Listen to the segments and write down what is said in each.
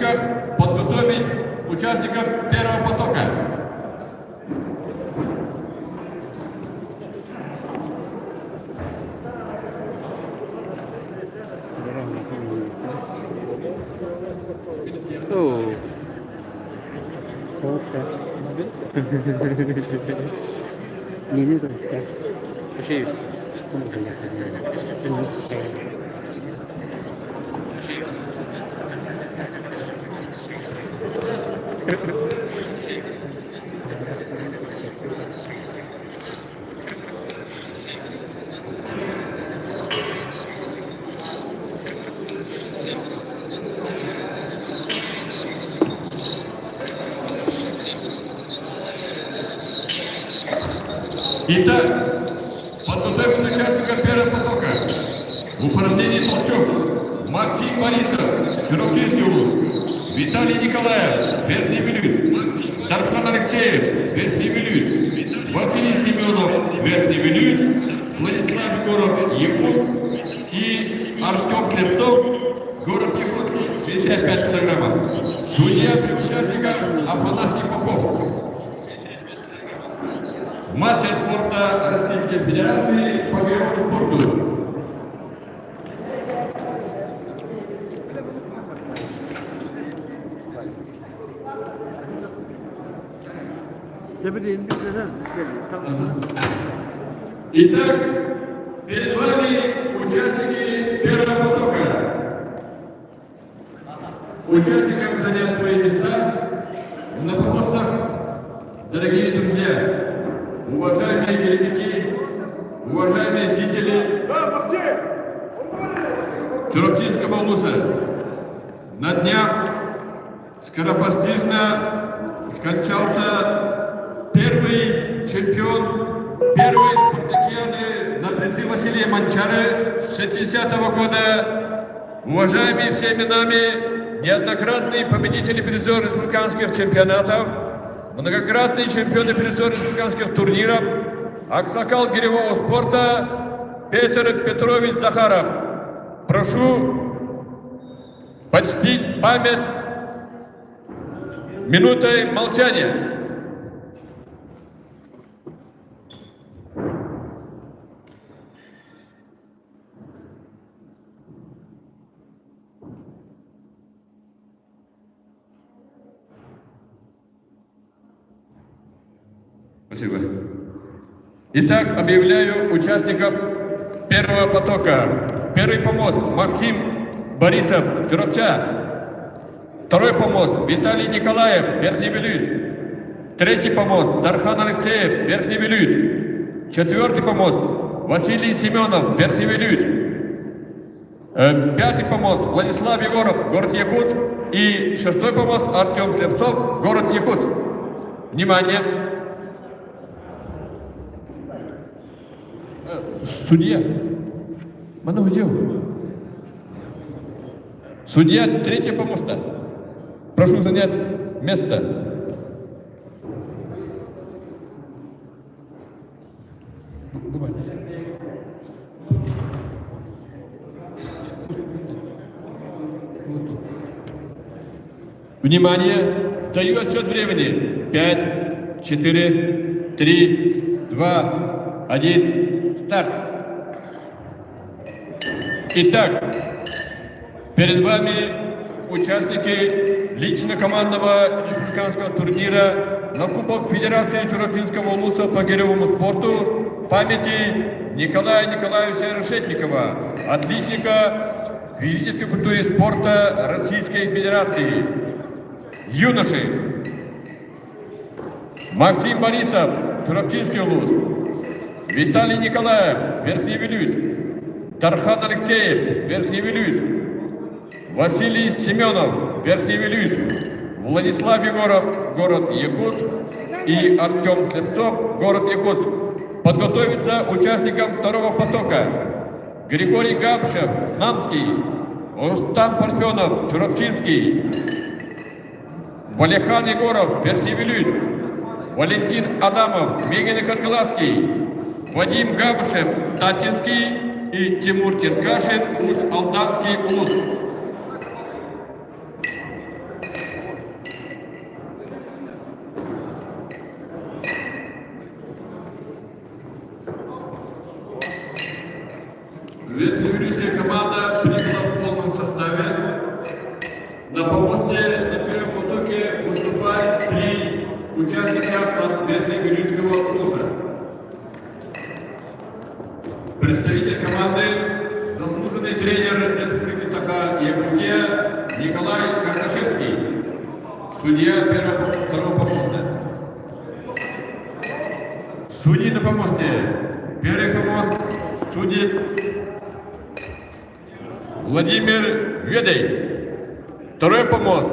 участников подготовить участников первого потока. Oh. Ini tuh ya. Masih. Итак, подготовим участника первого потока. Упражнение толчок. Максим Борисов, Чурапчинский улус. Виталий Николаев, Верхний Вилюйск. Дархан Алексеев, Верхний Вилюйск. Василий Семенов, Верхний Вилюйск. Владислав Егоров, Якутск. И Артем Слепцов, город Якутск, 65 килограммов. Судья при участниках Афанасий Попов. Мастер спорта Российской Федерации по боевому спорту. Итак, перед вами участники первого потока. Участникам занять свои места на помостах. Дорогие друзья, уважаемые гиревики, уважаемые зрители Чурапчинского улуса, на днях скоропостижно скончался первый чемпион первой спартакиады на призы Василия Манчары 60-го года, уважаемые всеми нами неоднократные победители призеры республиканских чемпионатов, многократные чемпионы призеры республиканских турниров, аксакал гиревого спорта Петр Петрович Захаров. Прошу почтить память минутой молчания. Спасибо. Итак, объявляю участников первого потока. Первый помост Максим Борисов, Чурапча. Второй помост Виталий Николаев, Верхний Вилюйск. Третий помост Дархан Алексеев, Верхний Вилюйск. Четвертый помост Василий Семенов, Верхний Вилюйск. Пятый помост Владислав Егоров, город Якутск. И шестой помост Артем Слепцов, город Якутск. Внимание! Судья, mana jauh? Судья, третье помоста. Прошу занять место. Внимание! Даю отсчет времени. 5, 4, 3, 2, 1. Старт. Итак, перед вами участники лично-командного республиканского турнира на Кубок Федерации Чурапчинского улуса по гиревому спорту памяти Николая Николаевича Решетникова, отличника физической культуры и спорта Российской Федерации. Юноши. Максим Борисов, Чурапчинский улус. Виталий Николаев, Верхний Вилюйск. Дархан Алексеев, Верхний Вилюйск. Василий Семенов, Верхний Вилюйск. Владислав Егоров, город Якутск. И Артем Слепцов, город Якутск. Подготовиться участникам второго потока. Григорий Габшев, Намский. Рустам Парфенов, Чурапчинский. Валихан Егоров, Верхний Вилюйск. Валентин Адамов, Мегин Кангаласский. Вадим Габышев, Татинский. И Тимур Черкашин, Усть-Алданский улус. Ветлеюрийская команда прибыла в полном составе. На помосте на первом потоке выступают 3 участника от Ветлеюрийского УСа. Представитель команды, заслуженный тренер Республики Саха-Якутия Николай Карташевский, судья второго помоста. Судьи на помосте. Первый помост судит Владимир Ведей. Второй помост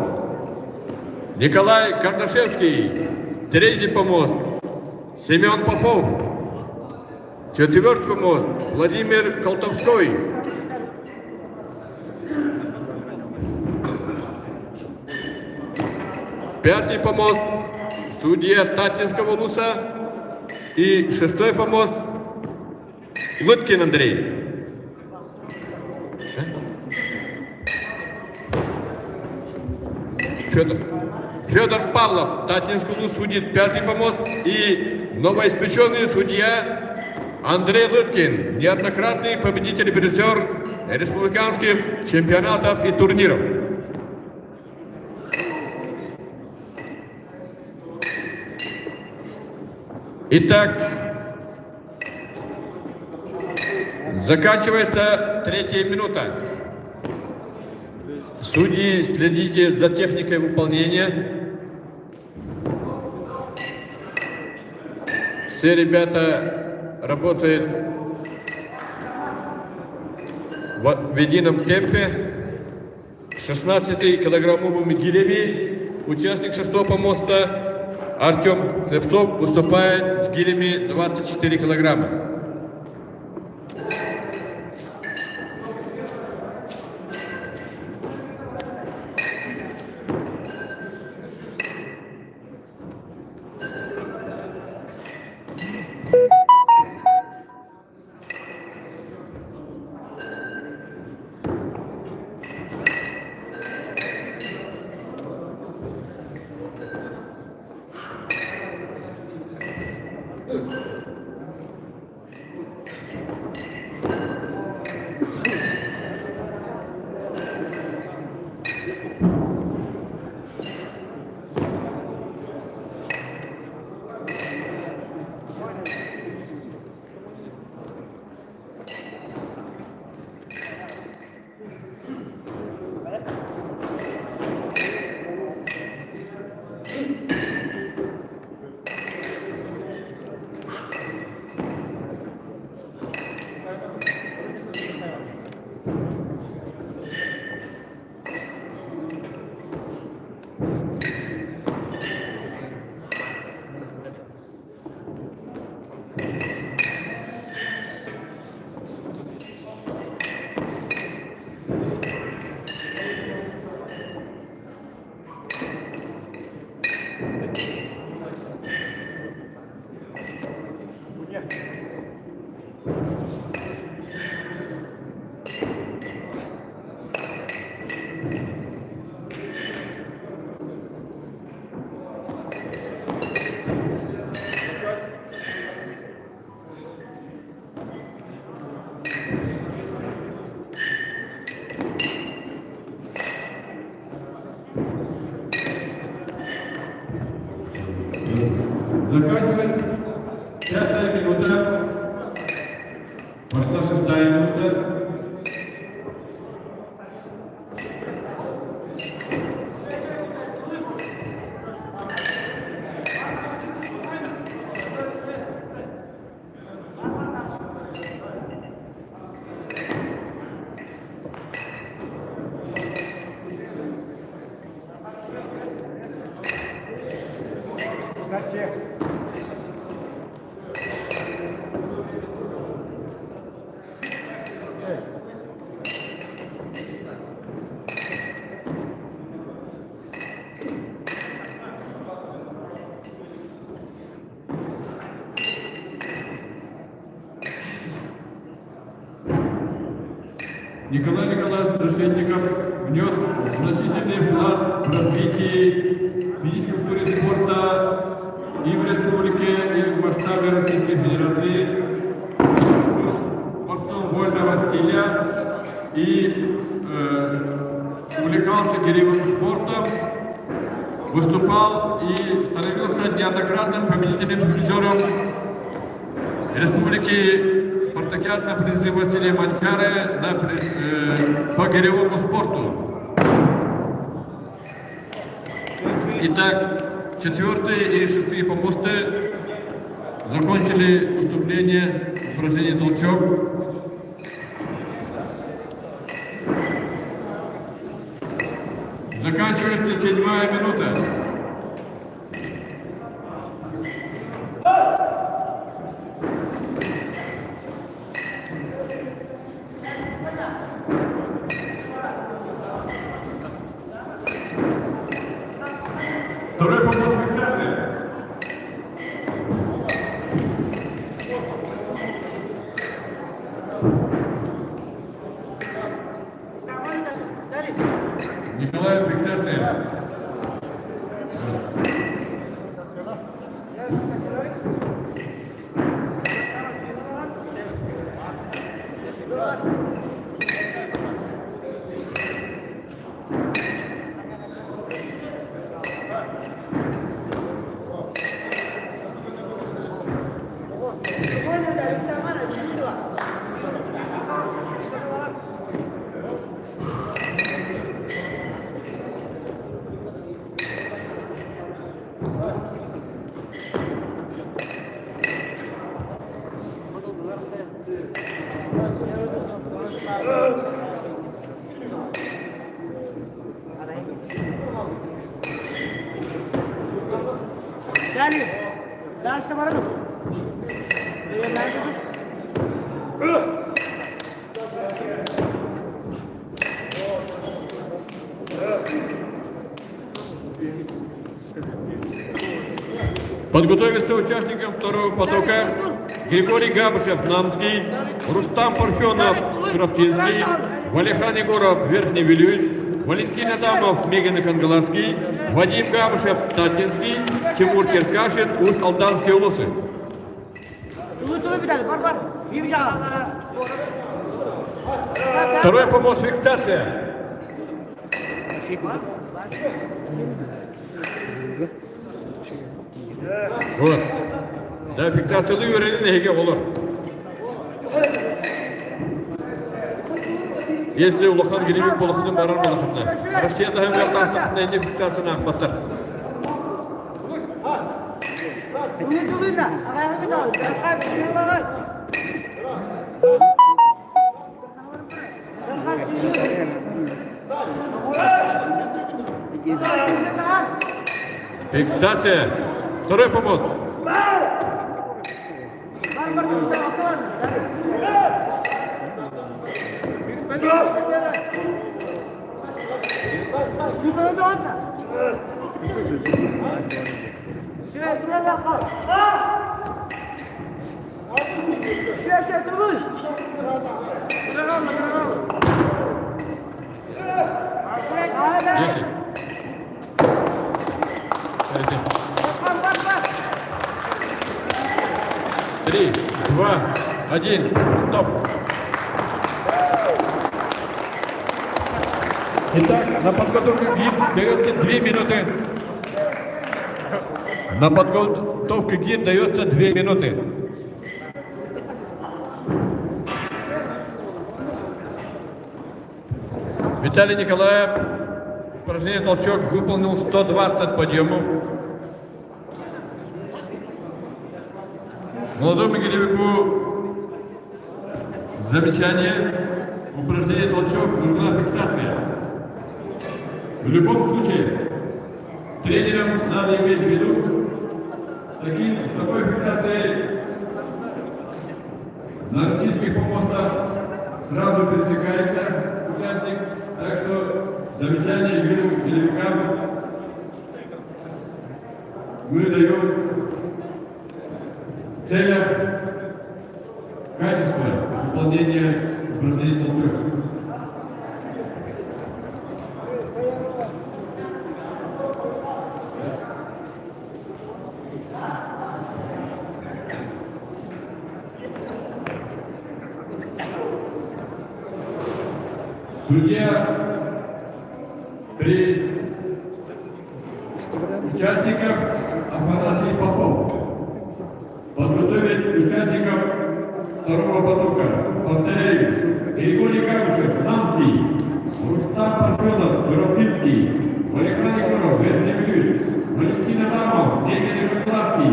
Николай Карташевский. Третий помост Семен Попов. Четвертый помост Владимир Колтовской. Пятый помост судья Татинского УСа. И шестой помост Лыткин Андрей. Федор Павлов, Татинский УС судит 5-й помост. И новоиспеченный судья Андрей Лыткин, неоднократный победитель и призер республиканских чемпионатов и турниров. Итак, заканчивается 3-я минута. Судьи, следите за техникой выполнения. Все ребята работают в едином темпе. 16-килограммовыми гирями участник 6-го помоста Артем Хлебцов выступает с гирями 24 килограмма. Заканчивает 5-я минута. Пошла 6-я минута. Николай Николаевич Решетников внес значительный вклад в развитие физической культуры спорта и в республике, и в масштабе Российской Федерации. Был борцом вольного стиля, и становился неоднократным победителем, призером Республики спартакиад на призы Василия Манчары по гиревому спорту. Итак, 4-е и 6-е помосты закончили выступление в упражнении толчок. Заканчивается 7-я минута. Второй помост фиксации. Николаев, фиксация. Yani, ders var mı? Nerede dur? Подготовиться участникам второго потока Григорий Габышев, Намский, Рустам Парфенов, Шраптинский, Валихан Егоров, Верхний Вилюйск, Валентин Адамов, Мегин Кангаласский, Вадим Габышев, Татинский, Тимур Киркашин, Усть-Алданские улусы. Второй помост фиксация. Вот. Да, фиксацияны үйренен olur. Если улахан гелевик болуқтың барар болуқында. Россияда hem yaltastықында енді фиксацияны ақпаттар. Фиксация. Второй помост. Десять. 3, 2, 1, стоп. Итак, на подготовку к гид дается 2 минуты. На подготовку к гид дается 2 минуты. Виталий Николаев, упражнение толчок, выполнил 120 подъемов. Молодому гиревику замечание, упражнение толчок, нужна фиксация. В любом случае, тренерам надо иметь в виду, с такой фиксацией на российских помостах сразу пересекается участник, так что замечание гиревикам мы даем в целях качества выполнения упражнений толчок. Судья при участников Афанасий Попов. Подготовить участников второго потока. Повторяю, Григорий Гавшев, Намский, Рустам Парфенов, Горобчинский, Валерий Егоров, Верхневич, Валентин Адамов, Евгений Хохлавский,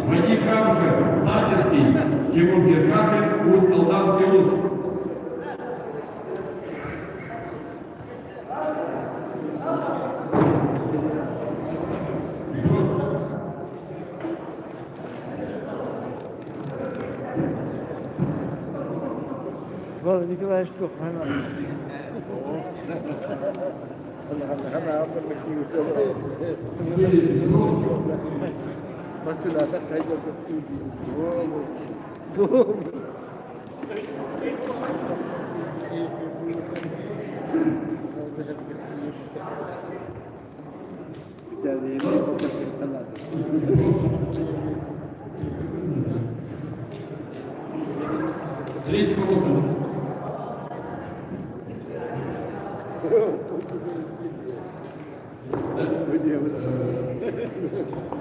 Вадим Гавшев, Натинский, Тимур Черкашин, Усть Алданский Уст. Valla Nikolaş yok. Mesela da kaybettim. Doğru. Третий помощник.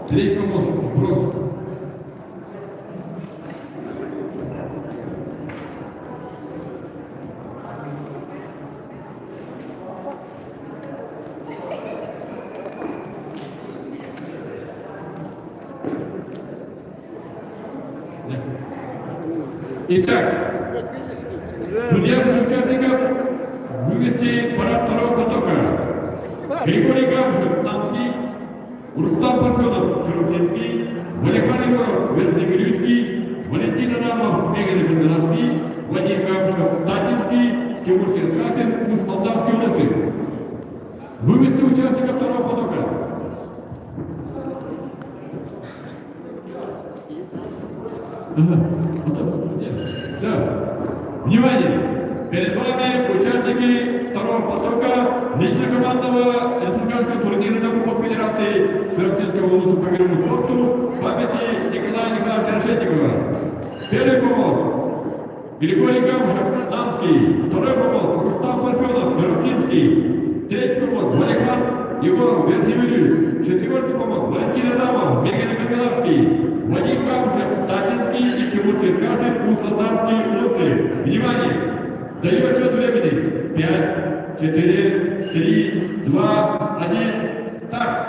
Третий помощник. Сброс. Итак, судья участников вывести парад второго потока. Григорий Гамшев, Тамский, Рустам Парфенов, Широкинский, Валерий Егоров, Верхневилюйский, Валентин Адамов, Меган Бендеровский, Вадим Гамшев, Татинский, Тимур Черкасин, Усть Молдавский Лосы. Вывести участников второго потока. Все. Внимание! Перед вами участники второго потока лично-командного республиканского турнира на Кубок Федерации Широкинского улуса по мировому спорту памяти Николая Николаевича Решетникова. Первый помост Григорий Гамшев, Намский. Второй помост Рустам Парфенов, Широкинский. Третий помост Валерий Егоров, Верхневилюйск. Четвертый помост Валентин Адамов, Меган Камиловский. Вадим Гамшев, Татинский и Тимур Черкашин, Усть-Алданский Лосы. Внимание! Даю отсчет времени. 5, 4, 3, 2, 1. Старт!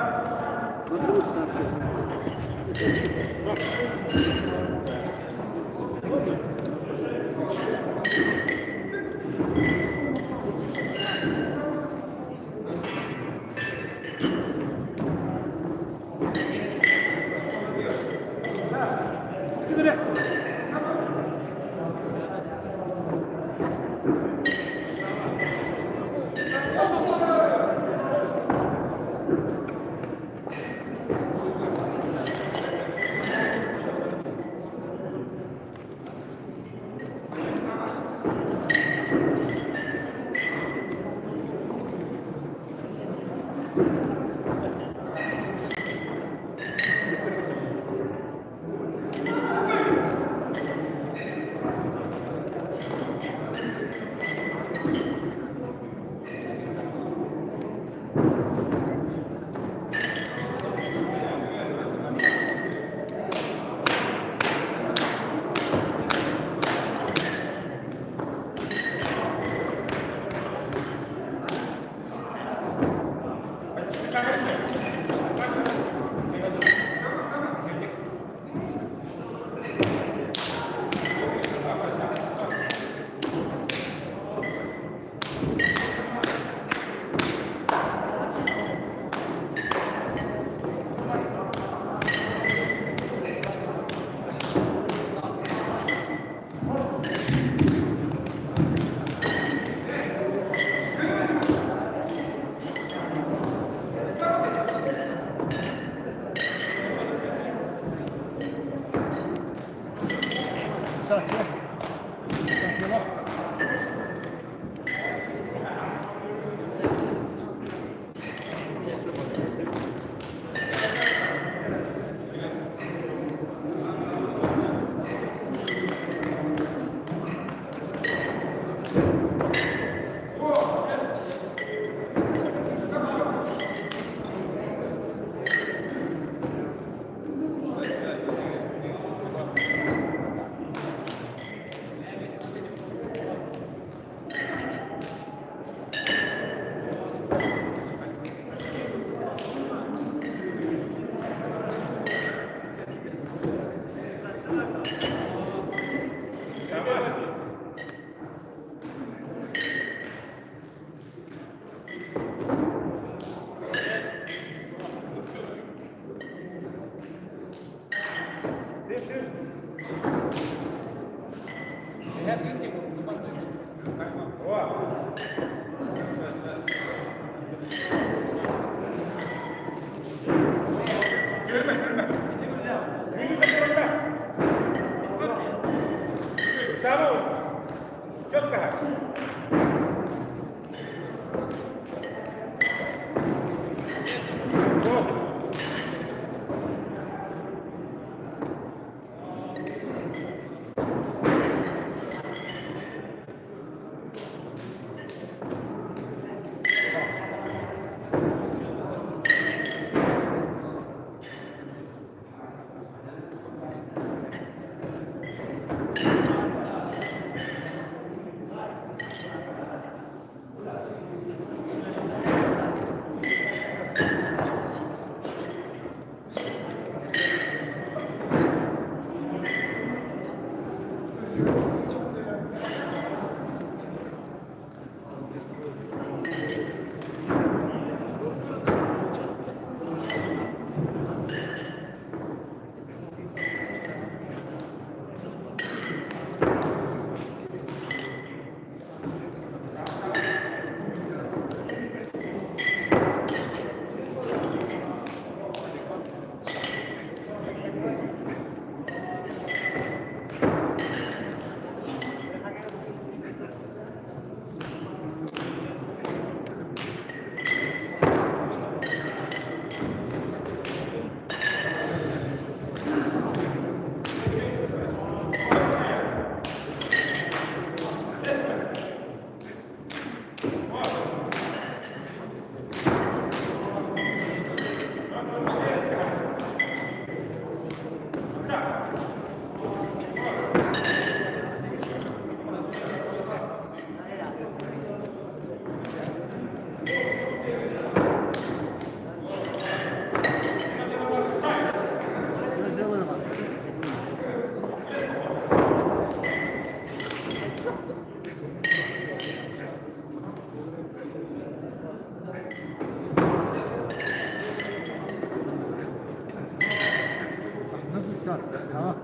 Tamam.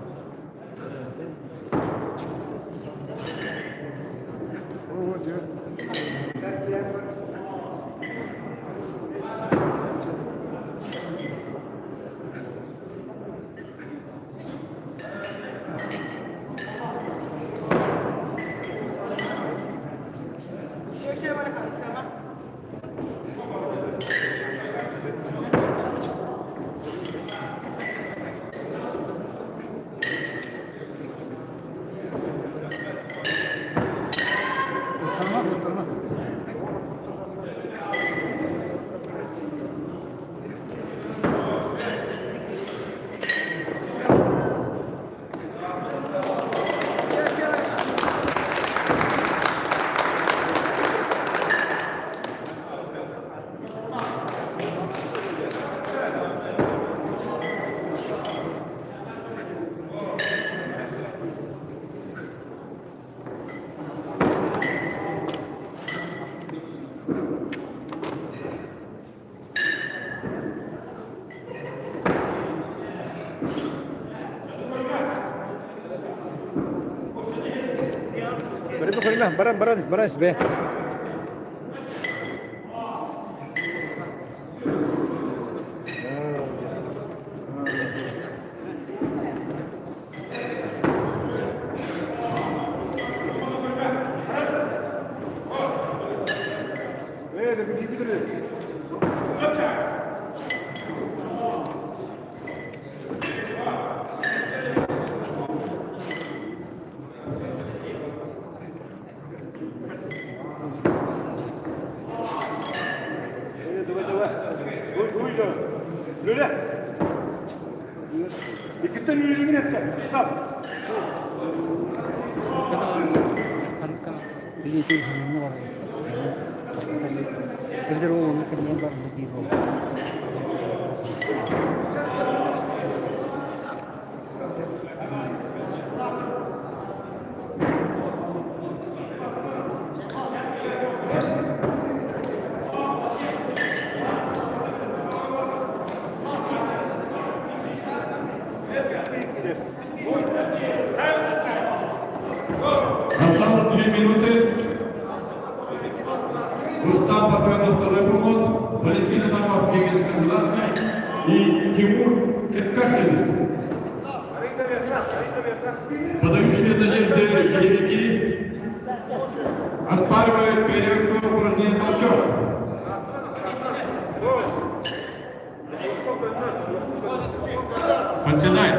O diyor. Şey var efendim, sen bak. Tamam. Şey var efendim. Baran be. Böyle. İkitten yürüyün etti. Stop. Ini itu hanya orang. Kerja orang kerja baru begitu. 2 минуты. Рустам Парфенов, второй помост. Валентин Адамов, Евгений Кандиласный и Тимур Черкашин. Подающие надежды гиревики оспаривают первенство упражнения толчок. Подседай.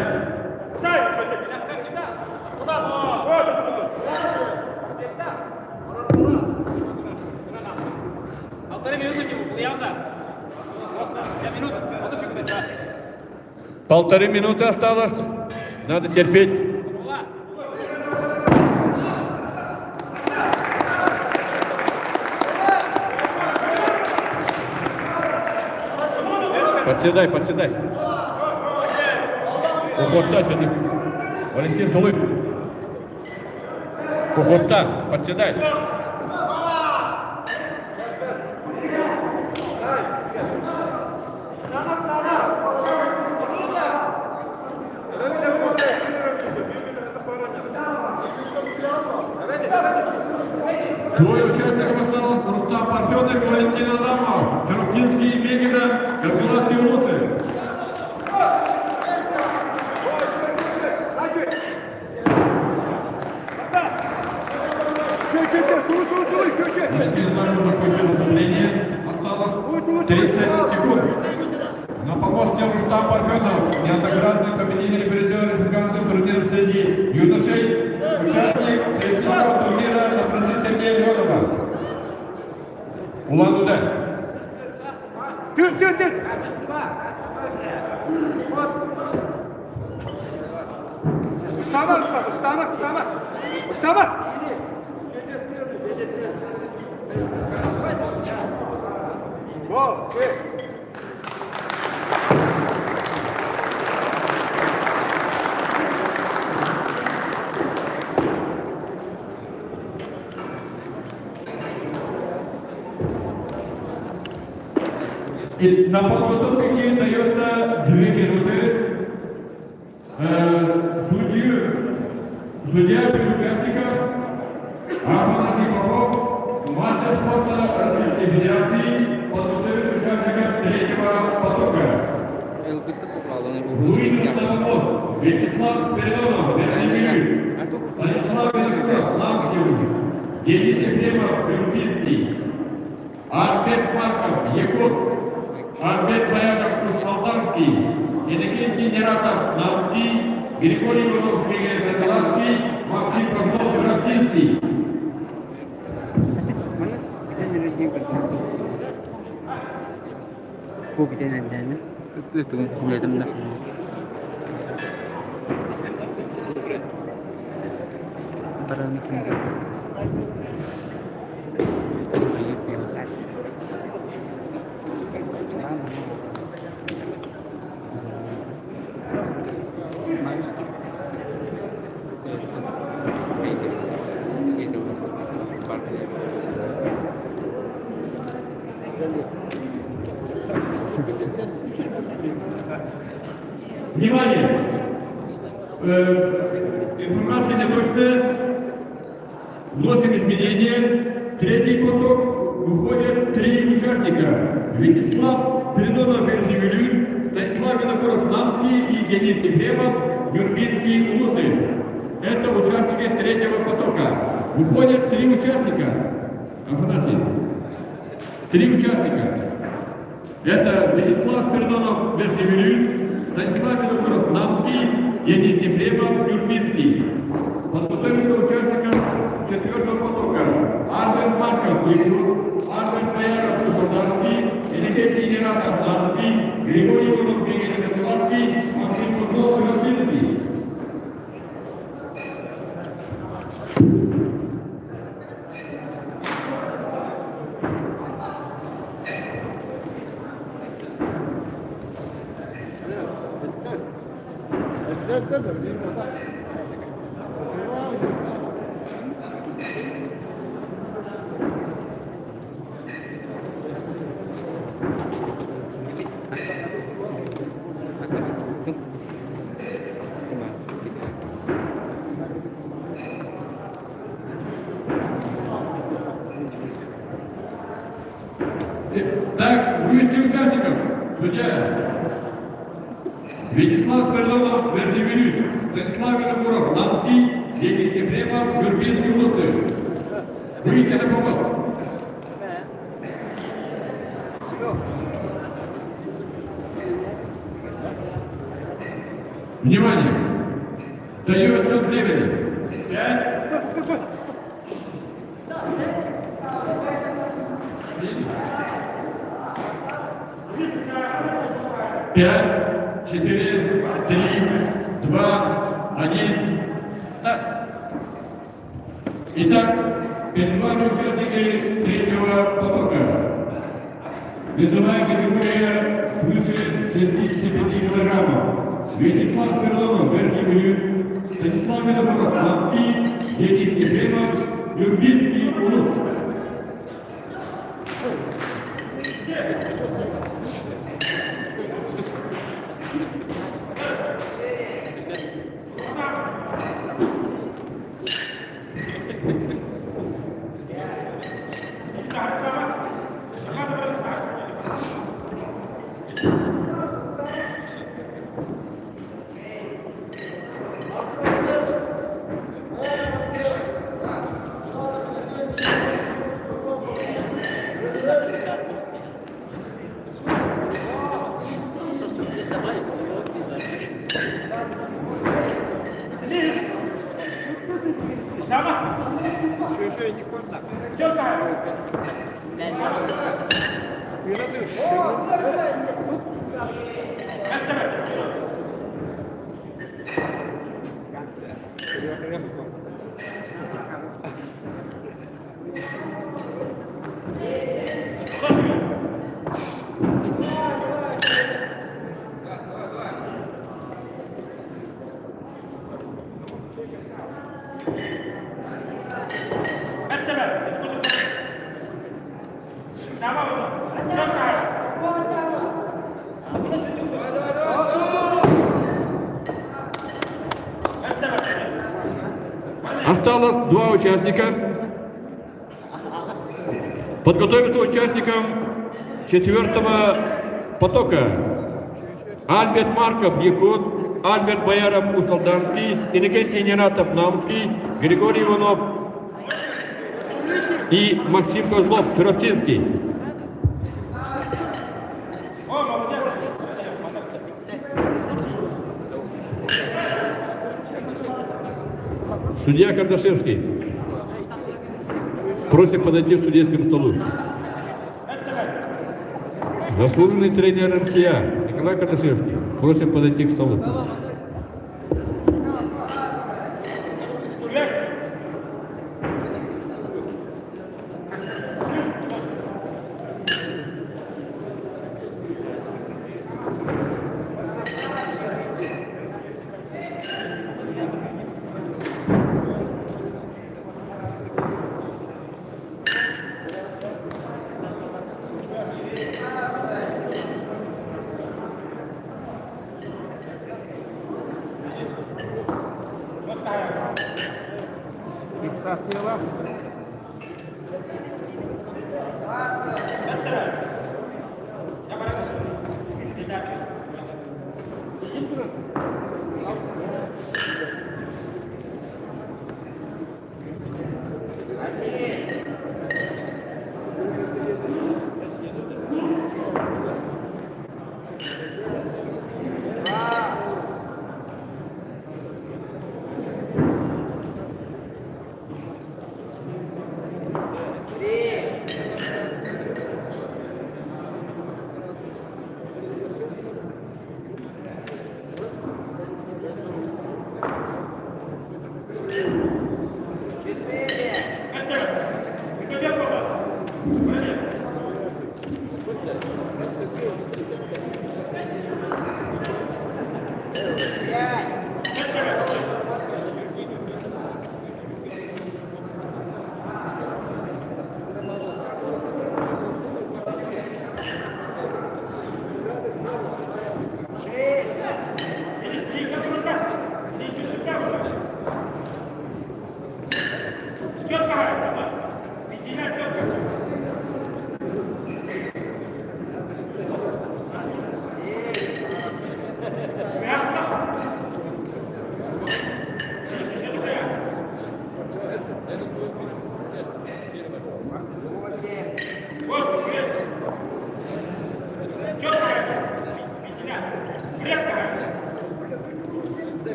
Полторы минуты осталось. Надо терпеть. Подседай, подседай. Уход сегодня. Валентин Тулык. Уход так, подседай. Двое участников осталось. Рустам Парфенов, Валентин Адамов, Чарутинский, Мегина, Кандиласский, Улусы. Валентин Адамов закончил выступление. Осталось 30 секунд. На помосте Рустам Парфенов, неоднократный победитель и призер республиканского турнира среди юношей, участник всероссийского турнира на призы Сергея Леонова. Улан-Удэ. Вставай! И на подготовке дается 2 минуты. Судья при участниках Афанасий Попов, мастер спорта Российской Федерации, подготовит участников 3-го потока. Выйдут на помост Вячеслав Спиридонов, Версибилюш, Станислав Винокуров, Ламский, Денис Ефремов, Крюпинский, Арбет Марков, Якут, Арбет Баянов, Алтанский, Иннокентий Нератов, Намский, Григорий Иванов, Мигель Кандиласский, Максим Козлов, Жиротинский. Itu mulai tendang. Barang ini. Ayo pilih. Внимание! Информация неточная. Вносим изменения. 3-й поток выходят 3 участника. Вячеслав Спиридонов, Версибилюш, Станислав Винокуров, Намский и Денис Ефремов, Юрбинский, Улусы. Это участники 3-го потока. Выходят 3 участника. Афанасий. 3 участника. Это Вячеслав Спиридонов, Версибилюш, Станислав Винокуров, Намский, Денис Ефремов, Юрбинский. Подготовиться участникам 4-го потока. Арбет Марков, Якут, Арбет Баянов, Солдатский, Иннокентий Нератов, Намский, Григорий Иванов, Мигель Кандиласский, Максим Козлов, Жиротинский. Судья. Вячеслав Смирнов, Вердивилюш, Станислав Винокуров, Ламский, Денис Ефремов, Юрбинский, Луцев. Выйдите на помост. Внимание! Даю отчет времени. 5. 5, 4, 3, 2, 1. Так. Итак, перед вами участники из третьего потока. Весовая категория свыше 65 килограммов. Вячеслав Смирнов, Вердивилюш, Станислав Винокуров, Ламский, Денис Ефремов, Юрбинский, Луцев. Осталось 2 участника. Подготовиться участникам 4-го потока. Альберт Марков, Якут, Альберт Бояров, Усалданский, Иннокентий Нератов, Наумский, Григорий Иванов и Максим Козлов, Чуровчинский. Судья Кардашевский просит подойти к судейскому столу. Заслуженный тренер РСИА Николай Кардашевский просит подойти к столу. Фиксация.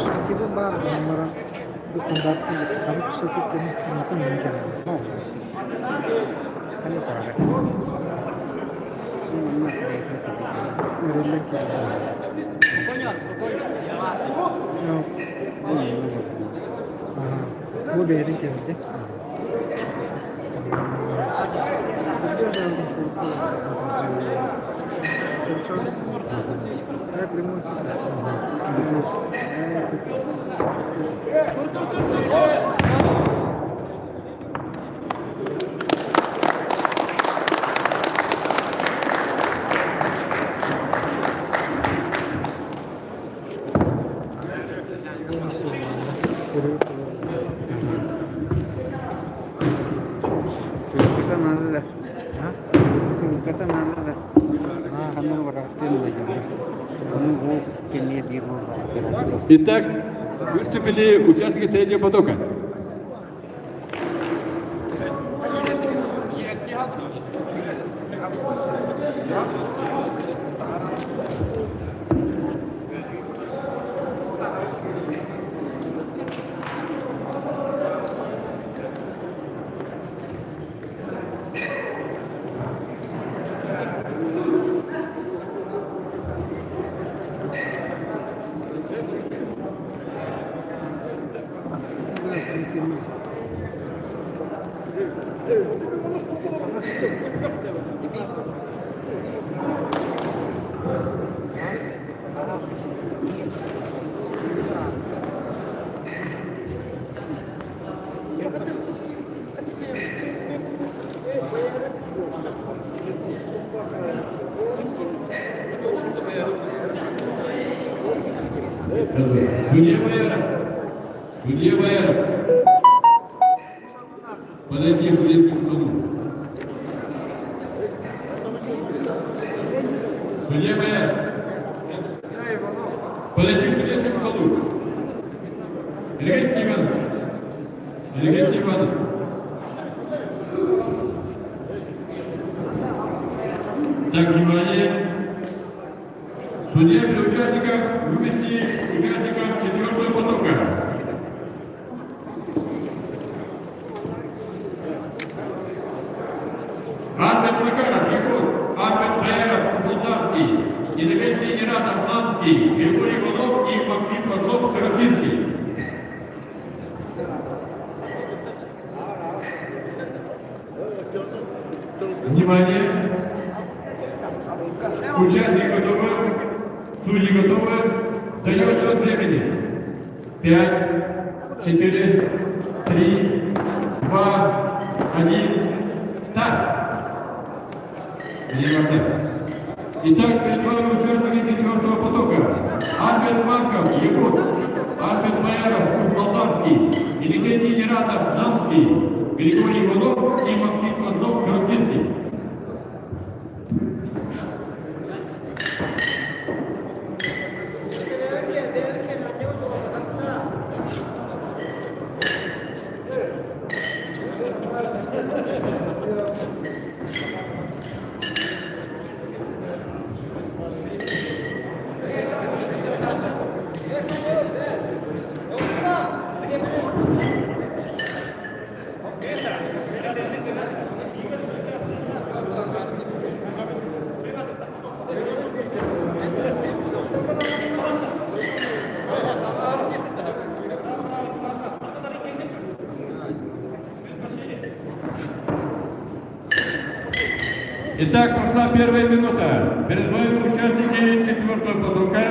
Şekilde var bunların bu standartlı kalıp şekilde mümkün. Kan para. Öğrenmek gibi. Yok. Bu değerin kemikti. Kita mana dah? Kita mana dah? Kamu berarti lagi. Kamu gua kini biru. Итак, выступили участники третьего потока. Судья Бояров. Судья Бояров. Подойди к судейскому столу. Судья Бояров. Подойди к судейскому столу. Елизавета Ивановна. Елизавета Ивановна. Так, внимание. Судья для участников вывести участников четвертого потока. Армен Макаров, Егор, Армен Бояров, Солдатский, Елизавета Генератов, Намский, Григорий Иванов и Максим Козлов, Тарапчинский. Внимание! Участники готовы, судьи готовы, дает счет времени. 5, 4, 3, 2, 1, старт! Итак, перед вами участники четвертого потока. Армен Марков, Егор, Армен Бояров, Усть-Молдавский, Елизавета Генератов, Намский, Григорий Иванов и Максим Козлов, Тарапчинский. Итак, прошла первая минута. Перед вами участники четвертого потока.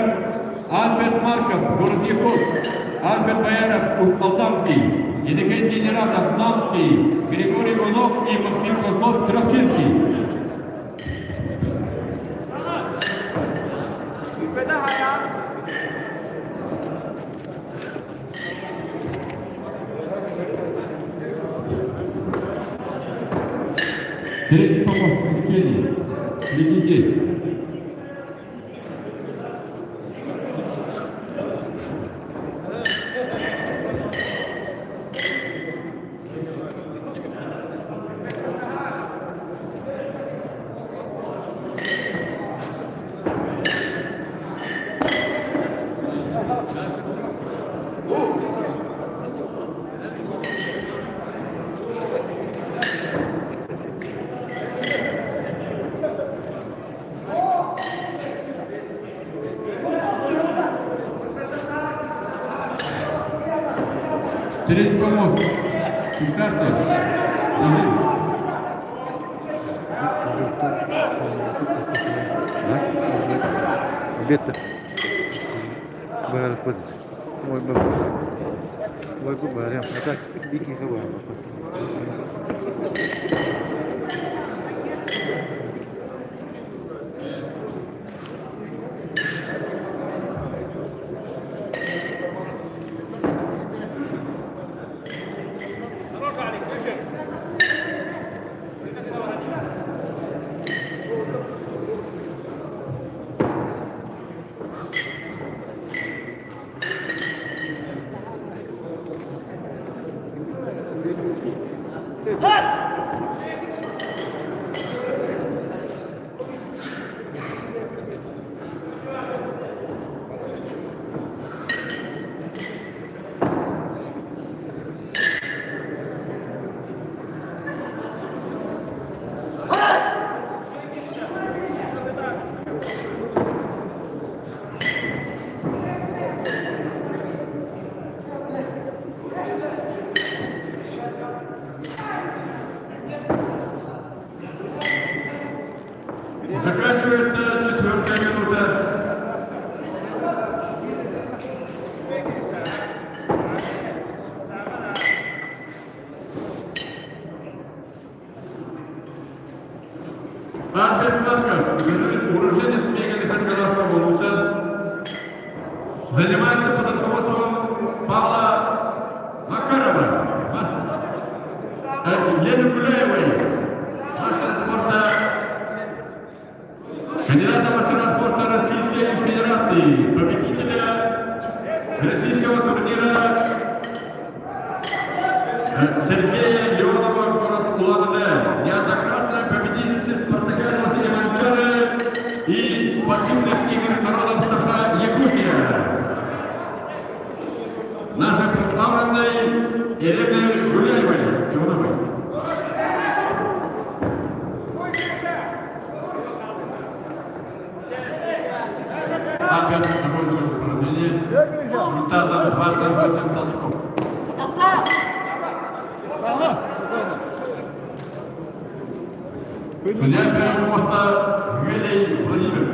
Альберт Марков, город Якут. Альберт Бояров, Усть-Молдавский. Елизавета Генератов, Намский. Григорий Иванов и Максим Козлов, Тарапчинский. Третий помост включения. Следите. Третий помост. Фиксация. Нажим. Обед-то. Бәрі көзі. Ой, бұл. Ой, бұл бәрі. Ата, бекеге бәрі. Заканчивается 4-я минута. Арбет Марков, уроженец Меганы Харьковского Луца, занимается под руководством Павла Макарова, Лены Гуляевой, мастер спорта, кандидата мастера спорта Российской Федерации, победителя российского турнира Сергея Леонова, город Улан-Удэ, неоднократная победительница спартака Василия Манчара и спортивных игр народов Саха-Якутия. Нашей прославленной Елены Гуляевой, Ивановой. Опять закончилось упражнение. Результатом 28 толчков. Судья первого поста Юлий Владимир.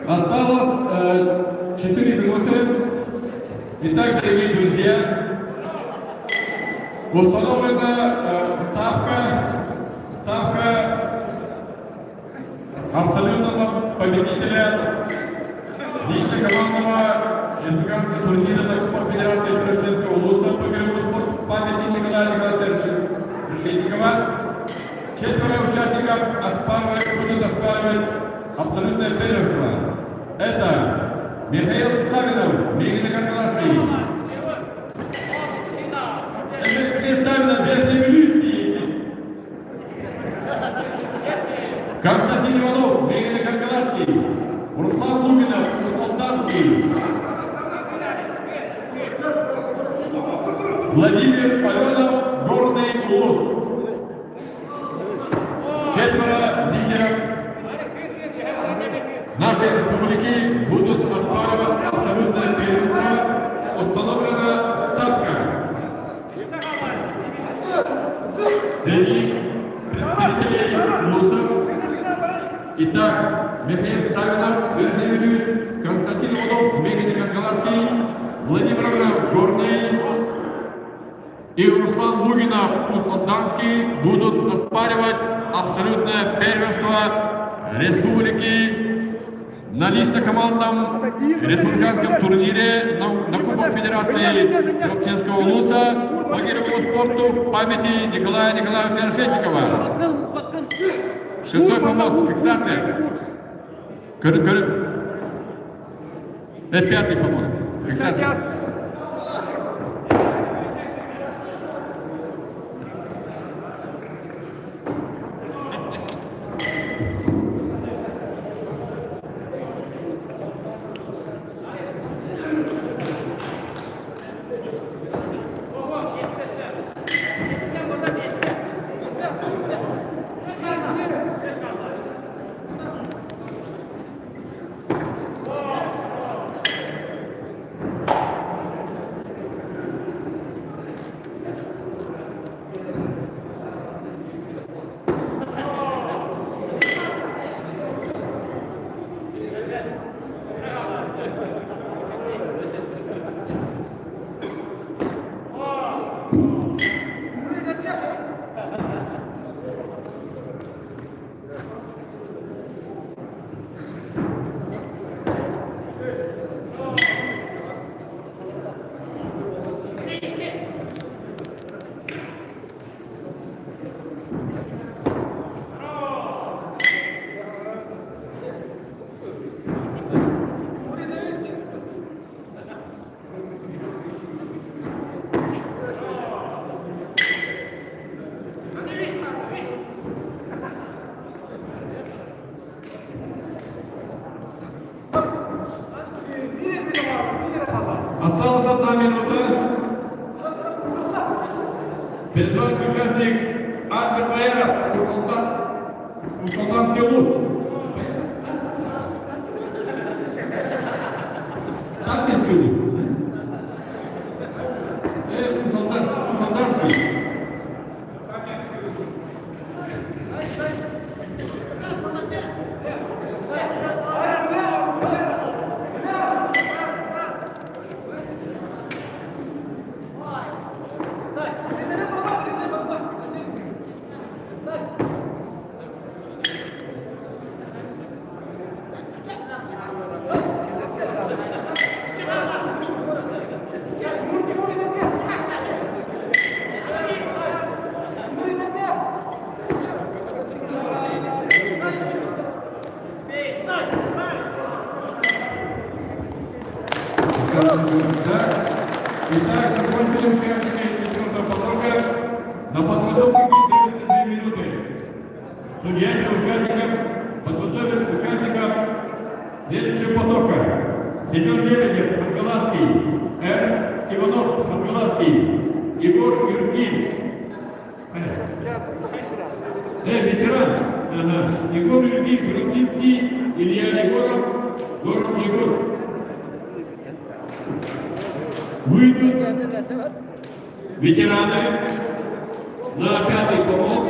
Осталось 4 минуты. Итак, дорогие друзья, установлена ставка абсолютного победителя лично-командного республиканского турнира на Кубок Федерации Всероссийского Улуса по мировому спорту памяти Николая Николаевича Решетникова. 4 участников будут оспаривать абсолютное первенство. Это Михаил Савинов, Мегана Каркалашвили. Это Михаил Савинов, Верхневилюйский. Константин Иванов, Мегана Каркалашвили. Руслан Лугинов, Руслан Тарский. Владимир Аленов, Горный Улус. 4 лидеров нашей республики будут оспаривать абсолютное первенство. Установлена ставка. Среди представителей ВУЗов. Итак, Михаил Савинов, Верхневилюйск, Константин Иванов, Мегана Каркалашвили, Владимир Аленов, Горный, и Руслан Лугинов плюс Алданский будут оспаривать абсолютное первенство республики на лично-командном республиканском турнире на Кубок Федерации Чоптинского улуса по гиревому спорту в памяти Николая Николаевича Решетникова. Шестой помост, фиксация. Пятый помост, фиксация. Осталась 1 минута. Перед вами участник Альберт Байеров, Султанский улус. Тактинский улус. Султанский. Итак, закончили участники 4-го потока. На подготовку 92 минуты. Судья для участников подготовит участников следующего потока. Семен Лебедев, Хангаласский, Р. Иванов, Хангаласский, Егор Юркин. Ветеран. Ага. Егор Юркин, Жиротинский, Илья Егоров, город Егорск. Выйдут ветераны на 5-й поток.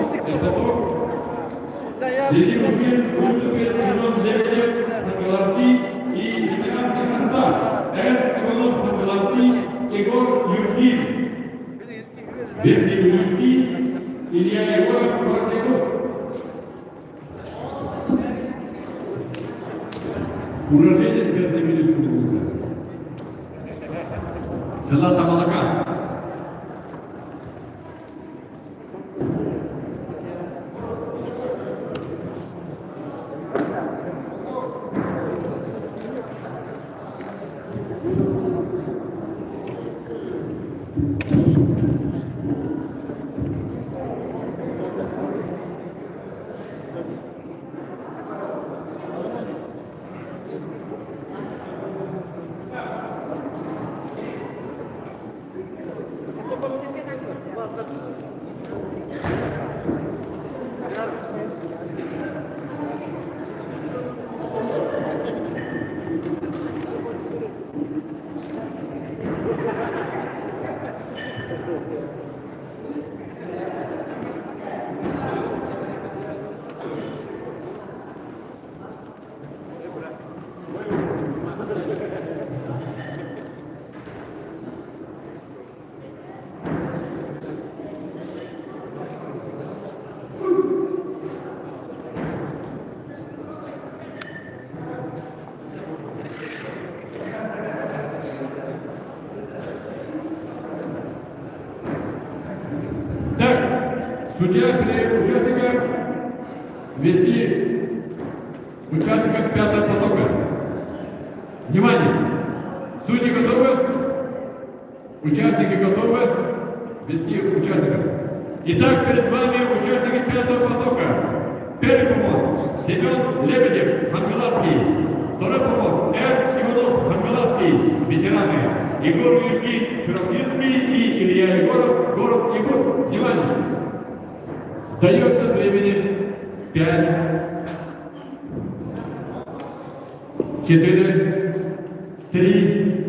Среди мужчин выступит Семен Лебедев, Хангаласский и ветеранский состав Р. Иванов, Хангаласский, Егор Юркин, Верхний Вилюйский, Илья Егоров, город Егорск. Уроженец Верхнего Вилюйского улуса. Села Тамалака. Судья при участниках вести участников пятого потока. Внимание! Судьи готовы? Участники готовы вести участников. Итак, перед вами участники пятого потока. Первый помост Семен Лебедев, Хангаласский. Второй помост Иванов, Хангаласский, ветераны. Егор Юрий Чуракинский и Илья Егоров, город Егоров. Внимание! Дается времени 5, 4, 3,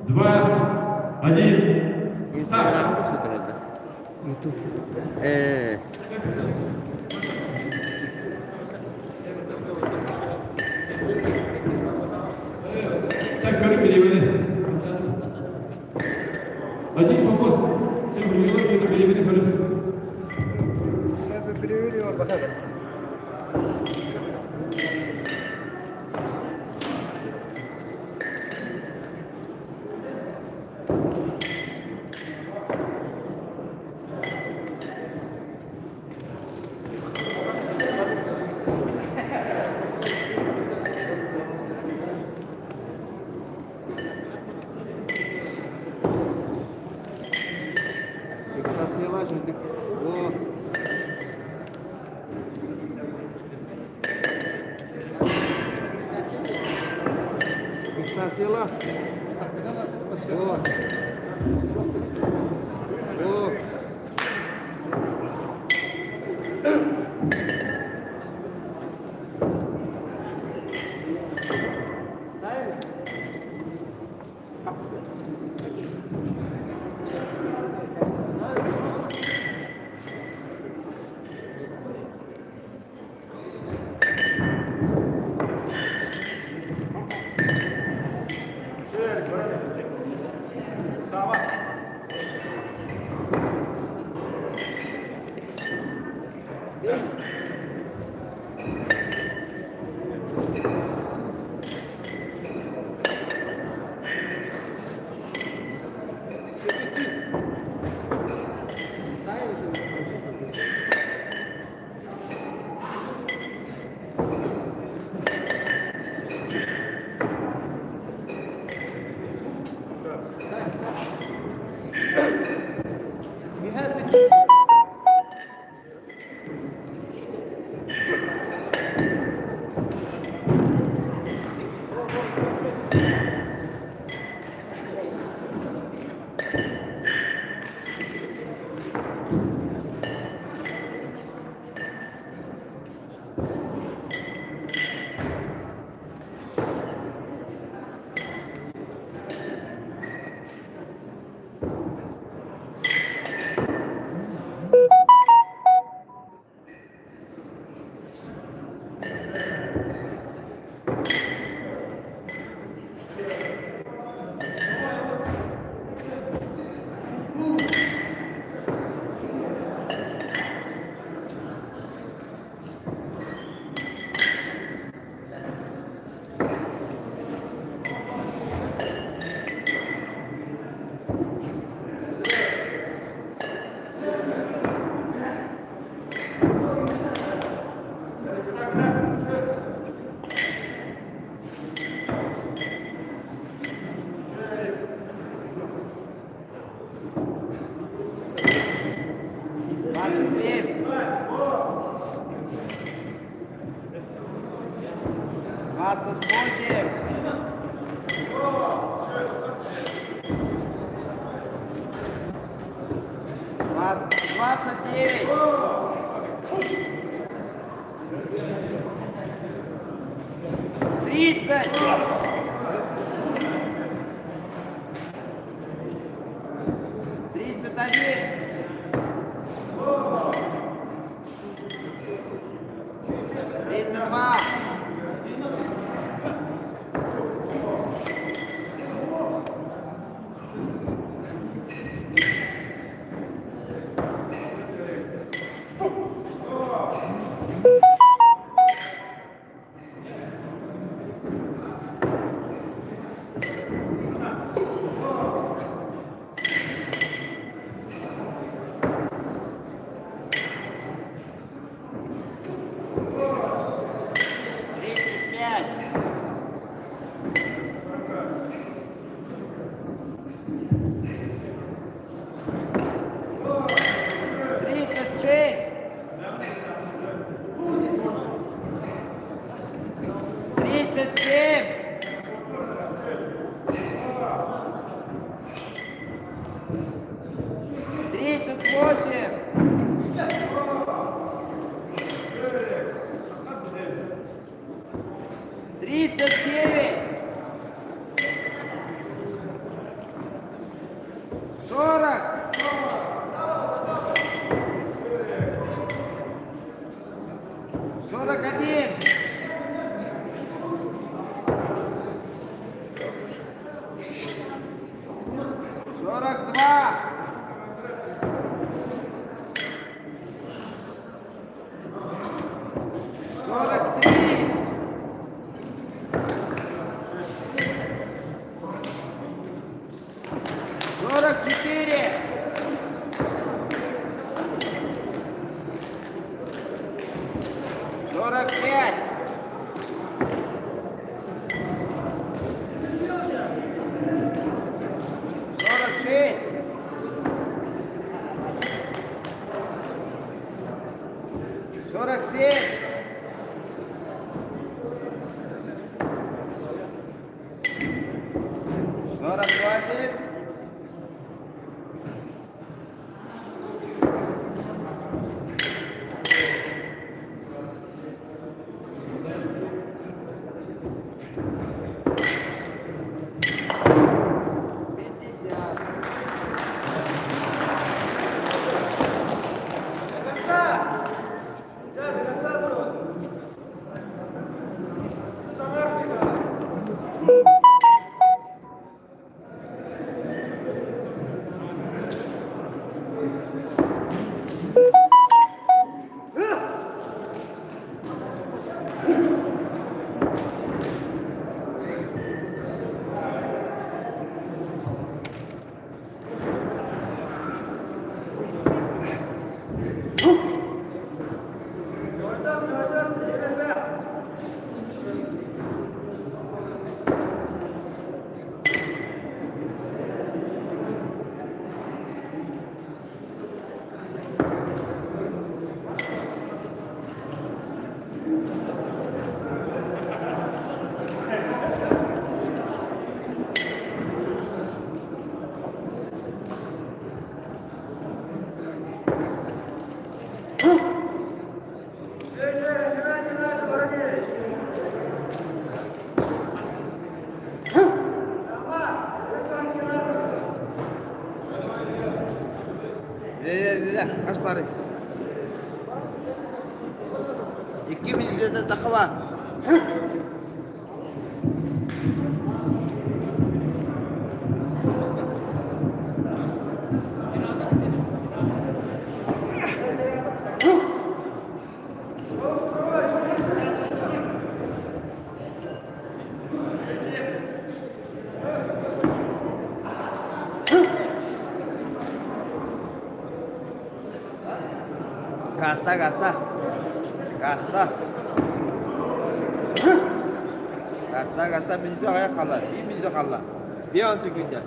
2, 1. Старт! YouTube. Так, корректировали. Один помост. Всем желающим корректировали. Я бы перевели его. Фиксация важна. О. Фиксация ла. О. О. 42. 43. 44. 45. 46. 47. 48. Kaç para? 2000 lirada takı var. Gasta, gasta. Gasta. Gasta, gasta. Birinci aya kalır. Birinci kalır. Bir ancak günde.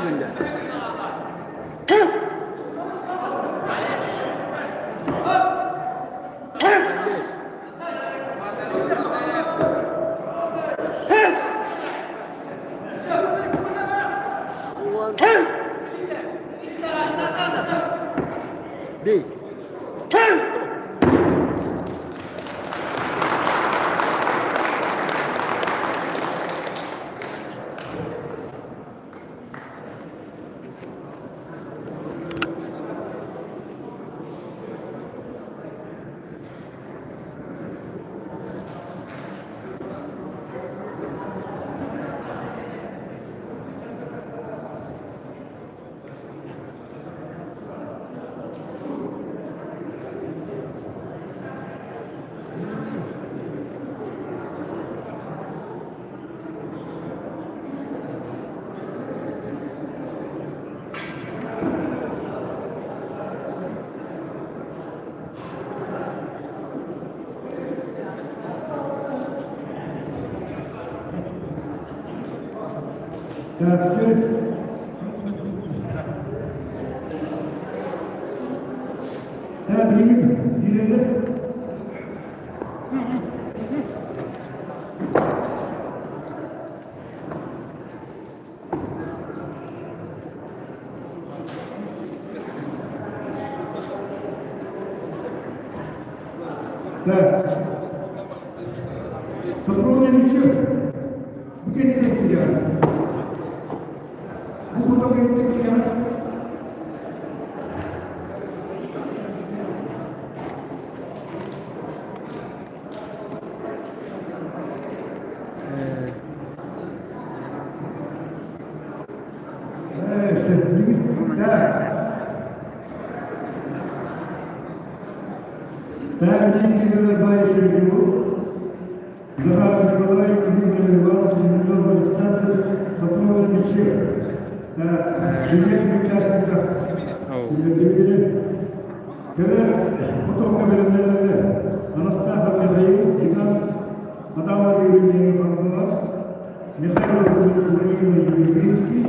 Günde. Değil. Так, bilingler. Так. Сопроводный мячок. Где не потерял? Ну, потом не потерял. Так, Никита Байшевич, Захар Николай, Дмитрий Иванович, Зеленов Александр, Сапронов Мичев. Так, жилетный участников Юрий потом кабинетные Анастасов Михаил, Дикас, Адамов Юрий Николаевич, Михаил Владимир Юринский,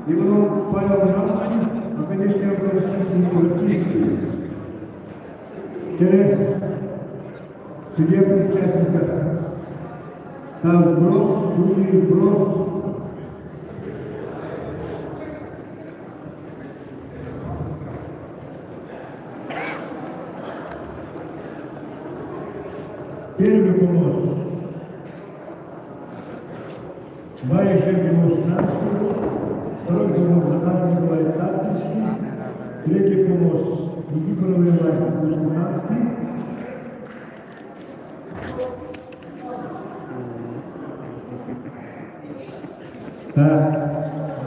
Иванов Павел Нарский, а, конечно, Константин Чуртинский. Через судебных участников. Там сброс, судьи сброс. Первый помощь. Байшев Демонстрантский. Второй помощь Захар Николай Татничный. Третий помощь Никифоров Иван Кузьминский.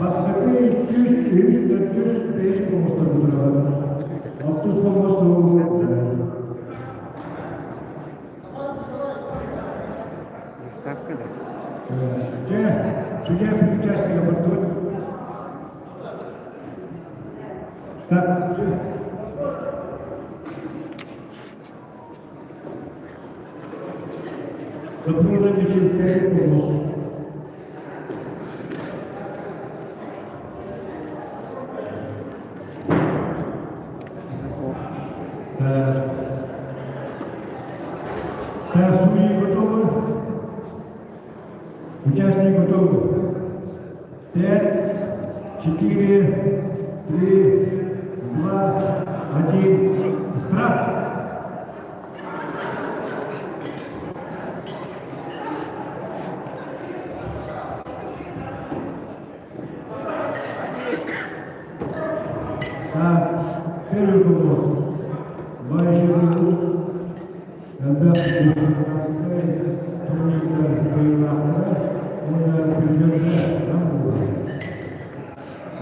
Бастакы 200-400 помощта будыралар. 60 помощта olur. Ставка, да? Судья участника подтверждает. Так, все. Сопроводный мячик 5 помощь. Так, судьи готовы? Участники готовы? 5, 4, 3, 2, 1. Старт! Так, первый вопрос. Байшевич, Альберт Кузьминский, турнирда Михаила он президент Амура.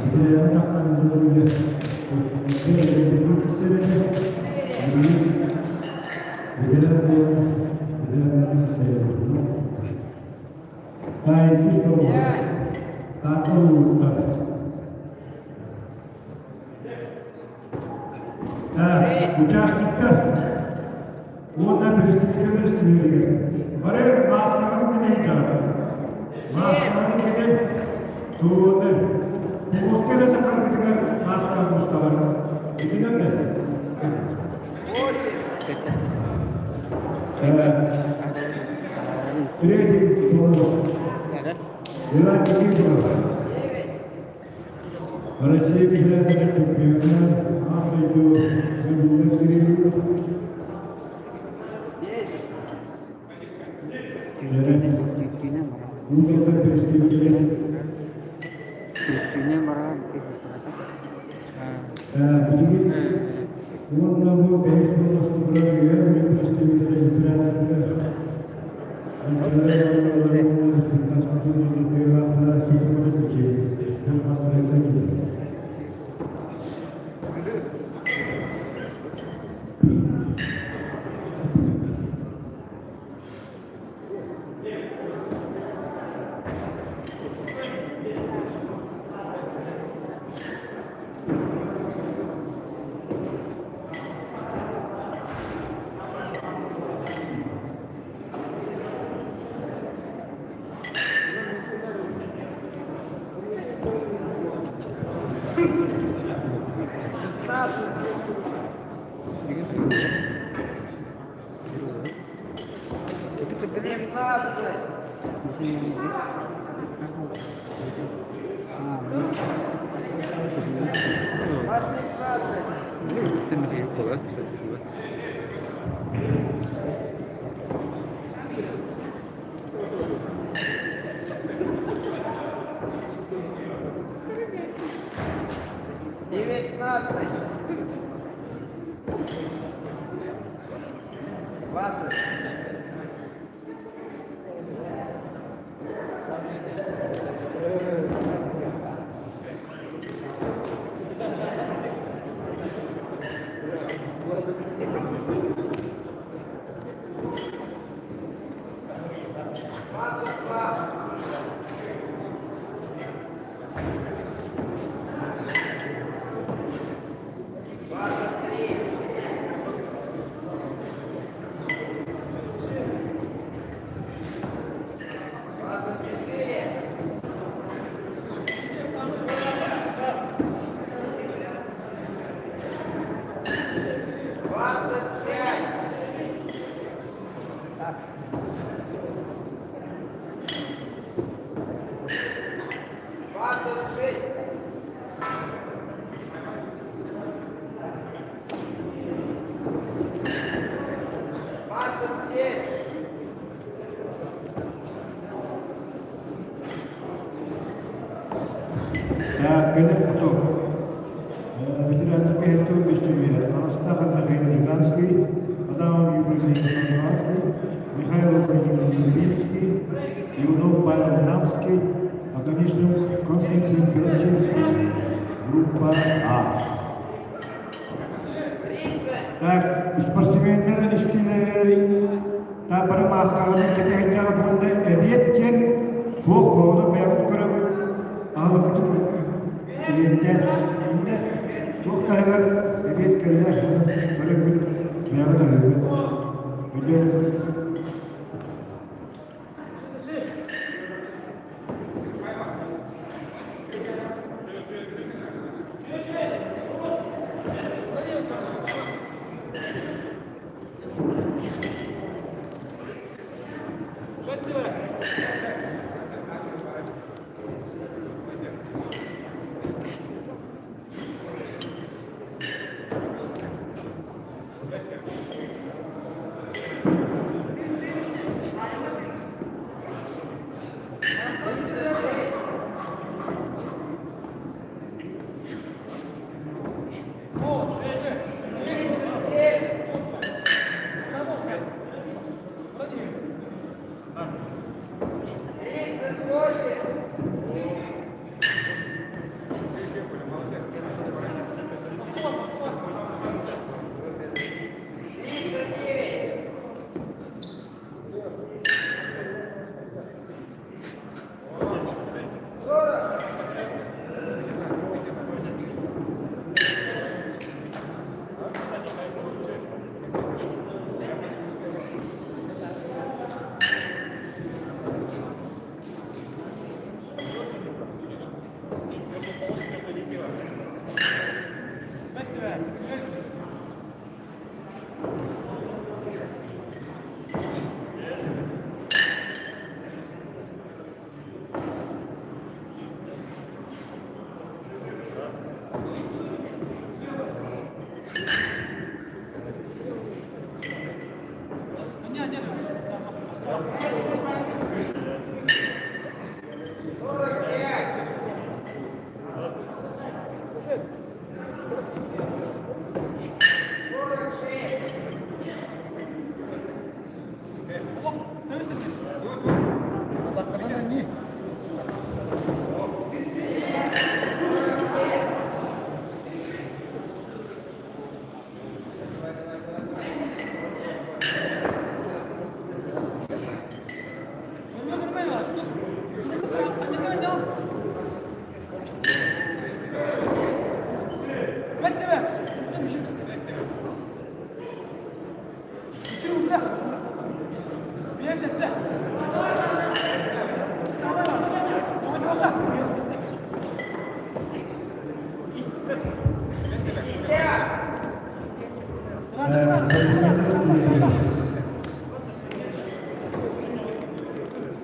Материально тактан дөрүгө участниктер онда представителер істемелеген. Бары басқаға кеден жағады. Басқаға кеден суыны. Оскеле тақар кетігер басқаға ұстағар. Едінен бе? Третий помощь. Иван Никифоров. Россия федерального чемпиона. Антонию Владимировичу. Музыка представителей. Он на мой бейсбол скоро представителей литературы. Анчарова республиканского турнира автора Сухомлиничи. Спортмастера Кадина. Так, Галин Поток. Ветеран Петр Бестемьер, Анастасий Михаил Жиганский, Адам Юрий Лангаский, Михаил Владимирович, Иванов Павел Намский, а, конечно, Константин Крымчинский, группа А. Так, спортсменler işçileri ta bir maskavının ketehecek bunda ebiyetken hok boğunu mevcut körümü ağlı kütüp elinden indi çok dağır ebiyet kelle körümün mevcut ağır biliyorum.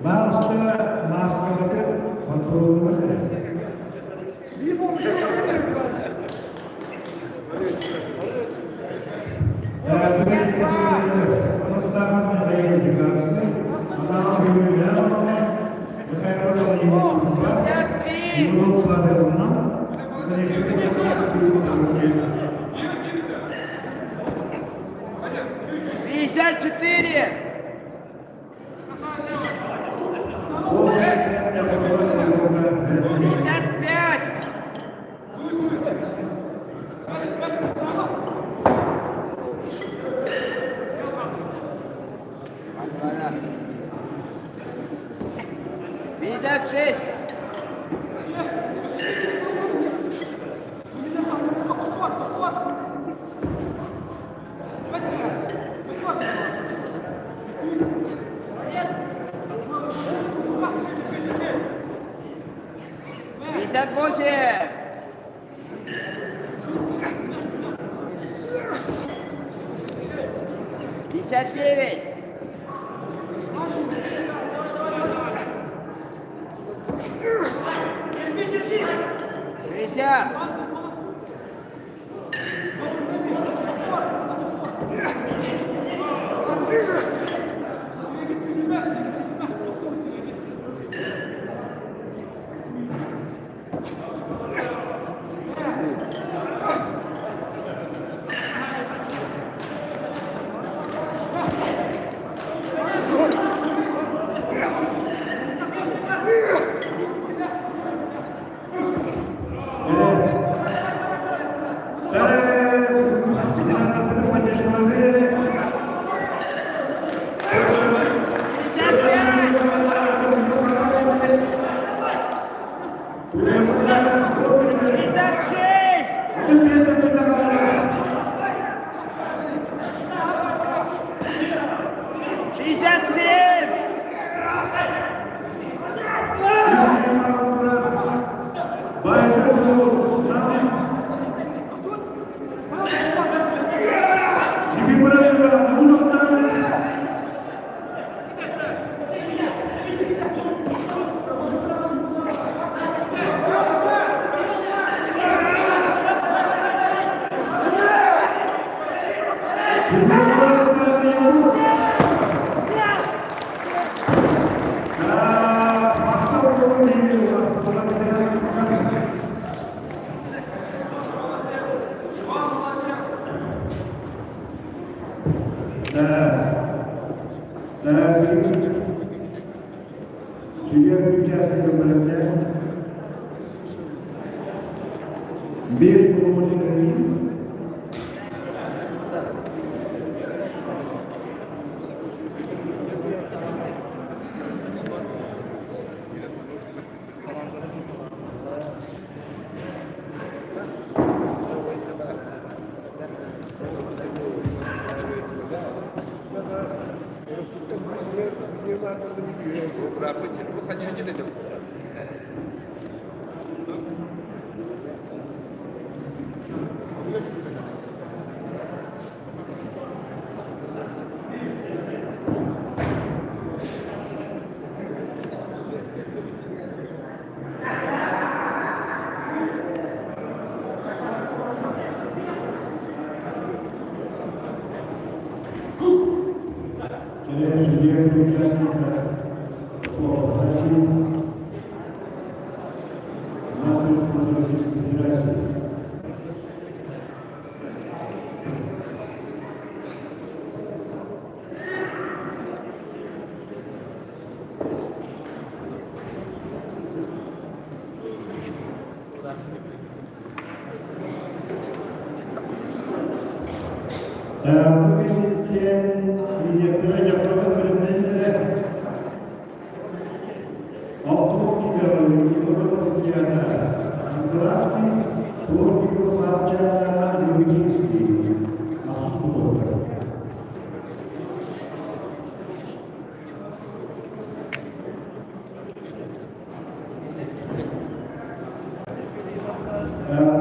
Bağışta maskabıtı kontrolü Пятьдесят четыре. Пятьдесят пять. Пятьдесят шесть. Пятьдесят восемь. Пятьдесят девять. 60.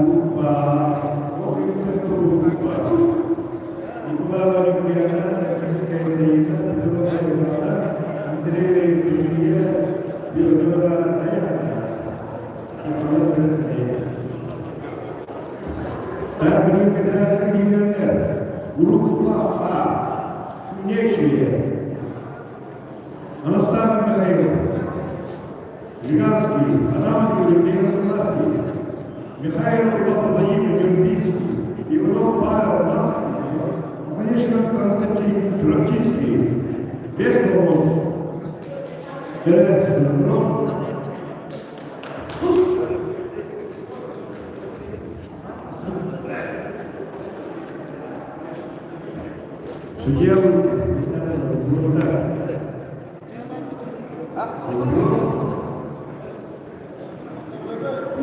группа группа. Николаева Олимпиада, Токийская Союза, Петровна Ивана, Андреева Евгения, Белгородова Таяна. Так, ветераны ЮНР. Группа А. Сумнейшие. Анастасов Михаил. Жиганский, Адам Юрий Николаевский, Михаил Владимир Дербинский, Иванов Павел Манский, конечно, Константин Фрактинский, без полос, сброс. Судья просто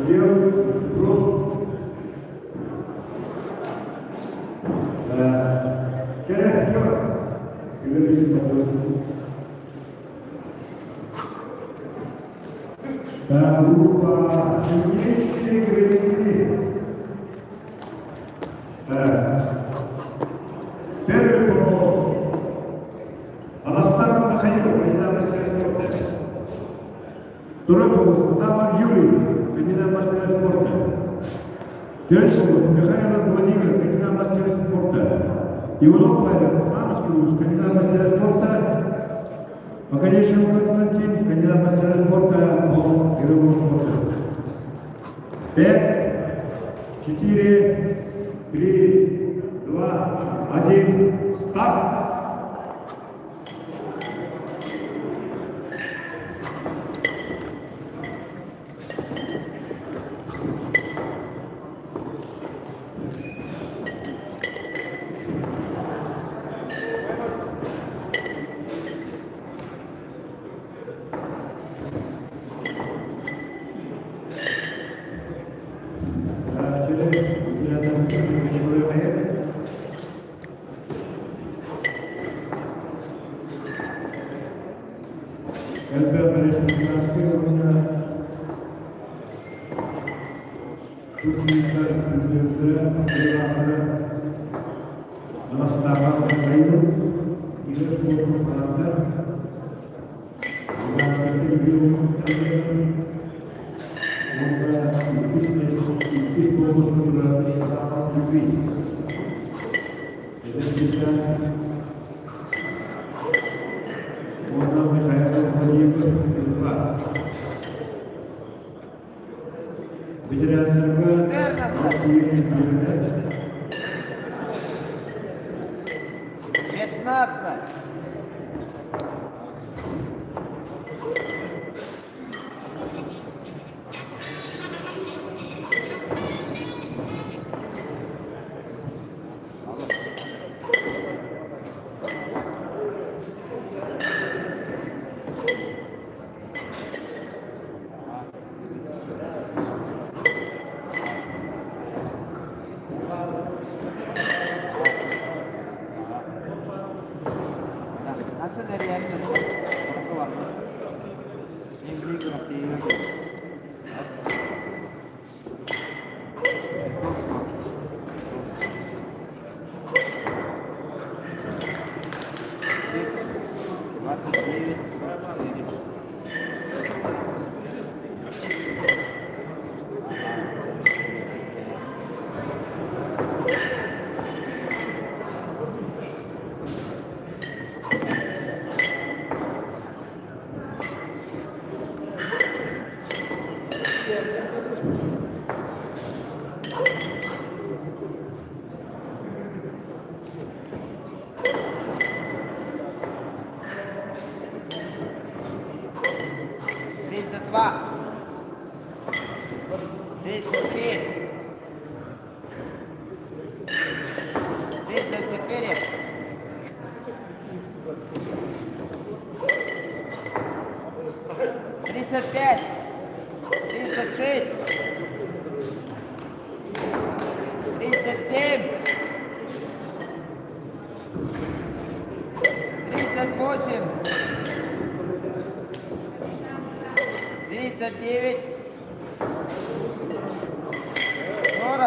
делают сброс. Теряет все. Говорите, пожалуйста. Так, группа сильнейшие гребни. Так. Первый вопрос. Анастасов Михаил, кандидат мастера спорта. Второй вопрос. Адамов Юрий, кандидат мастера спорта. Третий вопрос. Михаил Владимир, кандидат мастера спорта. Иванов Павел, Мамский, кандидат мастера спорта. Макаревич Константин, кандидат мастера спорта по игровому спорту. 5, 4, 3, 2, 1, старт! ЛБ Республиканская уровня Туркменистан президента Анастасов Михаил и Республика Канада Луганская телевизия из полугода Адамов Юрий. Это сейчас Можно Михаил Владимир Белгород. Ветеранка России чемпионата. 15. Nasıl nereye gidiyorsun? Korku var mı? En büyük noktayı görüyorum. Два. 33. 34. 35. 36. 37. 38. 39, 40,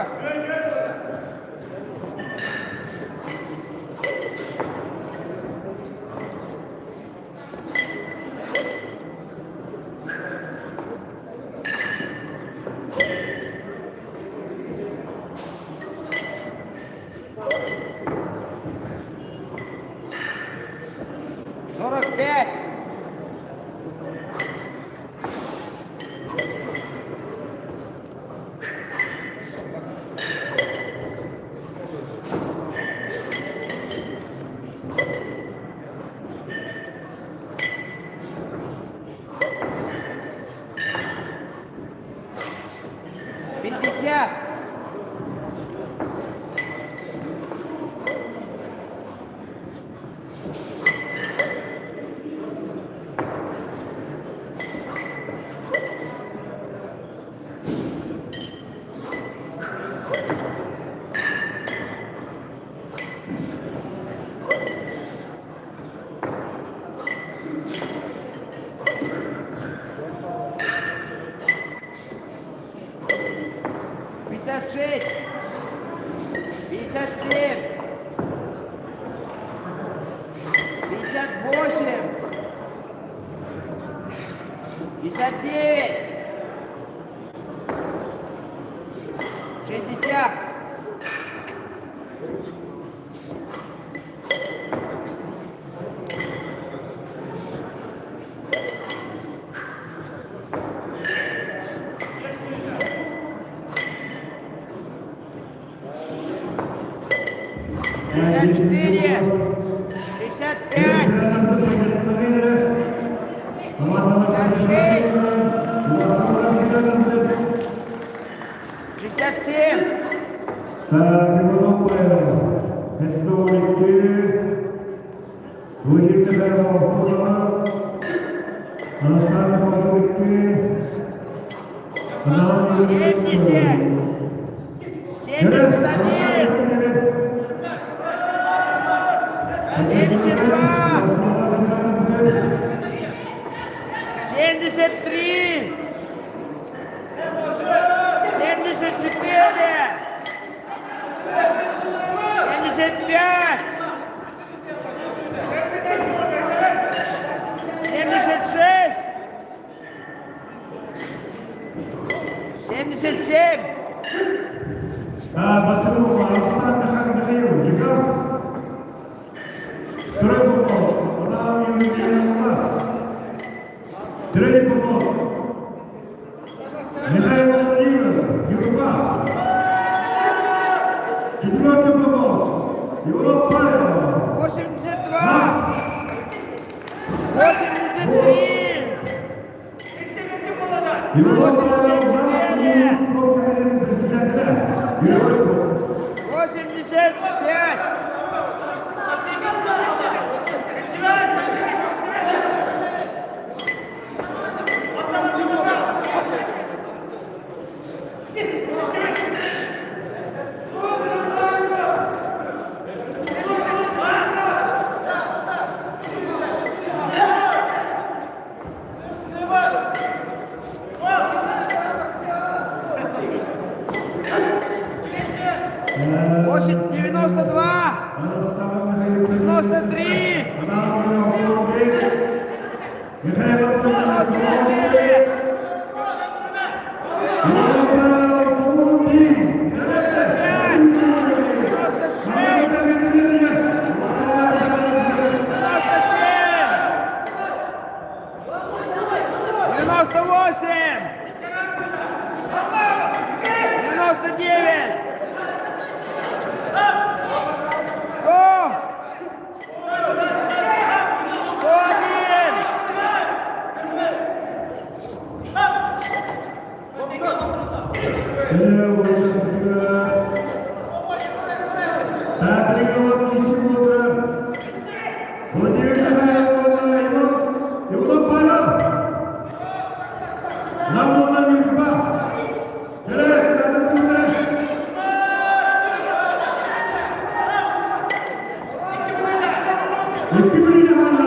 57. 58. 59. 60. 64. 65. Шестьдесят семь. Так, Иванов Павел. Это Валерий. Владимир Михайлов у нас. Анастасия Валерий. Анна Семьдесят. 71. 72. 73. 74. 75. 76. 77. Баструнова Александр Михайлович, Жигав. Второй вопрос. Она у нее не класс. Третий вопрос. Михаил Владимир, Юрба. Четвертый вопрос. Иванов Павел. 82. 83. Иванов Павел, заместитель председателя. Героев. 85. Восемь, 92, 93, 94, 99, Владимир Михайлович, Иванов Павел. Нам нужна Юрба. Вперед, надо вперед. И ты приехала.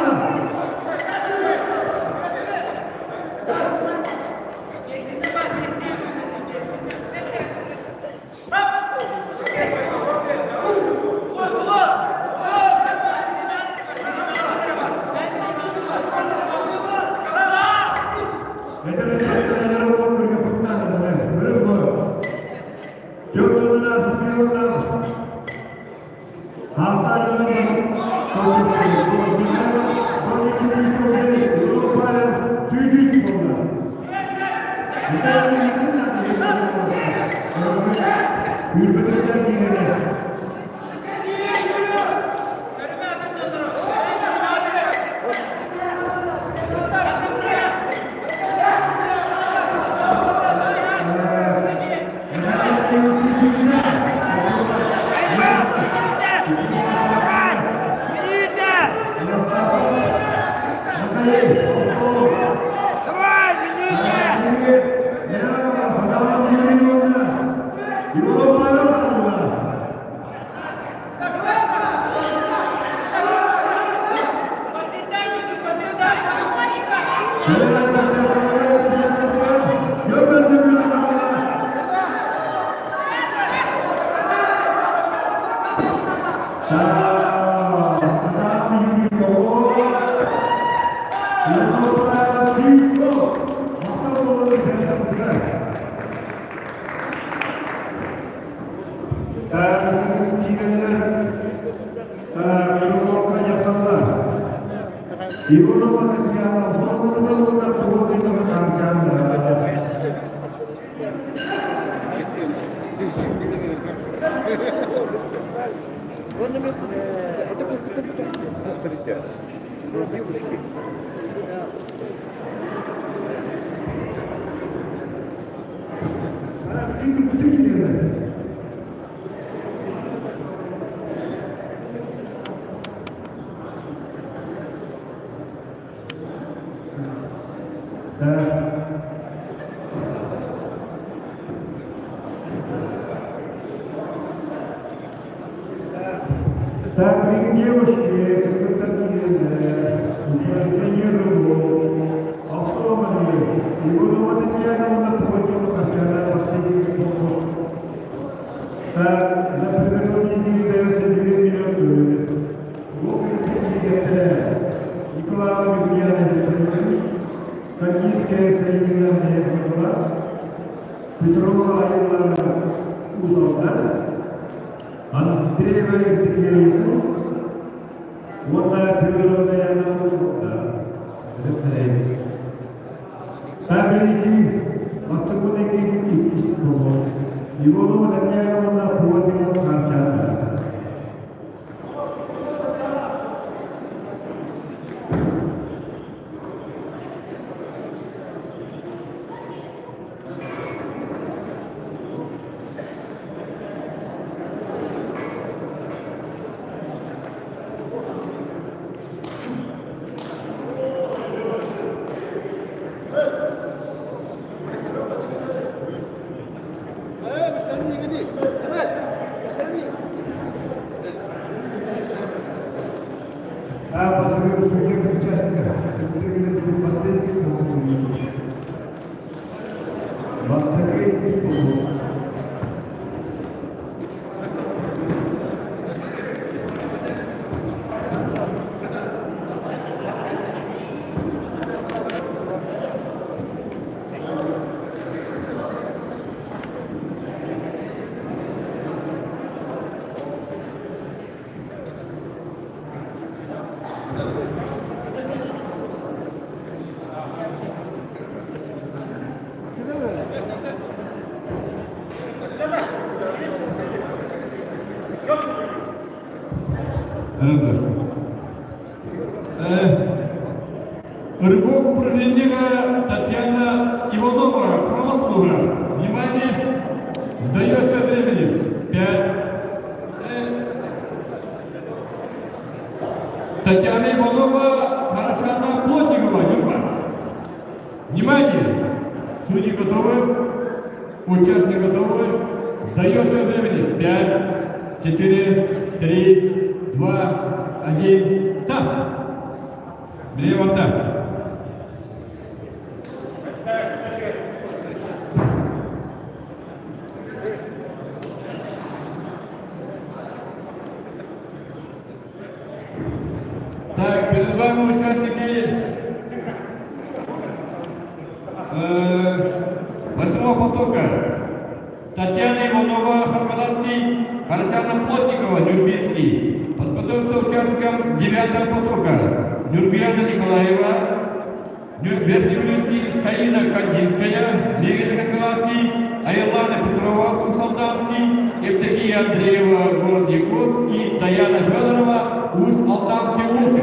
Это наверное, курьер надо было. Рыбу. Тётка у нас пьёт нам. А остальные 자, 그다음 유리도 이거보다 스위스로 어떤 됩니다. Dan kiranlar merupakan yasalar. Ibu rumah kerjaan mengumpulkan tuan itu akan ini betul kiranlar. Так, при девушке, когда тренировал автомобиль, его дома Татьяна на поднялу хотела последний спорт. Так, за приготовление не дается 2 минуты. Вот это Николай Мирьянович, Кандинское соединение глаз, Петрова Айлана Узалда, Андреева Евгеньевна, Вона Федоровна Узалда, Андреева. Табелики, Мастакуники и Исково, Иванова Татьяна Плотина Харчана. по своему судебным участникам, это последний слово судьи. Последний слово. Рыбок упражнения Татьяна Иванова, Красного. Внимание, дается времени. 5. Татьяна Иванова, Карасана Плотникова, Нюрба. Внимание, судьи готовы, участники готовы. Дается времени. 5, 4, 3, 2, 1, старт. Время вот так, перед вами участники 8-го потока. Татьяна Иванова, Хармаланский, Харасяна Плотникова, Нюрбинский. Подготовиться участникам 9-го потока. Нюрбияна Николаева, Верхневлюйский, Саина Кандинская, Мегина Николаевский, Айлана Петрова, Усть-Алтанский, Евдокия Андреева, город Якутск и Даяна Федорова, Усть-Алтанский улицы.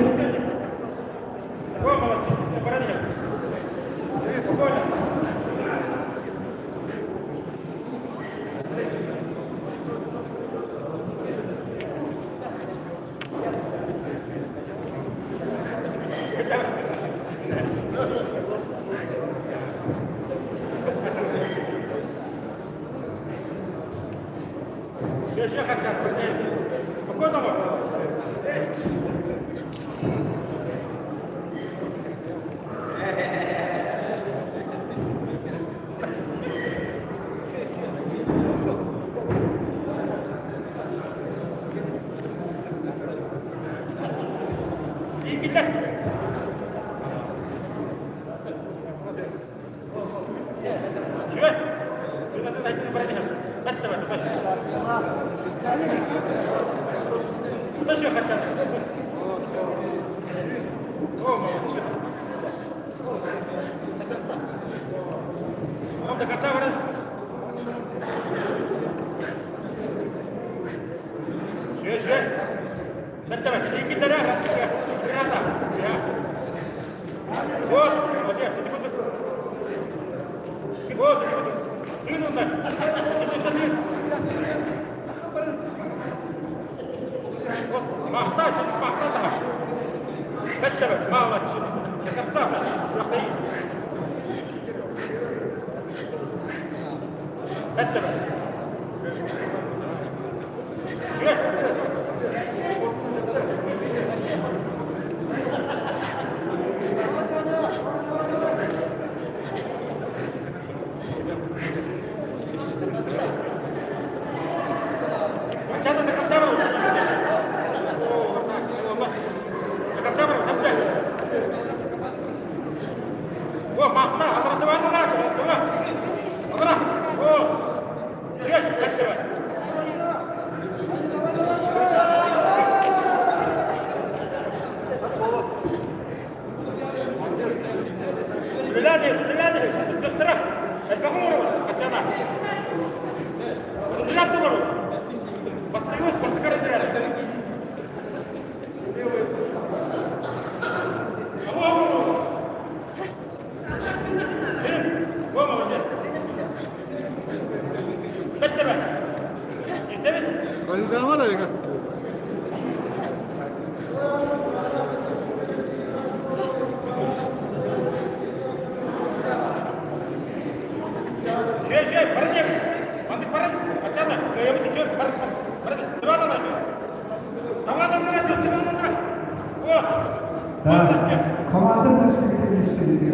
Команда представителей истории.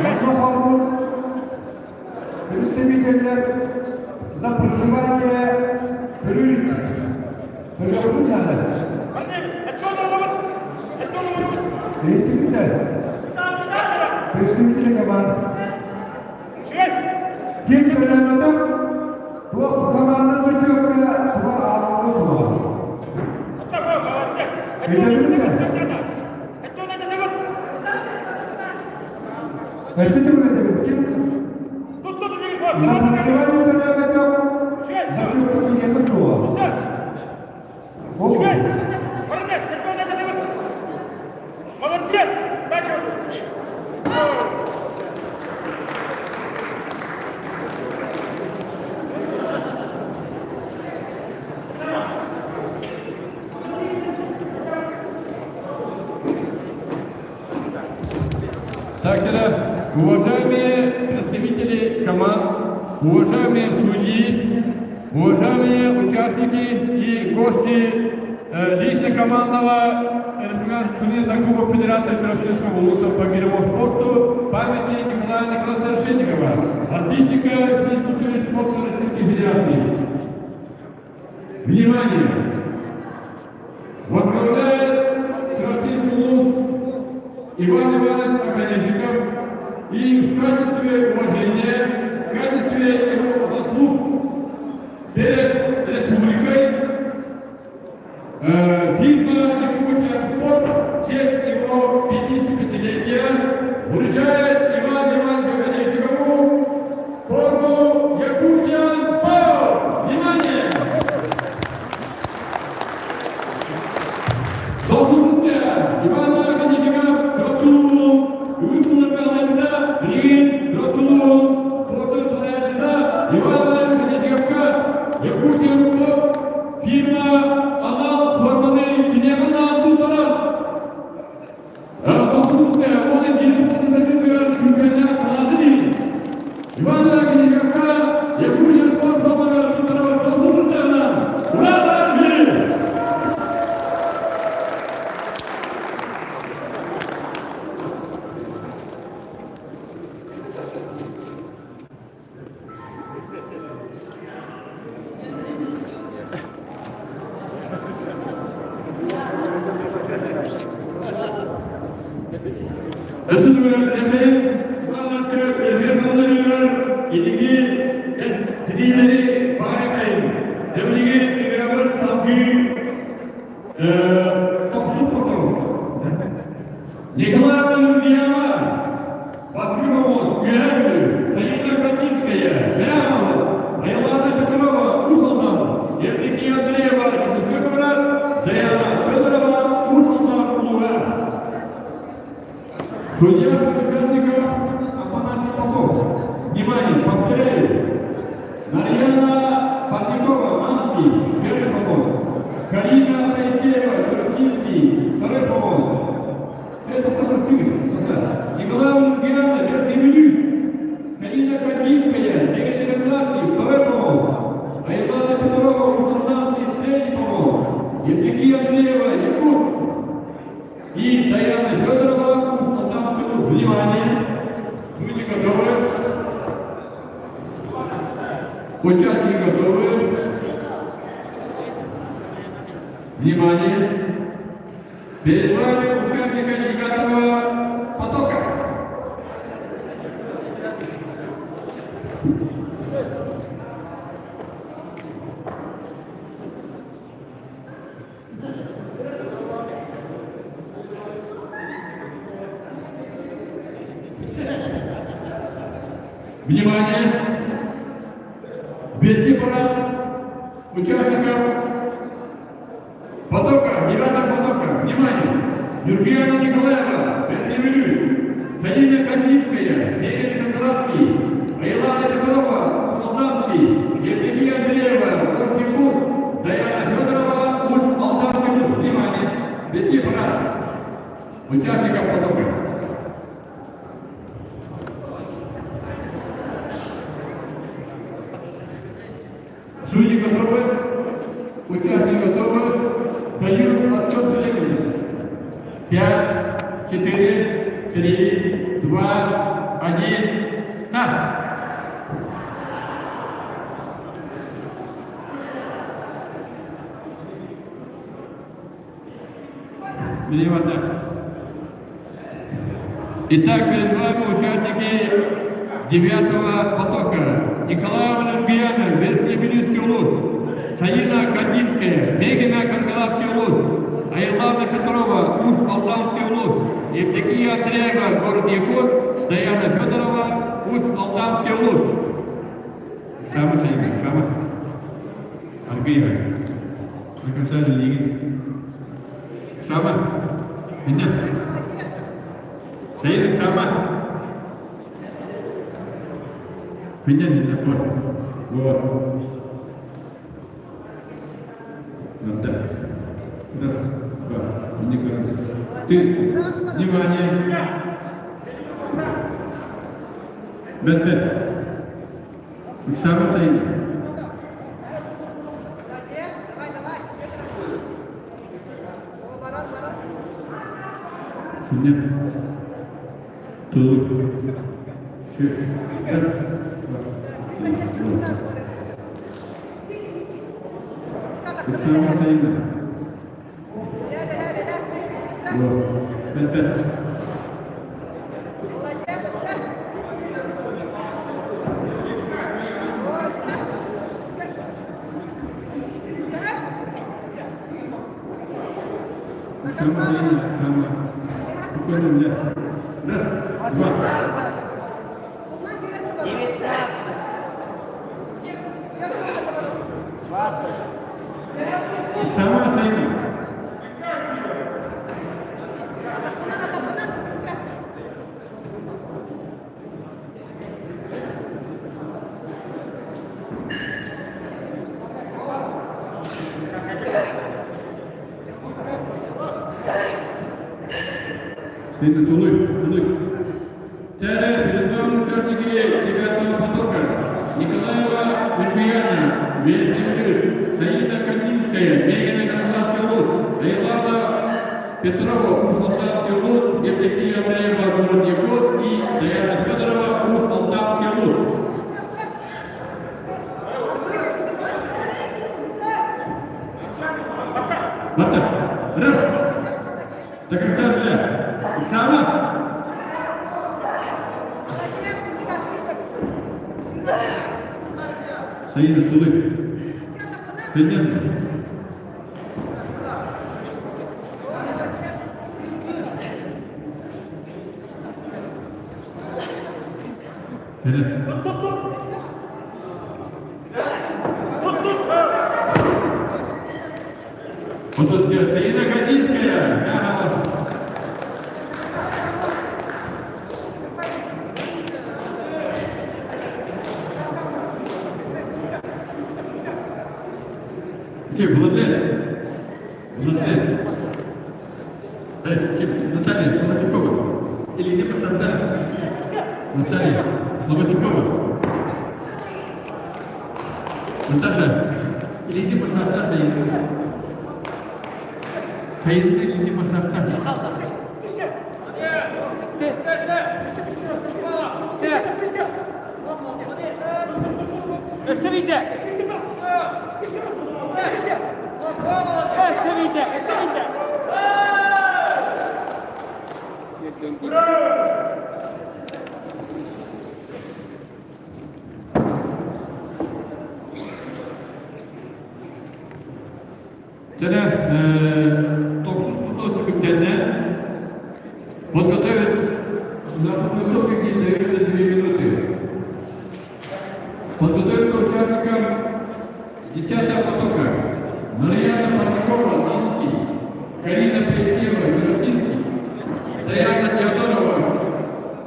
Можно форму представителя за проживание переводить надо. Представители команды. Kim döneminde bu komanda çocuğa bu ağırlığı var. Bildin mi? Kaçtı mı dedim? Kim? Zamanı döneminde zaten yeni soğuk. O. Молодец! Дальше! Также, уважаемые представители команд, уважаемые судьи, уважаемые участники и гости лично-командного турнира Кубок Федерации Всероссийского улуса по мировому спорту памяти Николая Николаевича Решетникова, артистика физкультуры и спорта Российской Федерации. Внимание! Возглавляет Всероссийский улус Иван Иванович Академиков и в качестве уважения, в качестве его заслуг перед республикой фирма «Якутия Спорт» в честь его 55-летия вручает Ивану Ивановичу Академикову форму «Якутия Спорт». Внимание! Dostumuzda İvan Akademikov Tropçuluğun Üvüsünün alanında bilgin Tropçuluğun sportun salayasında İvan Akademikov'a Yakutiya Sport firma ana formanı Kinyakan'a tutturan dostumuzda onun gelip tanıştırdığı Resulüler efendim, Allah'ın efendiler, ilgi, sidileri, bağırmayın. Devligi, beraber savgı, toksuz foto. Nikolay Olimpiyalar, basketbol, güvenli, Sayın Kandinskaya, Merhaba, Ayalana Petrova, Usaldan, Evdeki Andreeva, Yusufova, Dayana Fedorova, Usaldan, Uluva. Судья участников Афанасий Попов. Внимание, повторяю. Марьяна Павликова, Манский, первый помог. Карина Моисеева, Турчинский, второй помог. Это кто-то стыдно. Николай Олимпиада, Верхний Менюс. Карина Кандинская, Игорь Николаевский, второй помог. Айлана Петрова, Русалданский, третий помог. Евдокия Андреева, Якут. И Даяна Федорова, Внимание! Судьи готовы? Участники готовы? Внимание! Перед вами участника 9-го потока. Внимание! Без сепара участников потока, 9-го потока. Внимание! Юргиана Николаева, Верхний Менюс, Садина Кандинская, Игорь Николаевский, Айлана Петрова, Солданский, Евдокия Андреева, Горький Кур, Даяна Федорова, Уж Алданский Кур. Внимание! Без сепара участников потока. Судьи готовы? Участники готовы? Даю отчет времени. 5, 4, 3, 2, 1, старт! Итак, перед вами участники 9-го потока. Николай Олимпиада, Верхний Менюский улус, Саида Кандинская, Мегина Кангаласский улус, Айлана Петрова, Уж Алданский улус, Евдокия Андреева, город Якутск, Даяна Федорова, Уж Алданский улус. Сама Саида, сама. Аргиева. До конца лиги. Сама. Меня. Саида, сама. Меня не такой. Вот. Вот так. Раз, два. Мне кажется. Ты, внимание. Бет. Сама Саида. Меня. Тут. Раз. Сама Саида. Вот. Бет. Сама Саида, сама. Спокойно, меня. Раз, два. 19. 20. Сама Саида. Саида, тулуй. Теперь перед вами участники 9-го потока. Николаева Ульяна, Верхний Менюс, Саида Кандинская, Мегина Кангаласский улус, Айлана Петрова, Уж Алданский улус, Евдокия Андреева, город Якутск и Даяна Федорова, Уж Алданский улус. Марта, раз. До конца, бля. Сама. Саида Тулы. Понятно? Вот тут где Саида Годинская, голос. Где, Владлен? Владлен. Наталья Слободчукова. Или где по составу? Наталья Слободчукова. Наташа, или иди по составу, Саида. Саида, или иди по составу. Токсус поток пикетне подготовить на подготовке, где дается 2 минуты. Подготовиться участникам 10-го потока. Марьяна Парникова, Нинский, Карина Плесева, Чароптинский, Даяна Теодорова,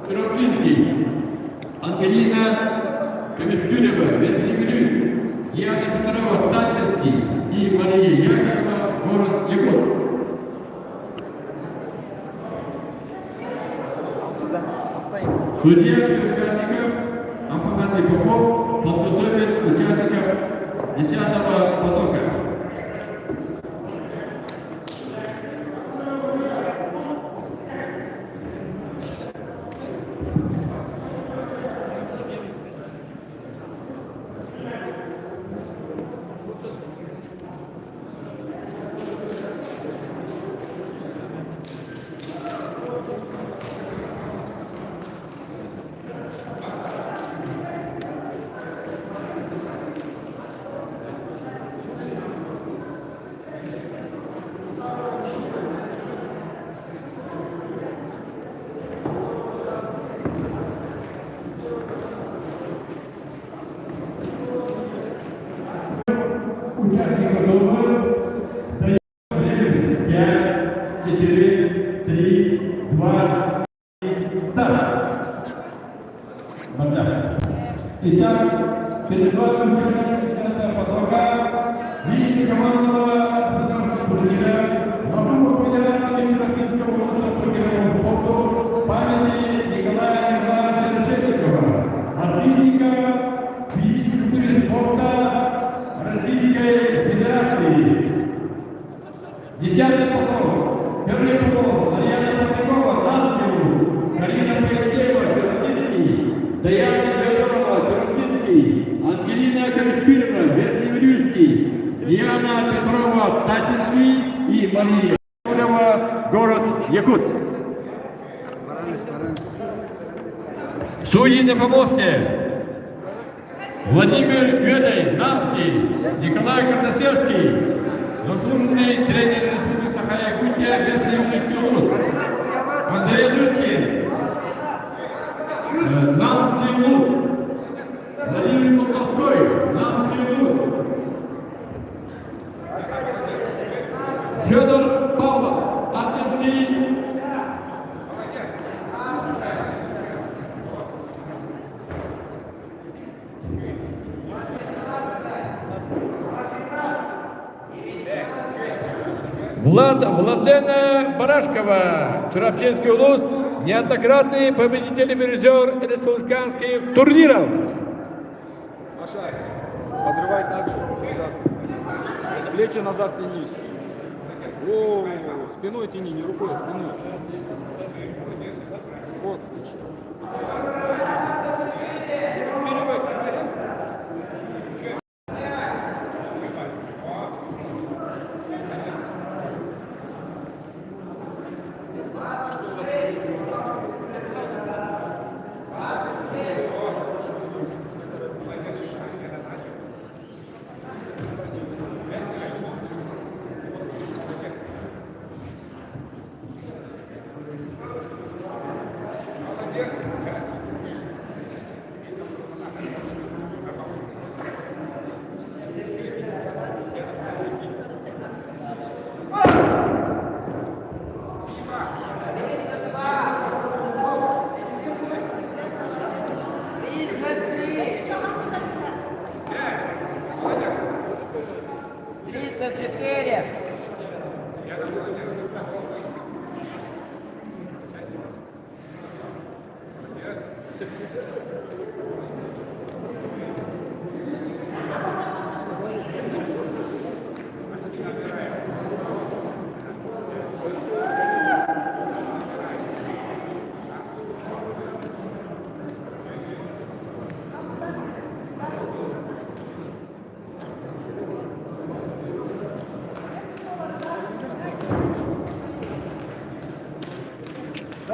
Чароптинский, Ангелина Каместюрева, Ветревелюй, Яна Петрова, Татинский и Мария Яковлева, город Якут. Судья для участников Афанасий Попов подготовит участников 10-го потока. Участников долгой дает время 5, 4, 3, 2, старт. Итак, перед вами участники 10-го потока личный командного турнира Бакума Федерации Чароптинского улуса по беговому спорту памяти Николая Николаевича Решетникова, отличника физической культуры спорта Российской Федерации. 10-й поток. Первый поток. Марьяна Парникова, Нанскую, Карина Плесева, Чароптинский, Даяна Теодорова, Чароптинский, Ангелина Каместюрева, Ветревелюйский, Диана Петрова, Татинский и Мария Яковлева, город Якут. Судьи на помосте. Владимир Ведой, Нанский, Николай Карнасевский, заслуженный тренер Республики Саха-Якутия, Ветревелюйский улус, Андрей Лыткин, Нанский улус, Владимир Полтовской, Нанский улус, Федор Павлов, Татинский. Владлена Барашкова, Чароптинский улус, неоднократный победитель и призер республиканских турниров. Маша, подрывай так же, назад. Плечи назад тяни. О, спиной тяни, не рукой, а спиной. Вот, хорошо.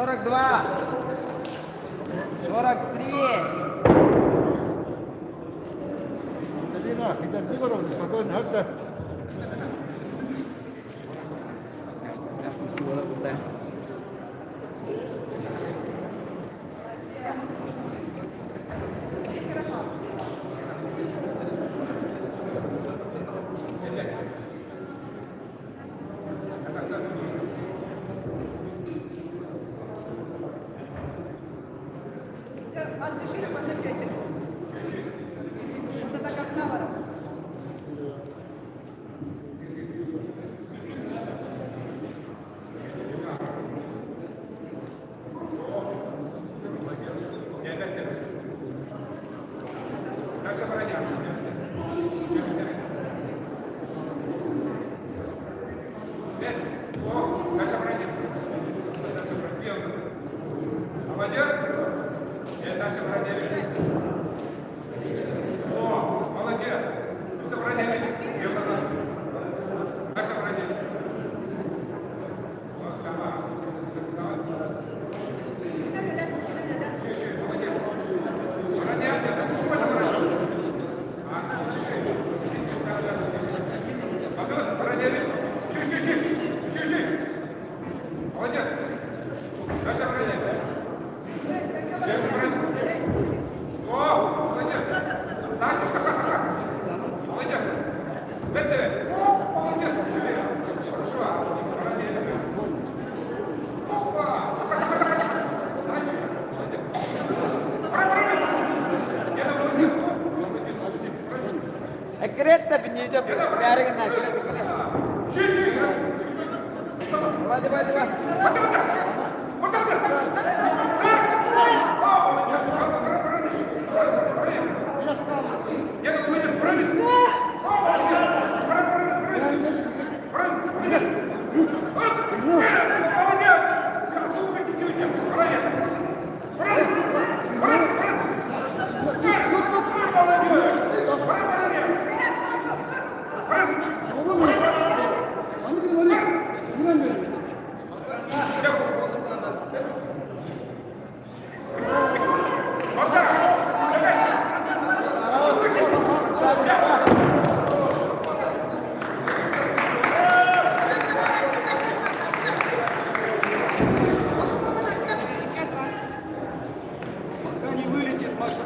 42. 43. Ирина, тебя не ворот, спокойно, это. Молодец. И дальше бродили. О, молодец. Все бродили. Дальше бродили. Вот, сама. Чуть-чуть, молодец. Молодец. Бродили. Чуть-чуть. Молодец. Дальше бродили. О, молодец! Дальше, молодец! О, молодец! Хорошо! Опа! Дальше, молодец! Это молодец! Аккуратно бенюйте, прямо аккуратно. Чуть-чуть! Давай. Вот так! Я как вылез, прыгай! О, молодец! Прыгай! Молодец! Я жду, как ты делаете! Молодец! Пока не вылетит Маша.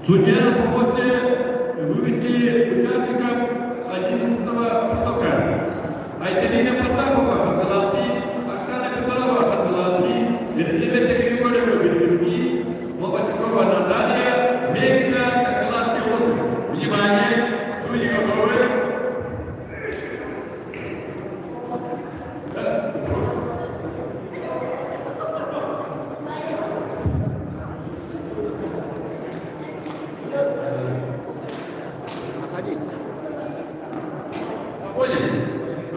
Судья на помосте вывести участников 11-го потока. Айталина Потапова, Подбеланский, Оксана Петрова, Подбеланский, Елизавета Григорьева, Березовский, Слободчикова Наталья, Мегина, Подбеланский остров. Внимание, судьи готовы.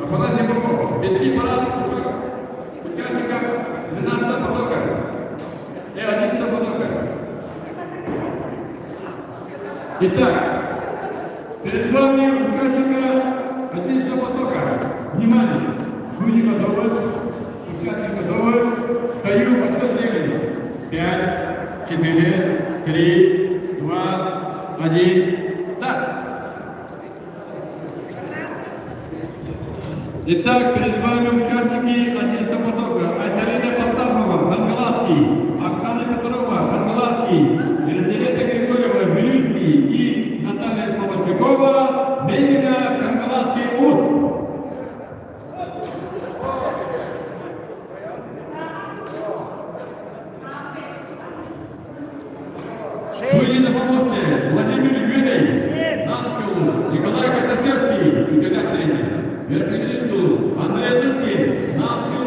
Афанасий Попов, вести парад участников 12-го потока и 11-го потока. Итак, перед вами участника 11-го потока. Внимание! Судьи готовы, участники готовы. бою отсчет времени. 5, 4, 3, 2, 1, старт! Итак, перед вами участники 11 потока. Айдарина Потапова, Хангаласский, Оксана Петрова, Хангаласский, Елизавета Григорьева, Белюзский и Наталья Слободчукова, Бегина, Хангаласский, УЗ. Судьи на помосте Владимир Юрий, Нанский, Николай Картасевский, тренер. Верховный Андрей Дудкин, Нанский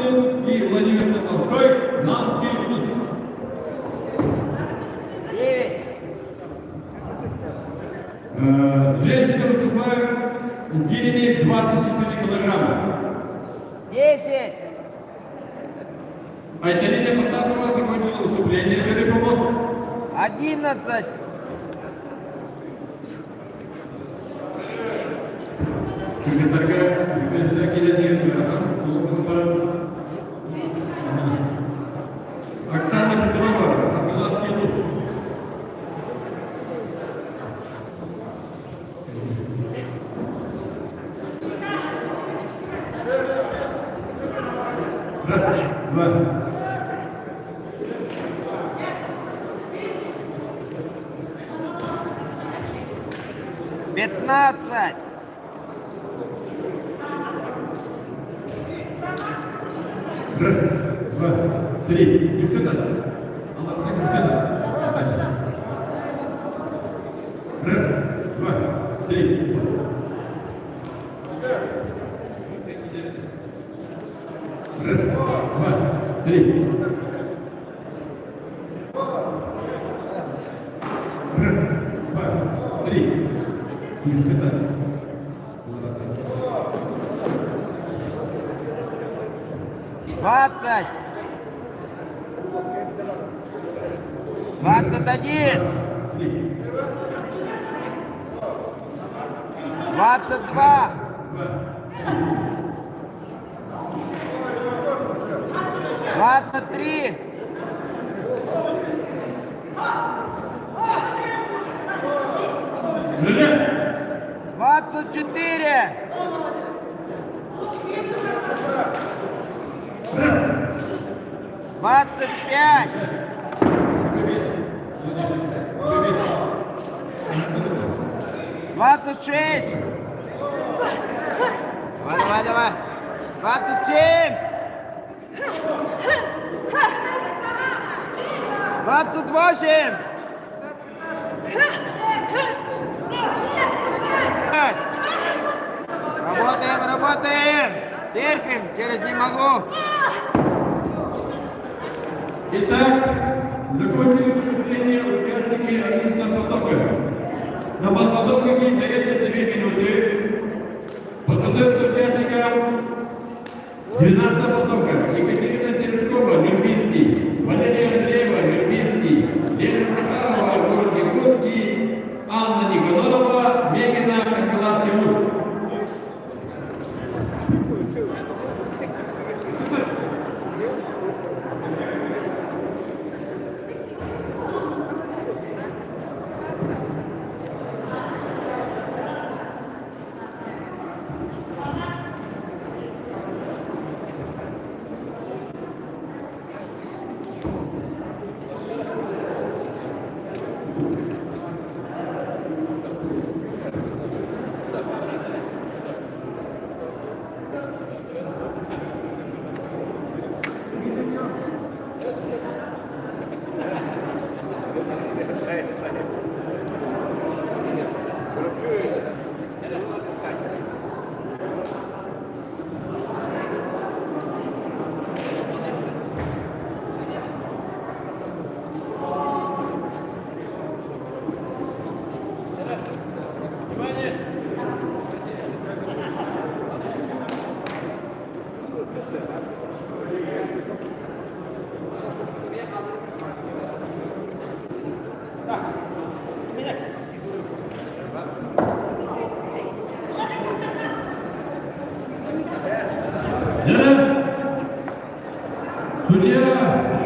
и Владимир Толстой, Нанский. 9. Женщины выступают с гирями 24 килограмма. 10. Айдарина Потапова закончила выступление. Первый помост. 11. Секретарка Оксана Петрова, Хангаласский УЗ. Раз, два. 15. Раз, два, три. Дискотат. Раз, два, три. Раз, два, три. Раз, два, три. Дискотат. 20. 21. 22. 23. 24. 25. 26. Давай. 27. 28. Работаем. Терпим, через не могу. Итак, закончили выступление участники 11 потока. На подпотопнике дается 2 минуты. Подготовка участникам 12 потока. Екатерина Терешкова, Люблинский, Валерия Андреева, Люблинский, Лена Сахарова, город Якутск и Анна Никонорова, Мегина, Хангаласский УЗ. Судья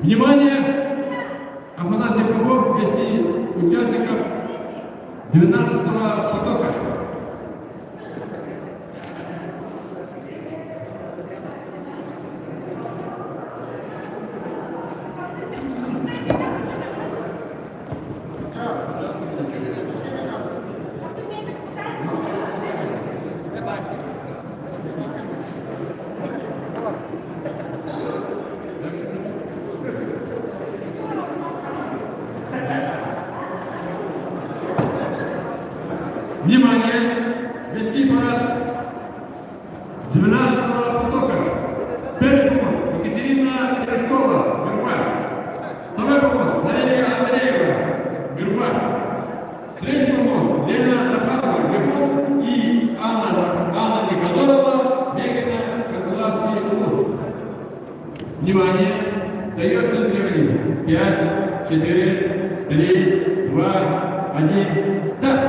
Внимание! Афанасий Попов вместе участников 12-го потока. Внимание! Вести парад 12-го потока. Первый помощь Екатерина Терешкова, Герба. Второй помощь Дарья Андреева, Герба. Третий помощь Лена Захарова, Герба. И Анна Николаева, Вегина, Кокулаский, Тулус. Внимание! Дается движение. 5, 4, 3, 2, 1. Старт!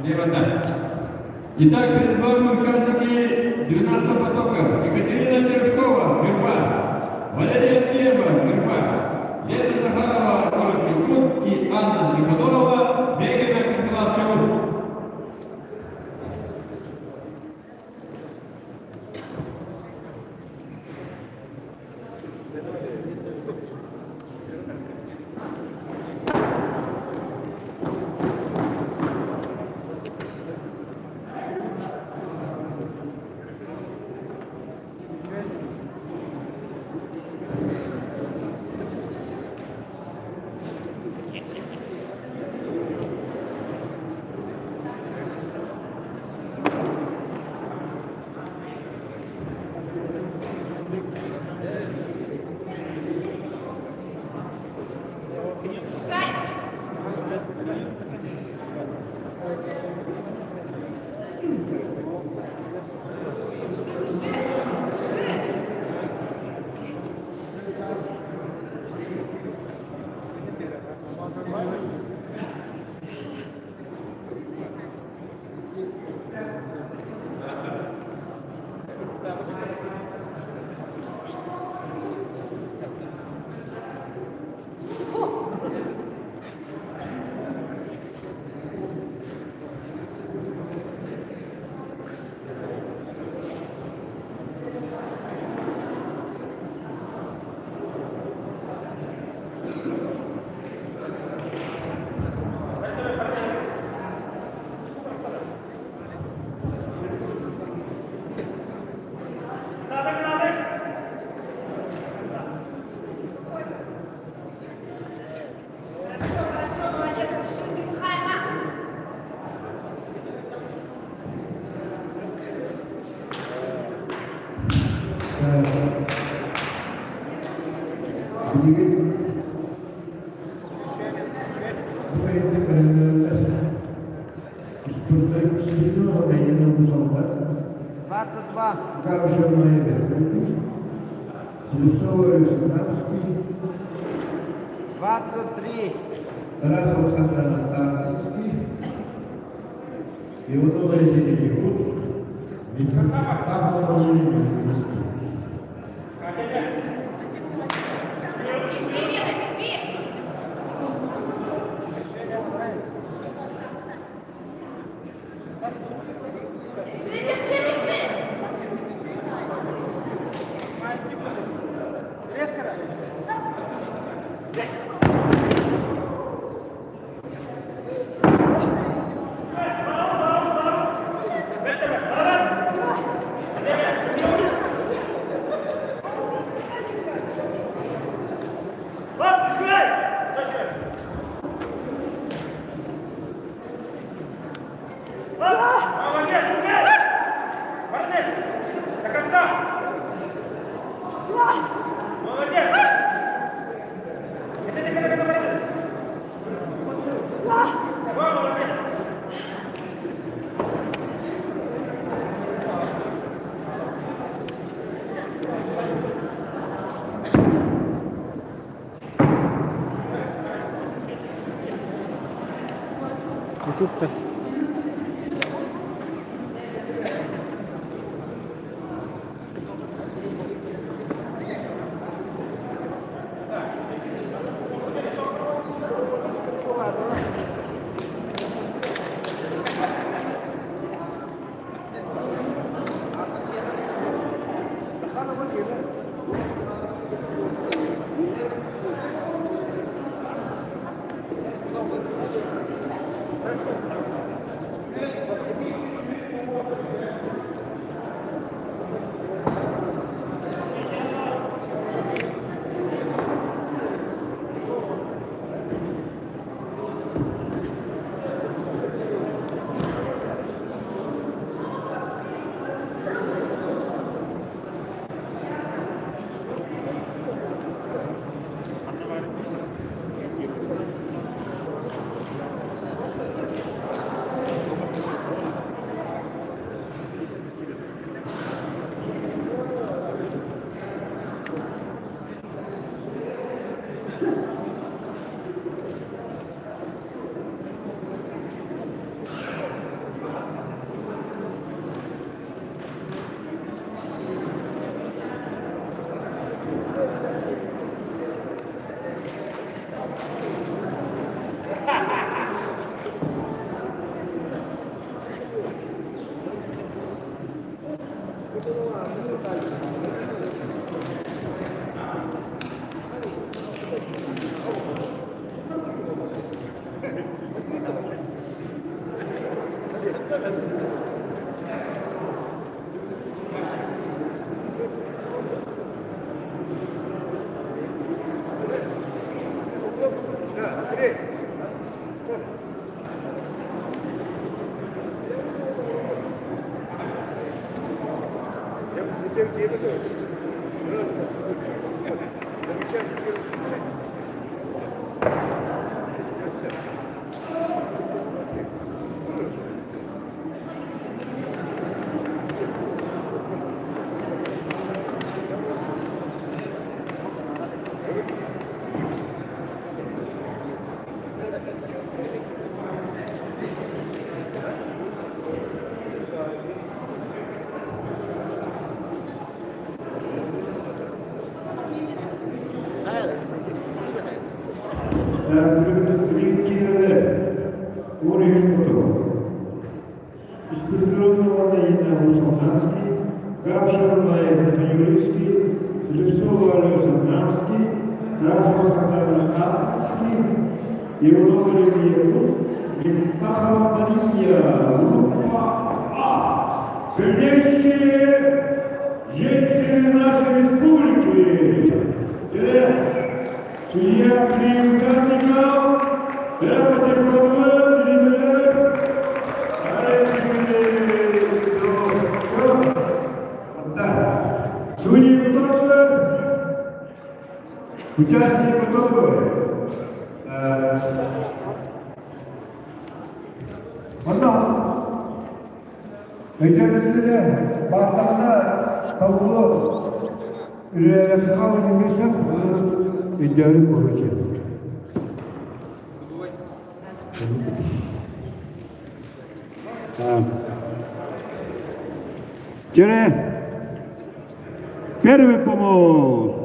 Левота. Итак, перед вами участники 12-го потока. Екатерина Терешкова, Герба. Валерия Андреева, Герба. Лена Захарова, Город и Анна Николаева, Вегина, Кокулаский, Тулус. Спортивного воєнного солдата 22. Кавшерная Беркович, Слепцова Рюсинавский, 23. Тарас Александр Тарницкий, Иванова Евгений Рус, Михайлов Евгений Михайловский. Резко, да? Молодец, умей! Молодец! До конца! Молодец! Это не когда молодец! Во, молодец! І тут Бригадир Борис Котов. Из предыдущего военного Усолнанский, Гавшармаев Юрийский, Хлебцова Алёса Намский, Тарасов Сахаров Атманский, Иванова Лилия Якус, Митахова Мария, группа А. Сильнейшие женщины нашей республики. Судья три участников, поддерживают зрителей. Да. Судьи готовы? Участники готовы? Özellikle baktığında kavulu kavulu bilsem iddialı olacak. Теперь первый помощь.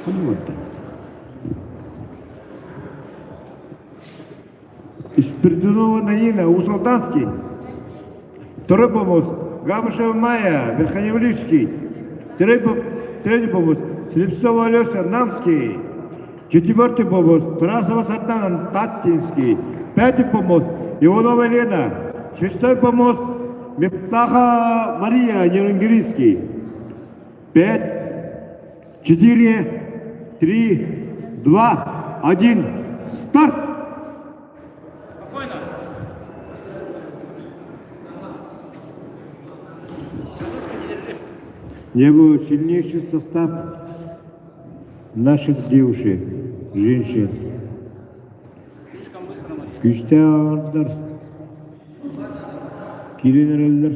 Вот так. Из предыдущего наина Усолтанский. Второй помощь Габышева Майя, Верхоневлический. Третий помощь Слепцова Алёса Намский. Четвертый помощь Тарасова Сартан Таттинский. Пятый помощь Иванова Лена. Шестой помощь Мептаха Мария Нерунгерийский. 5, 4, 3, 2, 1. Старт! Не был сильнейший состав наших девушек, женщин. Күштәрләр, киренерләр.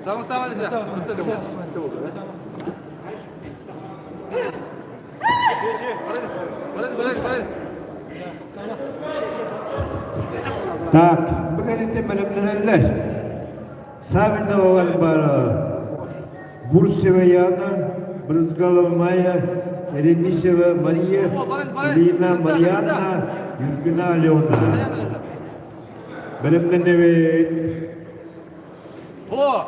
Sama-sama aja. Baris. Так, бүгінгі білімдерелер. Савинова бары. Бурсева Яна, Брызгалова Майя, Еремисева Мария, Лина Марьяна, Юргина Алена. Білімдерелер. О!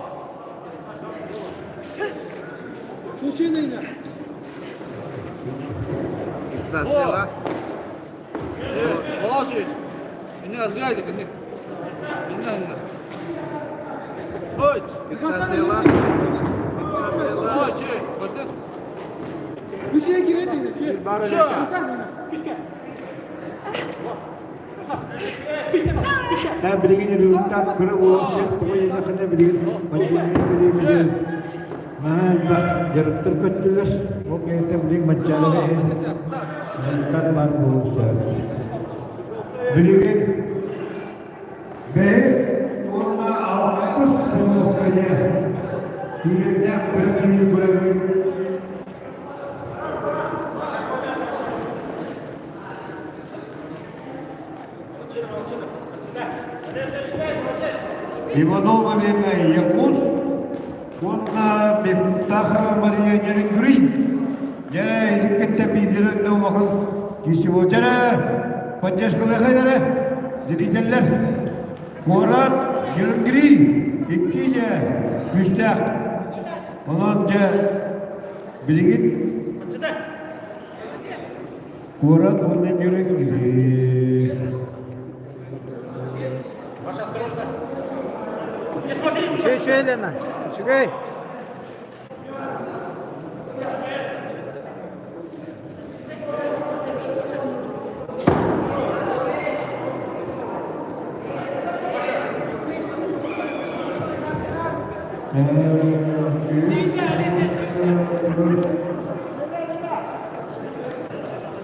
Случайно. Фиксацияға. Положи. Меня отграйды, меня. Ой! Фиксацияға. Фиксацияға. Ой, че? Бардық. Көшеге кіреді, Біреген рюктан күрі олсы, тұғы езақына біреген мәчелмен білеміз. Бақ, жарықтыр көттілер. Ол кәйті біреген мәчелігі рюктан бар болса. Біреген 5, 10-60 болмасқыне. Үйреннен бір кейді көреген. Иванова Лена Якус, онна Мемтаха Мария Грин. Жара изиккетте бидиринде уақыт кесіп жара поддержкалы қайдары зрительдер. Корат Грин, икки же күстәк. Онан же білігін. Корат онна Грин. Че, Лена? Чекай.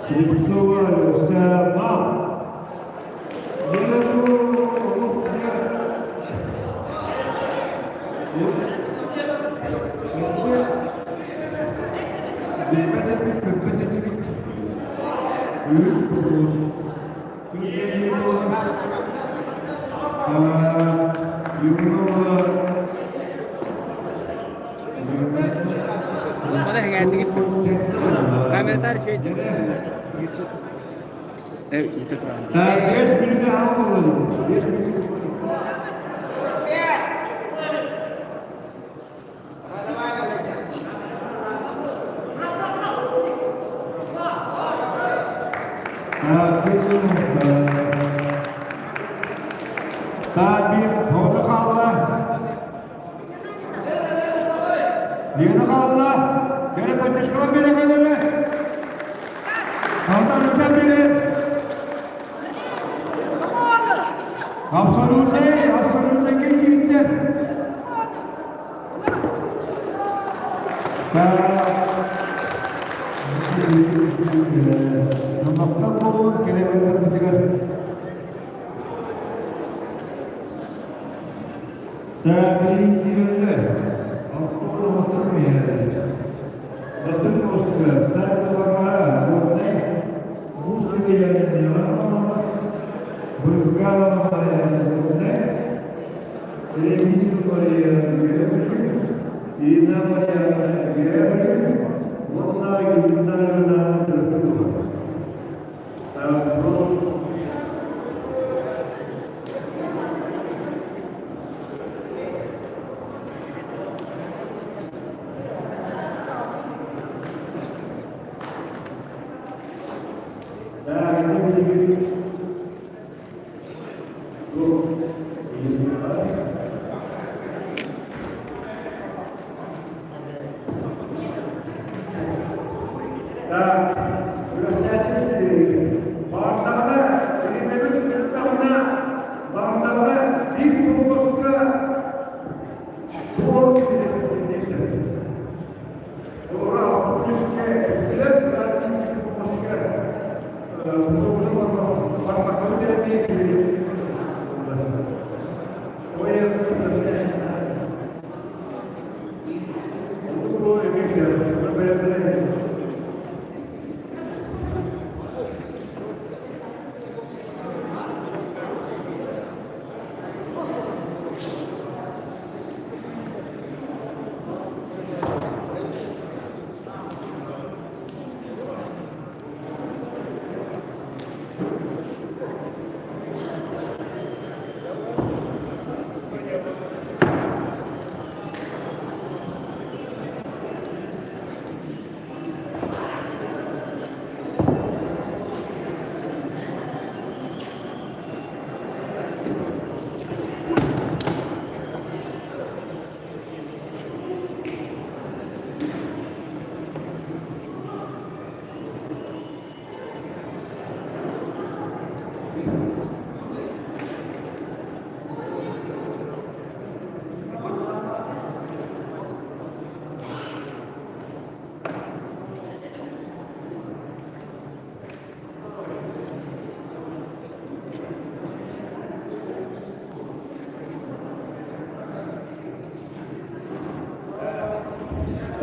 Средствовали сама. Kamera tar şey. Evet, YouTube. Ders birine almalı. Ders birine Tabir konu kaldı. Yeni kaldı. Geri paylaşkalım beni kaldı. Kaldan öten biri. Absolutely girecek. Namaktan bolun kelimeler bitirir. Tabiri girirler. Altı bastırma yerler. Bastırma olsunlar. Sadece bakmara. Bu seviyede yalanlamaz. Brızgalama yerlerinde. Televizyon yerlerinde. İğne yerlerinde. Onlar yıllarına tırtılır.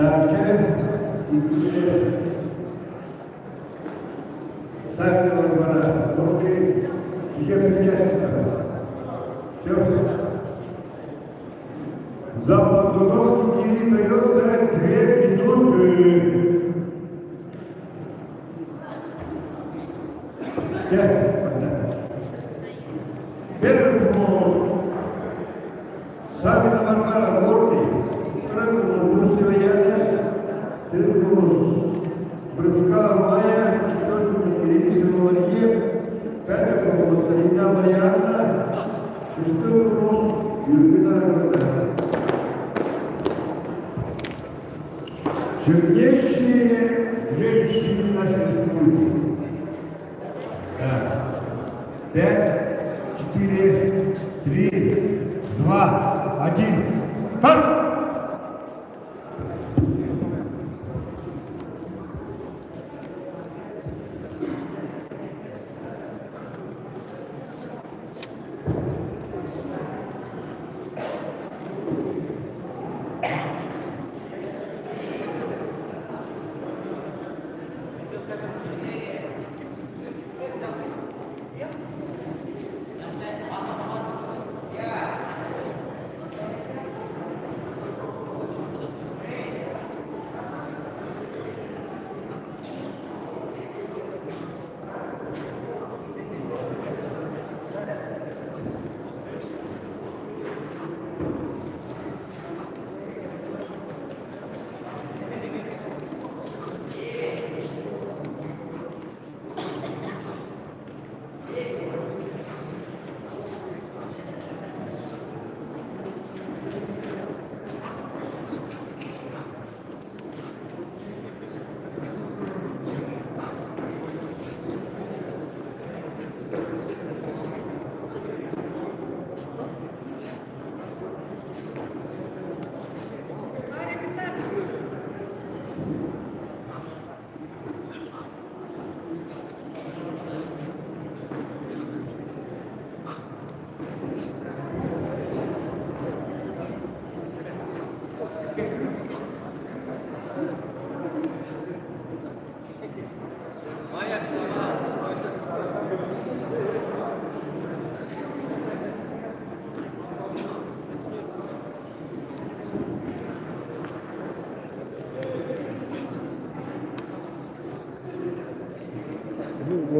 Через сами Варвара, руки судебных участников. Все. За подготовку Кири дается 2 минуты. Первый вопрос. Сами Варвара, руки. Второй вопрос. Третий вопрос. Брызгала Майя, четвертый Кирилл Симоньев, пятый вопрос Алина Марианна, шестой вопрос Юргина Армада. Сильнейшие женщины нашей республики. 5, 4, 3, 2, 1. Старт!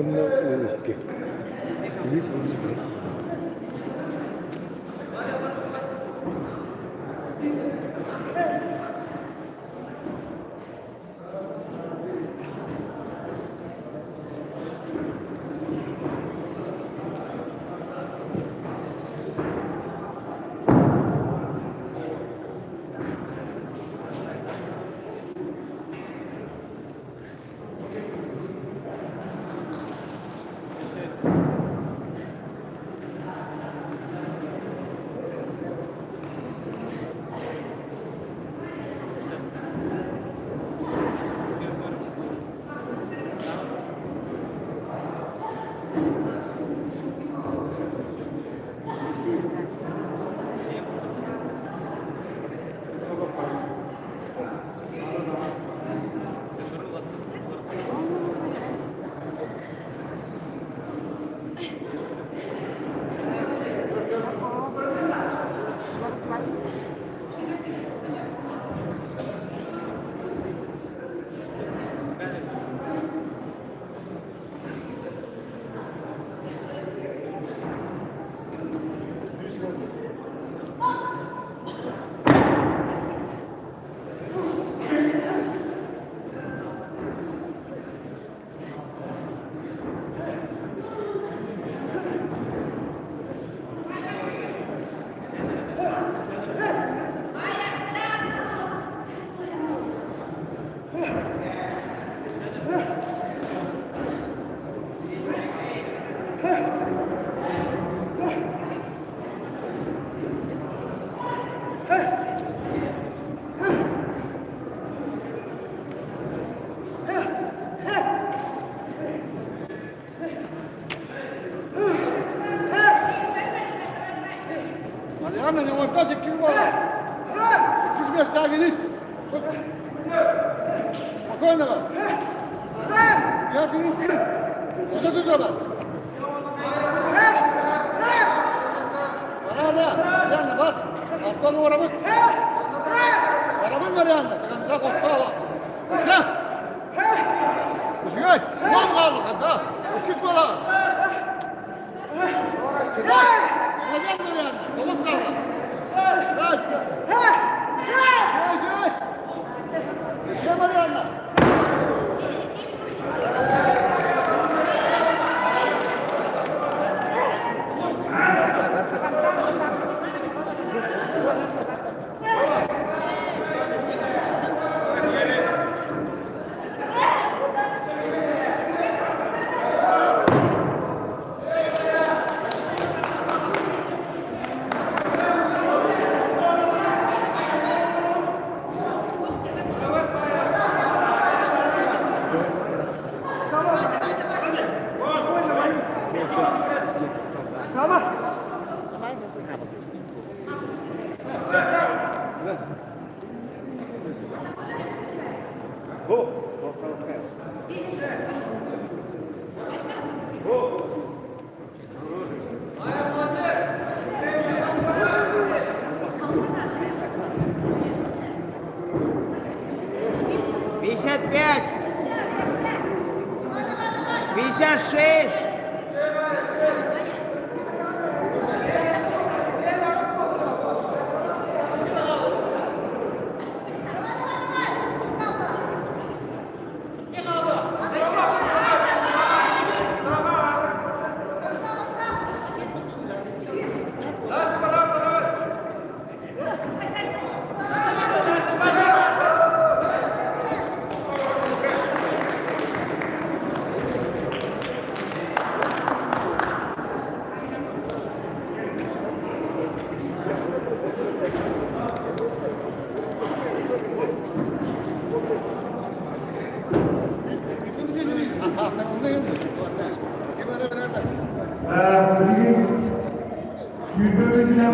Onunla uğraştık. Marianna, не ломтайся, кива! Ты же меня стягиваешь! Спокойно. Я перед. Вот это туда. Mariana, bak. Alttan uğramış. Arabın Mariana. Tekansa kostala. Kısa. Kuşuyor. Ulan kaldı kata. Öküz bala. Kısa. Alacağız Mariana. Dokuz kaldı. Kısa. Şey Mariana. Пятьдесят пять. 56. Bilgin sürmemeciler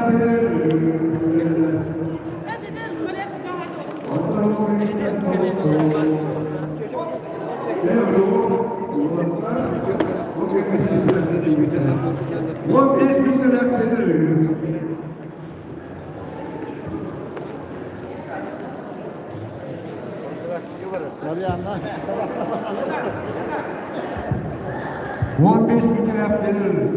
on beş bin lira verir. Mariana. 15 bin lira verir.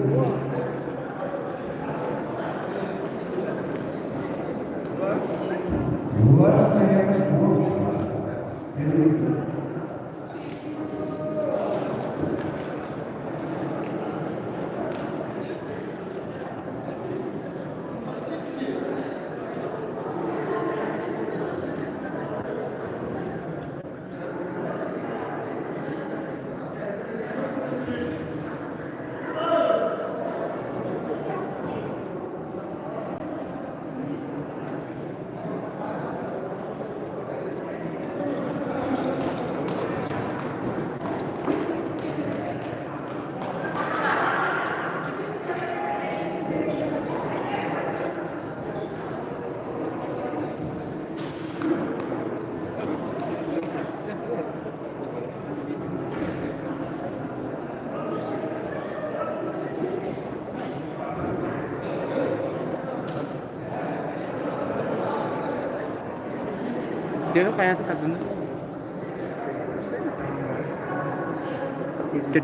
Dia kayak itu kan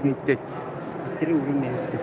itu jadi urunnya itu.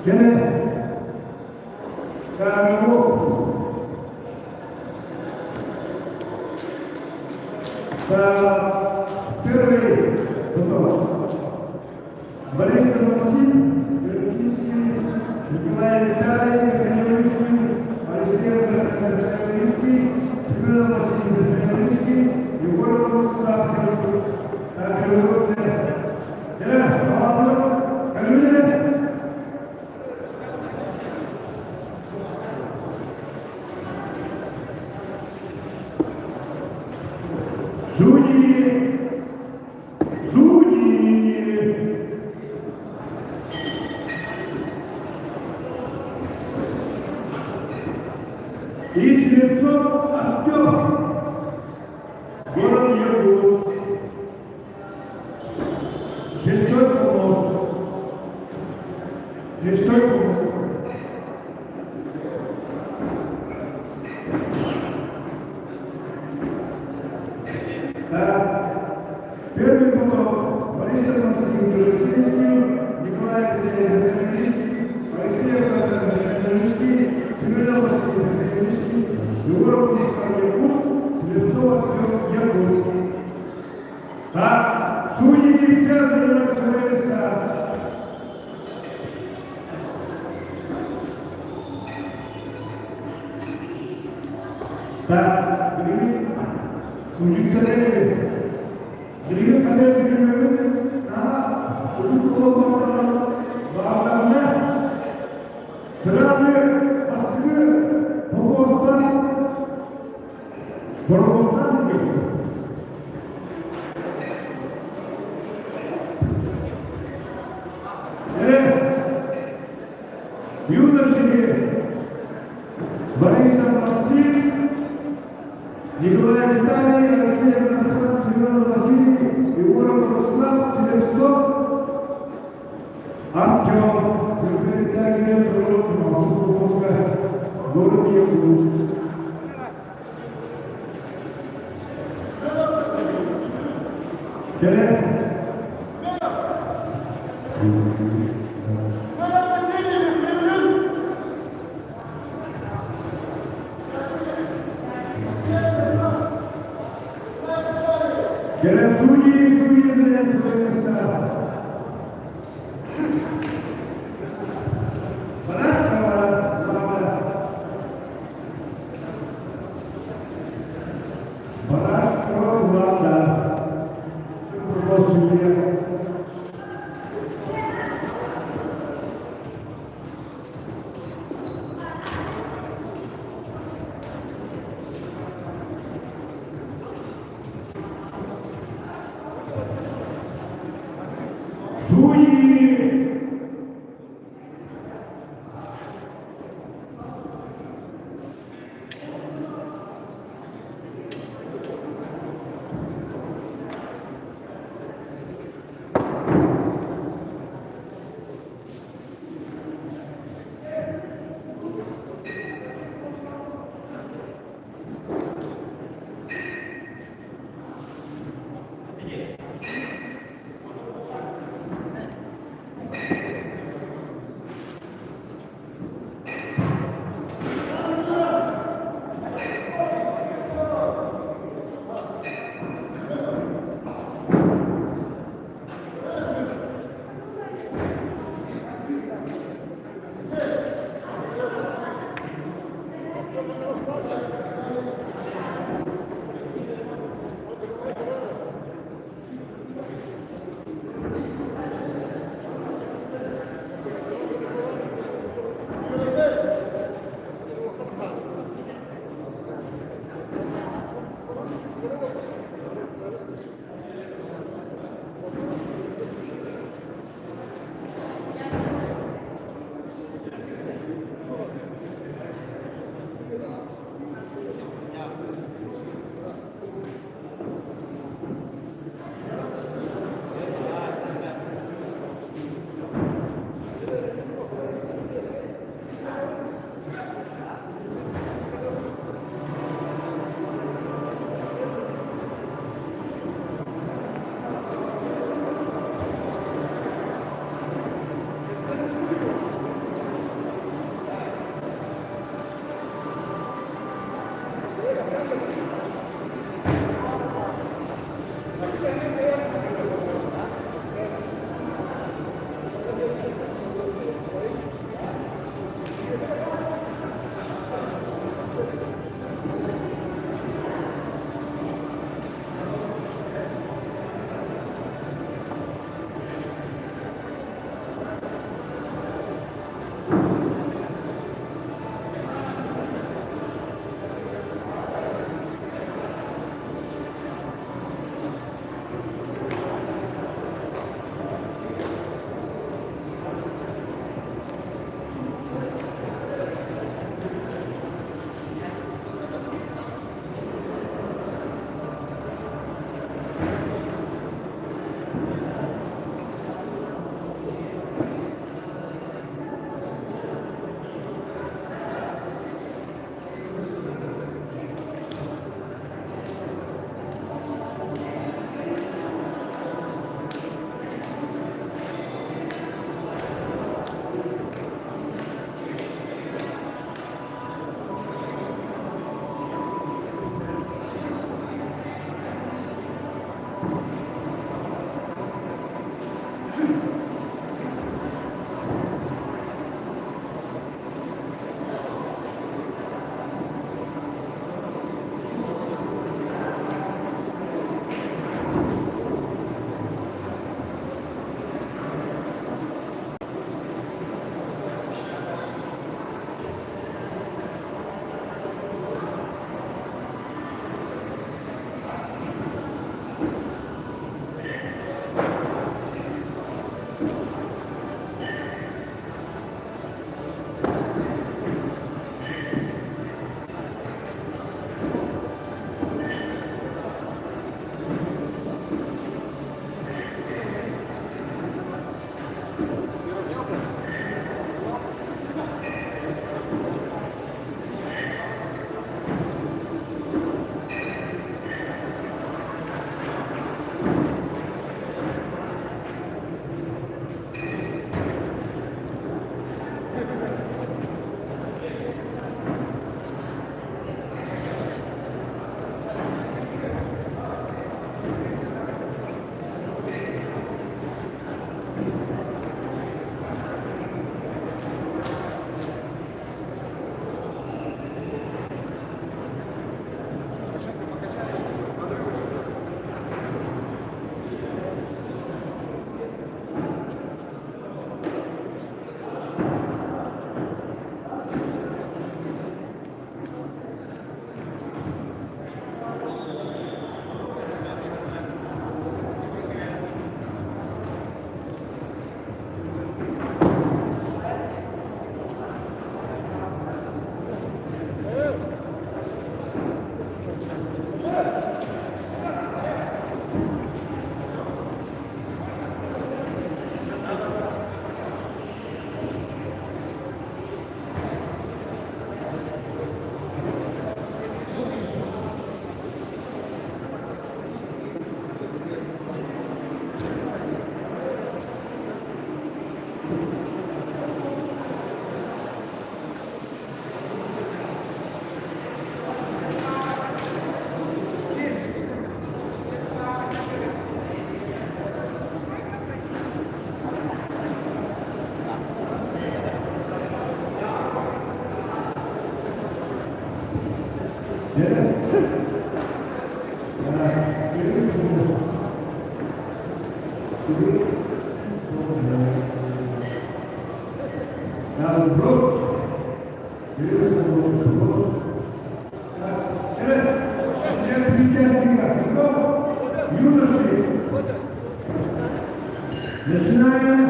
Gene Karnavuk первый готов. Борис Максим, Бердинский, Николай Виталий, Михаил Русский, Алексей Михайловский, Семен Васильевич Михайловский, Егор Владислав Кириллович. Геля, Саламов, Калюнина. Судьи! Судьи! И Стрельцов Артем, город Якутск, 6-й помост, 6-й помост. Первый потом Борис Максим Жиротинский, Николай Михайловский, Алексей Михайловский, Семен Васильевич Михайловский, Егор Владислав Якутск, Стрельцов Артем Якутск. Так, судьи все занимают свои места. Так, Мужик-то Jadi ada begini, kalau bahannya serapnya pastinya Bogostan gitu. Jadi, юноши Борис Максим, Николай Виталий, Алексей Михайлович, Семен Васильевич, Егор Владислав, Стрельцов, Артем, Виталий, город Якутск. Для судьи заняли свои места. Барашкова, Влада. Барашкова, Влада. Судья. Судьи! три участника. Юноши. Начинаем.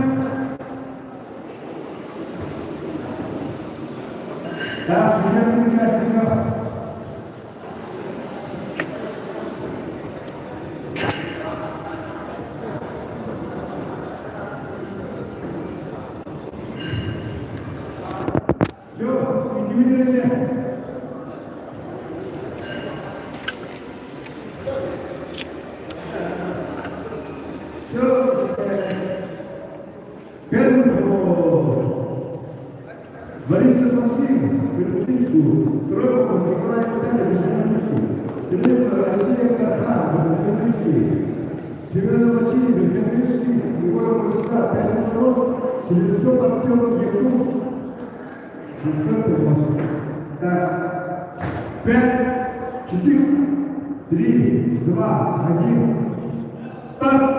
Да, судебных участников. Все, индивидуально. Все, первый вопрос. Борисов Максим, Переклинскую, второй вопрос, Николай Виталий, Бенкаминский, Тренер Россия Кархан, Бенкаминский, Семен Василий, Бенкаминский, Егор Морска, пятый вопрос, Селецов Артем Яков, шестой вопрос. Так, 5, 4, 3, 2, 1, старт!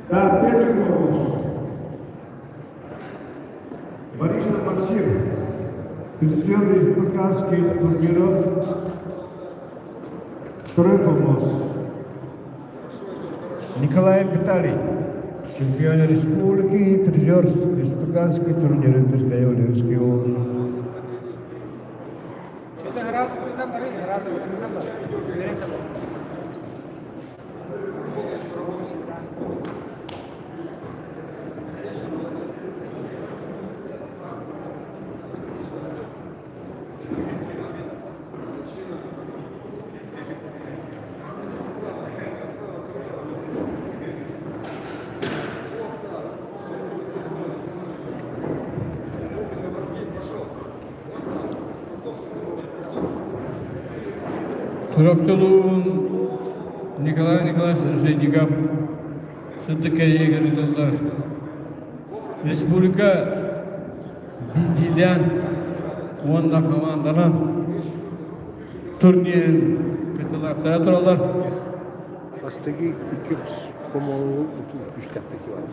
Да, первый вопрос. Борисов Максим, призер республиканских турниров. Второй вопрос. Николай Виталий, чемпион республики, призер республиканских турниров Мирская область. Kita ngerasa kita mari ngerasa kita mari. Turapçoluğun Nikolay Nikolaevich Жидигов, Sıddık'a yegeriler. Respublika bilgilen onda kalandaran turnirin kıtılakta duralar. Бастыги 2, по-моему, 3 таки var.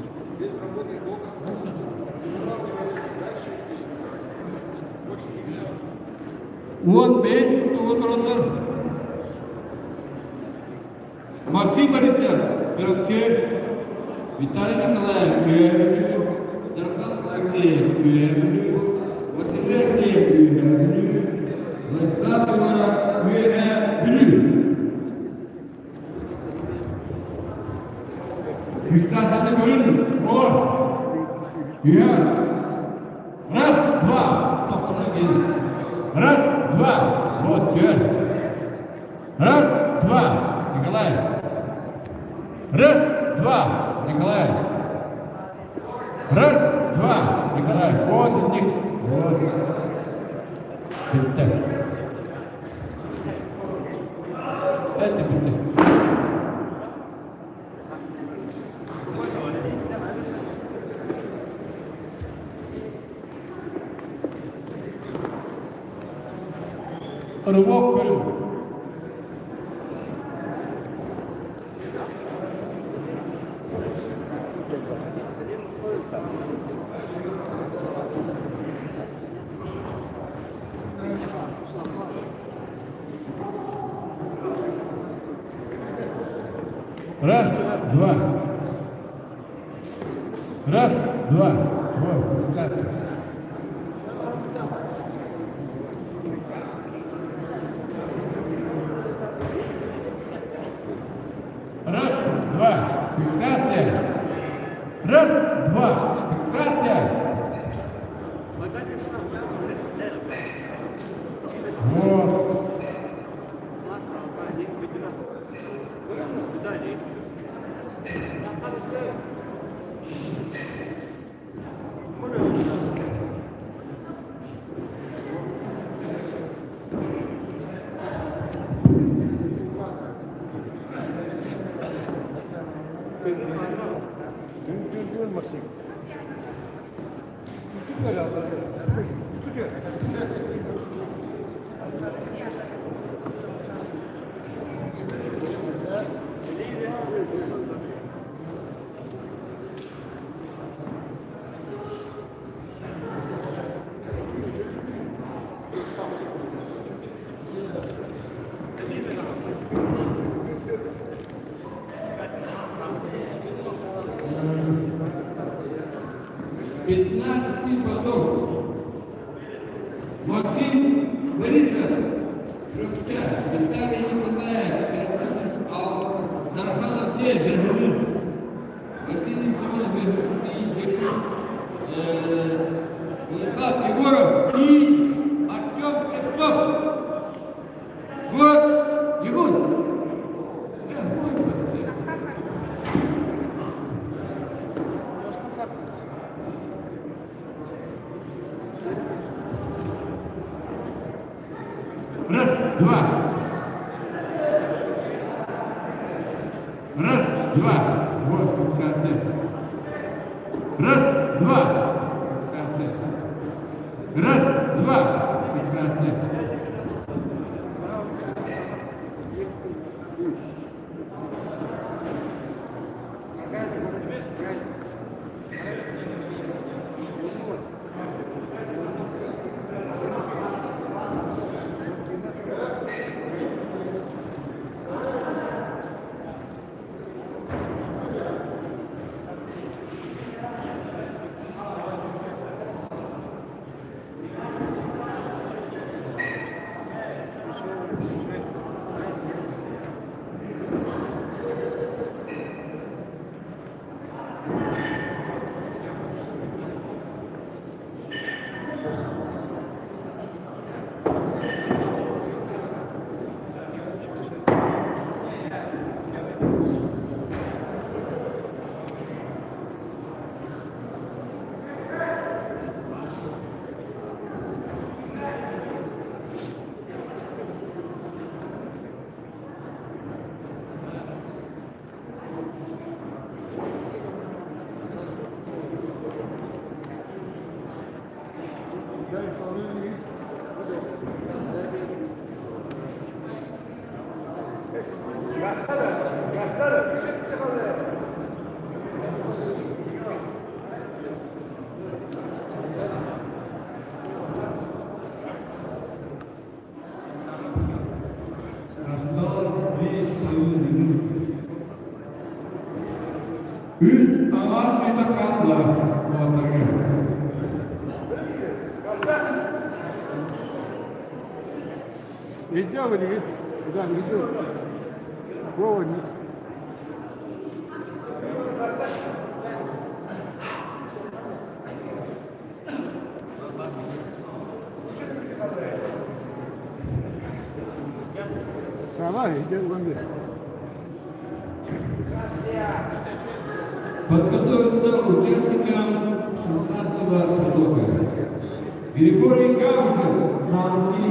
Он beş tutuğu duralar. Максим Борисов, Кравчев, Виталий Николаевич, Дархан Алексеев, Василий Алексеев, Владислав Иванов, Фиксацияда görün. Or. Ya. Раз, два. Тоқтана келin. Раз, два. Вот, gör. Раз, два. Николай. Раз, два. Николай. Раз, два. Николай. Вот из них. Вот. Bitti. Это bitti. Рывок вперед. Раз, два. Раз, два. Вот, фиксация. Раз, два. Фиксация. Раз, два. Фиксация. Вот. 15-й поток. Максим Борисов, Крупча, Виталий Николаев, Дархан Асель, Бежурюз, Василий Семенов, Бежурюз, Владислав Егоров и Артем Эптоп. Город Ягуз. Раз, два. Раз, два. Вот, кстати. Раз, два. Кстати. Раз, два. Кстати. Üst alan metakanla muhatabı. Иди, говори. Куда не идет? Вова, не... Сама, иди в ламбе. Подготовиться участникам 16-го потока. Григорий Гавшин, Манский,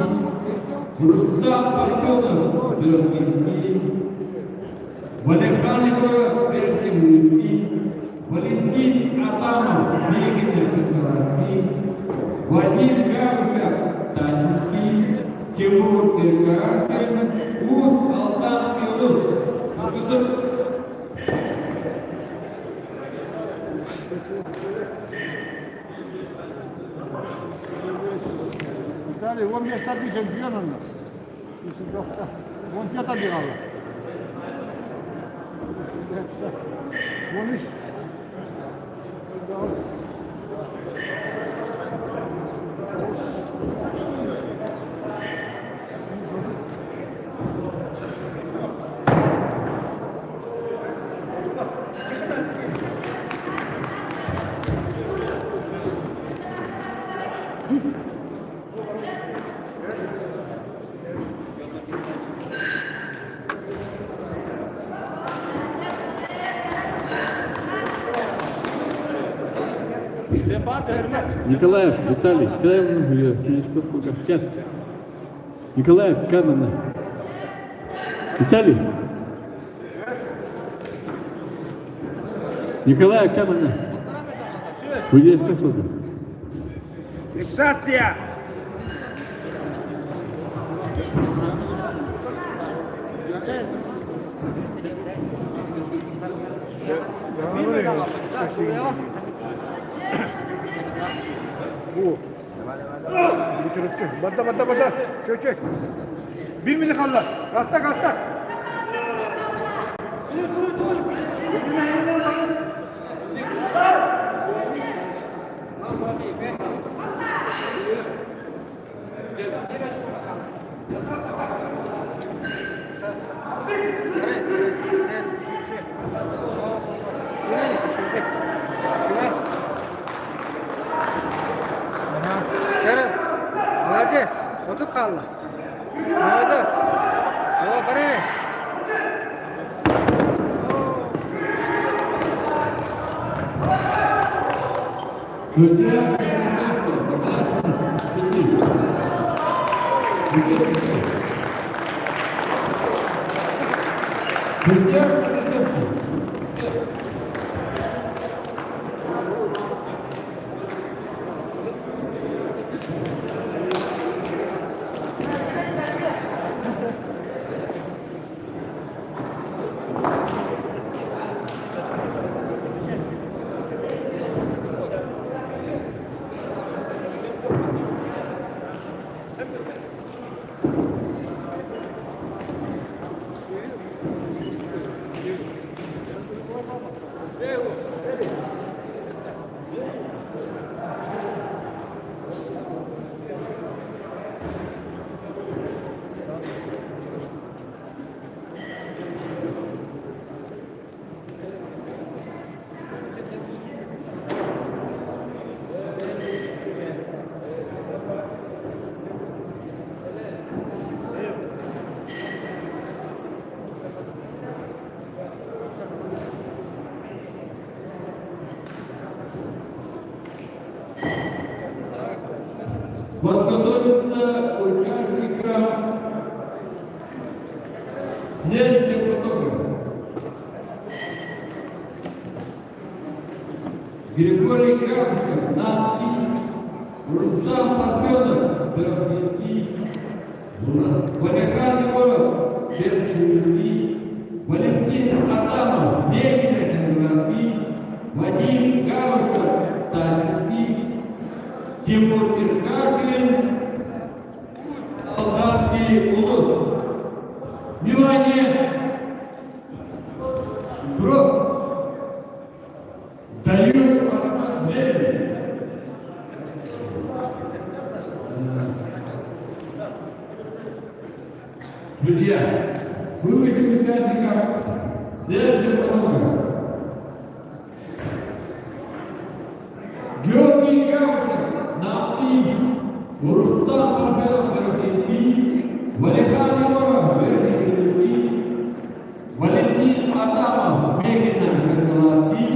Рустам Парфенов, Зеркинский, Валерханова, Верхневульский, Валентин Адамов, Мегина, Петровский, Вадим Гавшин, Татинский, Тимур Тергарашин, Уф, Алтан Юнус. Виталий, он мне стал чемпионом. Он что-то делал. Он Николаев, Виталий, Николаев, телескоп, капитан. Николаев, камера. Виталий. Николаев, камера. Вы здесь косока. Фиксация! Bada. Çök. 1 mili kaldı. Kastak. Молодец. Вот тут Халла. Молодец. Вот, борис. Судья Краснодарский, согласен с судьей. Судья Краснодарский. Подготовиться участникам следующий фотограф. Григорий Гавшев, Нанский, Рустам Парфенов, Бердинский, Валихан Егоров, Бердинский, Валентин Адамов, Легин, Вадим Гавшев, Таллинский, Тимур Черкашин, Алданский улус. Внимание! Бровь! Даю отцам времени. Судья, вывести участников следующего фотографа. Георгий Гавшев, Нанский, Рустам Парфенов, Бердинский, Валихан Егоров, Бердинский, Валентин Адамов, Мегина, Каргалатский,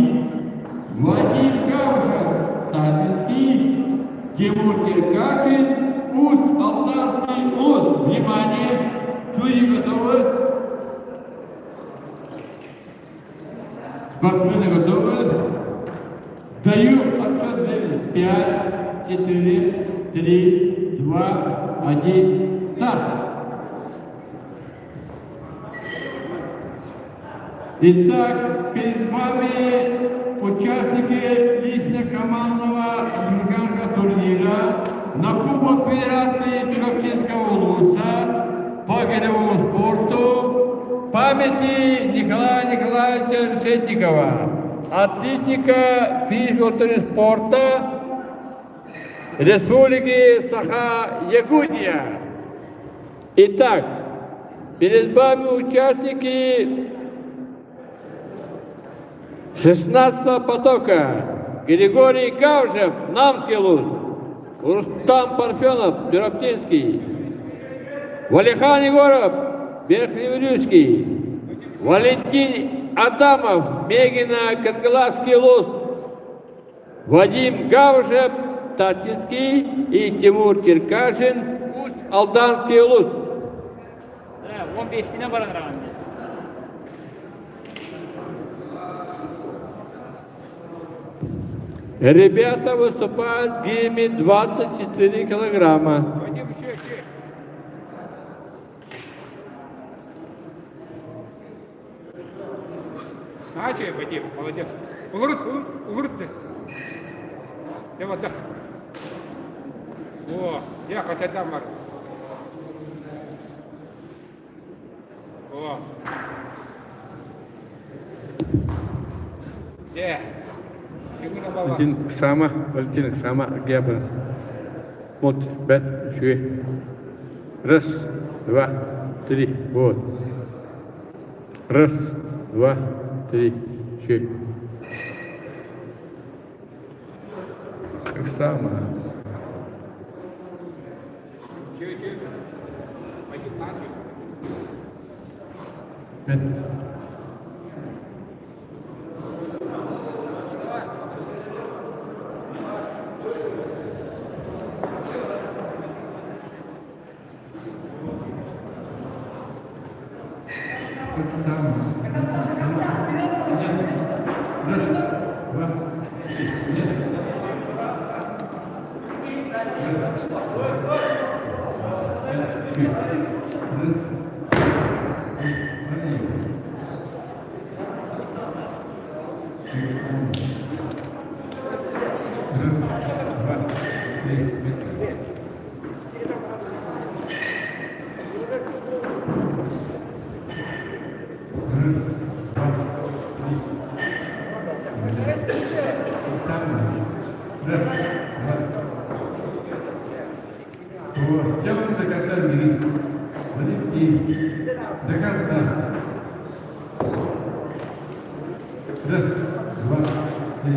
Вадим Гавшев, Татинский, Тимур Черкашин, Усть, Алданский, Усть. Внимание! Судьи готовы? Спортсмены готовы? Даю отсчет времени. 5, 4, 3, 2, 1, старт. Итак, перед вами участники лично-командного республиканского турнира на Кубок Федерации Чукотского улуса по горевому спорту памяти Николая Николаевича Решетникова, отличника физического спорта Республики Саха-Якутия. Итак, перед вами участники 16-го потока. Григорий Гавшев, Намский улус, Рустам Парфенов, Тураптинский, Валихан Егоров, Верхневилюйский, Валентин Адамов, Мегина, Кангаласский улус, Вадим Гавшев, Татинский и Тимур Черкашин, Алданский улус. 15'ine баран. Ребята выступают в гейме 24 килограмма. Вадим, молодец. Угрут ты. Я вот так. О, я хотя дам Марк. О. Где? Ты Валентин, sama Гебер. Вот, бет, шуи. Раз, два, три, вот. Раз, два, три, шуи. Sama. Bet. Sama. Раз, два, три. Тянут до конца двери. Валентин. До конца. Раз, два, три.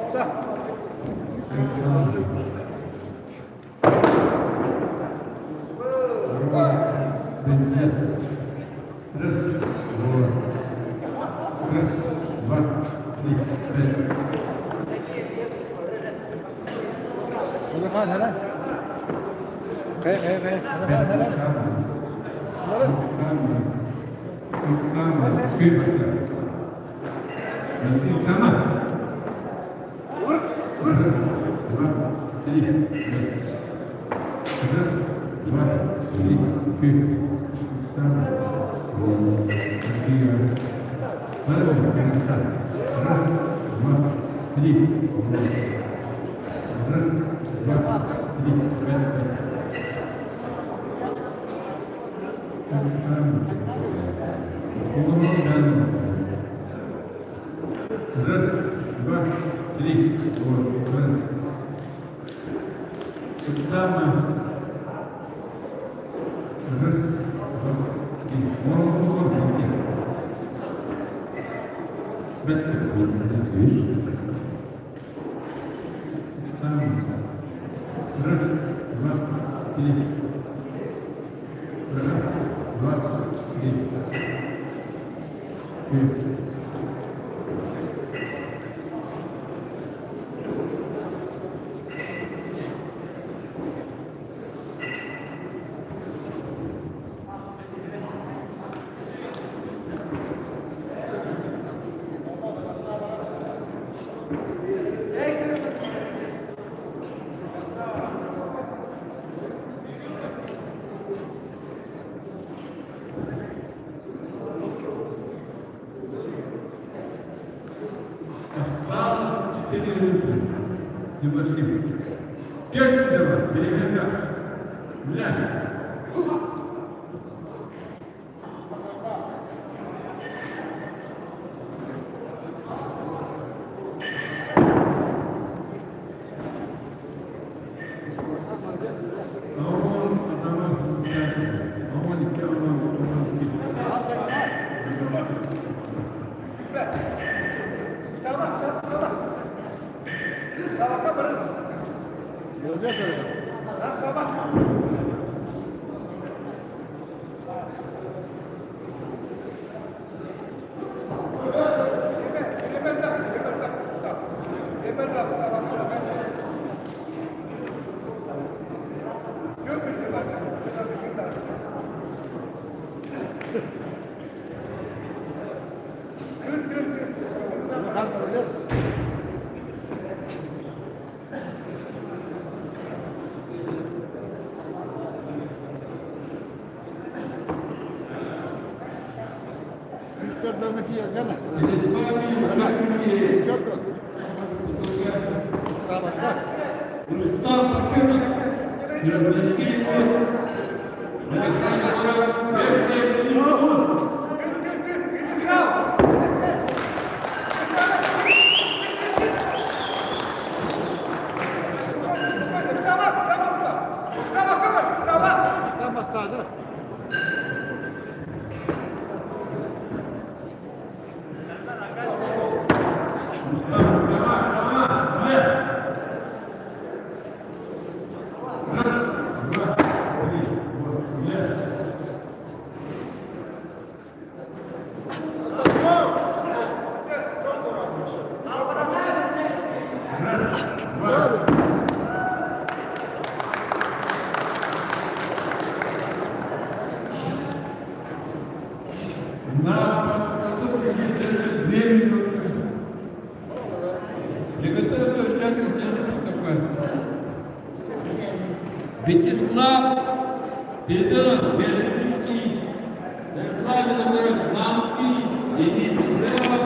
Стоп. Раз, два, три, пять. Hadi. Kaya. Sama. Раз, два, три. Раз, два, три, четыре. Sama. Раз, два, три. Раз, два, три, пять. Раз, два, три, вот, раз. Самое. Раз, два, три. Можно. Самое. Раз, два, три. Раз, два, три. Осталось 4 минуты. Небольшим. Первого перехода. Глянь. Вячеслав Передонов, Бердышский, Станислав Белогород, Намский, Денис Ибрагимов,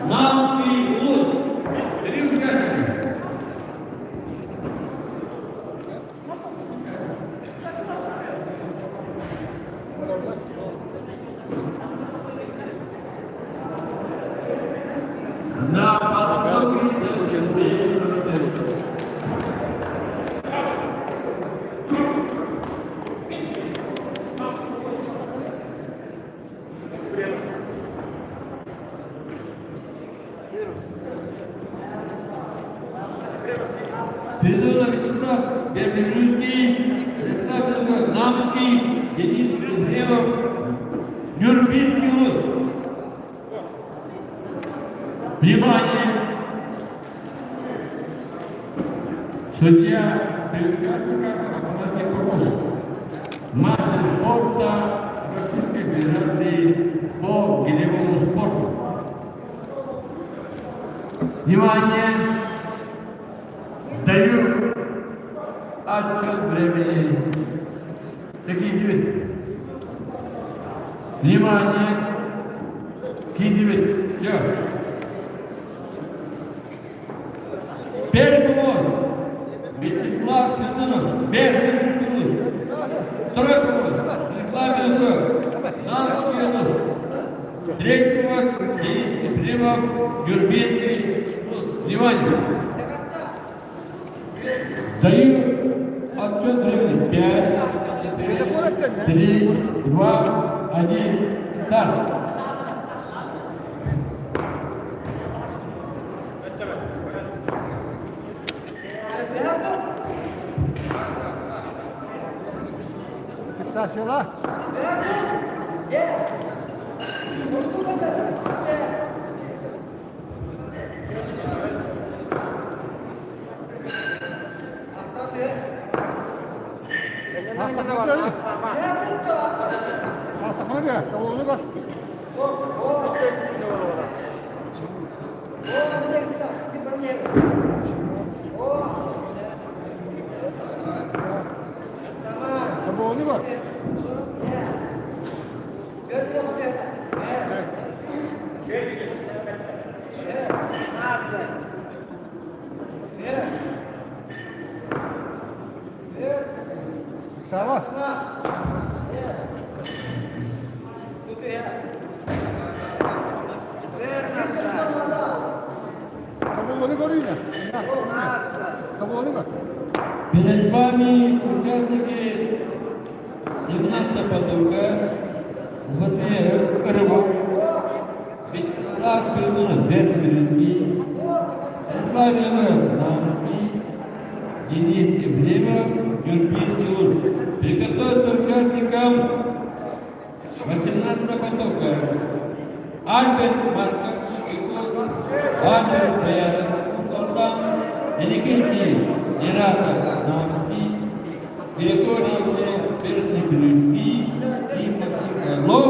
Намский, Улус. 3 участника. На подходе Передонов Вячеслав, Бердышский, Станислав Белогород, Намский, Денис Ибрагимов, Нюрбинский, Улус. Внимание! Судья при участниках Афанасий Попов, мастер спорта Российской Федерации по гиревому спорту. Внимание! Даю отчет времени. Какие 9? Внимание! Какие 9? Все. Первый помощник Вячеслав Передонов, Бердышский, второй помощник Станислав Белогород, Намский, Улус. Третий помощник Денис Ибрагимов, Юрбинский, Улус. Внимание! Даю отчет времени. 5, 4, 3, 2, 1, старт. Фиксацияла. Sava. Кабулоны горюйна. Кабулоны гор. Перед вами участники 17 потока Василий Рыбак, Вячеслав Передонов, Бердышский, Станислав Белогород, Намский, Денис Ибрагимов, Юрбинский, Улус. Приготовиться участникам 18 потока. Альберт Марков, Альберт Баяров, Султан, Иннокентий Нератов, Намский, Григорий Бердышский и Максим Орлов,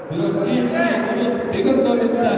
Филактинский, Улус. Приготовиться.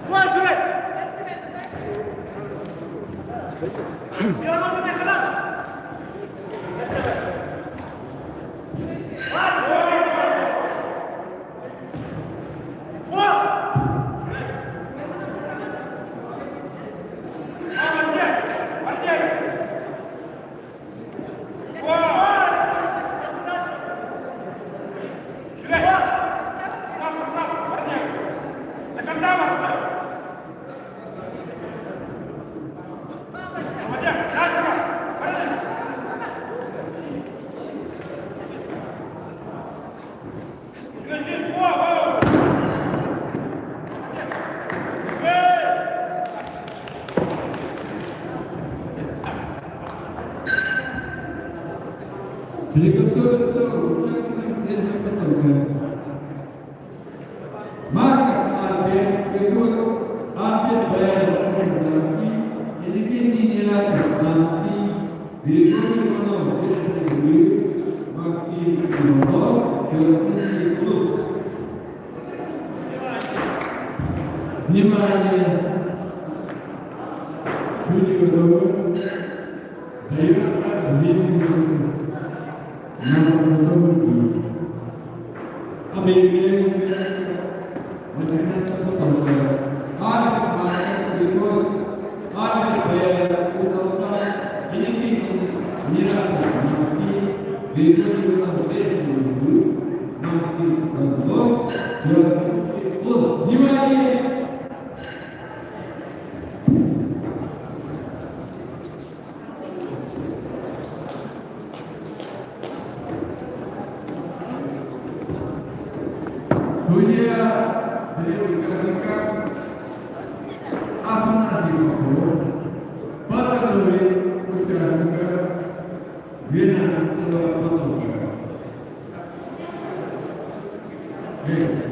Флажек! Приготовиться к участию в следующем потоке. Марка Альберт, Григорий Альберт Баянов, Евгений Нераков, Григорий Иванов, Максим Иванов, Филатовский клуб. Внимание! Люди готовы? Дается 2 минуты. Нам готовы быть. Объявляем 18 потока. Альберт Баянов, Григорий Альберт Баянов, Евгений Нераков, Григорий Иванов, Максим Иванов, Филатовский клуб. Внимание! Судья Древний Казака Афанасий Павлов подготовит участника 12-го потока.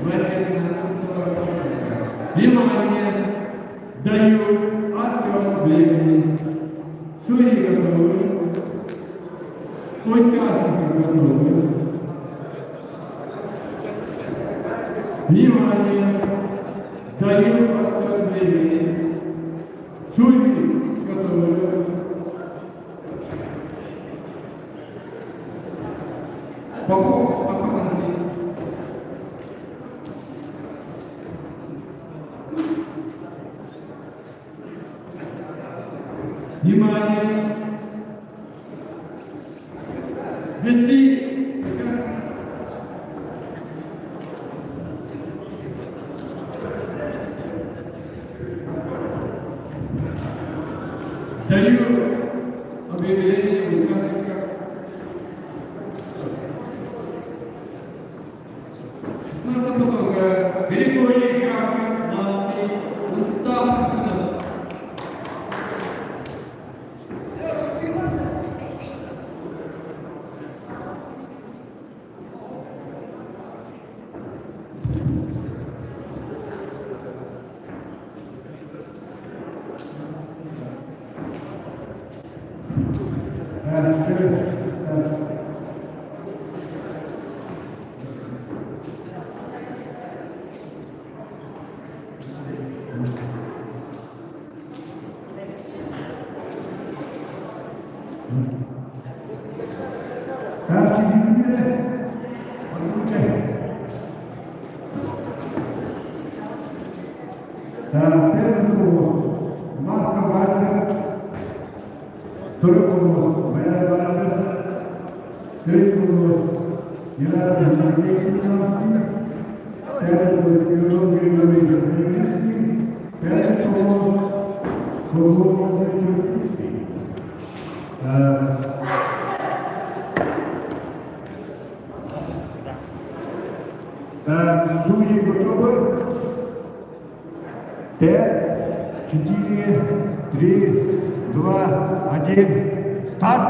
18-го потока. Внимание! Даю отчет времени. Судьи готовы. Участники готовы. Внимание! Даю отчет времени. Судьи готовы. Попов Афанасий. Внимание! Вести даю объявление участника 16 потока. Григорий Кравчук, Наталья, Устав Иванов. Первый голос Марка Вальберт, второй голос Мэра Вальберт, третий голос Геннадий Никитинский, пятый голос Георгий Григорьевич, пятый голос Козлов Василий. Судьи готовы? 5, 4, 3, 2, 1, старт!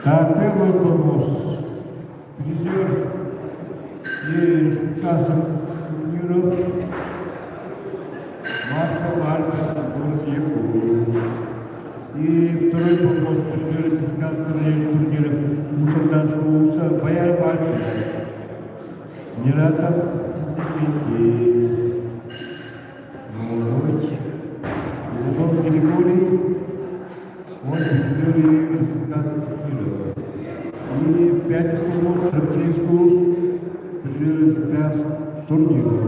За первый помощь призер и республиканских турниров Марка Марка, город Якутск. И второй помощь призер республиканских турниров Мусульманского улуса Бояр Марка. Нератов Никитин. В любом Григорий, он призер республиканских турниров. И 5 помощь Рыбчинский улус, призер республиканских турниров.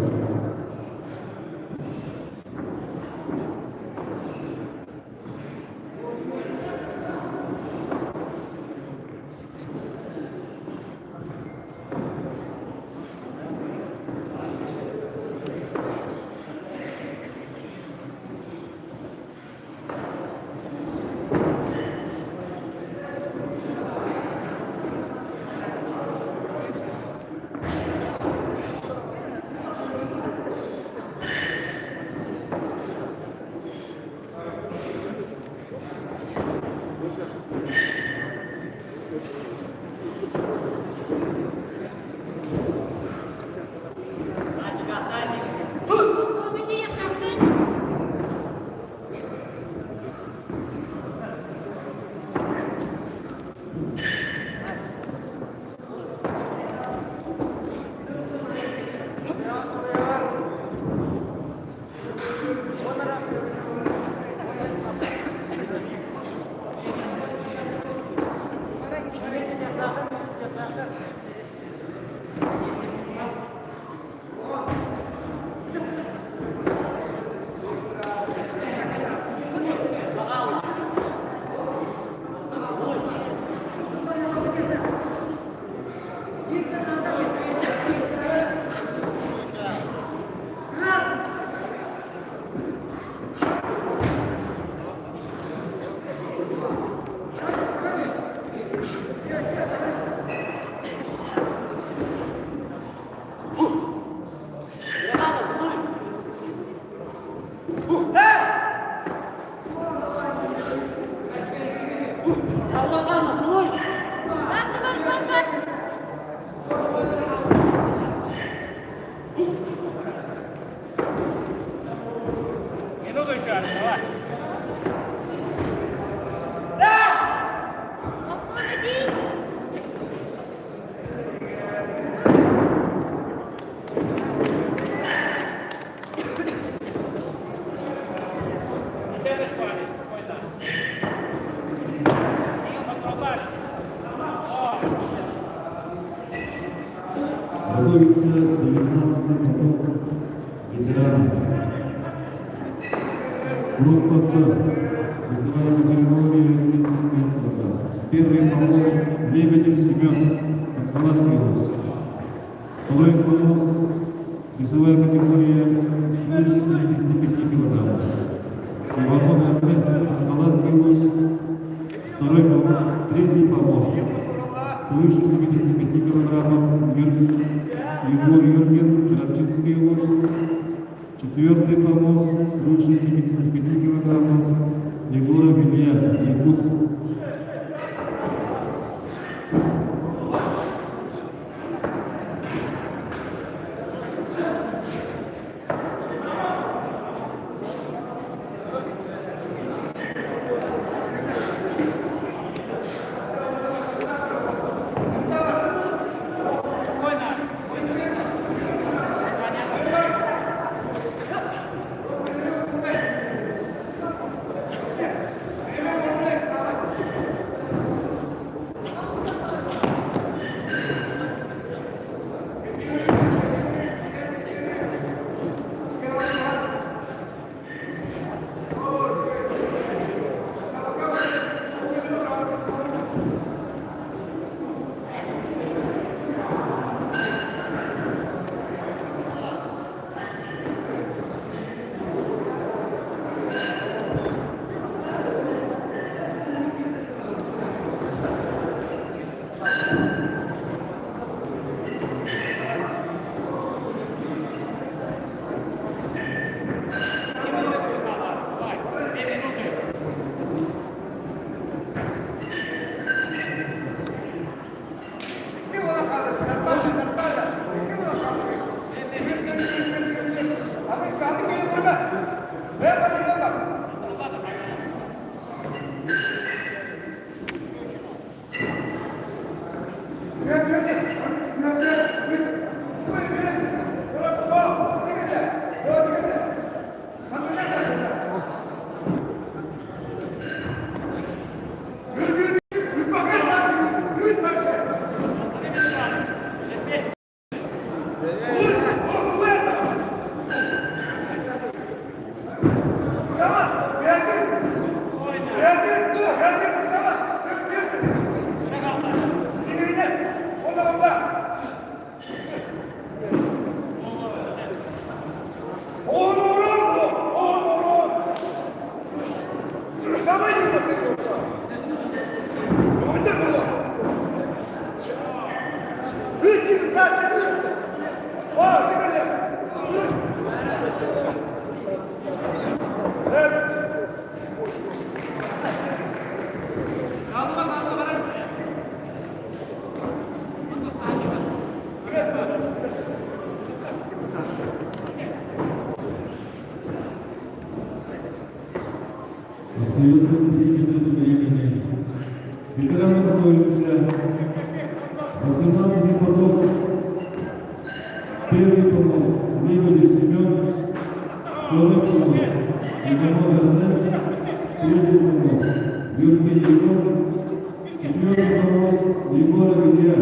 Готовится 19-й поток ветеранов. Группа Б. Весовая категория 75 кг. Первый помост Лебедев Семен, Акбаласский улус. Второй помост весовая категория свыше 75 кг. Иванов Эрнест, Акбаласский улус. Третий помост свыше 75 килограммов Егор Юрген, Черчинский улус. Четвертый помост свыше 75 килограммов Егоров Илья, Якутск. Остается 3 минуты времени. Ветераны готовимся. 18-й поток. Первый помост. Лебедев Семен. Второй помост. Иванов Эрнест. Третий помост. Юркин Егор. Четвертый помост. Егоров Илья.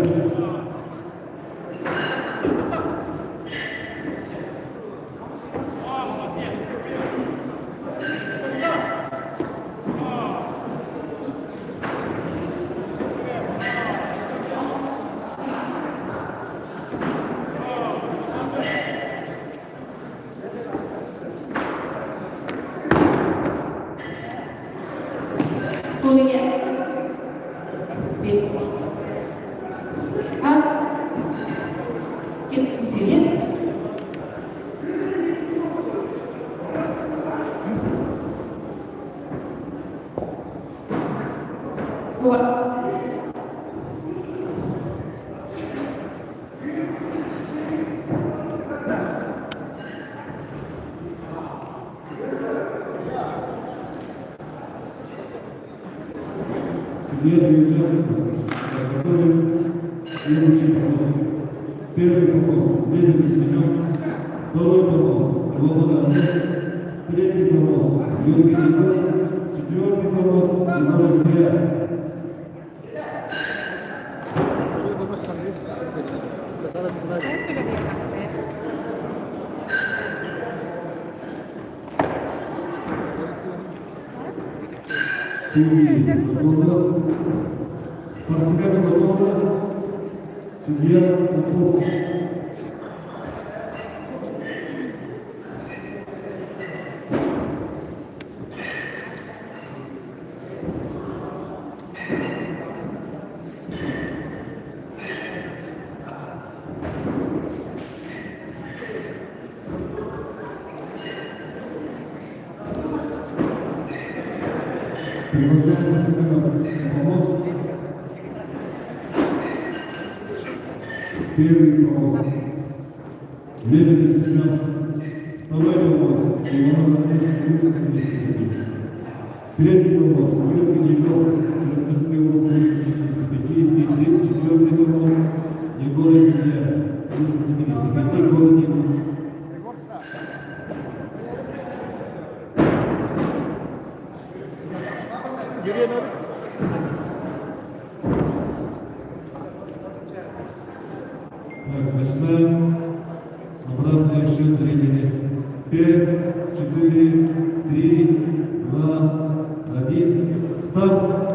Следующий участник готовим следующий помост. Первый помост Лебедев Семен. Второй помост Иванов Эрнест. Третий помост Юркин Егор. Четвертый помост Егоров Илья. Судьи готовы. Спортсмены готовы. Судья готов. Приглашаем спортсменов на помост. Первый помост Лебедев Семен. Второй помост Иванов Эрнест, выше 75. Третий помост Юркин Егор, Чернцовский рост выше 75. И четвертый помост Егоров Илья, выше 75. Город Егор. Так, начинаем. Обратный счет времени. 5, 4, 3, 2, 1. Старт.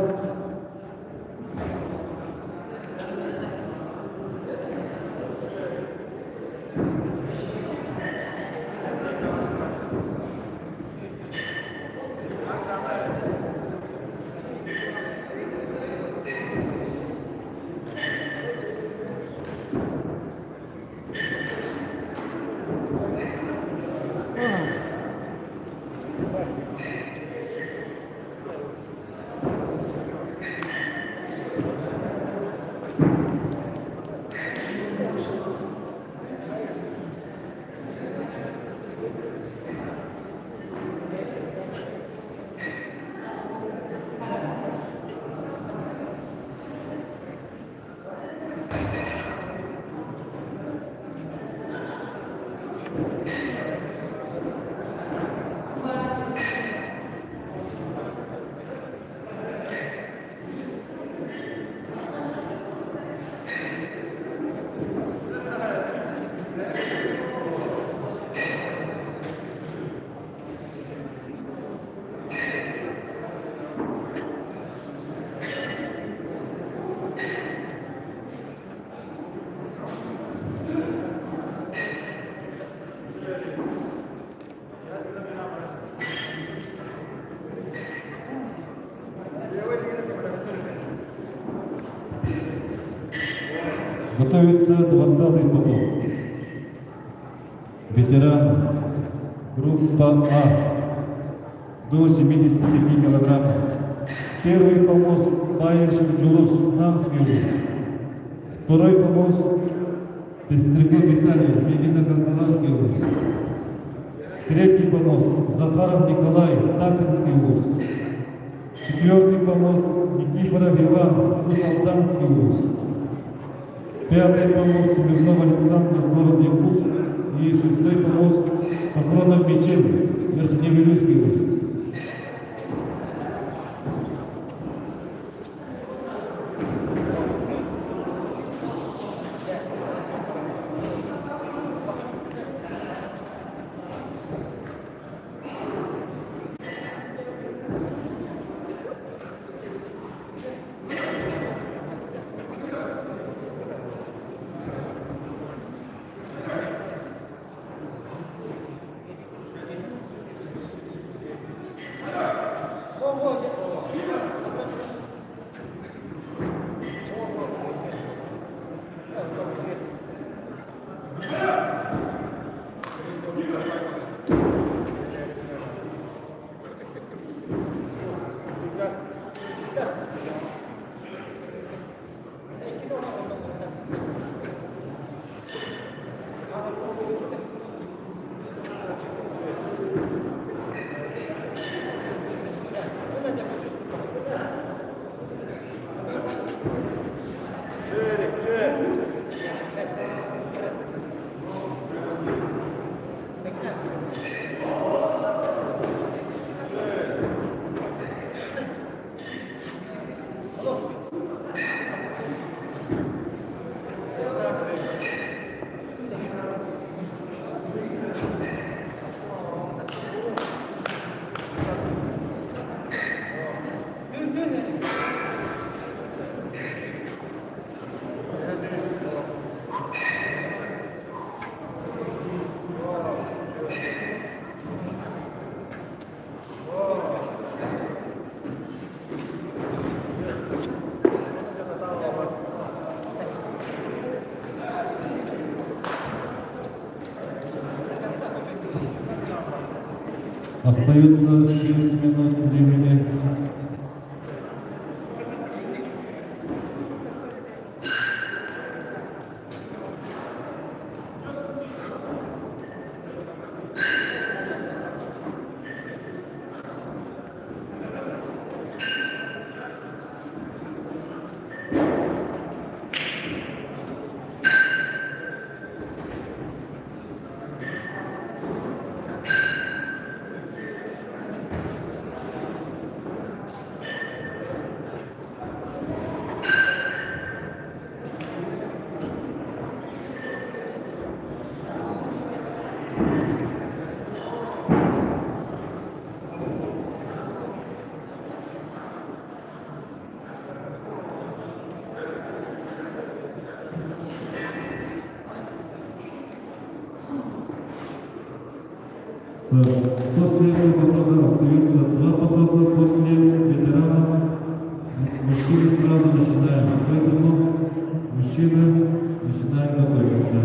Готовится 20-й поток. Ветеран группа А до 75 килограммов. Первый помост Байершин Джулус, Намский область. Второй помост Пестряков Виталий, Медино-Калганский область. Третий помост Захаров Николай, Тартинский область. Четвертый помост Никифоров Иван, Русалданский область. Пятый помост Смирнов Александр, город Якутск. И шестой помост Сафронов Мичел, Верхневилюйский область. Остается 6 минут времени. После этого потока остается 2 потока после ветеранов. Мужчины сразу начинаем, поэтому мужчины начинаем готовиться.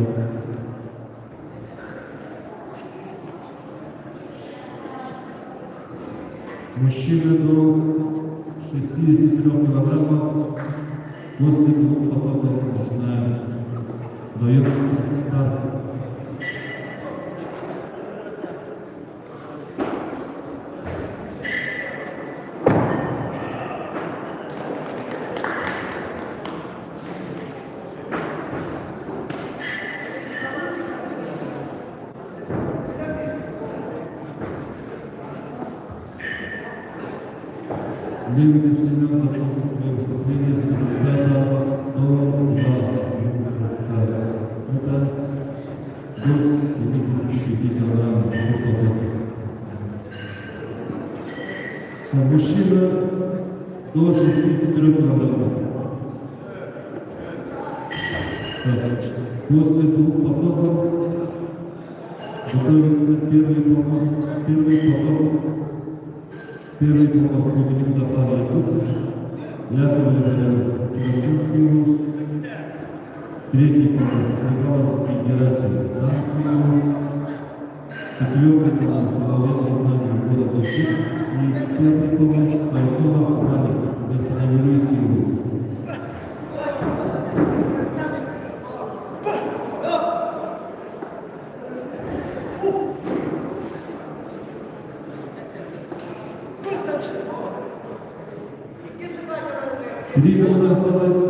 Мужчины до 63 килограммов после 2 потоков начинаем. Даем старт. Лебедев Семен закончил свое выступление с результата 102. Это до 75 килограммов. Мужчина до 63 килограммов. После 2 потоков готовится первый помост, первый поток. Первый помост Кузьмин Захар Якутск, Яков Леварян Чурчинский УЗ. Третий помост Трибаловский Герасим, дамский УЗ. Четвертый помост Соловьев Германия, город Иркутск. И пятый помост Антонов Ваня, Верхнеуральский УЗ. Три минуты осталось.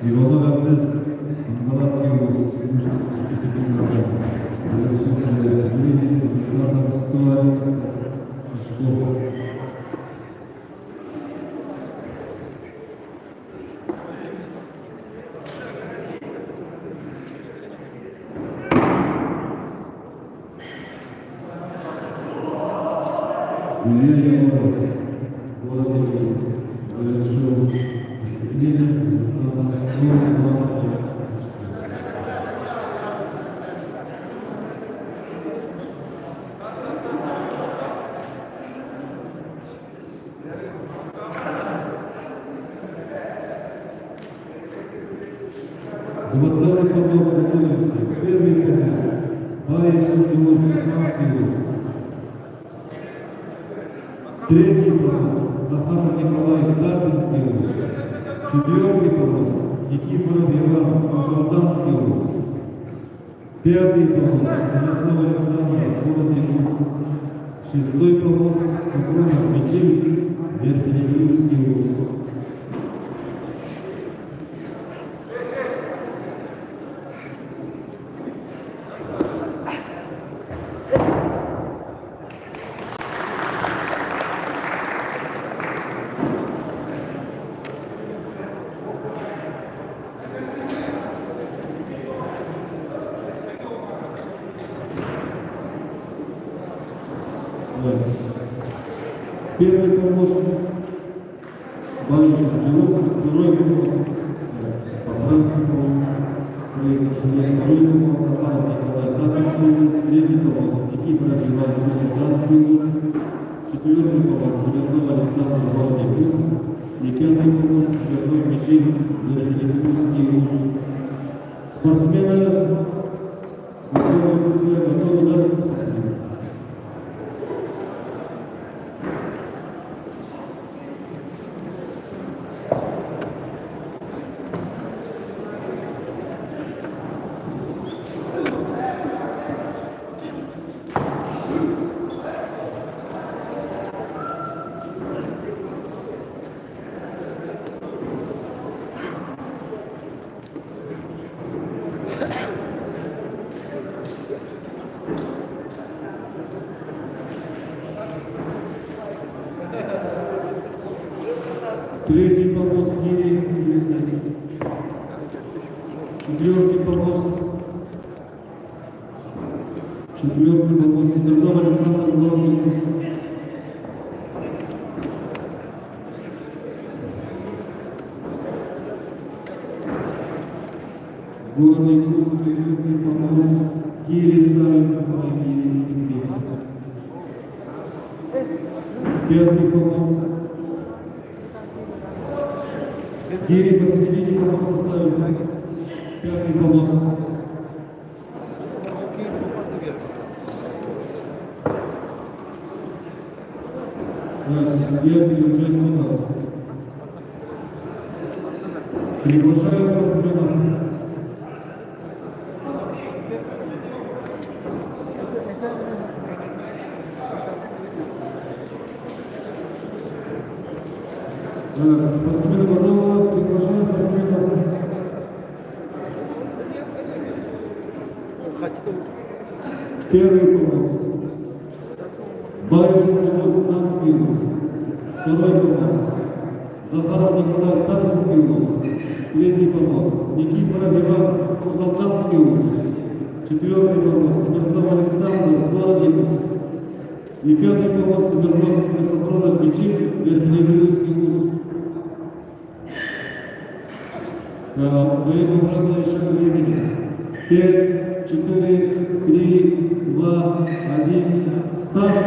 Иванов Агнес, Ангаласский УЗ, имущество преступительного права. Завершил свое выступление с результатом 111 очков. Илья Егоров, город Иркутск, завершил выступление с результатом 120 очков. Двадцатый поток, готовимся. Первый помост. Баев Шантилов, Вьетнамский УЗ. Третий помост. Захаров Николай, Датинский УЗ. Четвертый помост. Никифоров Иван, Узалданский УЗ. Пятый помост. Смирнов Александр, город Иркутск. Шестой помост. Супрунов Мичель, Верхнеуральский УЗ. Первый помост Баев Шантилов, второй помост Поправский помост, второй помост Захаров Николай, Датинский УЗ, третий помост Никифоров Иван, Узалданский УЗ, четвертый помост Смирнов Александр, город Иркутск, и пятый помост Смирнов Мичель, Верхнеуральский УЗ. Спортсмены готовы, да? Спасибо. Третий помост Кири, четвертый помост Смирнов Александр, город Иркутск. Город Иркутск, четвертый помост Кири, старый Кири. Пятый помост Кири, посередине помост поставили. Пятый помост. Судья участников. Приглашаю спортсменов. Спортсмены готовы. Приглашаю спортсменов. Первый помост. Баев Шантилов, Дамский УЗ. Второй помост. Захаров Николай, Татарский УЗ. Третий помост. Никифоров Иван, Узалданский УЗ. Четвертый помост Смирнов Александр, город Якутск. И пятый помост Смирнов Месофронов Бичин, Верхневильнюсский вуз. Даем обратно еще времени. 5, 4, 3, 2, 1, старт.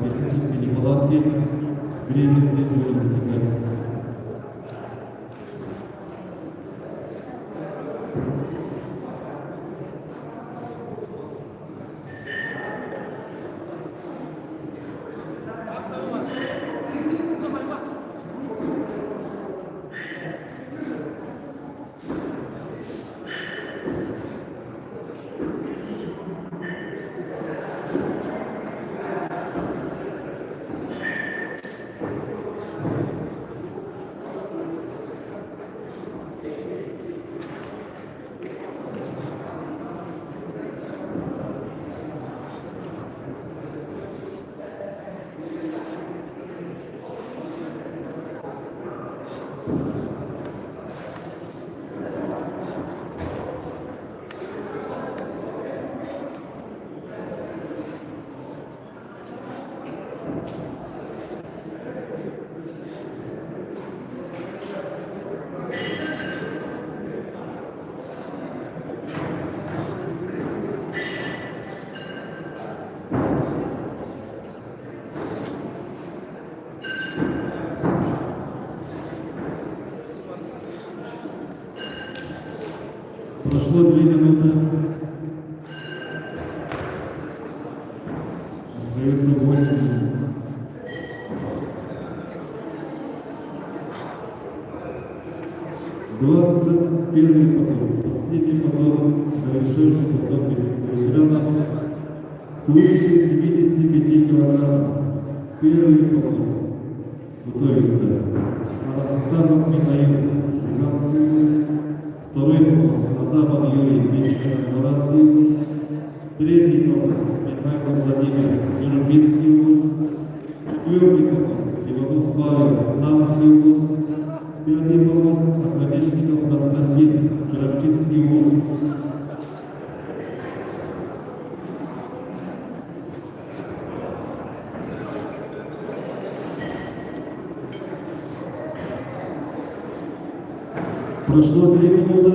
Технические неполадки. Время здесь будет засекать. Прошло 2 минуты. Остается 8 минут. «21-й поток». Последний поток, завершивший поток ветеранов свыше 75 килограммов. Первый помост готовится Арастанов Михаил, Жиганский вуз. Второй помост Адамов Юрий, Миников-Городский вуз. Третий помост Михайлов Владимир, Нижегородский вуз. Четвертый помост Иванов Павел, Намский вуз. Пятый помост Академичников Константин, Черепчинский вуз. Прошло 3 минуты.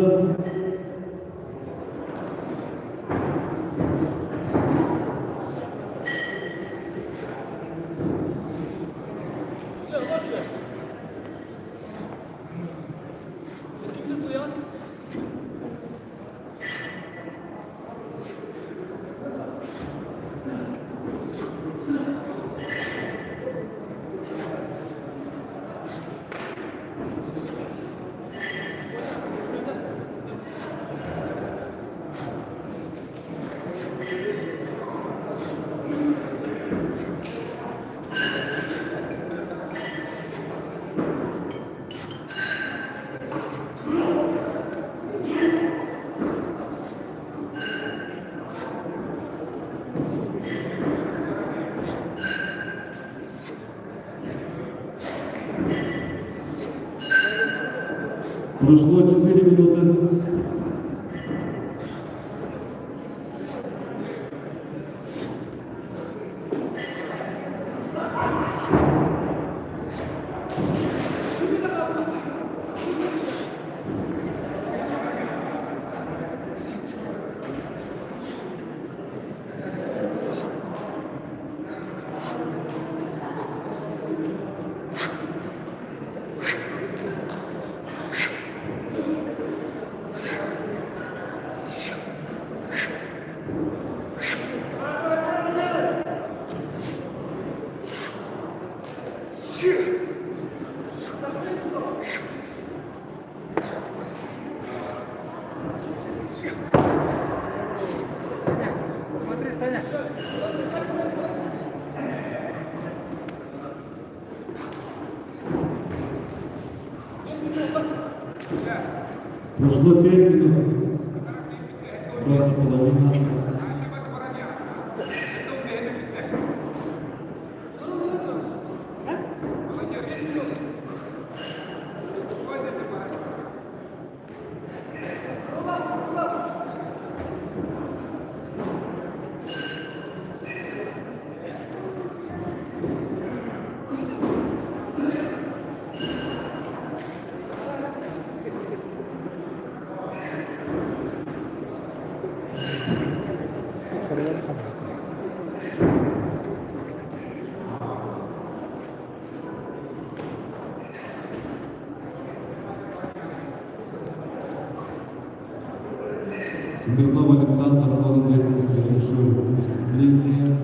Прошло 4 минуты. Прошло 5 минут. Правда, половина. Смирнов Александр Молодец завершил выступление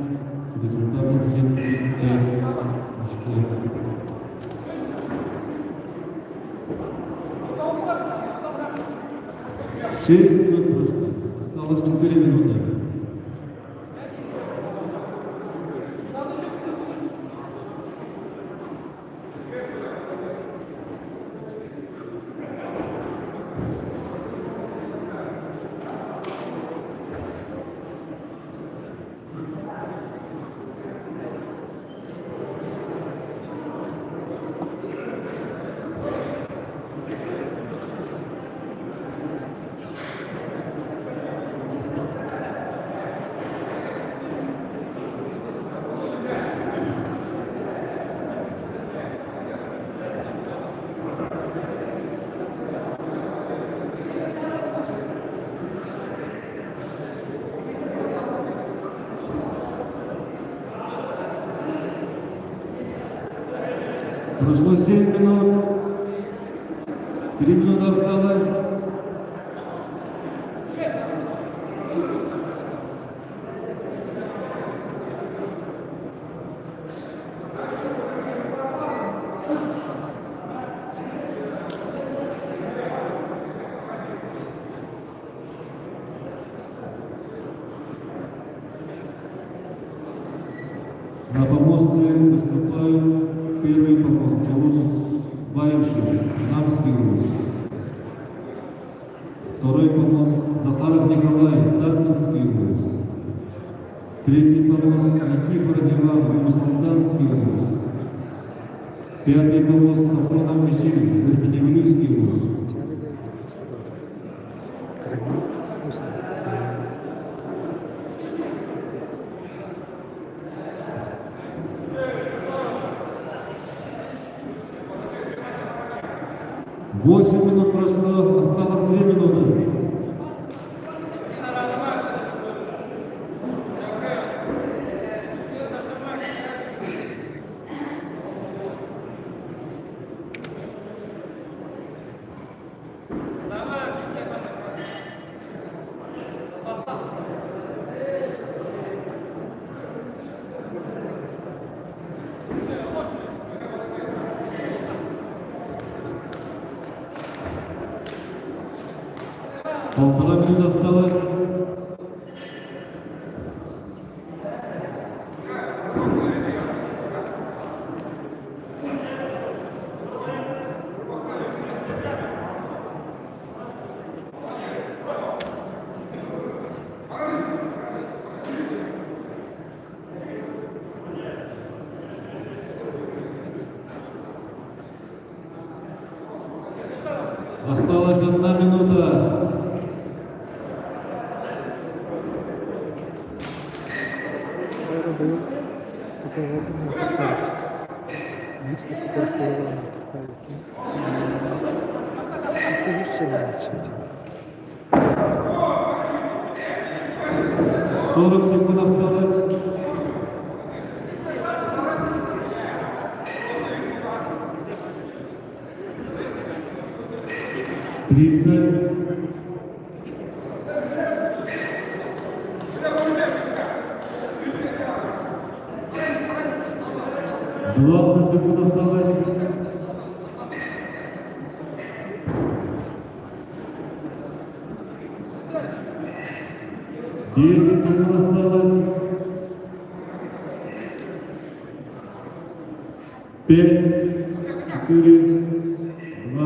с результатом 75 очков. Шесть минут прошло. Осталось 4 минуты. Прошло 7 минут. 3 минуты осталось. На помосте выступают первый помост Чулус Баевший, Намский УЗ. Второй помост Захаров Николай, Датинский УЗ. Третий помост Никифоров Иван, Мусульданский УЗ. Пятый помост Сафронов Мишель, Верхневилюйский УЗ. Восемь минут прошло, осталось 2 минуты. Полтора минуты осталось. Осталась 1 минута. Был только в этом мотофайте. Место, которое в первом мотофайте. Это лучше начать. 40 секунд осталось. Тридцать. 20 секунд осталось. 10 секунд осталось. 5, 4, 2,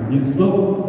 Один стоп.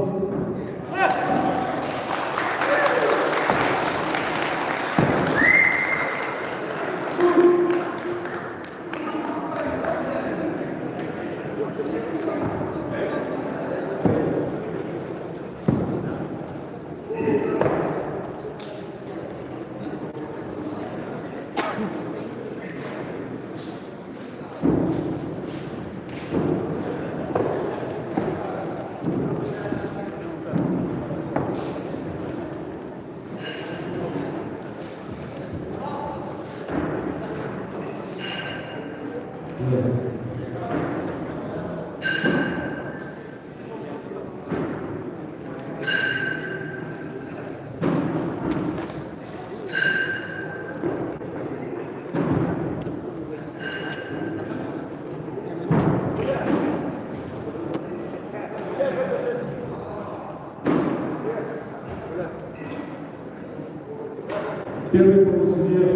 Первый по судья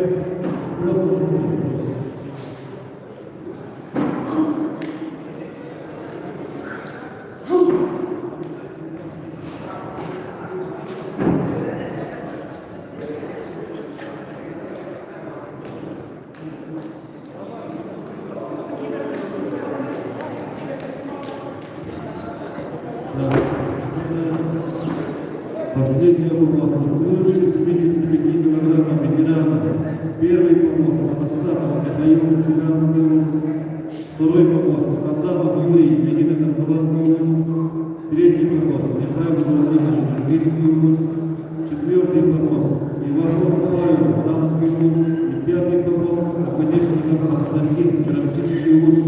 сброс желтый сброс. Последняя помост свыше 75 килограммов ветерана. Первый помост Астахов Михаил, Цыганская область. Второй помост Адамов Юрий, Мегино-Карпалатская область. Третий помост Михаил Владимир, Иркутская область. Четвертый помост Иванов Павел, Дамская область. И пятый помост Оконечников Константин, Черемчинская область.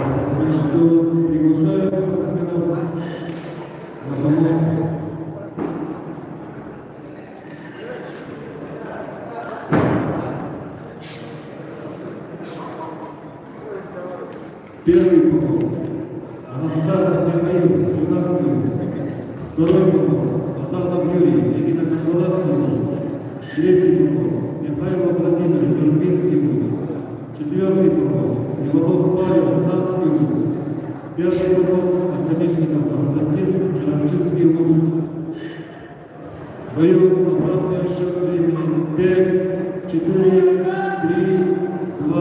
Спортсменов было. Приглашаю спортсменов на помост. Первый помост Анастасов Михаил, Цыганская область. Второй помост Адамов Юрий, Мегино-Карпалатская область. Третий помост Михаил Владимир, Иркутская область. Четвертый помост Иванов Павел, Дамская область. Пятый помост Оконечников Константин, Черемчинская область. Даю обратный счет времени 5, 4, 3, 2,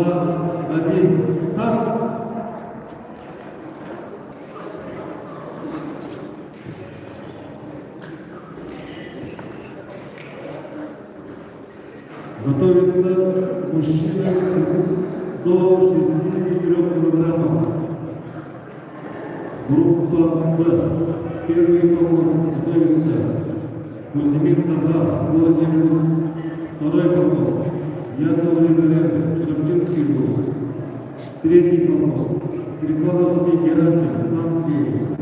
1. Старт! Готовится мужчина до 63 килограммов. Группа Б. Первый помост готовится Кузьмин Захар, город Якутск. Второй помост Яков Лигарян, Черемчинский область. Третий помост Стрекаловский Герасим, Дамский область.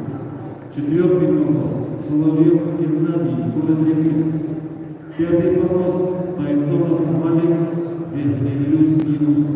Четвертый помост Соловьев Геннадий, город Якутск. Пятый помост Тайтонов Малик, Верхневилюйский область.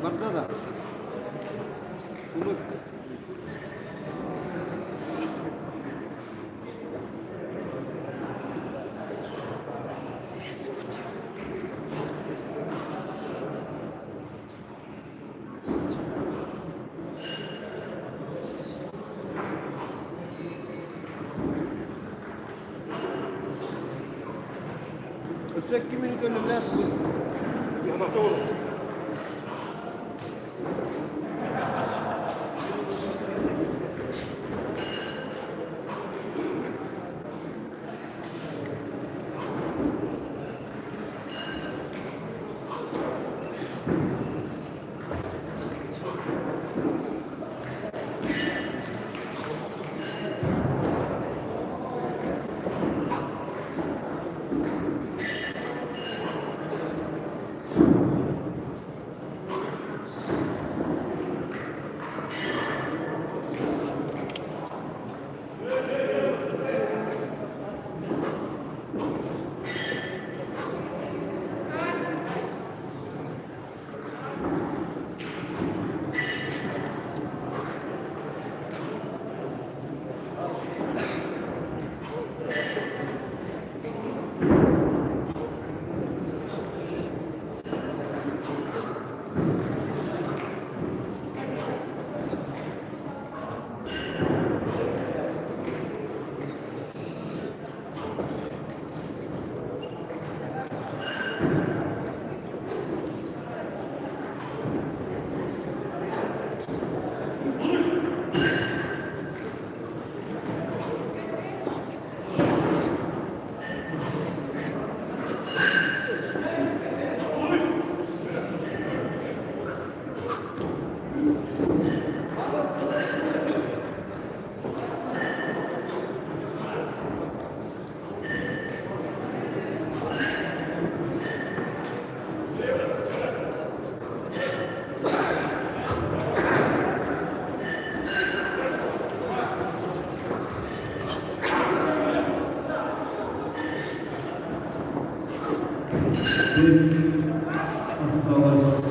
Burada da. Bunu Ösek minut önünde Yanakta olur. Осталось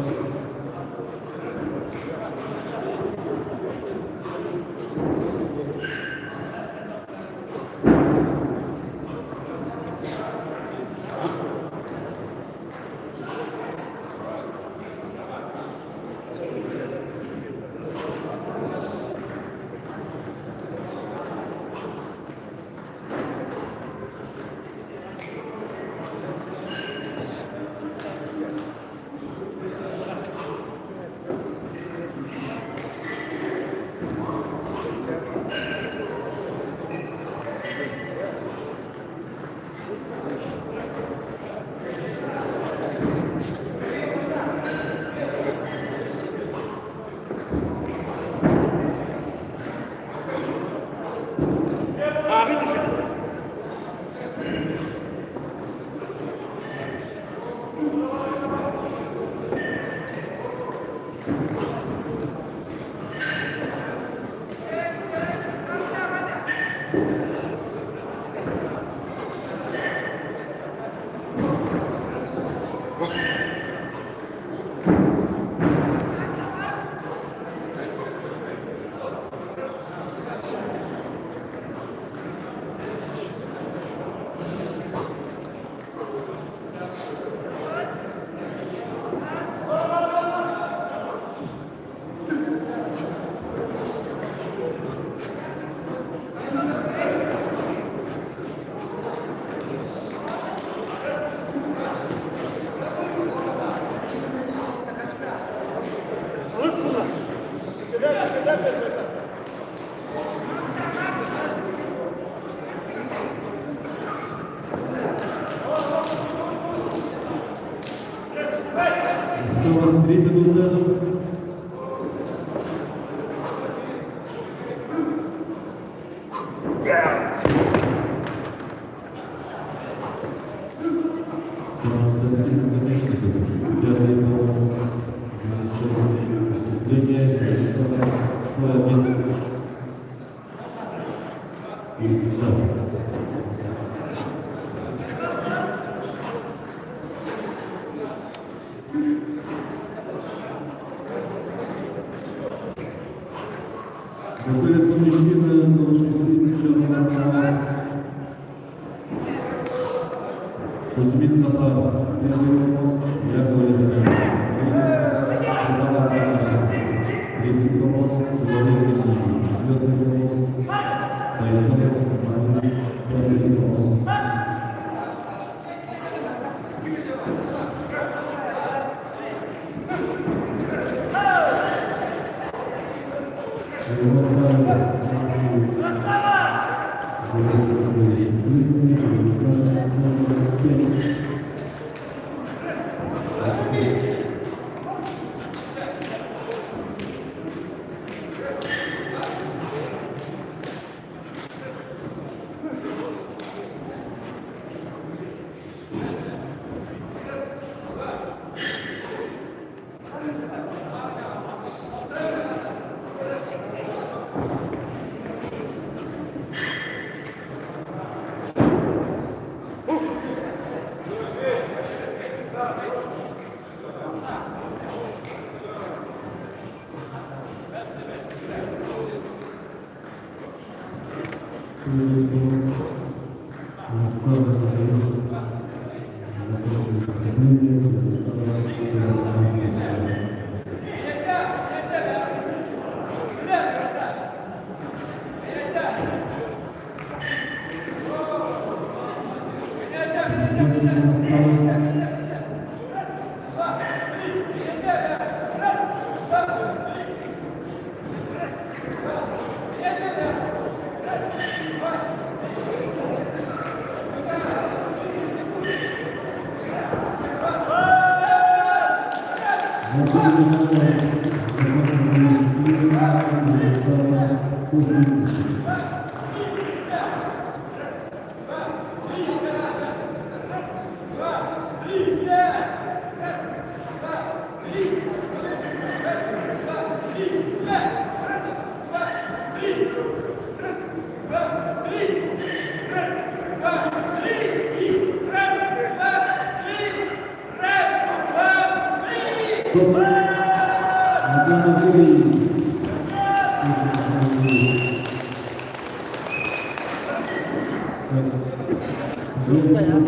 Осталось 3 минуты. Константин Намечников, 5-й бонус, завершение выступления, соревнования по 1. И да. Готовятся мужчины около 6000 килограмм. Кузьмин Захар, первый помост, Яков Лебедев, третий помост, Соловей Дмитрий, четвертый помост, Поэтов Марин, пятый помост.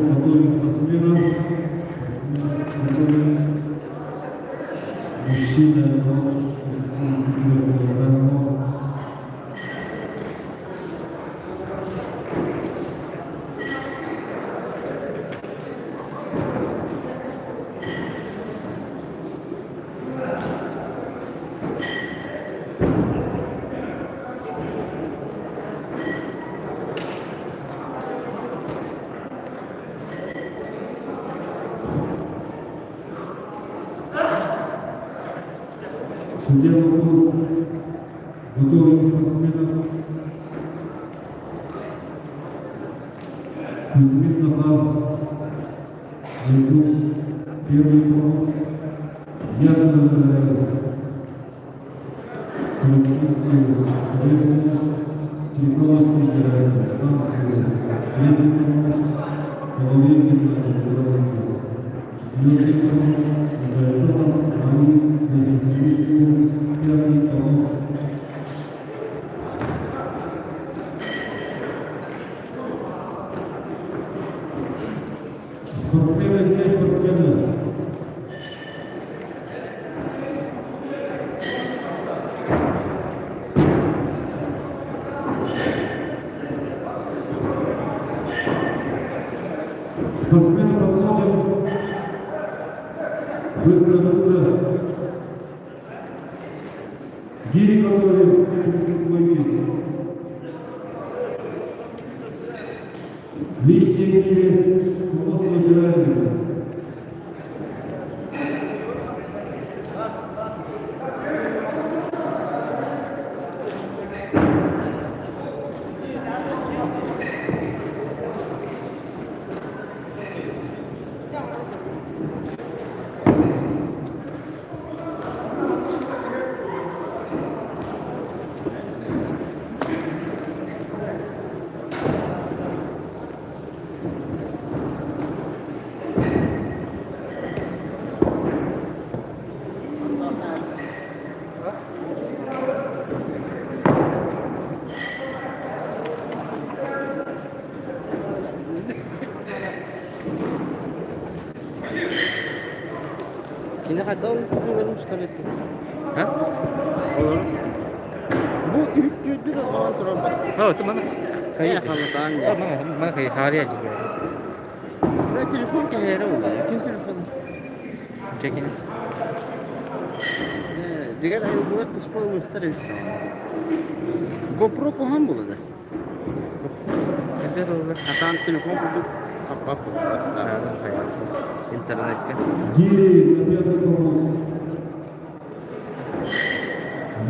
Готовим спортсменов. Мужчина, судья Луков, готовим спортсменов. Кузьмин Захар, Айкус, первый помост, Яков Лебедев, Крымчинский, второй помост, Скрипаловский Герасим, Дамский, третий помост, Соловей Геннадий, Городовский, четвертый помост, Поэтов Марин, пятый помост. Спортсмены, где спортсмены? Спортсмены подходим. Быстро, быстро. Гири готовим. Принципной гири. Лишние гири. Помост выбираем. Şimdi hatta onu kullanalım şu talepte. Ha? Olur. Bu ilk gördüğü o zaman duran bak. Oh, itu mana? Kayak kalau tahan Oh, ya. mana kayak hari aja. Nah, telepon kayak hero lah. Mungkin telepon. Cek ini. Jika ada yang buat terus mau muhtar itu. GoPro kohan boleh dah. Ada tuh. Akan telepon itu apa tuh? Kayak Internet kan. Гири на пятый помост.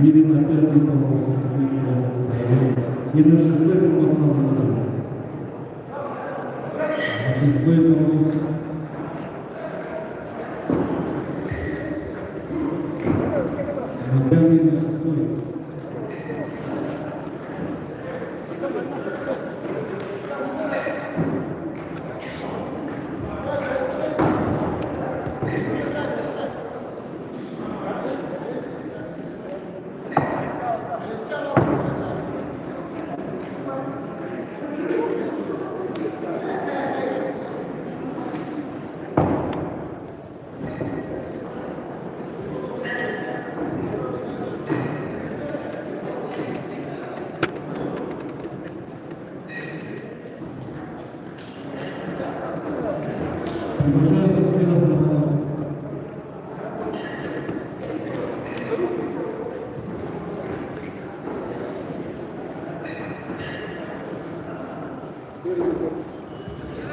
Гири на пятый помост. И на шестой помост надо нажать. На шестой помост. На пятый, на шестой. Приглашаю спортсменов на помост.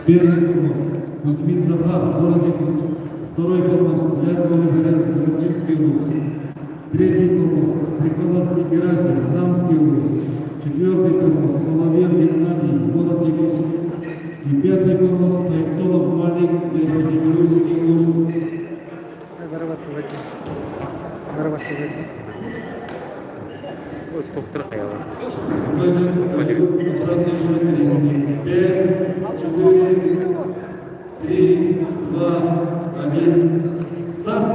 Первый помост. Кузьмин Захар, город Якутск. Второй помост. Яков Михайлович, Журчинский улус. Третий помост. Стрекаловский Герасим, Намский улус. Четвертый помост. Соловьев Геннадий, город Якутск. И пятый помост. Тайтонов Малик, Владимирский улус. Oh, çok kayak. Обратный счет времени. 5, 4, 3, 2, 1. Старт!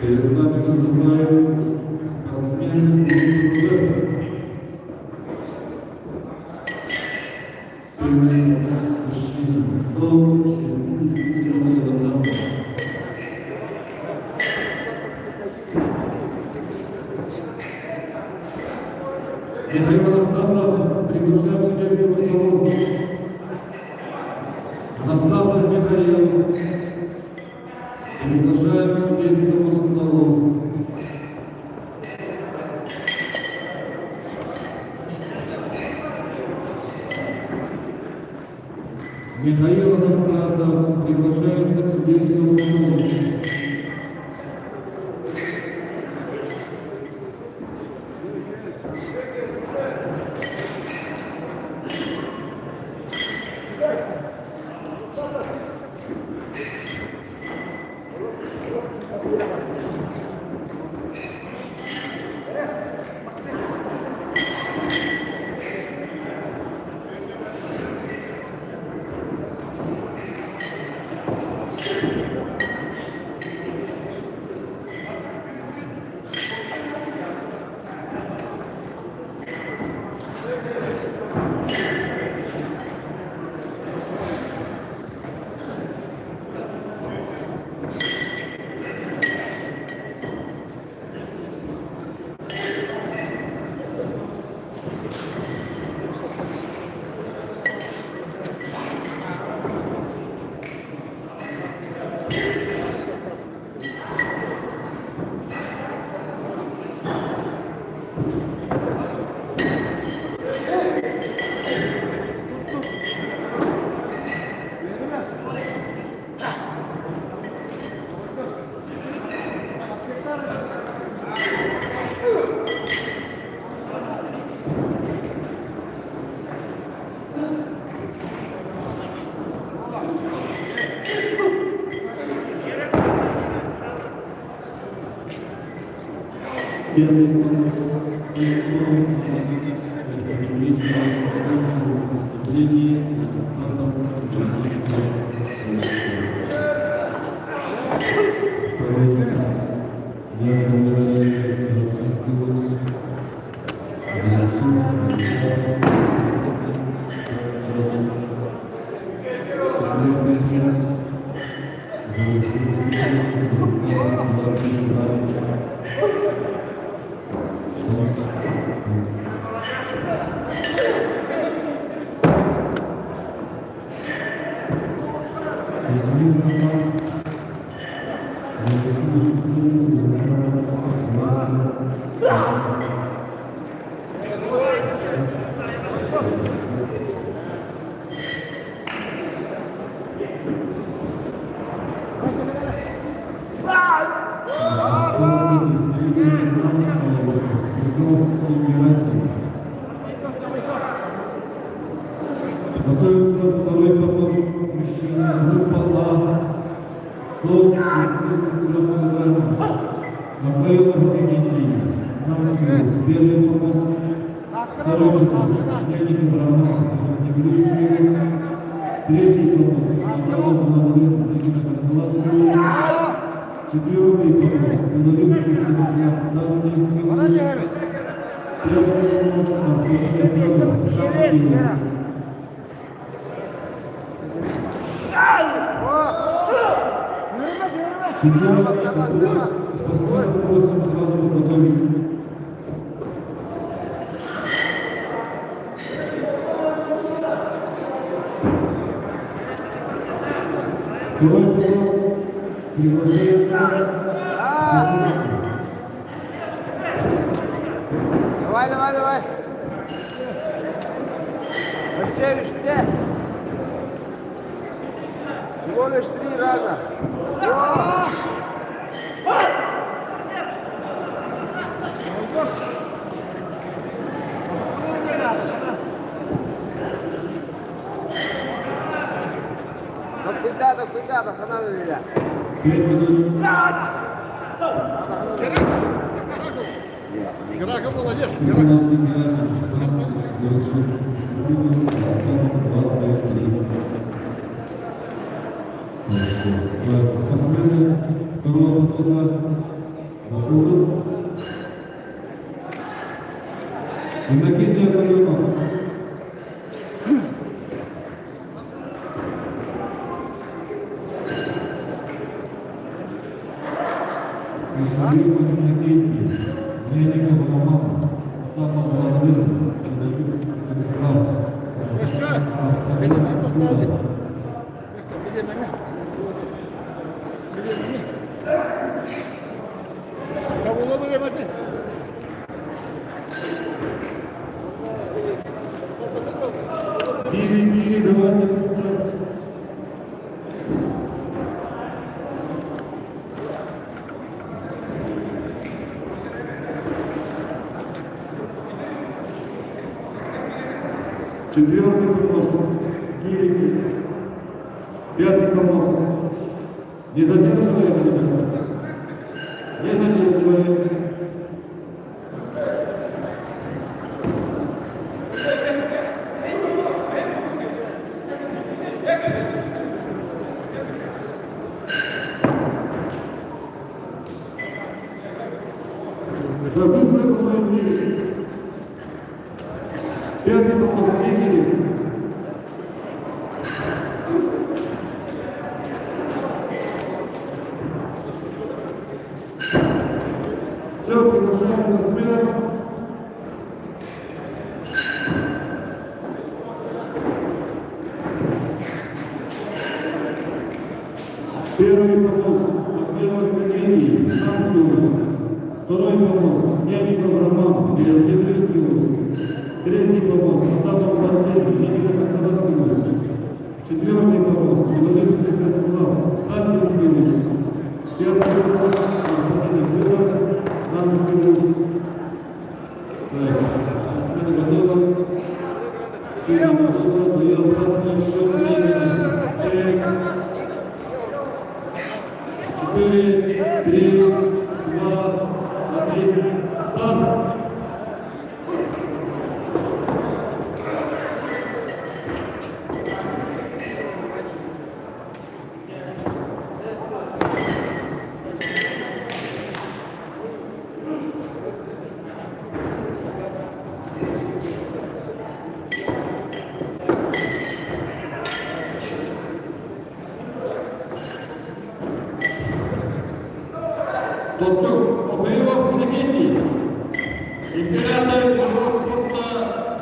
Перед нами выступают спортсмены группы «Б». Первый мужчина до 63 килограммов. Михаил Анастасов, приглашаем к судейскому столу. Анастасов Михаил. Приглашаем к судейскому столу. Михаил Анастасов приглашается к судейскому столу. Первый конкурс выступление с результатом 12. Готовится второй поток мужчины, группа А, до 60 килограмм. Макаёв Евгений, Намскилус, первый помост, второй помост, Леонид Абрамов, Негрюскилус, третий помост, Макаёв Лаврин, Регина Каталаскилус, четвертый помост, Белорусский Станислав Настинскилус, пятый помост, Артемий Федоров, Шамскилус. Спасибо, просим сразу подготовить. Второй поток приглашается. Давай, давай, давай. Быстрее, быстрее. Всего лишь 3 раза. Но cuidado, cuidado, Fernando Villa. 5 минут. Герака молодец. Николаевский Герасимов завершил выступление с результатом 23. Спортсмены второго потока Бакуров. Иннокентий Акарьонов. Иннокентий, Мельников Роман, Тамов Владимир, Белорусский Станислав. Гири, давайте быстро. Четвертый помост. Гири. Пятый помост. Не задерживаем, ребята. Не задерживаем. Да, быстро готовим Гири. Пятый помост. Гири. Все, приглашаем спортсменов. Первый помост Макаёв Евгений, Намский область. Второй помост Мельников Роман, Белорусский область. Третий помост Тамов Владимир, Регина Каталаскилус область. Четвертый помост Белорусский Станислав, Тантинский область. Пятый помост Артемий Федоров, Намский область. Спортсмены готовы. Все готовы, даю обратный отсчет времени. 4, 3, 2, 1, старт! Толчок Обоевов Никитий. Император мирового спорта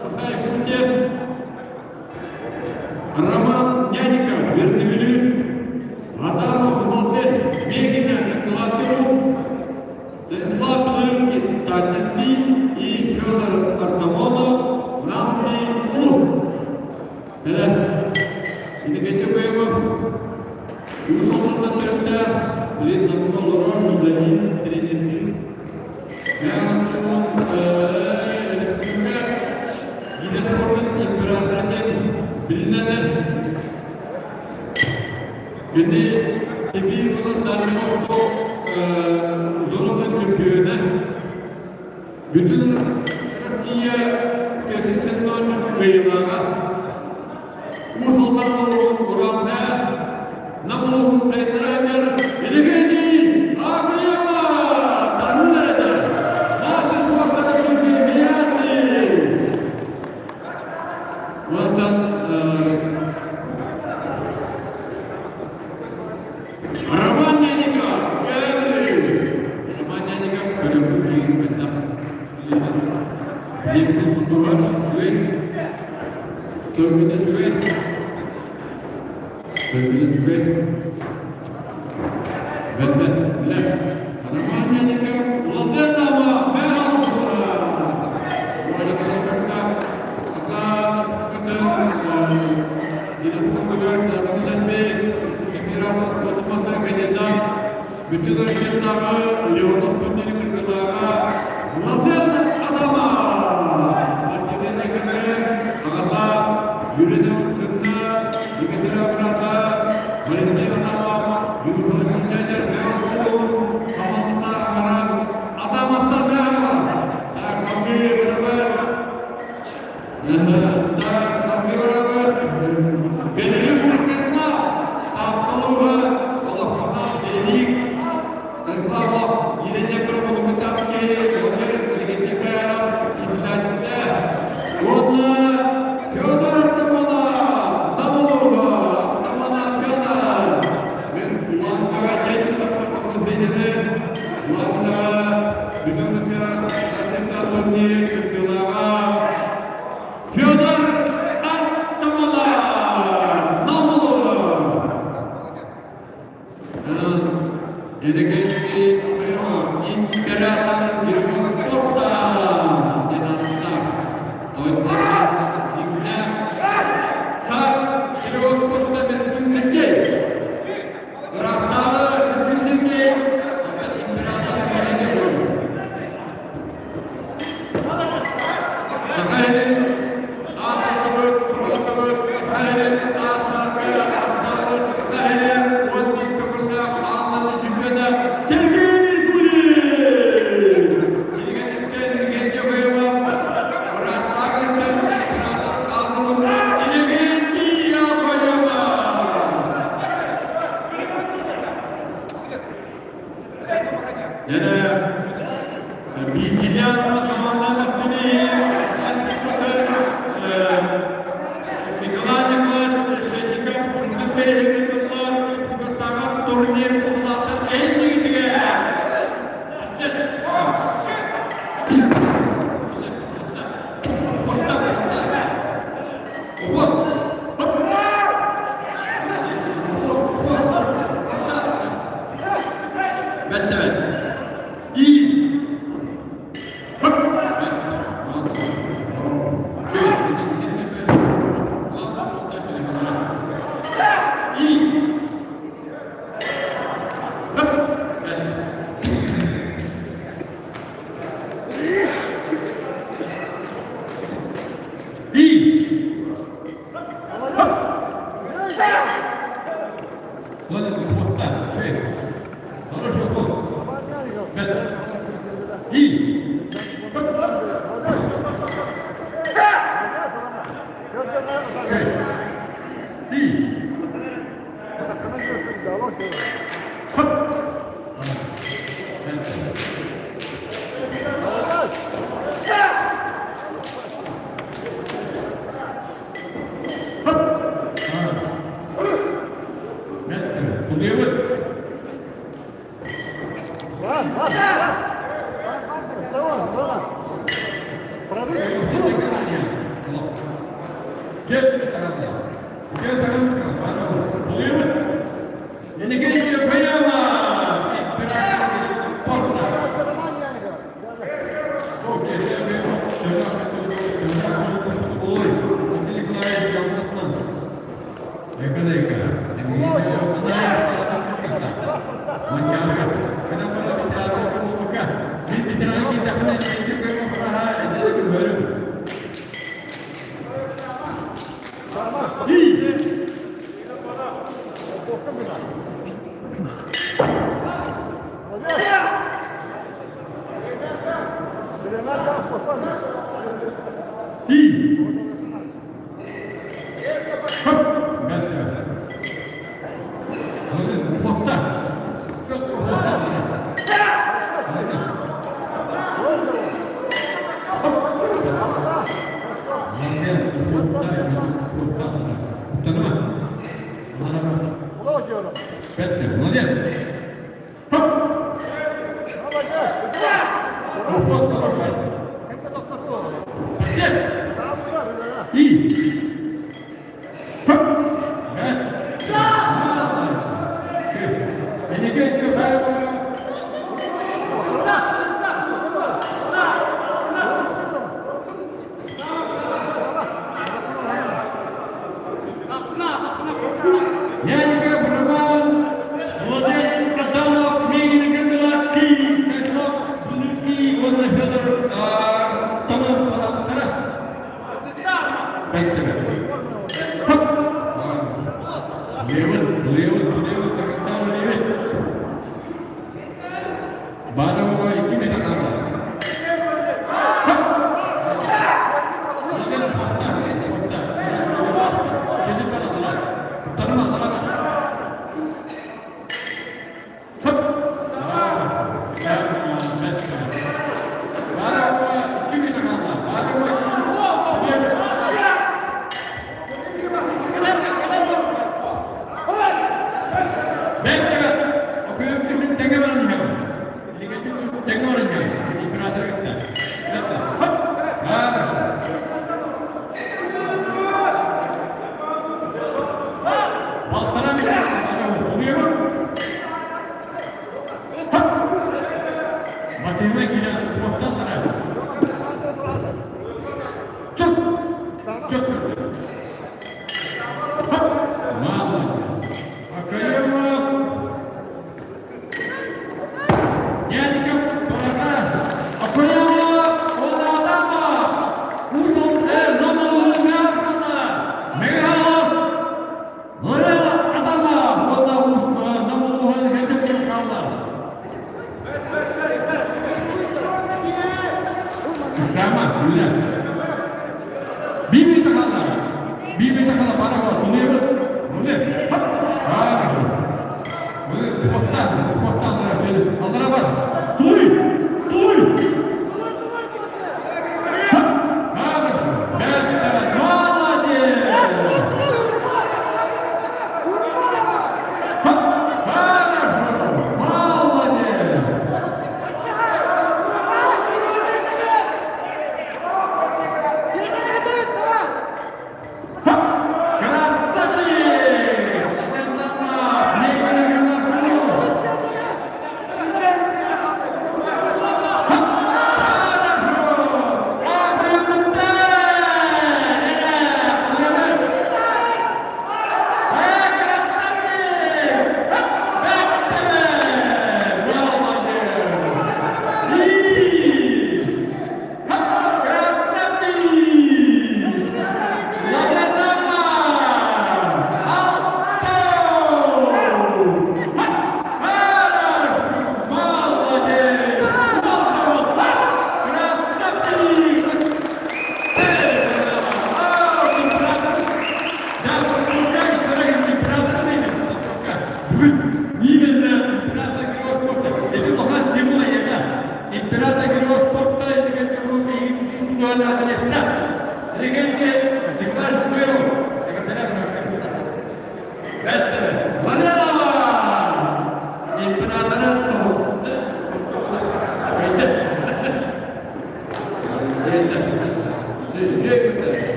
Сахай-Кутер. Роман Няников, Верхневилюйск. Адамов Владлен, Мегина, Николасов. Станислав Белорусский, Татинский и Федор Артамонов, Рамский Ух. Никитий Обоевов. Ушалдан төртте Литнан Колорон, Данин, тренер. Яғасының республика Гинеспорттың императорын білінеді. Күнде Сибирь бұлақтарын золотын чемпионы. Bütün Россия көсетсен ғайылаға. Ушалдан болуын ұранға Намылығын сайтырадыр, Елегеди, Ақылыма, Тажынларыды, Нағыз уақытта сөзге миллиарды. Одан Роман Няников, Роман Няников, көрімді кейін қайдақ. Земді тұтуға жүген, түрмені жүген. Ben. Роман Няников, Владенова, Мелсура. Orada kasıtlıkta sıkla bütün ırşıkları, Leonov Tüneli kırgılara, Vladimir Adama. Martin'e kırgı, Ağata, Yürüdü Kırgı, Yıkıtıra Kırata, Valentin Adama, Yumuşalı Güzeldir, Mevsun, Hamamta Amaran, Adamata Mevsun. Tak sambil beraber. Tak sambil beraber. Belirli fırsatla, tahtalığı, Allah'ına delik, Станиславов, еліне бір болуы тапке, Молодец, Легитимер, Игнатьевна, Водна, Федор Артамона, Тамонова, Тамона Федор. Мен Лаңдыға елді тапқанын бейдері, Лаңдыға, Дүнімізі, Насимда Турни, Күркілаға, Федор Артамона, Намонова. Edekenti imperator Dirwon Kota Denasta Toyotlar Digna Sar Dirwon Kota Bensinke Raktağı Bensinke imperator Bensinke Sakarin Ağabey Kurulabey Sakarin Asarbe Astarbe Sakarin Ondik Tokurla Сергей Меркулин! Елегенти Обоева, Ратагантен, Адыру, Елегенти Обоева! Yana bilgiler tamamlanmasını Nikolay Şenikov sınıf perehemizler Respublika'da turnir kutulatın en büyüğü.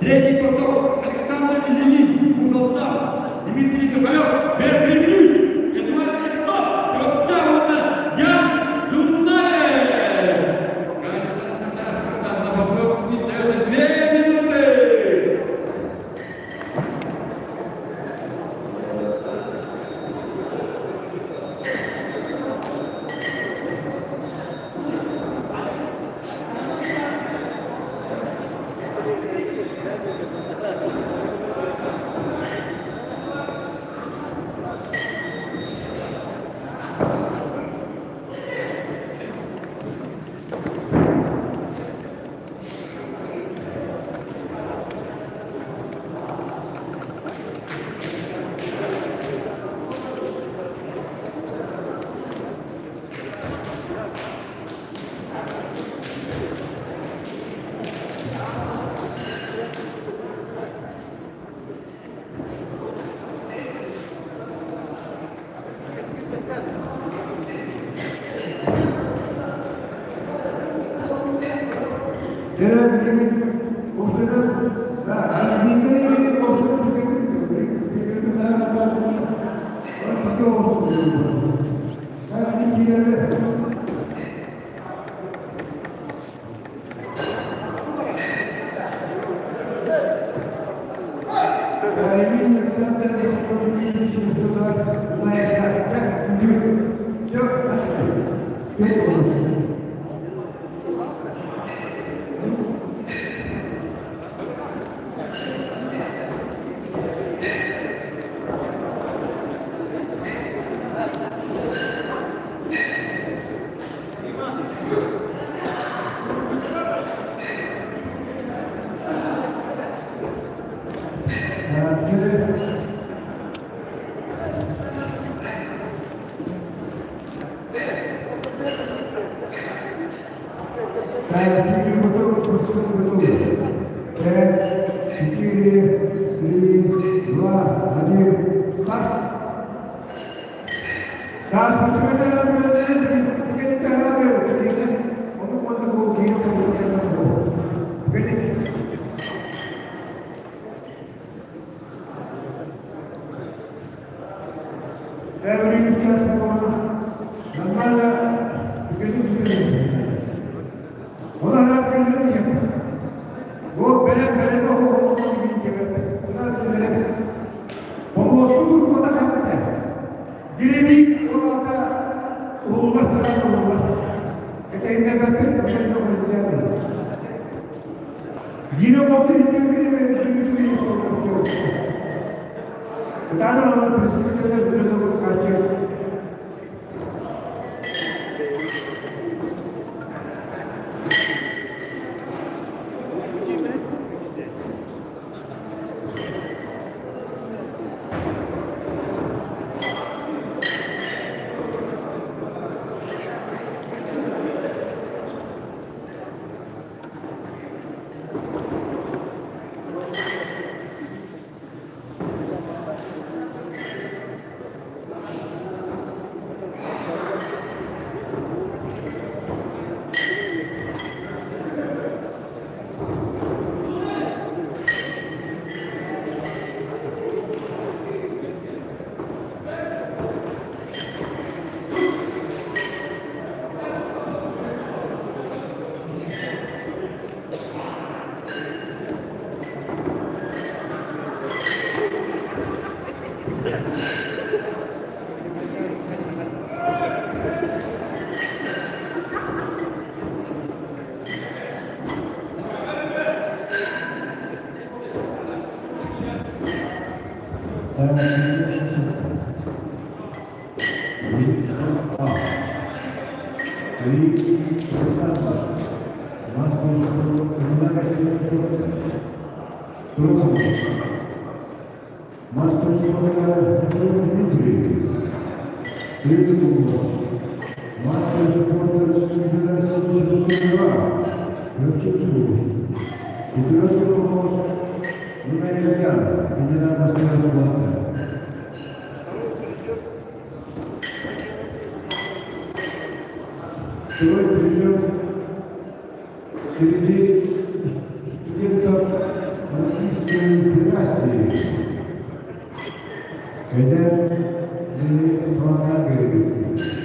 Третий поток Александр Ильин, Мусалта, Дмитрий Михайлов, первый минут, Эдуард Чертов, Тротчавана, Ян Дунаев. На попробуй 2 минуты. Genel bilginin komisyonu ve arasındaki komisyonu tüketmek birbirinin daha rahatlarında Türkiye olsun diyorum. Her ilgileri Emin Alexander Mihайлов'un bildiği sınıflar layıklar gücü çok nasıl? Çok olsun. Судьи готовы, спортсмены готовы. 5, 4, 3, 2, 1, старт. Да, спортсмены размерили, погодите, размерили. Он был гейм, потому что это был. Погодите. Я времени в час было нормально. Погодите. Ona rastgele yap. Bu benim oğlum gibi rastgele. O Moskova durmada kalktı. Diremi orada oğullar sırası oğullar. Eteğinde bekler, buradan da oğullar. Yine orta itemleri ve büyütü bir oğullar. Bir tane ona presidentler buradan oğullar kaçıyor. Мастер спорта Дмитрий. Третий голос. Мастер спорта Российской Федерации Сергеева. Ключевой голос. Четвертый голос. Илья, кандидат мастера спорта. Второй призер среди студентов Российской Федерации. Feder ve Kaan'a görevlidir.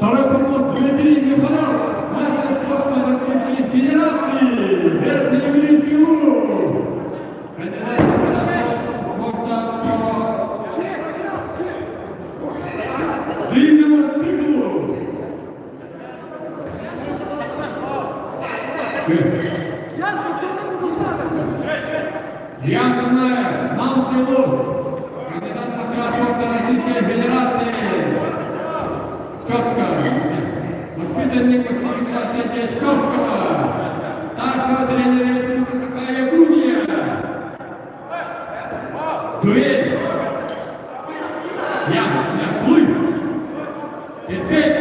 Тарапımız Дмитрий Михайлов, мастер спорта Российской Федерации, верхний Ливийский уровень. Федерация спорта по длинному циклу. Ян Дунаев, Мамский Луз, кандидат мастера спорта Российской Федерации. Четко. Воспитанник 8 класса Дечковского, старшего тренера Республики Саха-Якутия. Дуэль. Ян, Клык. Эффект.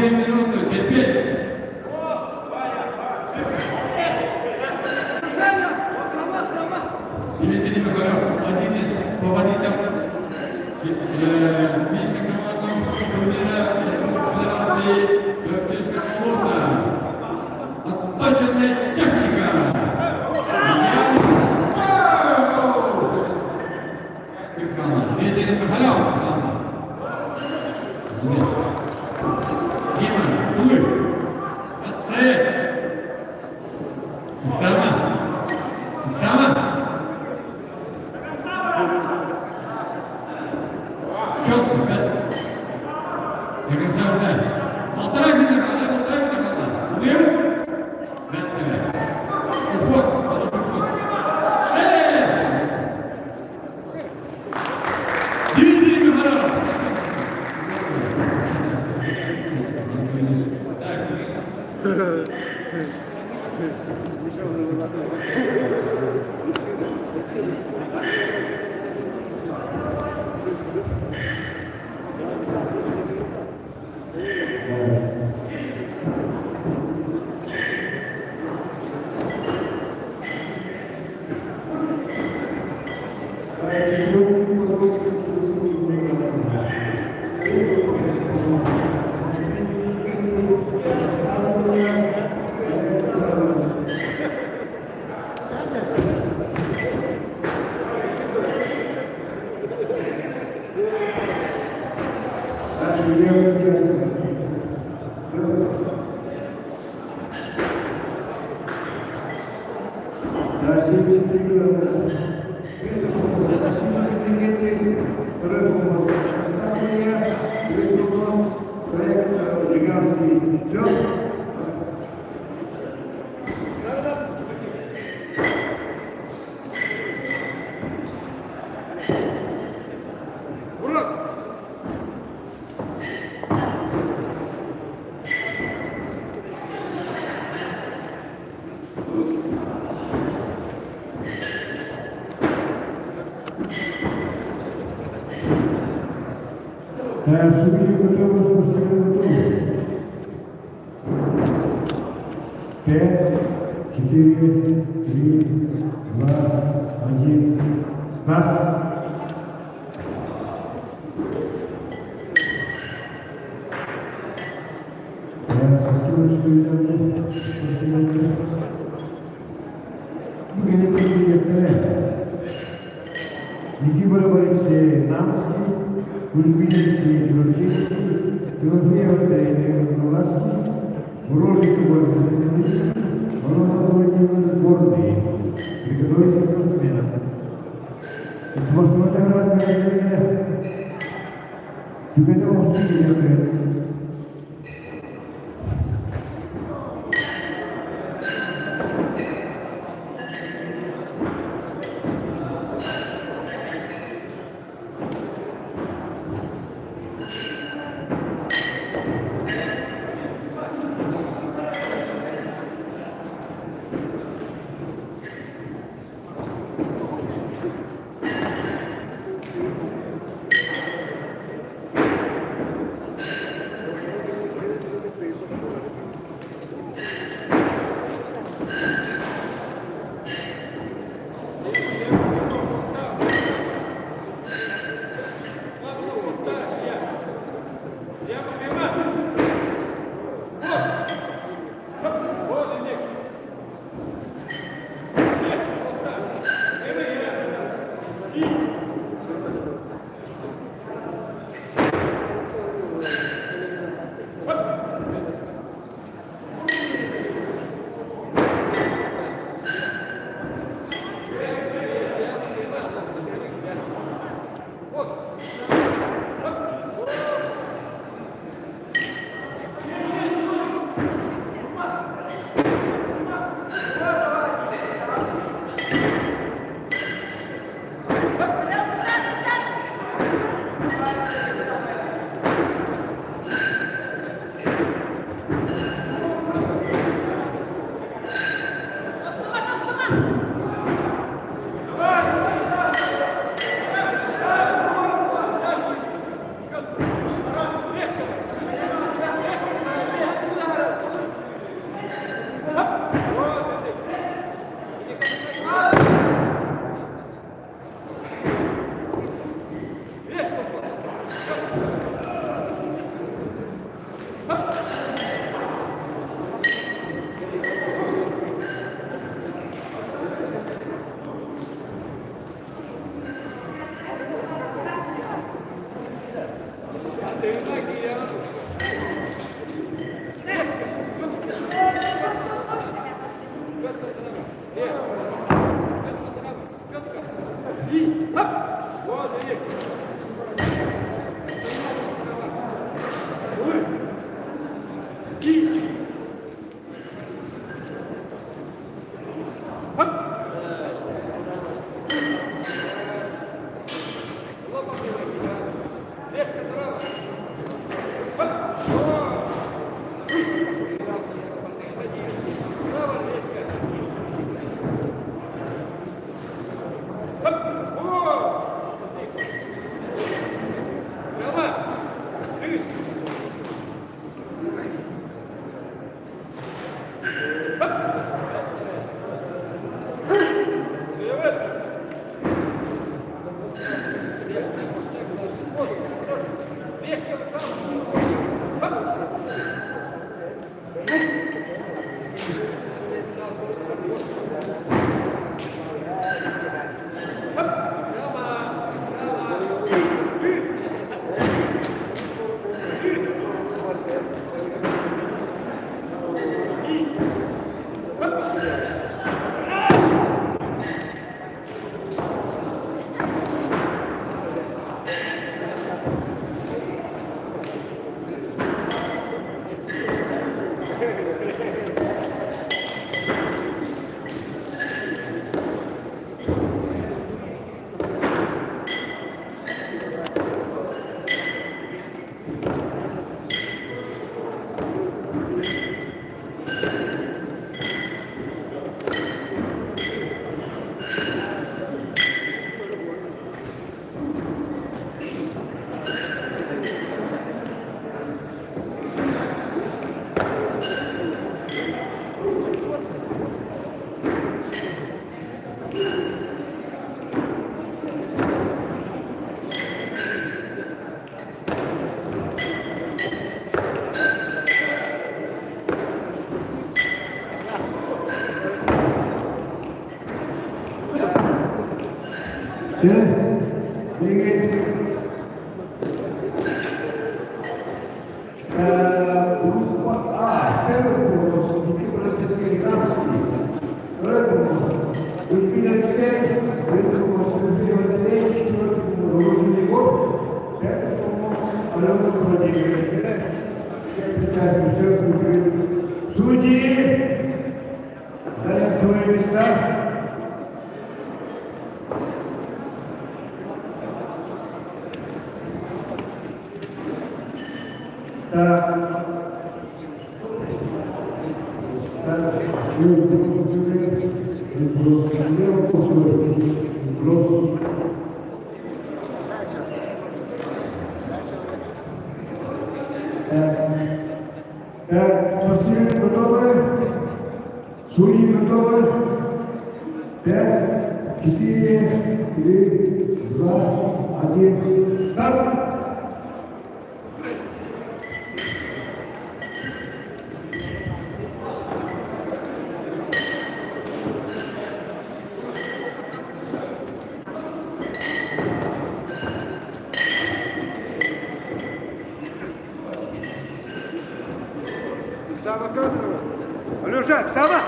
2 минуты, терпеть. Дмитрий Михайлов, один из фаворитов вице-командного турнира Федерации Федерации Курса. Отточенная техника. Дмитрий Михайлов. Дима, Улы, отцы. Сама. Четко, опять. Как и всегда. 1,5 минуты, 1,5 минуты. Улы. Спорт, хороший спорт. Дмитрий Михайлов. Четвертый поток Российского Да, 73 года. Спасибо, компетентный. Второй помощь. Оставление. Третий помощь. Коррекция. Жиганский. Все. Судьи готовы, спортсмены готовы. 5, 4, 3, 2, 1. Старт. Bugün Niki Barabarikse Namski, Узбекский, Чуркинский, Тимофеев Андреевич, Мурожик Владимирович, Ворона Владимир Гордый. Приготовиться к спортсменам. Спортсмены разные. Приготовился к спортсменам. Группа А, первый бонус, Никита Сергей Рамский. Второй бонус, Кузьмин Алексей, третий бонус, Сергей Валерий, четвертый бонус, Ружин Егор, пятый бонус, Алена Владимирович. Все причастны, все говорит. Судьи, занять свои места. Спортсмены готовы? Судьи готовы? 5, 4, 3, 2, 1, старт! Оксана Федорова. Алеша, Оксана!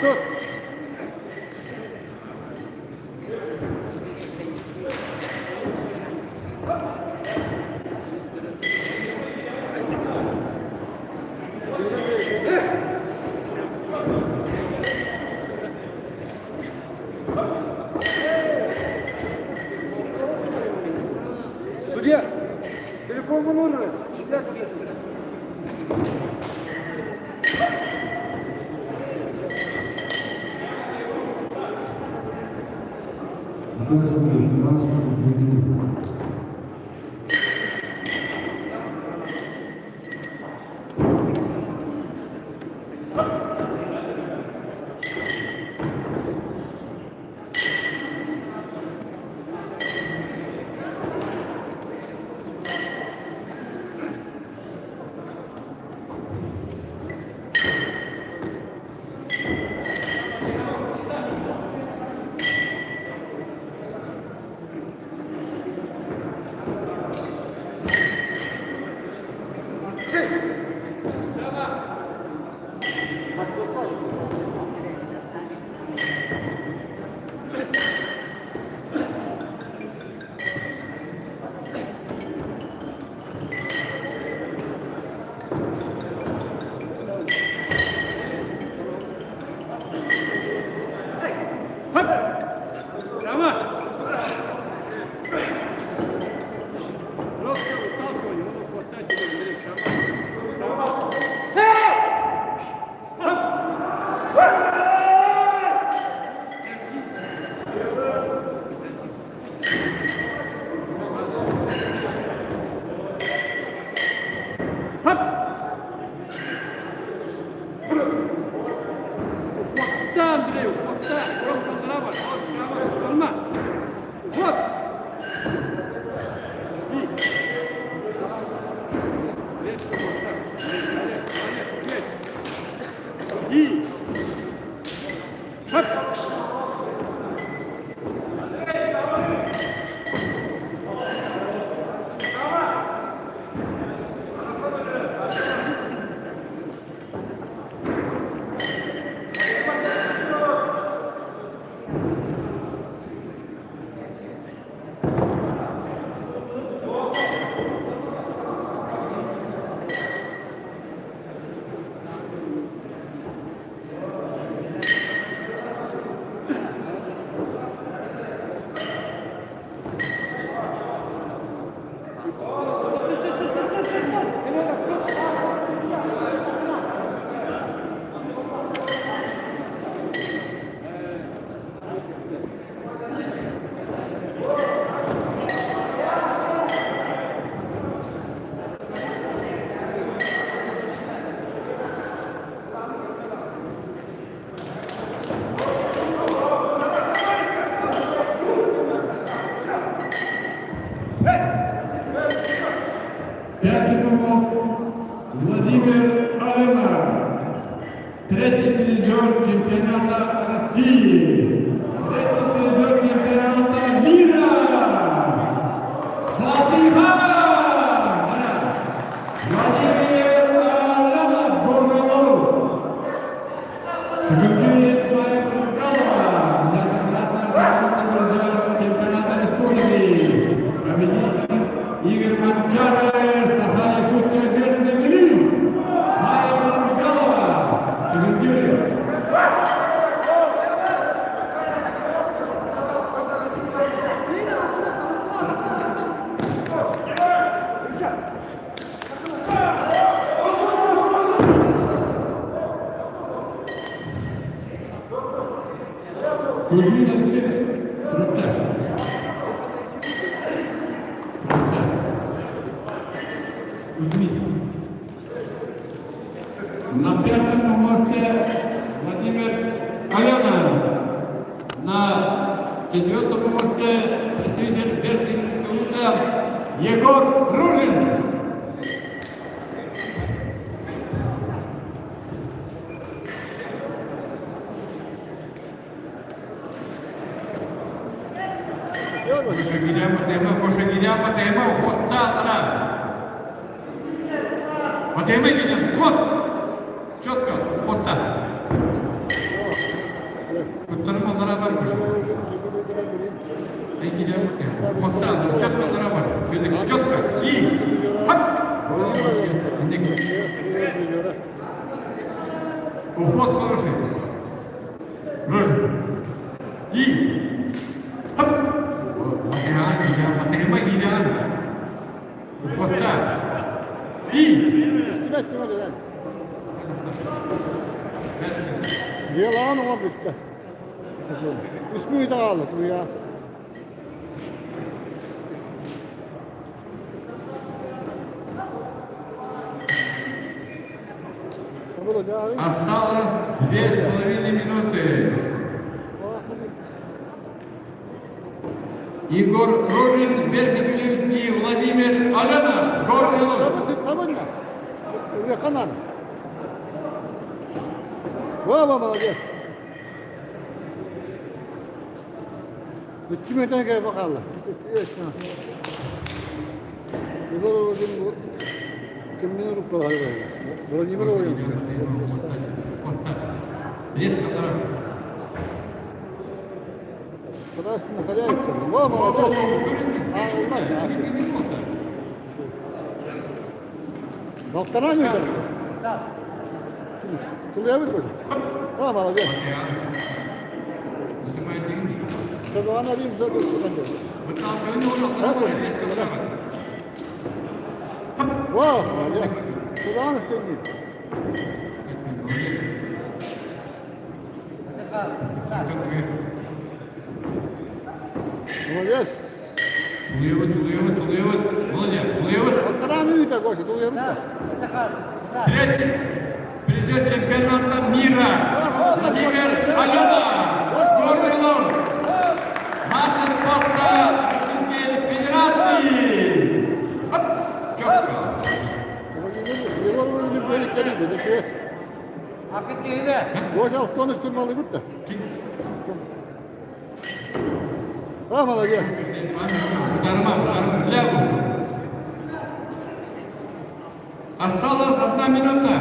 Тут. Судья, телефон номер. Кто смотрит? Надо смотреть видео. Пятый помост Владимир Алена, третий призер чемпионата России, третий призер чемпионата мира. Владимир Алена, Горный Луг. Секундирует Майя Кружгалова, неоднократно призер чемпионата республики, победитель Игорь Манчары, Саха-Якутия, Верхний Велик, Майя Кружгалова, секундирует. Кузьмин Алексеевич, Трубчак. Кузьмин. На пятом помосте Владимир Алена. На четвертом помосте представитель Верхнего Лужа Егор Ружин. Пошагиля Матема, уход, да. Матема, Гилям, уход. Четко, уход, да. Куттарма нарабар кушай. Эй, Гилям, уход, да, четко нарабар. Все-таки четко. И, хоп. Уход хороший. Рожь. И, хоп. Matema, Уходта. И. Üstüme üstüme lan. Yalan ama bitti. Üstümü de aldık bu ya. Осталось 2,5 минуты. Егор Рожин, Верхнебелевский, Владимир Алена, Горный Sabunla. Yakanan. Bravo молодец. Bitti mi tane bakalım. Yıllar olsun bu. Kimliğini rupalar böyle. Vladimir oyun. Резко второй. Просто нахаляется. Во, молодец. А, удар, да. Baktana mı yukarı? Да. Kılıya mı koydun? Ha, молодец. Нажимает длинный. Tabii ana diyeyim bize bir sıkıntı. Выталкивание угол. Резко второй. Во, молодец. Kulağını söyleyeyim. Молодец. Молодец. Тулева. Молодец. Тулева. Baktana mı yukarı koştu? Kılıya mı? Третий. Призер чемпионата мира. Владимир Алена. Горный лон. Мастер спорта Российской Федерации. Оп. Четко. Yıllar boyu bir bölükleriydi. De şey, Hak ettiğini de. boşalt konuşturmalı git de. Ha, молодец. Ударма. Леву. Осталась 1 минута.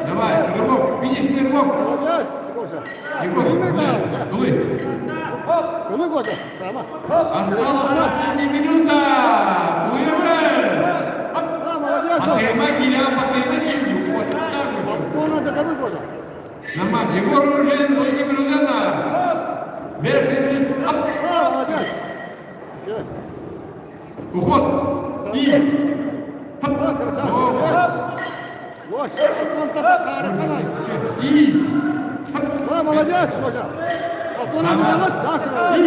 Давай, рывок, финишный рывок. Молодец, Гоша. Егор, Тулы. Kılı Goşa. Tamam. Осталась последняя минута. Тулы. Ha, молодец. Патырма, гиря, патырма, гиря. Вот так вот. Ona da kılı Goşa. Нормально. Егор Ружин, Владимир Лена. Верхний близко. Оп. Ha, молодец. Şey. Уход. И. Ha, красавчик. Şey. Goşa. Atlanta kahretsin. И. Ha, молодец, Goşa. Atlanta da bak. Daha sonra. И.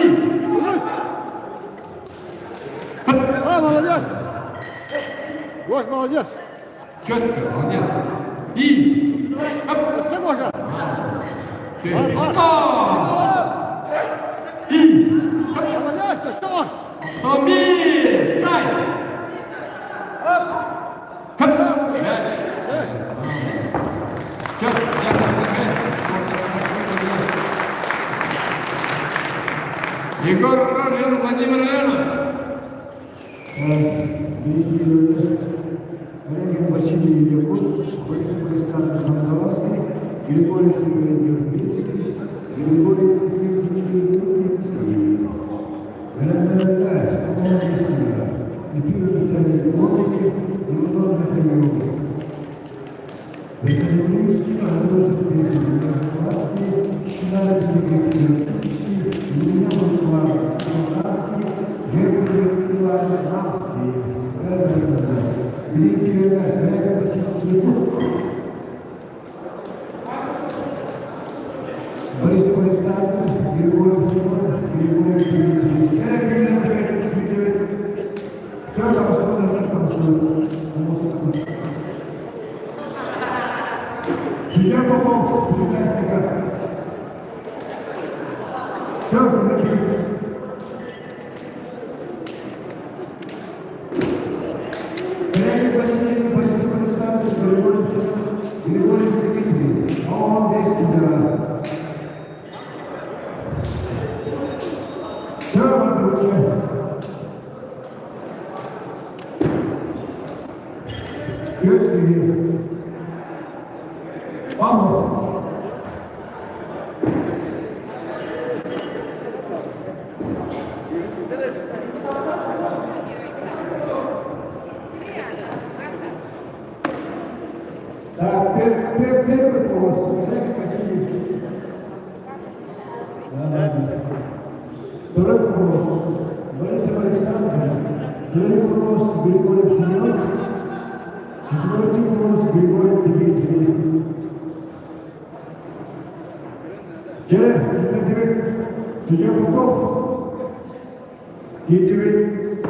Ha, молодец. Goş, молодец. Четко, молодец. И. Оп. Üstte Goşa. Все. Bak. И. Молодец, üstte var. Томис. Сай. Şey. Четко. Егор Рожин, Владимир Лена. Великий Леонид, Корягин Василий Якус, Борис Александр Хангаласский, Григорий Сергей Юрбинский, Григорий Юрбинский, Грандарляш, Помогискина, Ефимов Виталий Горький, Иванов Михаил, Верховинский, Андрей Хангаласский, Шинарин Сергей Филипповский, Илья Руслан Солнарский, Гектор Иван Намский, Великий Леонид, Корягин Василий Якус, Борис Александр, Григорий Симон, Григорий Дмитрий. Корягин Леонид, все это осталось. Судья Попов, участников. Все, начали. Корягин Василий, Борис Александр, Григорий Симон, Григорий Дмитрий. А он без тебя. Все, Матвей. Георгий. Павлов. Да, первый полос, Корягин Василий. Да. Второй полос, Борис Александр, Третий помост Григорий Семен. Четвертый помост Григорий Дмитрий. Девять. Судья Попов. Девять.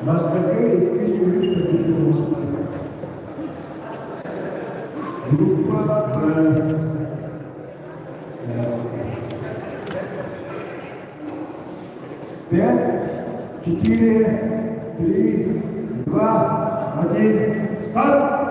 Бастаке и Кисюлич написано. Группа Б. 5, 4, 3, 2, 1, старт!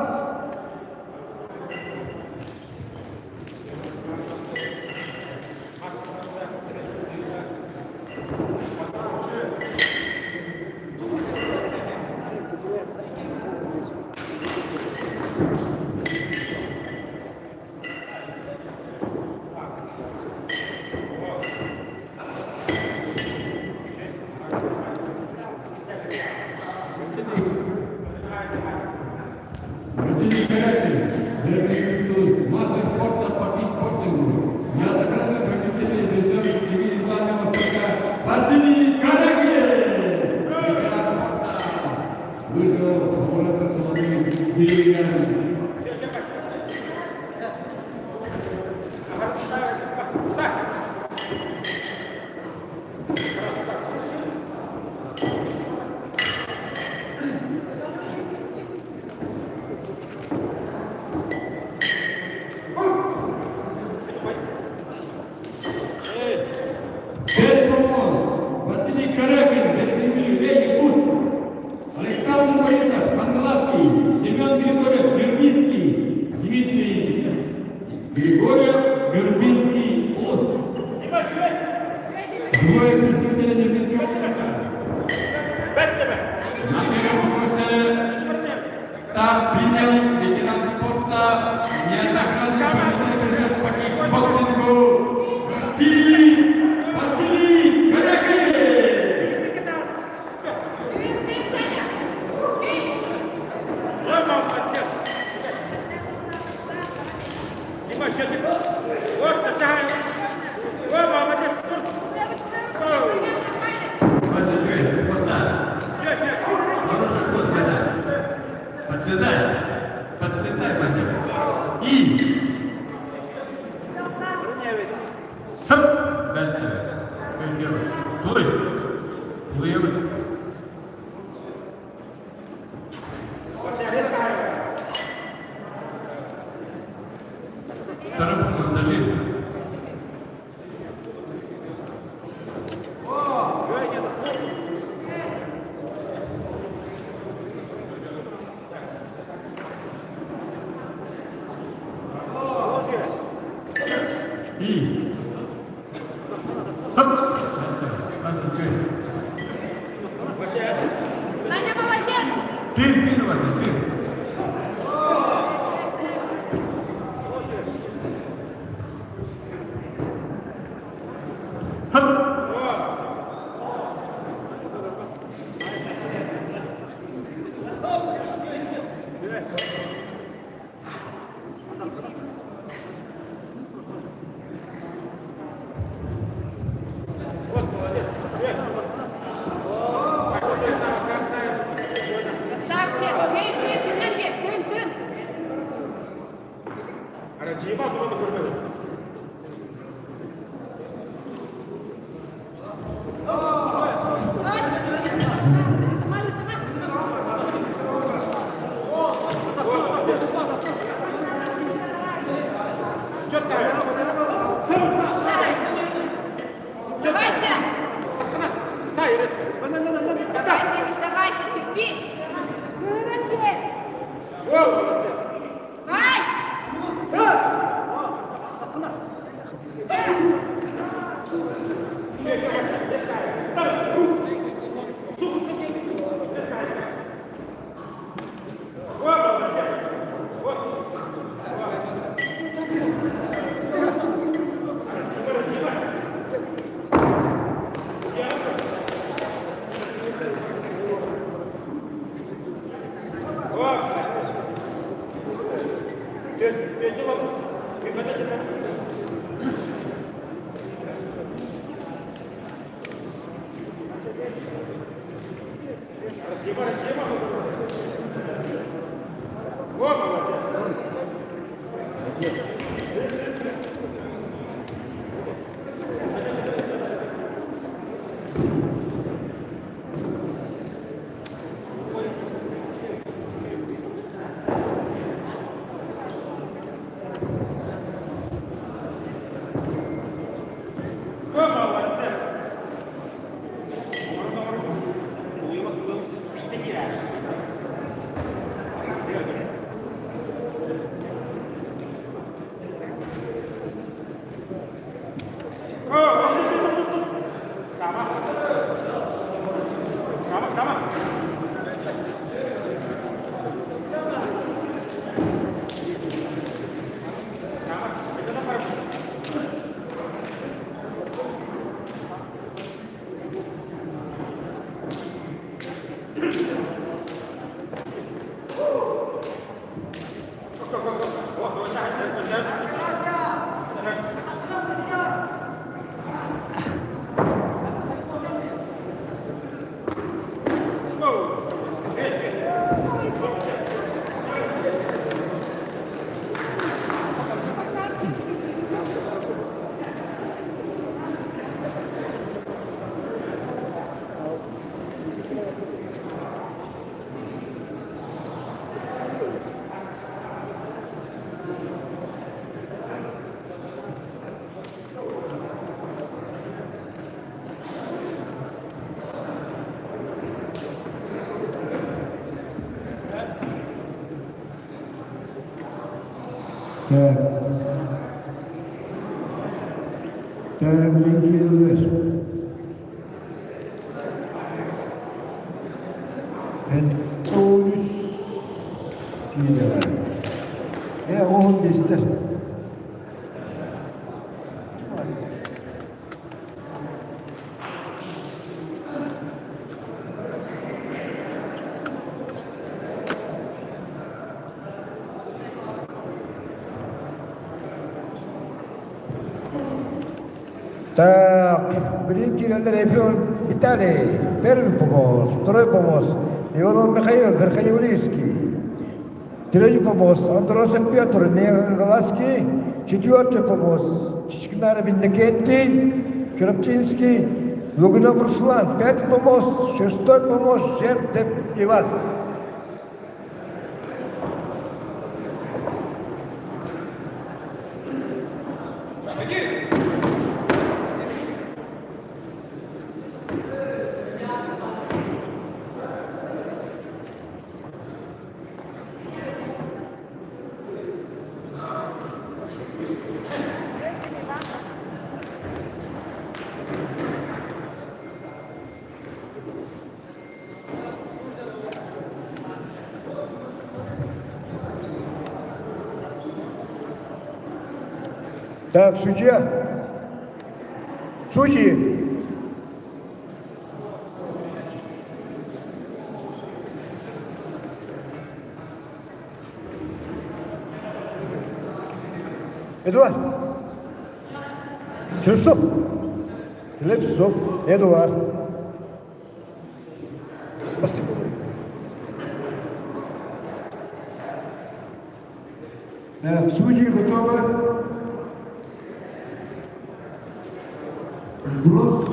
Василий Карякин, директор мастер спорта по кикбоксингу, неоднократный победитель призеров цивильной главного мастера Василий Карякин! Ветеран спорта вышел в возрасте с молодыми деревьями. Василий Карякин, Бетримиль, Веги, Куц, Александр Борисов, Хангаласский, Семен Григорьев, Вербинский, Дмитрий Григорьев, Вербинский, Ост. Двое представителей Дербинского класса. На первом месте старт принял ветеран спорта, неоднократный победитель по кикбоксингу Василий Карякин! Подседай, Вася. И... Хоп! Что сделаешь? Плывь. Плывь. Второй вопрос, нажи. И... Хоп! Вася, Саня, молодец! ты, Вася, ты. Красавчик! Эй, дын! Сдавайся, не сдавайся, терпи! Молодец! Ай! Так. Тәмлен келелер. Әттоғыз келелер. 15'tir. Так, бринкелер Виталий, первый помост, второй помост, Иванов Михаил Верхоневлийский, третий помост, Андросов Петр Мегалаский, четвертый помост, Чичкинар Винникентий, Кирптинский, Лугунов Руслан, пятый помост, шестой помост, Жердев Иван. Так, судья. Судьи. Эдуард. Черепцов. Черепцов. Эдуард. Так, судьи готовы. Сброс.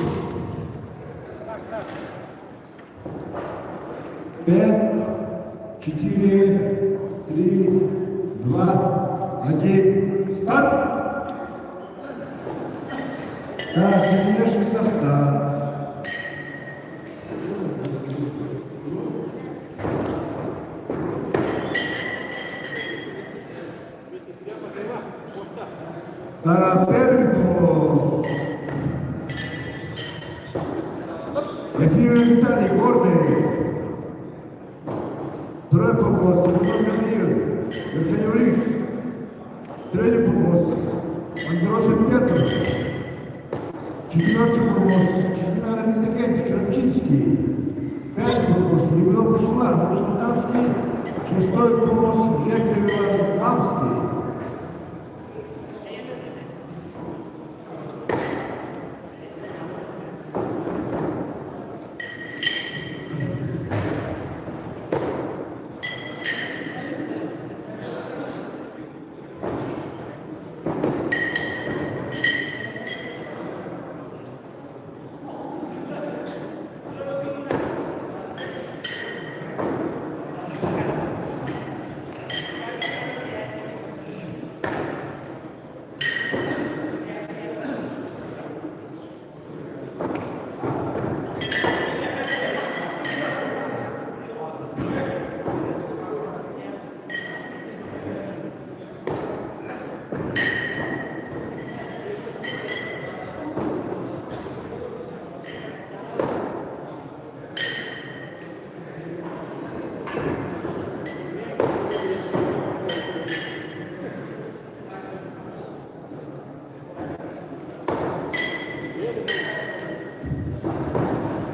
5, 4, 3, 2, 1. Старт. Да, сильнейший состав. Да, первый помост. Ефимов Виталий, гордый. Второй помост, Иванов Михаил, Верхоневлийский. Третий помост, Андросов Петр. Четвертый помост, Чичкинар Винникентий, Кирптинский. Пятый помост, Лугунов Руслан, Русалтанский. Шестой помост, Жердев Иван, Амский.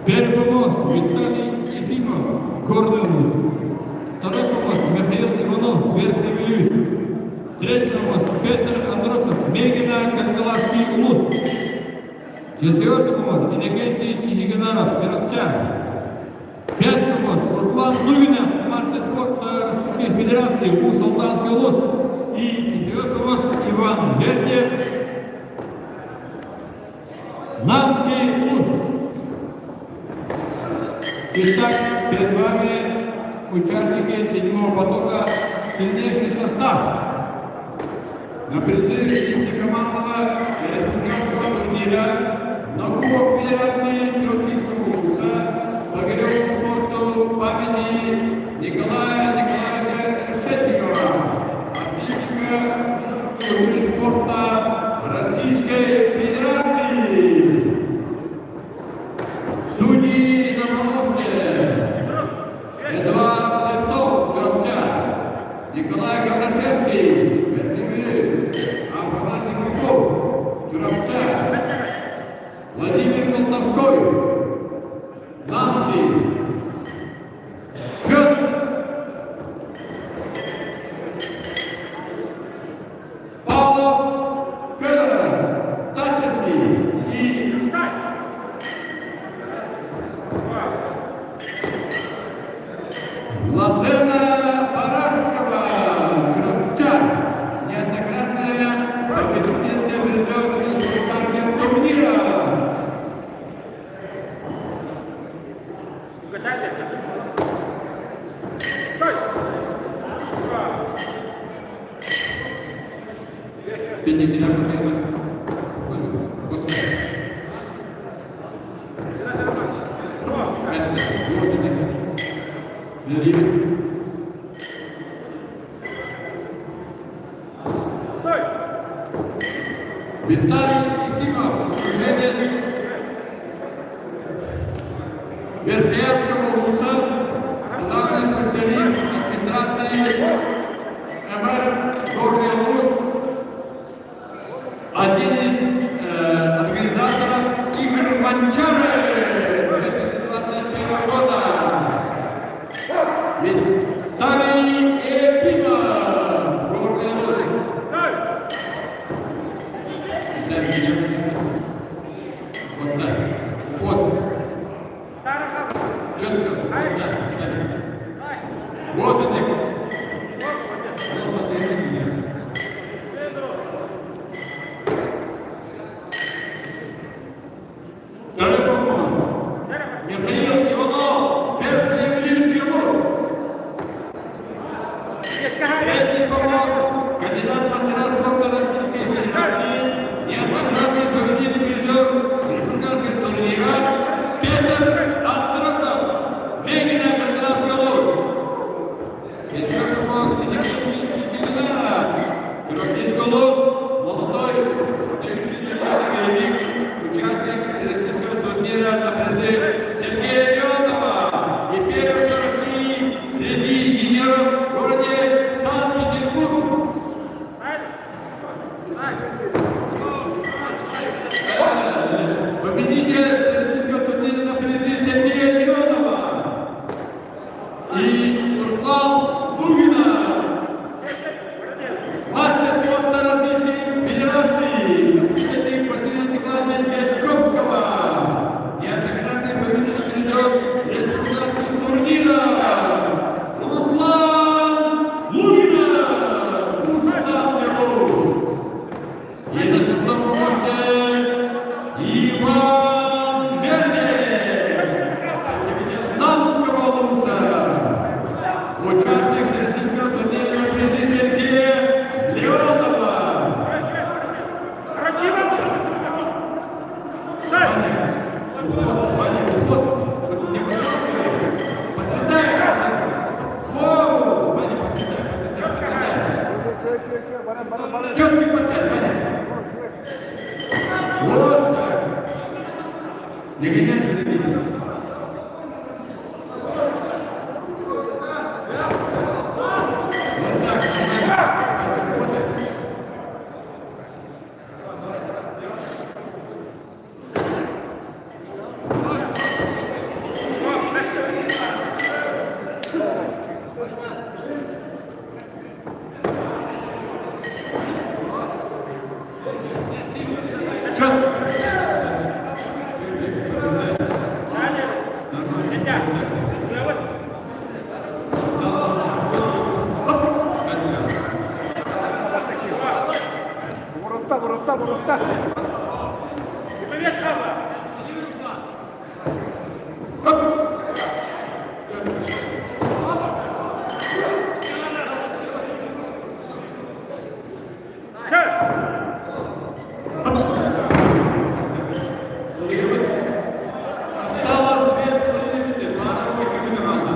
Первый помост Виталий Ефимов, горный луз. Второй помост Михаил Иванов, верхний Вилюш. Третий помост Петр Андросов, Мегина, Каргаласский луз. Четвертый помост Иннокентий Чичиганаров, Чарапчан. Пятый помост Руслан Лугина, мастер спорта Российской Федерации, УЗ Алданский луз. И четвертый помост Иван Жердев, Намский луз. Итак, перед вами участники седьмого потока, сильнейший состав. На призы единокомандного республиканского турнира на Кубок Федерации Чертинского УЗа благодарю спорту памяти Николая Николаевича Решетникова, объектника спорта Российской Федерации. Судьи на помосте Эдуард Слепцов, Чарапчан, Николай Кардашевский, Верхний Вилюш, Афанасий Попов, Чарапчан, Владимир Колтовской, Намский, Федор, Павлов, Федоров, Татьевский и Владлена Барашкова, Чарапчан, неоднократная победительница призов республиканских турниров. Петя, тебя подойдет. Виталий Ефимов, окружение Верхоянского УЗа, главный специалист администрации МР Горный луз, один из организаторов игр Манчары 2021 года. Виталий Ефимов, Горный луз. Вот так. Вот. Четко. Вот так. Вот это. Вот это. Второй помост. Михаил Иванов, Верхний Вилюшский луз. Третий помост. Кандидат в мастера спорта Российской Федерации, неоднократный победитель призер республиканского турнира Петр Андросов, Мегина, Каргаласский луз. Четвертый помост Иннокентий Чичиганаров, Чарапчанский луз, молодой, подающий надежды боевик, участник всероссийского турнира на призы Сергея Леонова и первенства России среди юниоров в городе Санкт-Петербург. Победитель всероссийского турнира на призы Сергея Леонова и Руслан Лугина, мастер спорта Российской Федерации, воспитанник Василия Николаевича Дьячковского, неоднократный победитель призер республиканских турниров Руслан Лугина, Ужданский луз. И на шестом помосте Иван Жердев, представитель Намского луза, участник всероссийского турнира на призы Сергея Леонова. Ваня, уход, не выталкивай, подседай. Воу, Ваня, подседай. Четкий подсед, Ваня. Вот так. Не гоняйся, не гоняйся. Вот так. оборотта. Повес Халла. Осталось 2,5 минуты. Пара руки команда.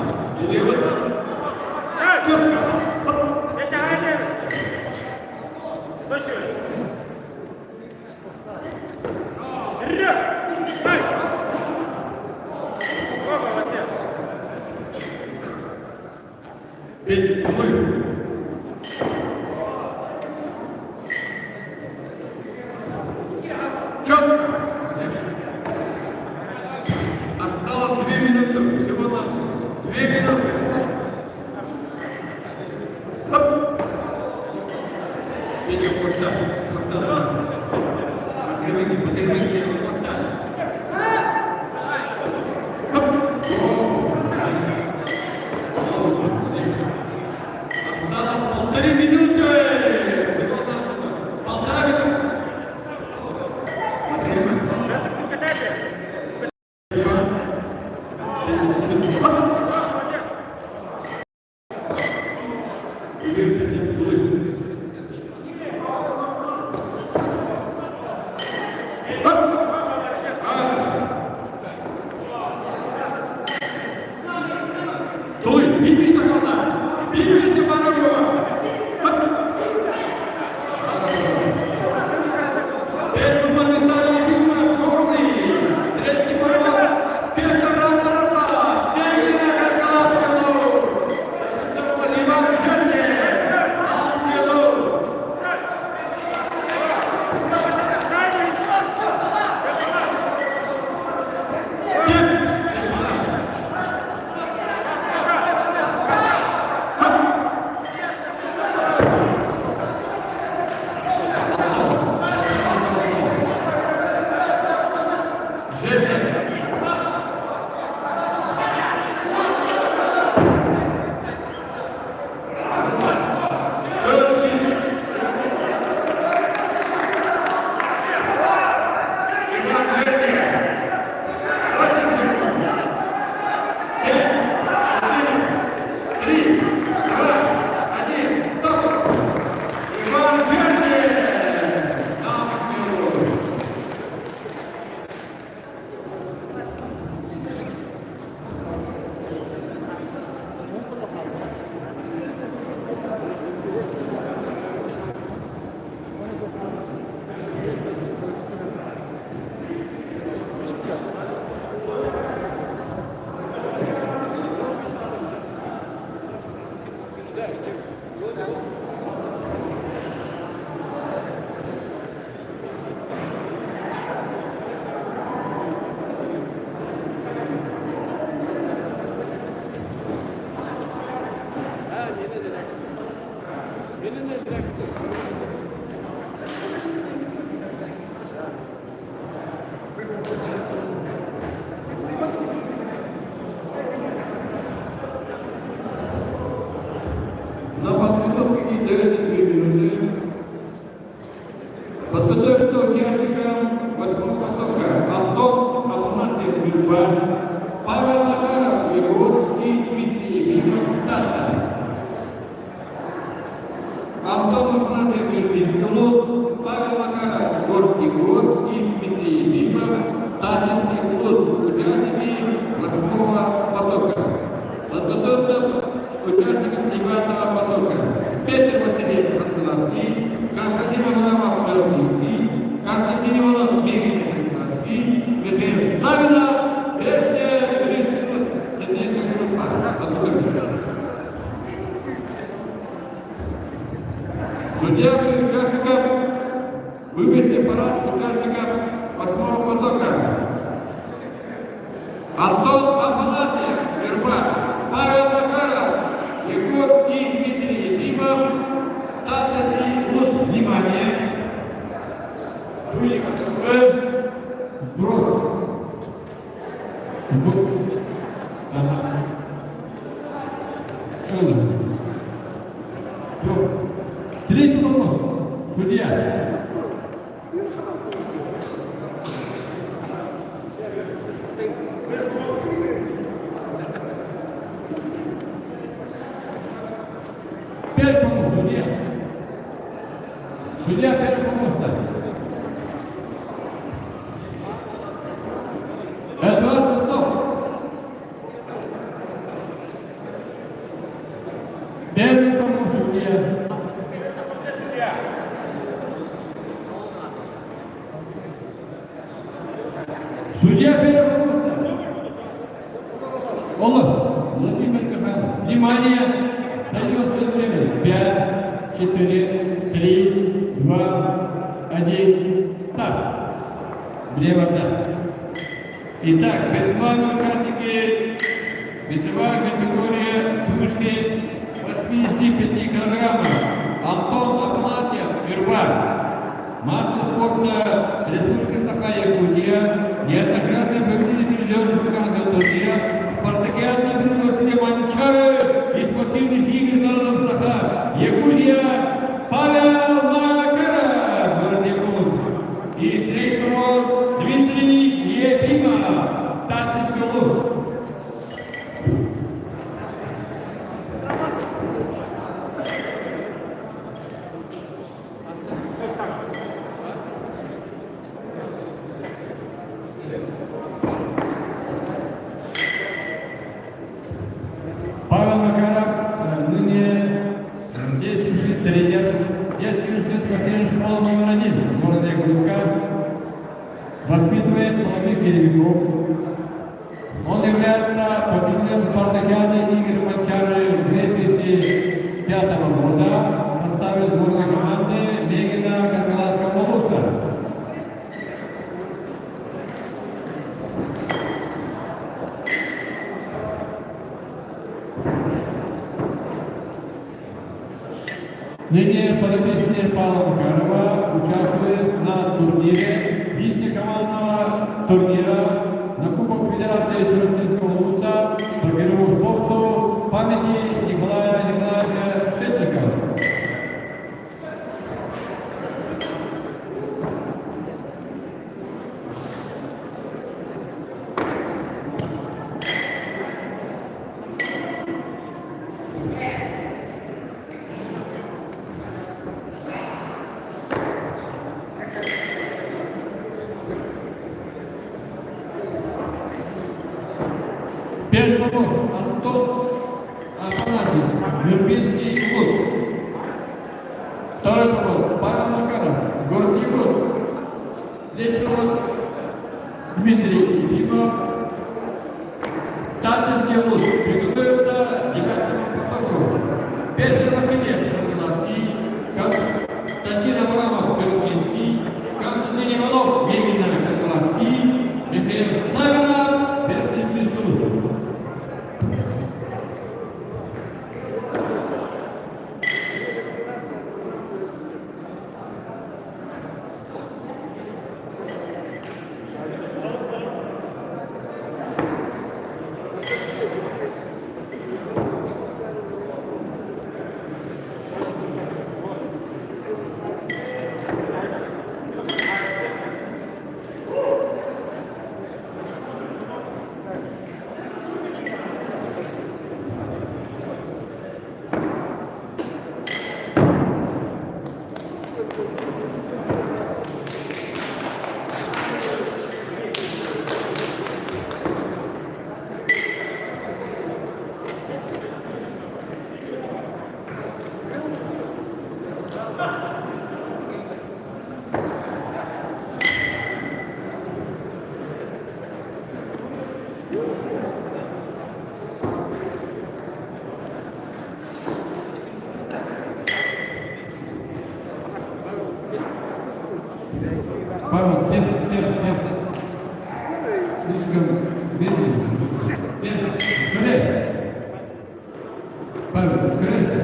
Петя, мы. Четко. Осталось 2 минуты. Всего-навсего. 2 минуты. Хоп. Петя, вот так. Вот так. Потерпи, вот так. Осталось 1,5 минуты. Всего-навсего. 1,5 минуты. Туй, бейте голова! Бейте Воробьева! Первый моментальный Ефимов, Горный! Третий момент Петр Андросов! Бейте Каркаловского! Шестого Иван Жернев! Алского! На подготовку не дается 2 минуты. Подготовиться участникам 8-го потока Антон Афанасьев Бирба, Павел Макаров Иргут и Дмитрий Ефимов Тата. Антон Афанасьев Бирбинский Луз, Павел Макаров Город Иргут и Дмитрий Ефимов Татинский Луз. Участники 8-го потока. Подготовиться участников 9-го потока. Петр Васильев Англаский, Константин Абрамов Тарутинский, Константин Иванов Мегин-Англаский, Михаил Савинов, Верхняя Туринская, сильнейшая группа. Судья при участников вывести парад участников 8-го потока. Антон Афанасьев, Верба, Павел Макаров, Егор и Дмитрий Ефимов, Татьяна и Луз. Внимание! Жулик, сброс. Ага. Третий вопрос. Судья. Пять помост, судья. Судья, 5 помост ставит. Это Сенцов. Первый помост, судья. Судья первого помоста. Олег Владимир Михайлович. Внимание. Дается время. 5, 4, 3, 2, 1. Старт. Влево, да. Итак, перед вами участники весовая категория свыше 85 килограммов. Антон Афанасьев, Ирбар. Мастер спорта Республики Саха-Якутия, неоднократный победитель телевизионного канала турнира, спартакиадный призер Манчары и спортивных игр народов Саха, Якутия, Павел Макаров, город Якут. И третий вопрос Дмитрий Ефимов, Татьинский луз. Павел Макаров, ныне действующий тренер детской университетской спортивной школы номер 1 города Якутска, воспитывает молодых гиревиков. Он является победителем спартакиады игр Манчары 2005 года в составе сборной команды Мегина Каргаласского облуса. Ныне подопечные Павла Макарова участвует на турнире, вице-командного турнира на Кубок Федерации Чуртинского улуса по мировому спорту памяти Николая Николаевича Шетникова. Первый вопрос. Антон Афанасьев, Вербинский клуб. Второй вопрос. Павел Макаров, город Якутск. Третий вопрос. Дмитрий Ефимов, Татьинский луз. Приготовиться к 9-му протоколу. Петр Васильев, Каргаласский, Константин Абрамов, Черкинский, Константин Иванов, Мегина, Каргаласский, Михаил Савинов, Верхний Луз. Павел, слишком медленно. Ускоряй. Павел, ускоряйся.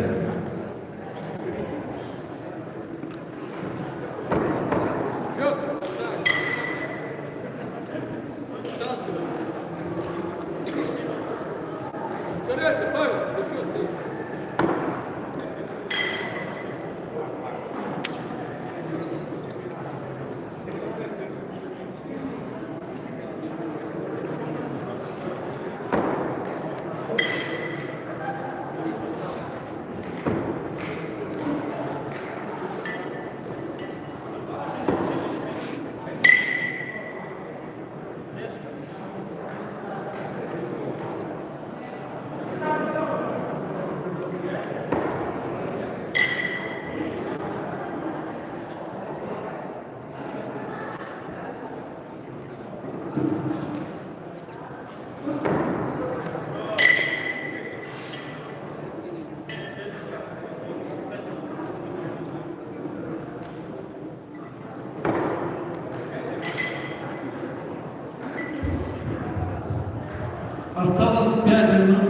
Ускоряйся, Павел, ты что, ты? Осталось 5 минут.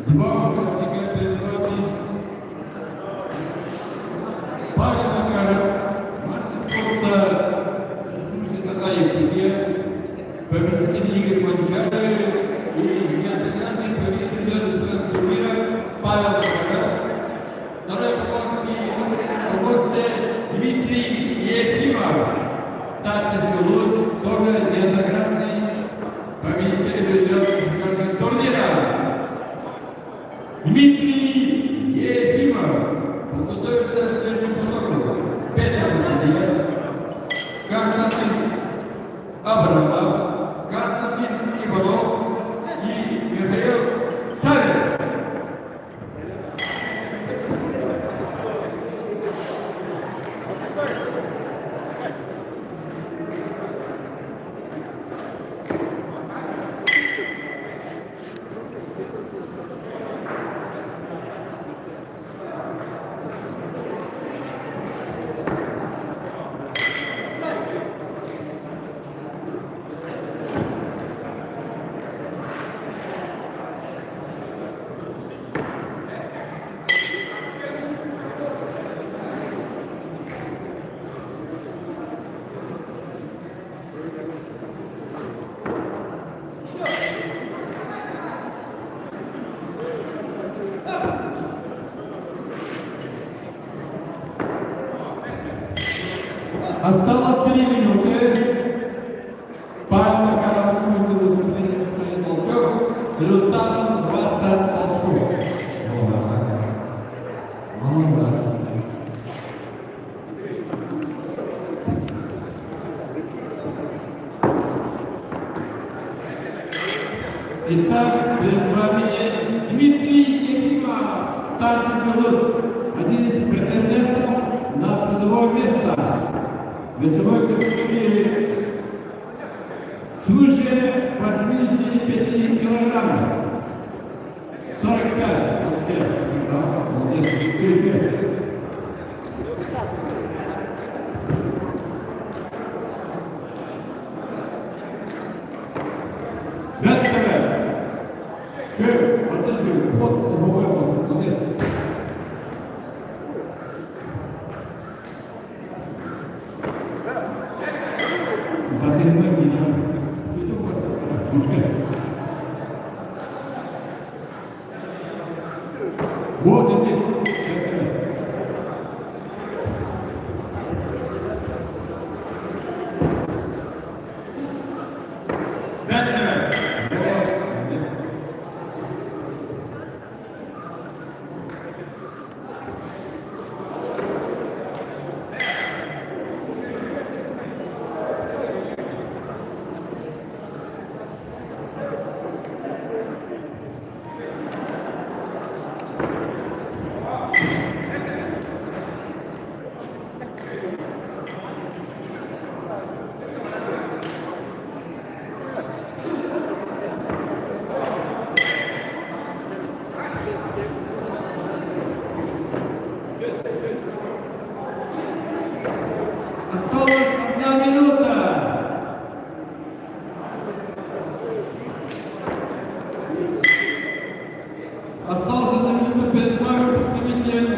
Два участника перед вами. Павел Макаров, мастер спорта Республики Саха-Якутия, победитель Игорь Манчаров и неоднократный победитель турнира Павел Макаров. Второй Дмитрий Ефимов, Татьяна Луз, тоже неоднократный победитель турнира. Дмитрий Ефимов подготовится к следующему потоку. Петр Васильев, Константин Абрамов, Константин Иванов и Михаил Савин. Осталось 3 минуты. Павел Макаров закончил выступление толчок с результатом 20 толчков. Итак, перед вами Дмитрий Ефимов, танцевщик, один из претендентов на призовое место весовой категории свыше 85 килограммов. 45. Молодец. Еще. Вот это. Осталась 1 минута. Осталась 1 минута перед вами представитель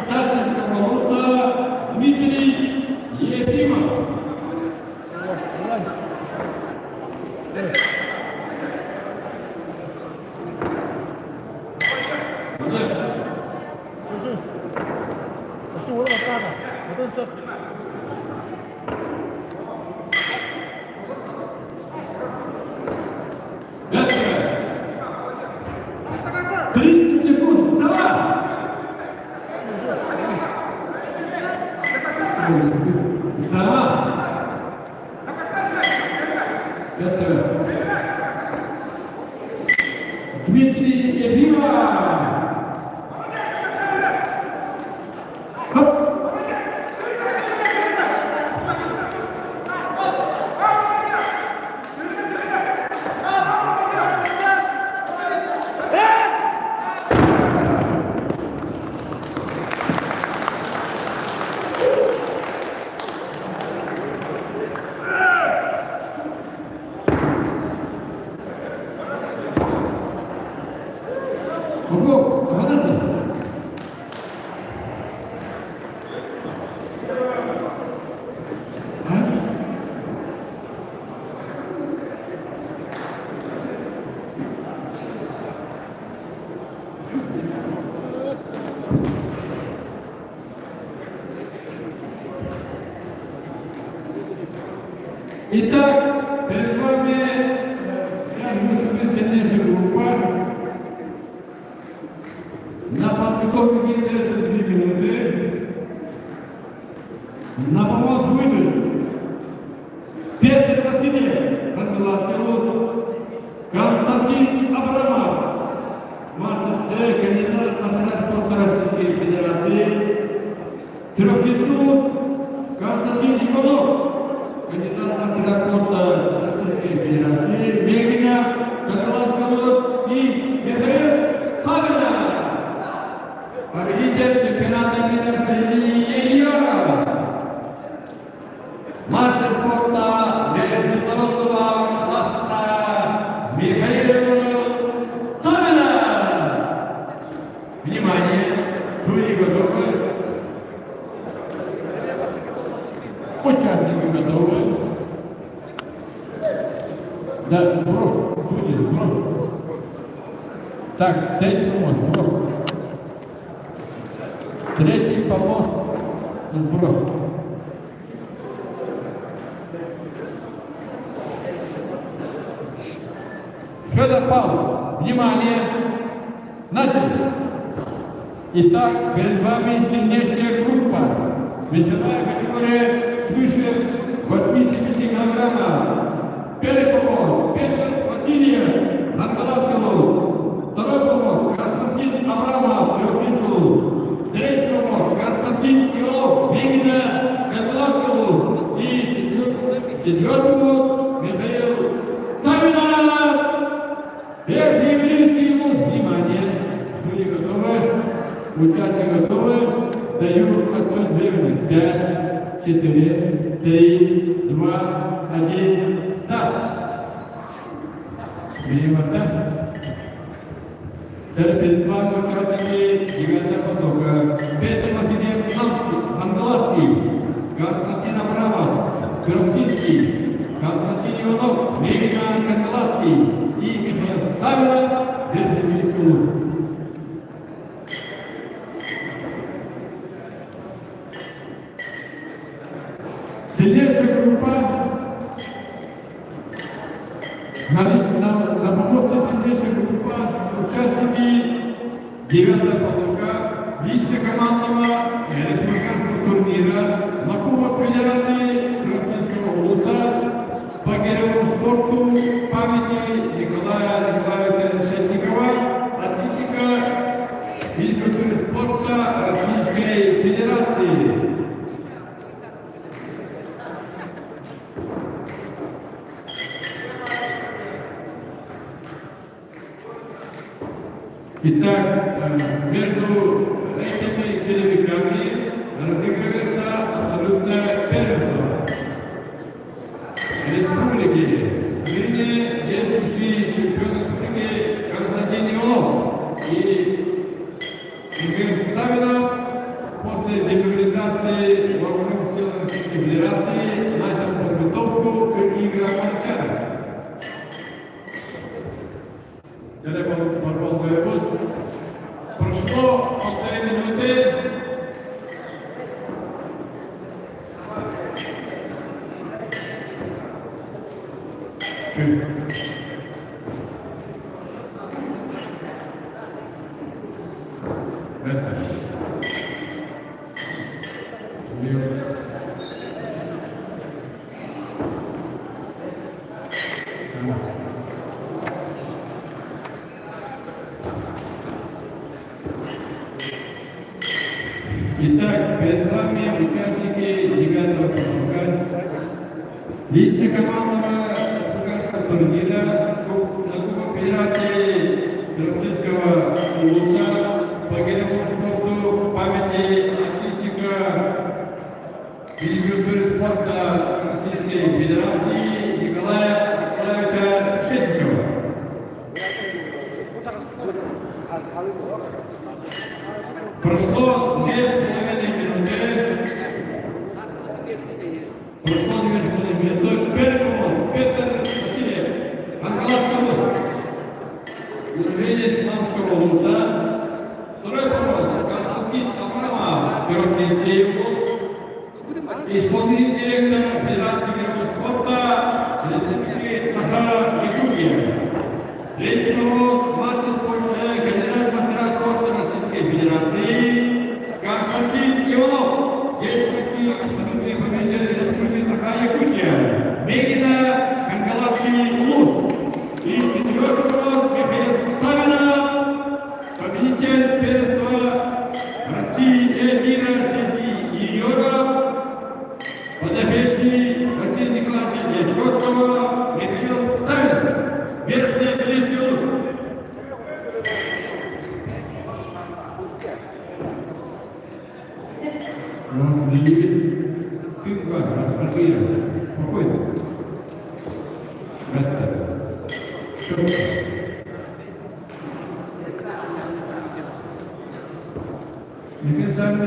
Татьянского ВУЗа Дмитрий Ефимов. Пятое. 30 секунд. Сова! Сова! Пятое. Дмитрий Ефимов! Хоп! Итак, перед вами сейчас выступит сильнейшая группа. На подготовку дается 2 минуты. На помост выйдут Петр Васильев, Хангеласский луз, Константин Абрамов, кандидат мастера спорта Российской Федерации, Черновцинский луз, Константин Иванов, кандидат мастера спорта Российской Федерации, Мегиня, Хангеласский луз и Михаил Савина, победитель чемпионата мира среди юниоров. Мастер спорта международного класса Михаил Савина. Внимание, судьи готовы. Участники готовы. Да, сброс, судьи, сброс. Так, третий помост, сброс. Третий помост, сброс. Федор Павлов, внимание, начали. Итак, перед вами сильнейшая группа. Весовая категория свыше 85 килограммов. Первый помост Петр Васильев, Хангеласский луз. Второй помост Константин Абрамов, Черновцинский луз. Третий помост Константин Иванов, Мегина, Хангеласский луз. И четвертый помост Михаил Савина. Верхний Белинский луз. Внимание! Судьи готовы. Участники готовы. Даю отсчет времени. 5, 4, 3, 2, 1. Старт. Перемота. Перед вами участники 9 потока. Петр Васильев Хангеласский, Константин Абрамов, Черновцинский, Константин Иванов, Мегина, Хангеласский и Михаил Савина, Верхний Белинский луз. Сильнейшая группа на помосте сильнейшая группа участники 9 потока лично-командного республиканского турнира на Кубок Федерации Черновцинского луза по гиревому спорту памяти Николая Николаевича Решетникова, отличника физкультуры спорта Российской Федерации. Итак, между этими гиревиками разыгрывается абсолютное первенство республики. Ныне действующий чемпион республики Константин Иванов и Михаил Савина после демобилизации вооруженных сил Российской Федерации начал подготовку к играм Олимпиады. Пожалуйста, воевод. Прошло 1,5 минуты. Чуть. Это. Итак, перед вами участники 9-го потока лично-командного республиканского турнира на Кубок Федерации Черновцинского луза по гиревому спорту памяти отличника физкультуры спорта Российской Федерации Николая Николаевича Решетникова. Прошло 2,5 минуты. Прошло 2,5 минуты. Первый помост Петр Васильев, Хангеласский луз. Удержение Исламского луза. Второй помост Константин Абрамов, Черновцинский луз. исполнительный директор Федерации мирового спорта Республики Саха-Якутия. Третий вопрос, младший кандидат мастера спорта Российской Федерации Константин Иванов, действующий абсолютный победитель Республики Саха-Якутия, Мегина Кангаласский Улус. И четвертый вопрос, Михаил Савина, победитель первенства России и мира среди юниоров, подопечный Василия Николаевича Дьячковского, Михаил Савин, Верхний Белийский Улус. Ты спокойно. Михаил Савин,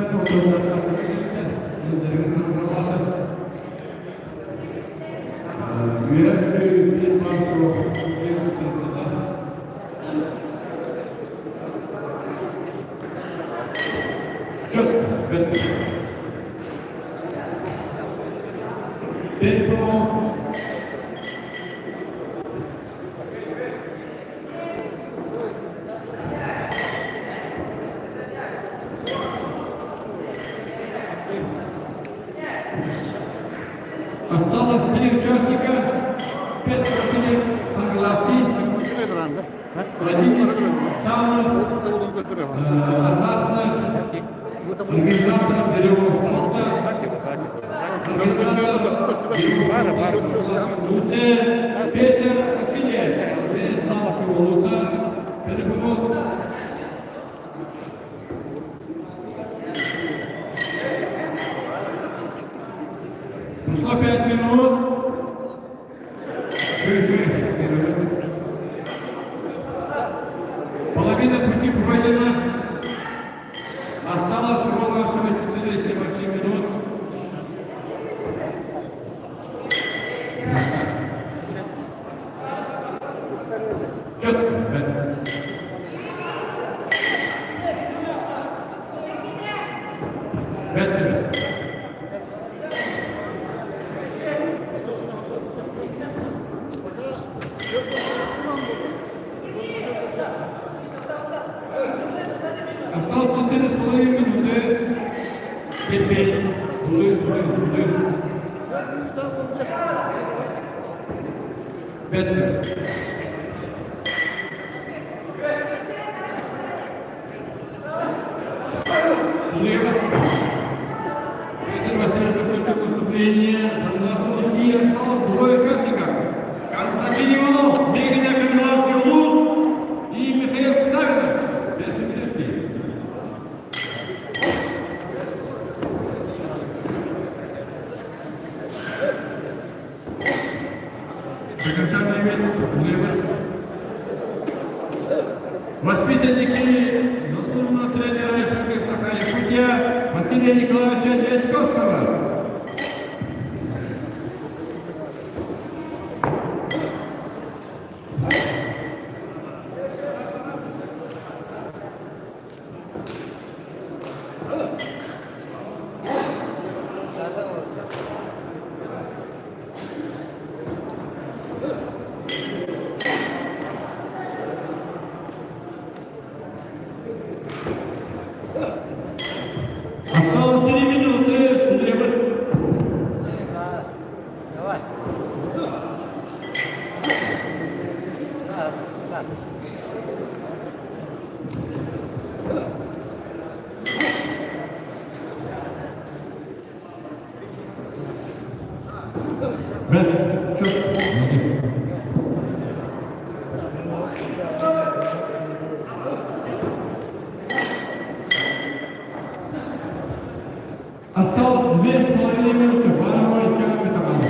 осталось 3 участника. Петр Васильевич Кангаласский, один из самых азартных организаторов бирюлевого спорта, Петр Васильевич, из Павловского улуса, перепомог. Прошло 5 минут. Половина пути пройдена. Осталось всего-навсего 4 с небольшим минут. Осталось 4,5 минуты. Теперь. Петр. Петр Васильевич закончил выступление. И осталось 2 участника. Константин Иванов, Мегина Кангаласский Улус и Михаил Савин. Белорусский. Окончательный вид. Воспитанники заслуженного тренера Республики Саха-Якутия Василия Николаевича Дьячковского. Осталось 3 минуты. Давай. Брат, что? Осталось 2,5 минуты. Паровой тягами команды.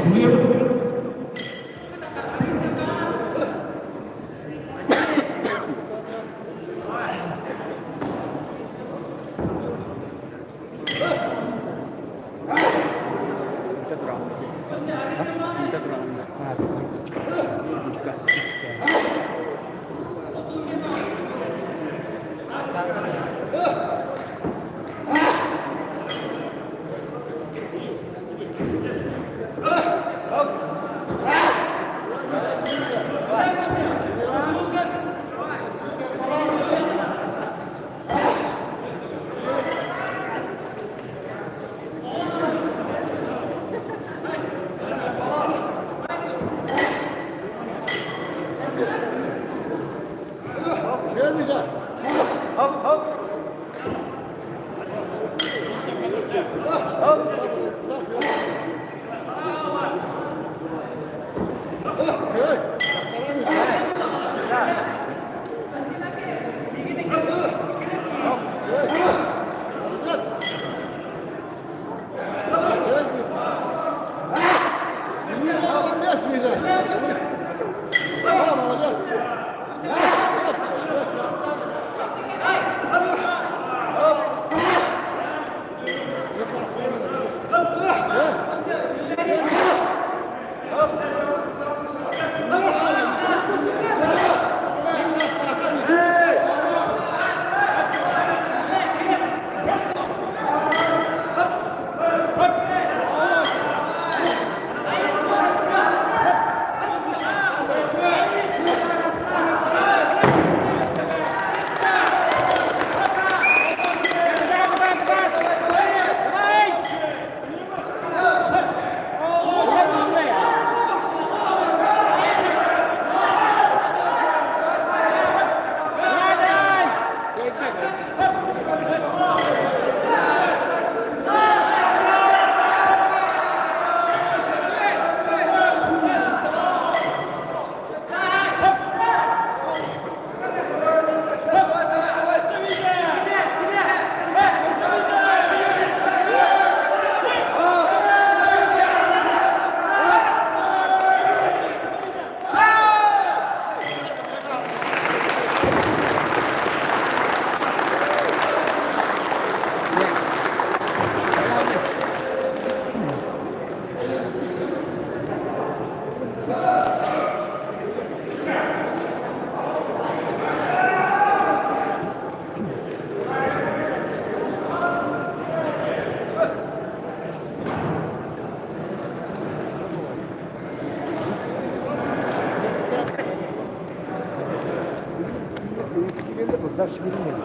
Ders bilmiyor.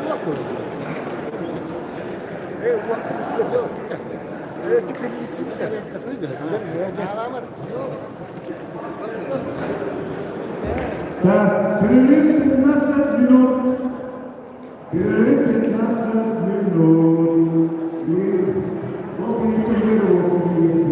Yok mu? Vakti yok. Так, перерыв 15 минут. Перерыв 15 минут. И около тренировки.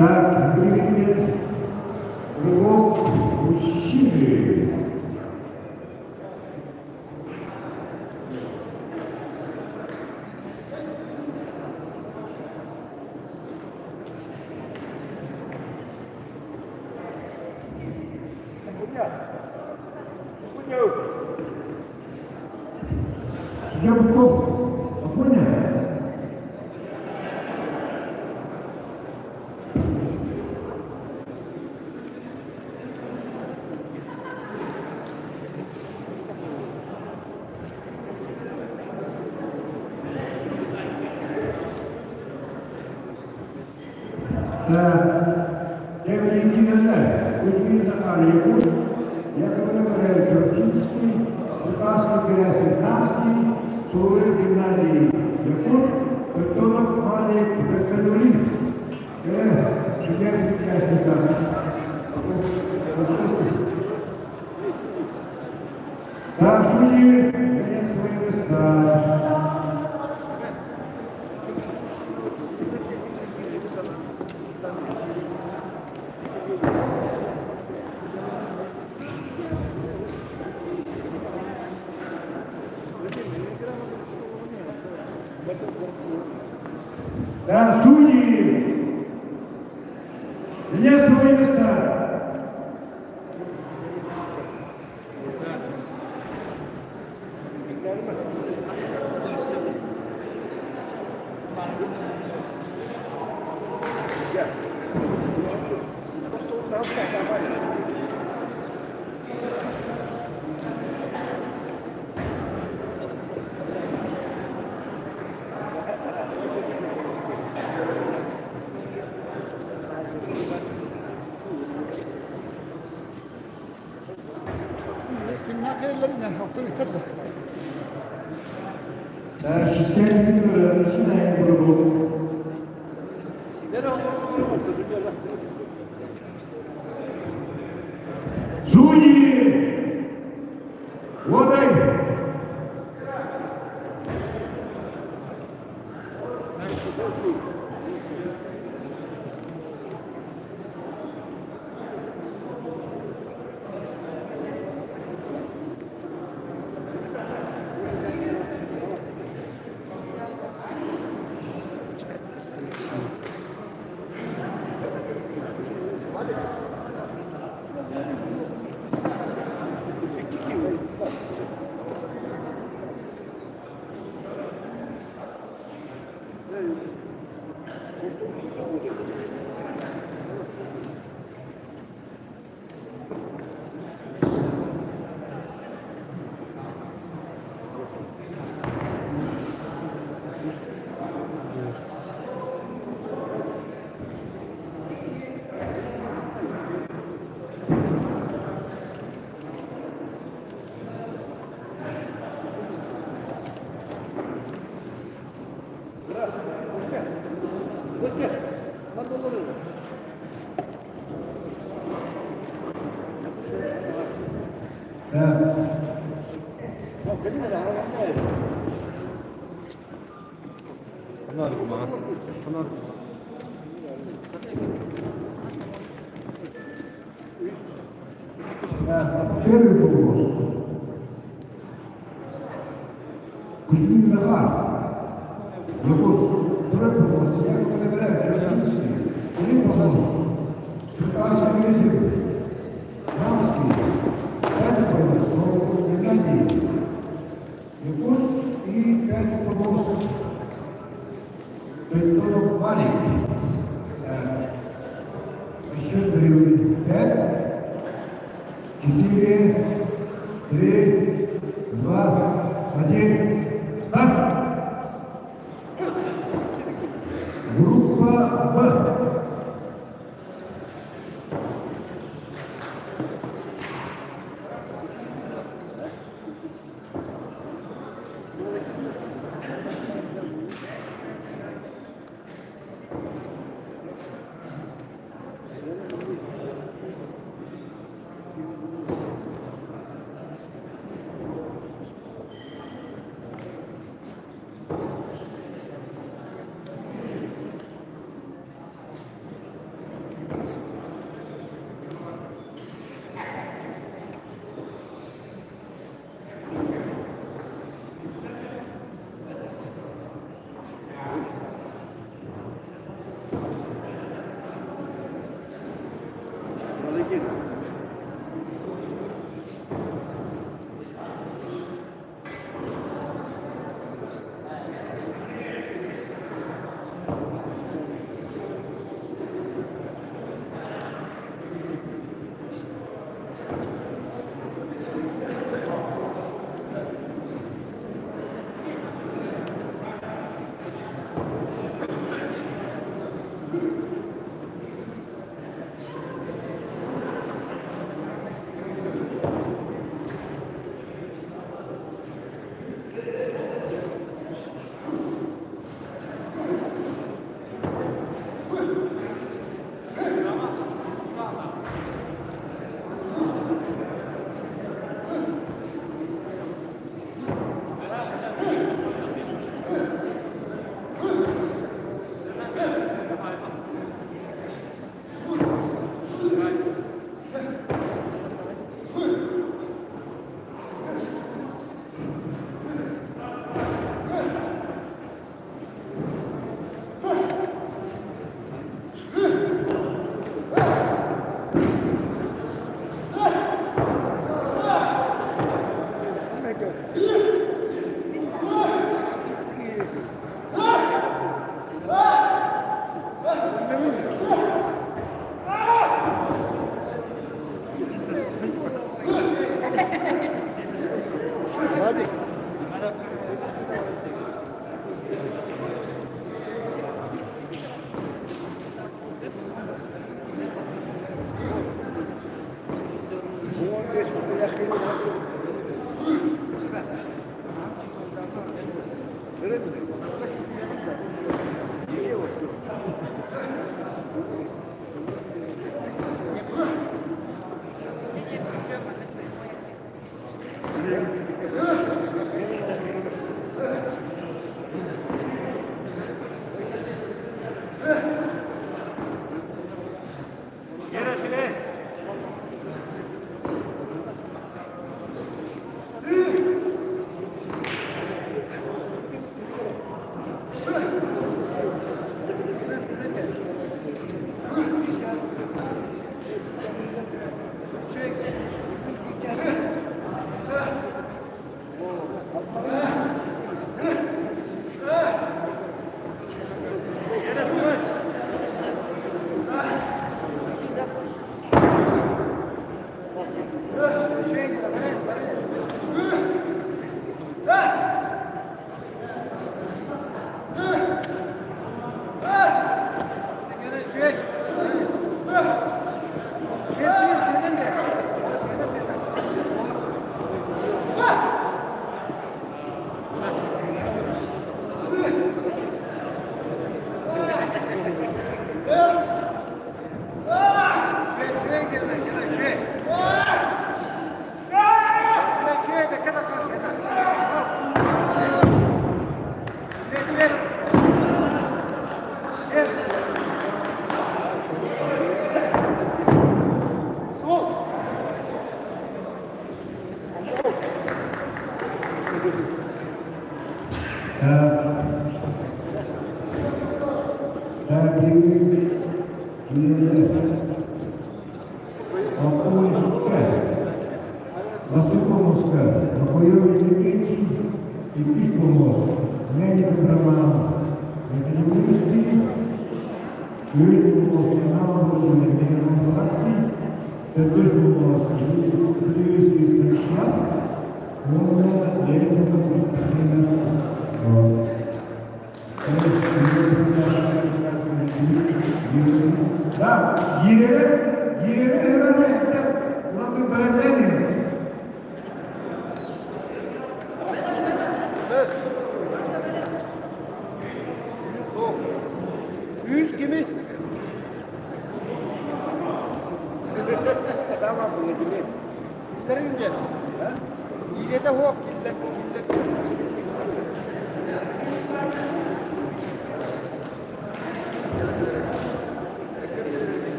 Так, внимание, рывок мужчины. Судья Быков, понял? Devlet Genel'ler, Kuzmin Захар Якус, Яковлев Валерий Чурчинский, Степанский Герасим Намский, Сулы Геннадий Якус, Петонов Малик Берханулис. Судья участника. Да, судьи, занять свои места. Да, судьи, занять свои места. Да, 60 минут, начинаем работу. Судьи! Вот они! Первый вопрос. Кузьмин Захар. Вопрос. Второй вопрос. Яковлев Валерий Чурчинский. Третий вопрос. Степанский Герасим Намский. Пятый вопрос. Сулы Геннадий Якус. И пятый вопрос. Петонов Малик. Счет времени 5. 4, 3, 2, 1, старт! Группа Б.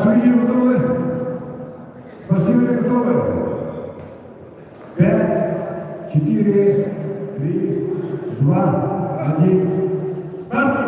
судьи готовы? Спортсмены готовы? 5, 4, 3, 2, 1. Старт!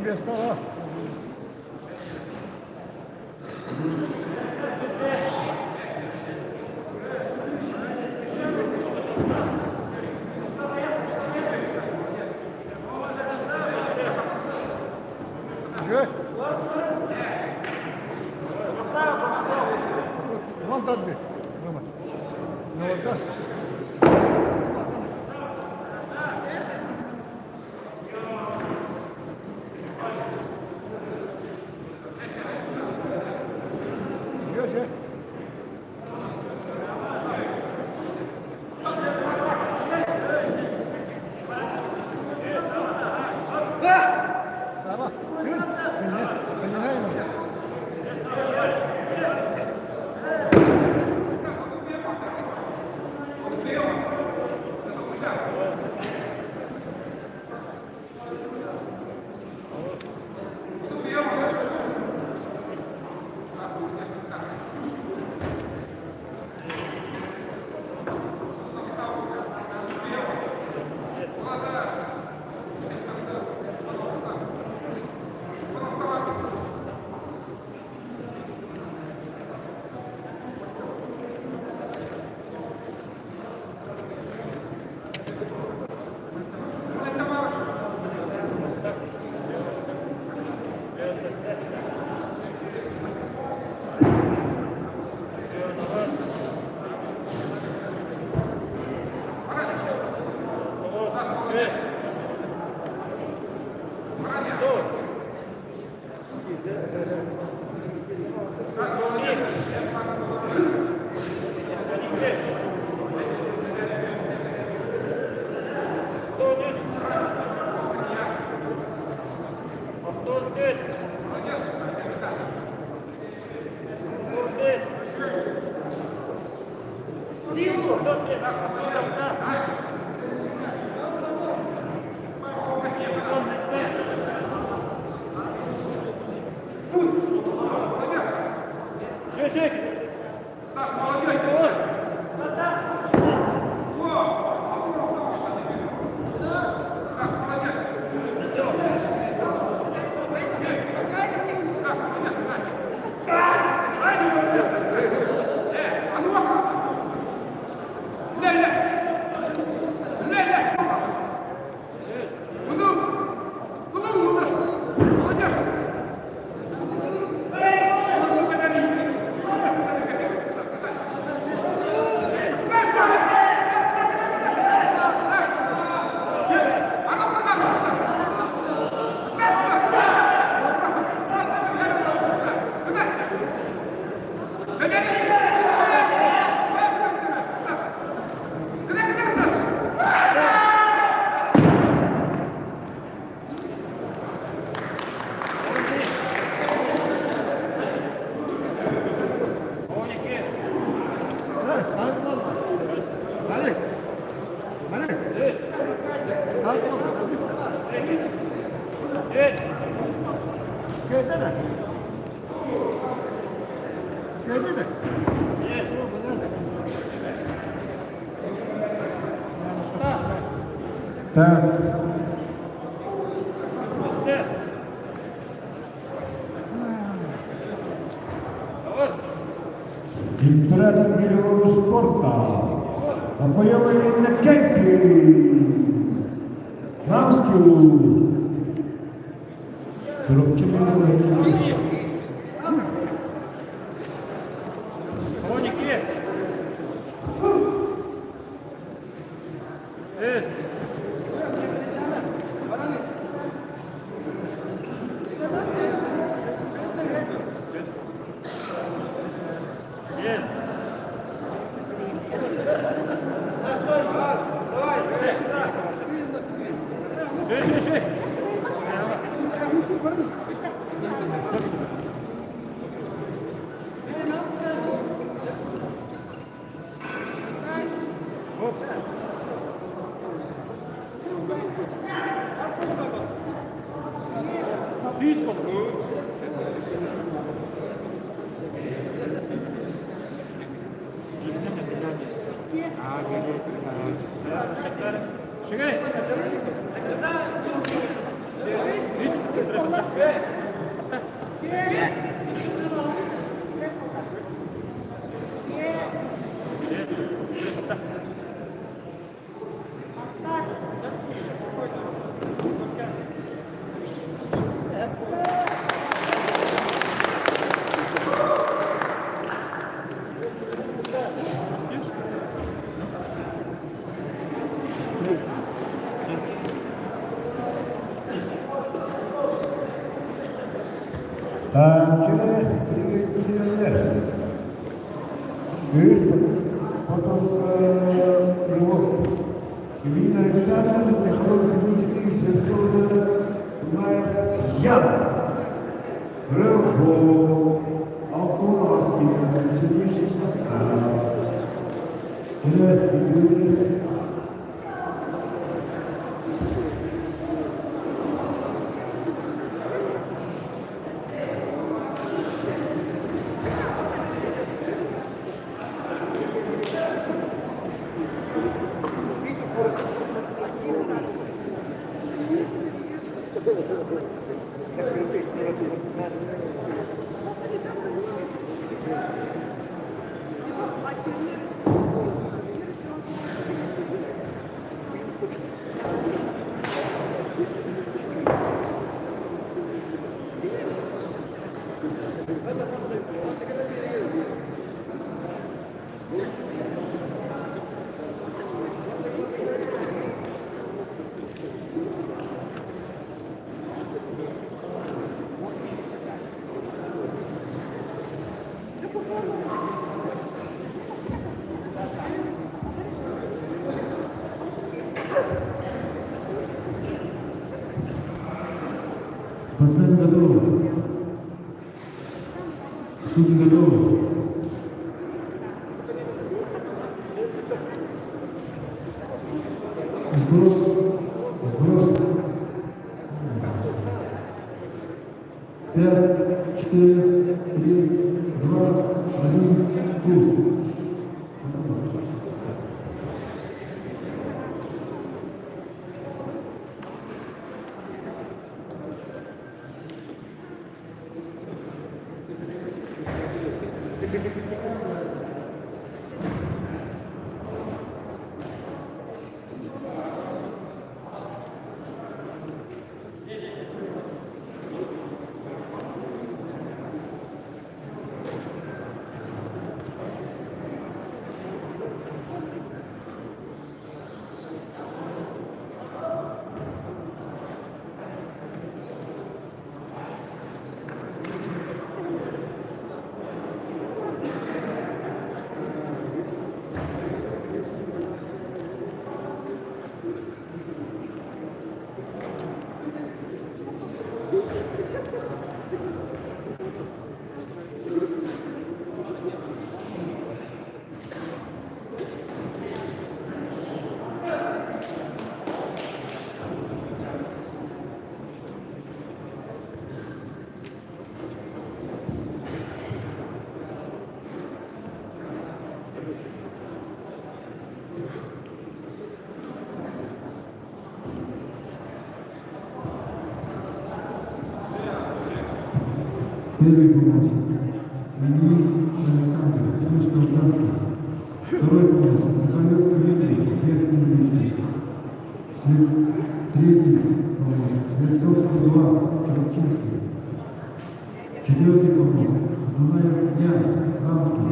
Без стола. Вон тот бег. Ну вот так. Так. Император бельевого спорта. Опоявление на кемпе. Намскиус. Тропчевый. Танчere приветствие. Есть потом рывок. Ильин Александр, Михаил Дмитриевич, Сергей Ян. Рывок. Алтон Аскин, Сергей Состав. Спортсмен готов. Судьи готовы. Сброс. Сброс. 5, 4, 3, 2, 1, пуск. Первый помощник Ильин Александр, Южно-Афганский. Второй помощник Михаил Дмитрий, Верхний Личный. Третий помощник Слепцов Эдуард, Чурчинский. Четвертый помощник Дунаев Ян, Рамский.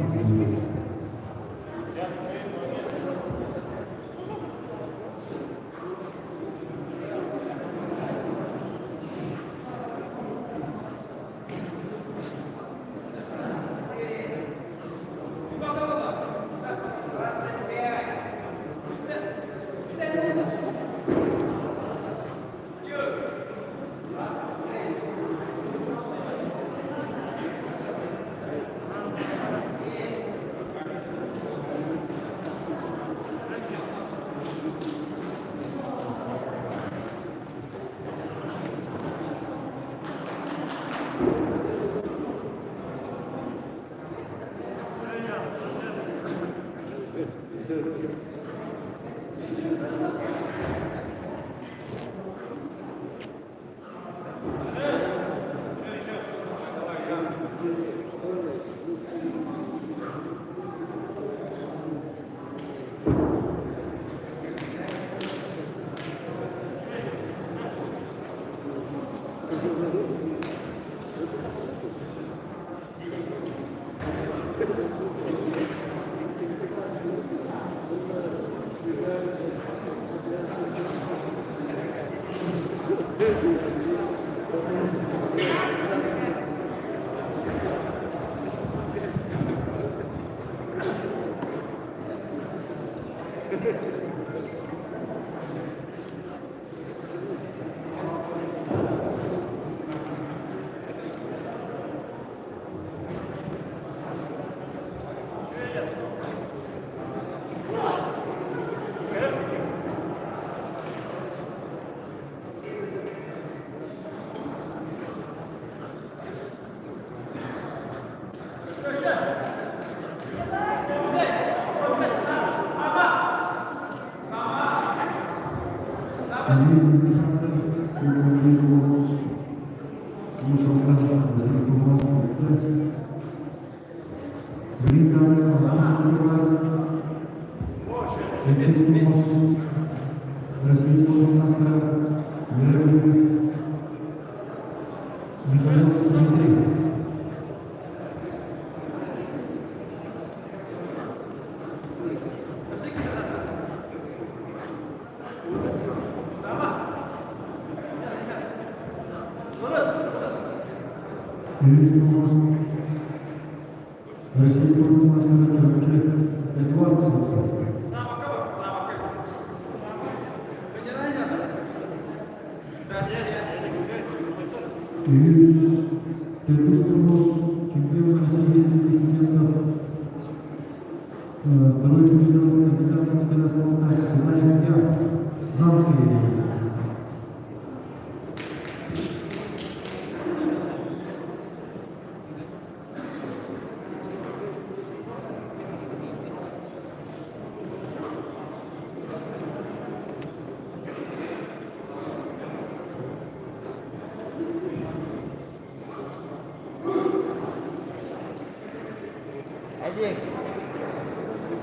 Один.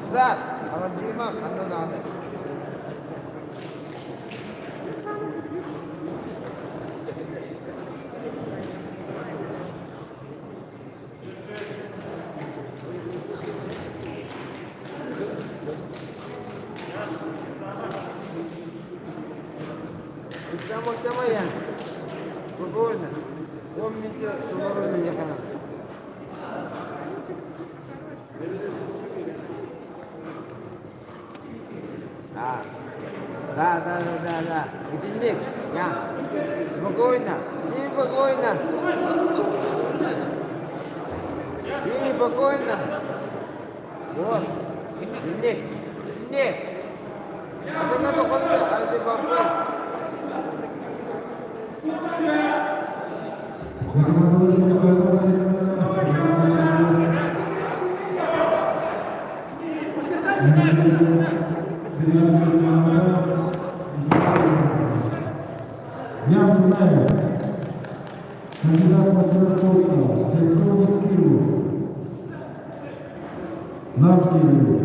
Назад. А вот Дима, она надо. Sama ya. Спокойно. Помните, что вороны не хана. Да. Идинник. Я. Спокойно. Спокойно. Спокойно. Вот. Идинник. Это надо ходить, а ты попробуй. Кандидат в мастера спорта Эльтроник Кирилл. Намский Ильич.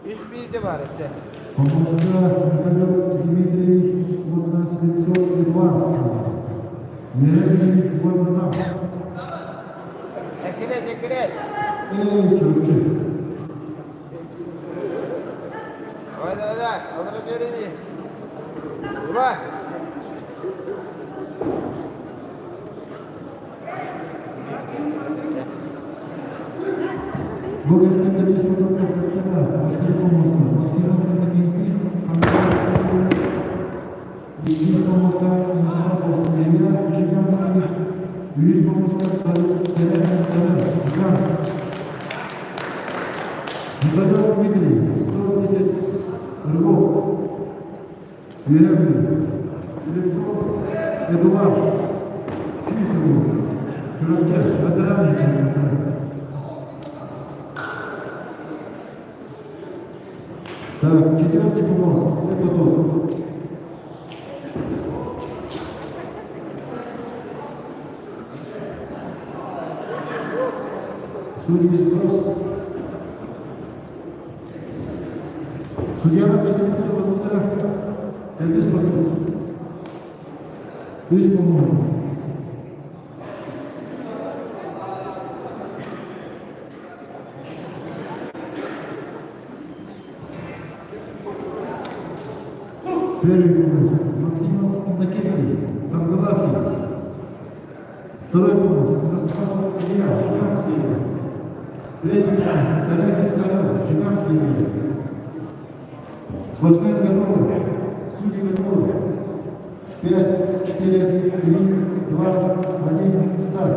Hiçbir de var işte. Помощник Михаил Дмитрий Лунаслицов Эдуард. Михаил Вольнов. Ekret. Эй, Чурчи. Hadi. Alırız öğrenci. Ulan. Bugün internet sporunda sırtına masteri помощник Максимов Иннокентий, Юрий помощник Мусафов Илья Жиганский, Юрий помощник Терен Саран Жиганский. Михаил Дмитрий, 110 Рывок, Верный, Слепцов Эдуард, Сисову, Чурача, Адрамник. Так, четвертый помост. Это тот. Судьи сброс. Судья на представителя Владимира. Это спокойно. Без помощи. Первый помощник Максимов Иннокентий, Англаский. Второй помощник Мустафов Илья, Жиганский. Третий помощник Тарякин Царев, Жиганский. Спортсмен готовы, судьи готовы. 5, 4, 3, 2, 1, старт.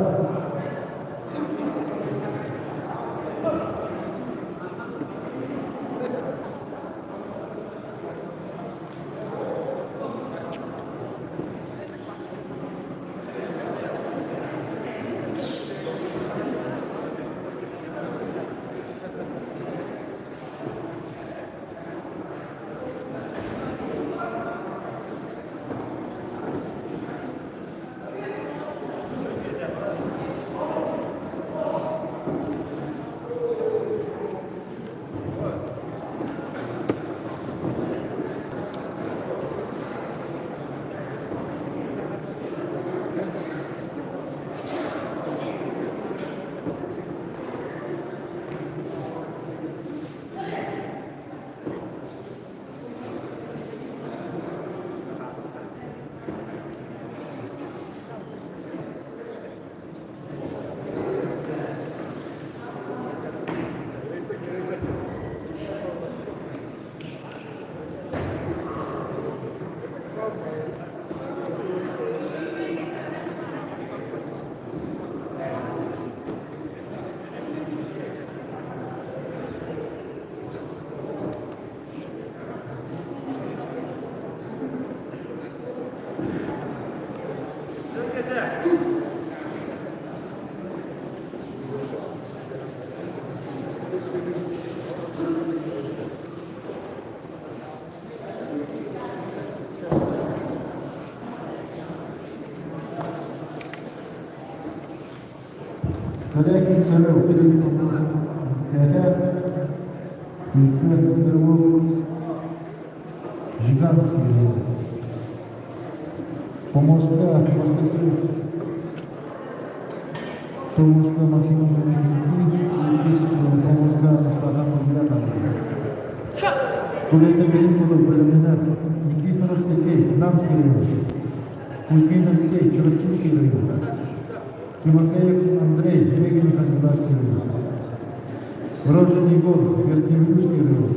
Тарякин Царев, первый помощник Терен, Рывок, Жиганский. Помощника Максима Иннокентий, помощника Мустафа Илья. Коллега Бейсбола, прелиминар Никифоров Сергей, Намский район. Кузьмин Алексей, Чурчинский район. Тимофеев Андрей, Мегин Кандидатский район. Рожен Егор, Верхневилюшский район.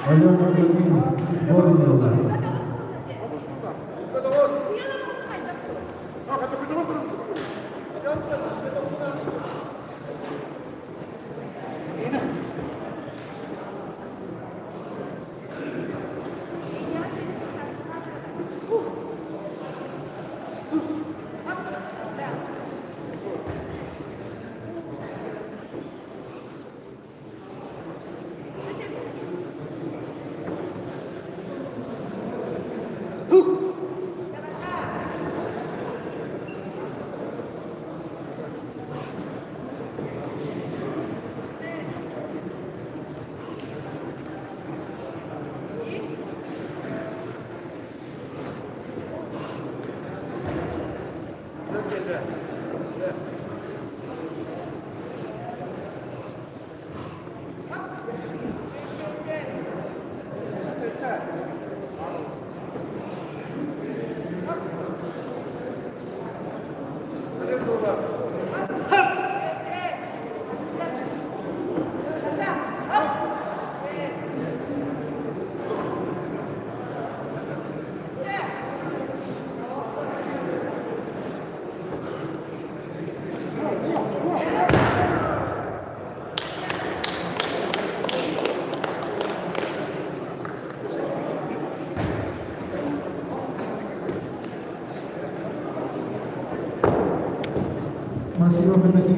Алена Владимир, Горный район. Василов Анатолий,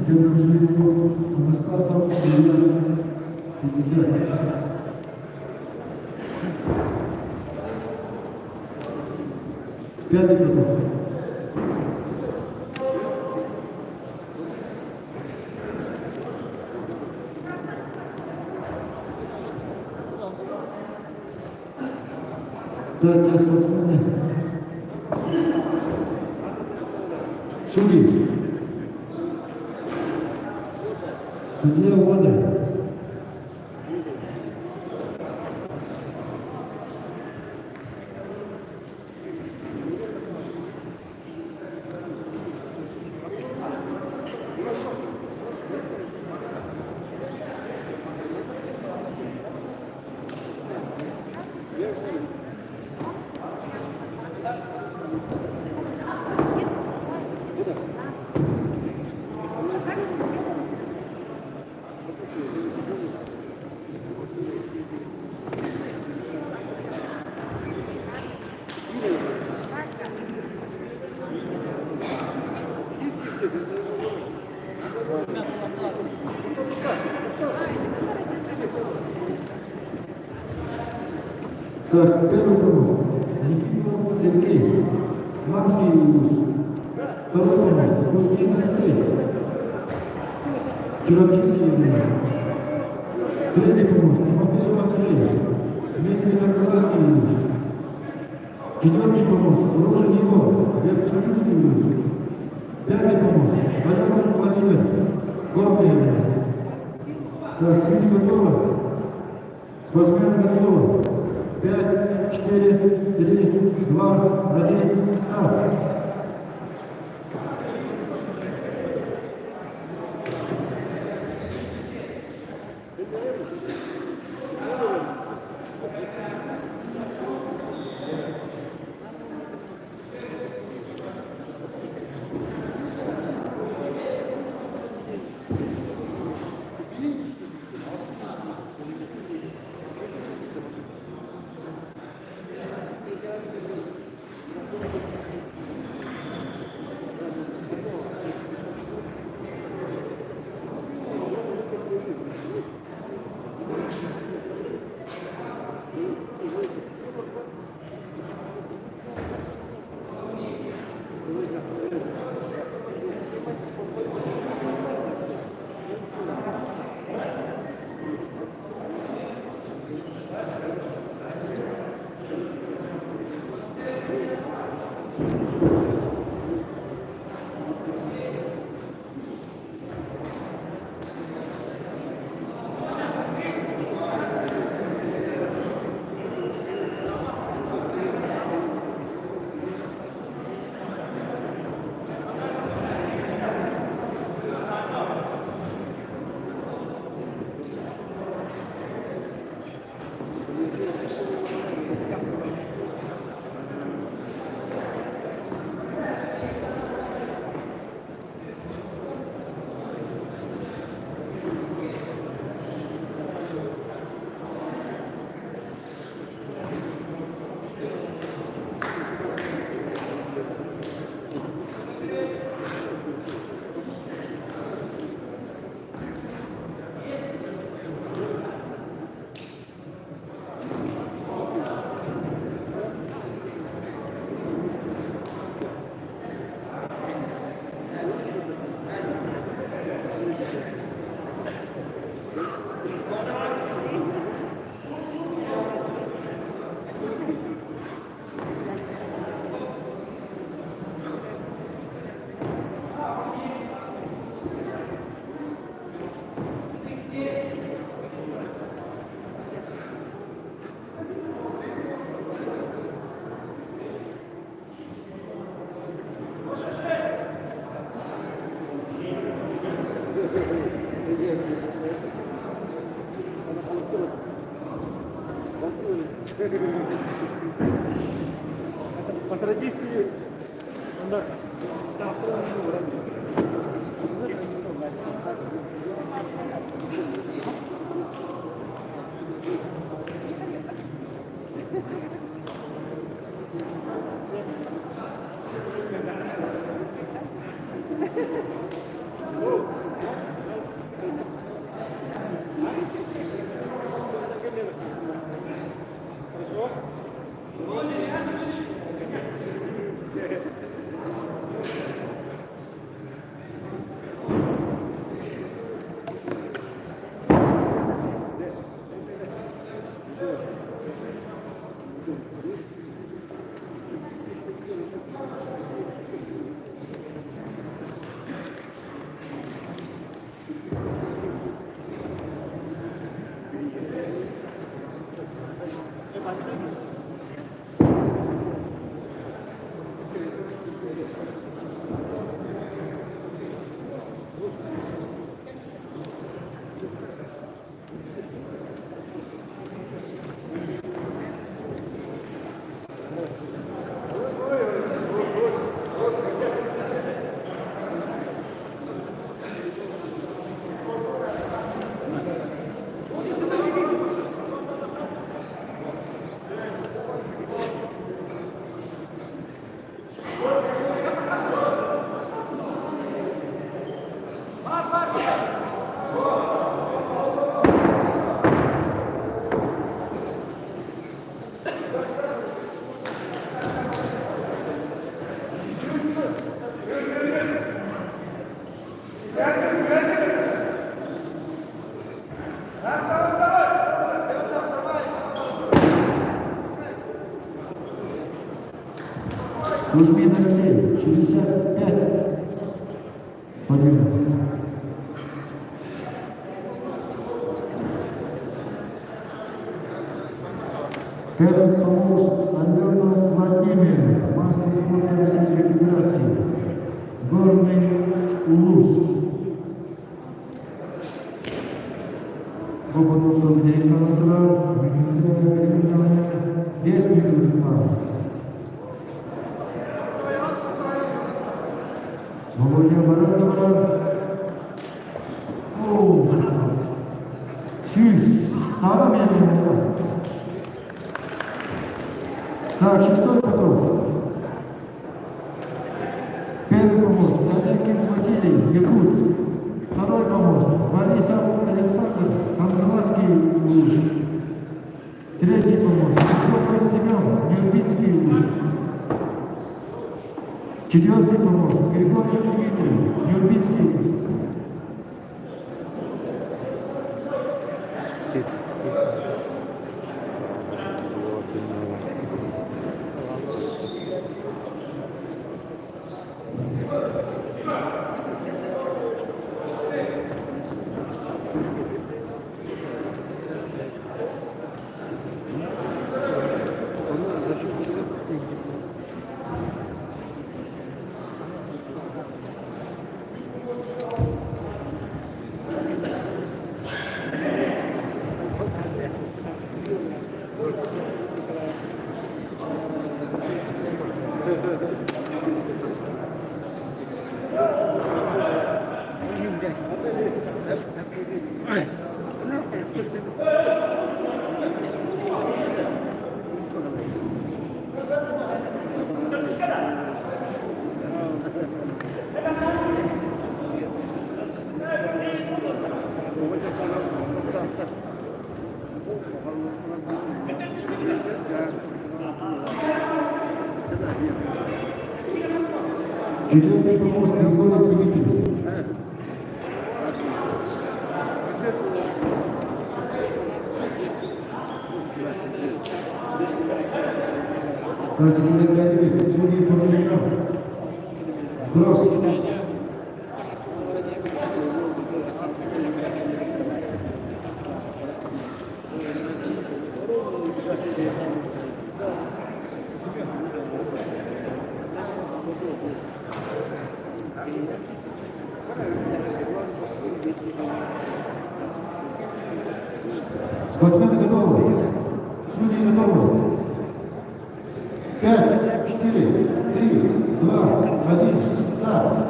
Геннадий Анастасов, Илья, 50. Пятый круг. Так, я спортсмены. Судьи. Судья Вода. Так, первый помощник. Никитов Сергей. Мамский Улус. Второй помощник. Кузьмин Алексей. Чуракинский Евгений. Третий помощник. Тимофеев Андрей. Мегин Николаевский Улус. Четвертый помощник. Рожин Егор. Верхнеклинский Улус. Пятый помощник. Валянин Владимир. Горный Евгений. Так, судьи готовы? Спортсмены готовы? 5, 4, 3, 2, 1, старт. По традиции, да. Кузьмин Алексей, 65. Подъем. Первый помощь Алена Владимир, мастер спорта Российской Федерации. Горный Улус. Бобанов Давидей Канатра, минута, 10 минут. Володя Баран. О, Шиш, там я не могу. Так, шестой потом. Первый помощник, Олегин Василий, Якутск. Второй помощник, Борисов Александр, Английский Луж. Третий помощник, Гогов Семен, Нербинский Луж. Четвертый помощник, Григорьев Дмитрий, Нербинский Луж. Четвертый помощник, Григорьев Дмитрий. Категория 5 вес, судьи по новичкам. Сброс. Спортсмены готовы. Судьи готовы. 5, 4, 3, 2, 1, старт.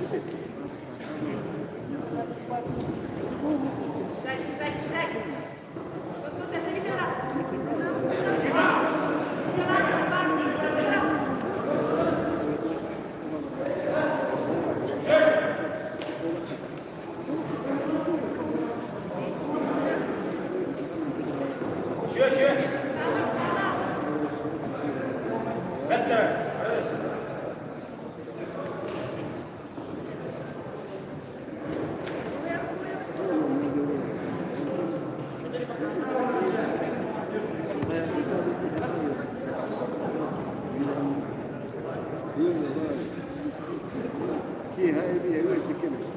Шаги, шаги, шаги. Вот тут я забегала.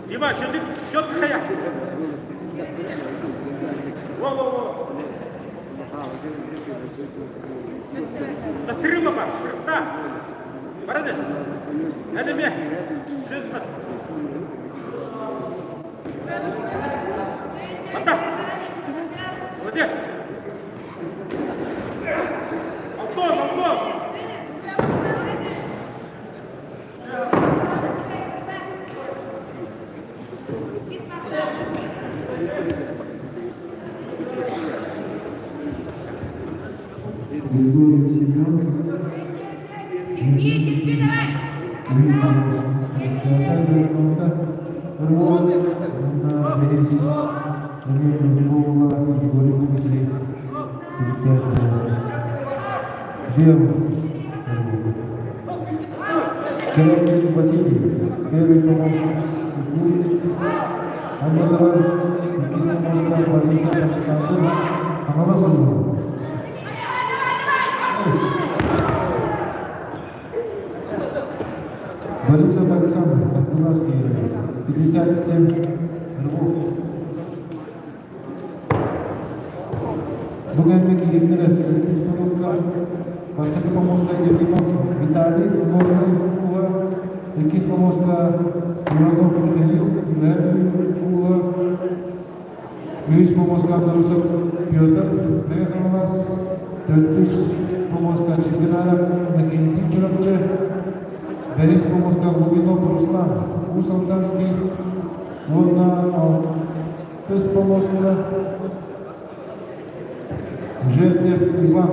Дима, что ты стоял? Во. Да срыва, пап, срыв-то. Барадеш. Это мне. Что это? Антон. Молодец. Антон. Григорий Семен. Терпи, давай. Керамик Василий, первый помощник, Амадара, Никита Бориса Александр, Амаласова. Борисов Александр, Абдулловский, 57, Львов. Бүгіндегі ерлері сәйкес болуға бастығы помощник Ефимов Виталий, Норный Ула, сәйкес помощник Миронов Михаил, Ула, мүйіс помощник Абдурусов Петр, Механлас, Тәлпіш помощник Чергенаров, Накенти Чурапче, Бәйіс помощник Лубинов Руслан, Усалданский, Луна, Тыс помощник Жертвев Иван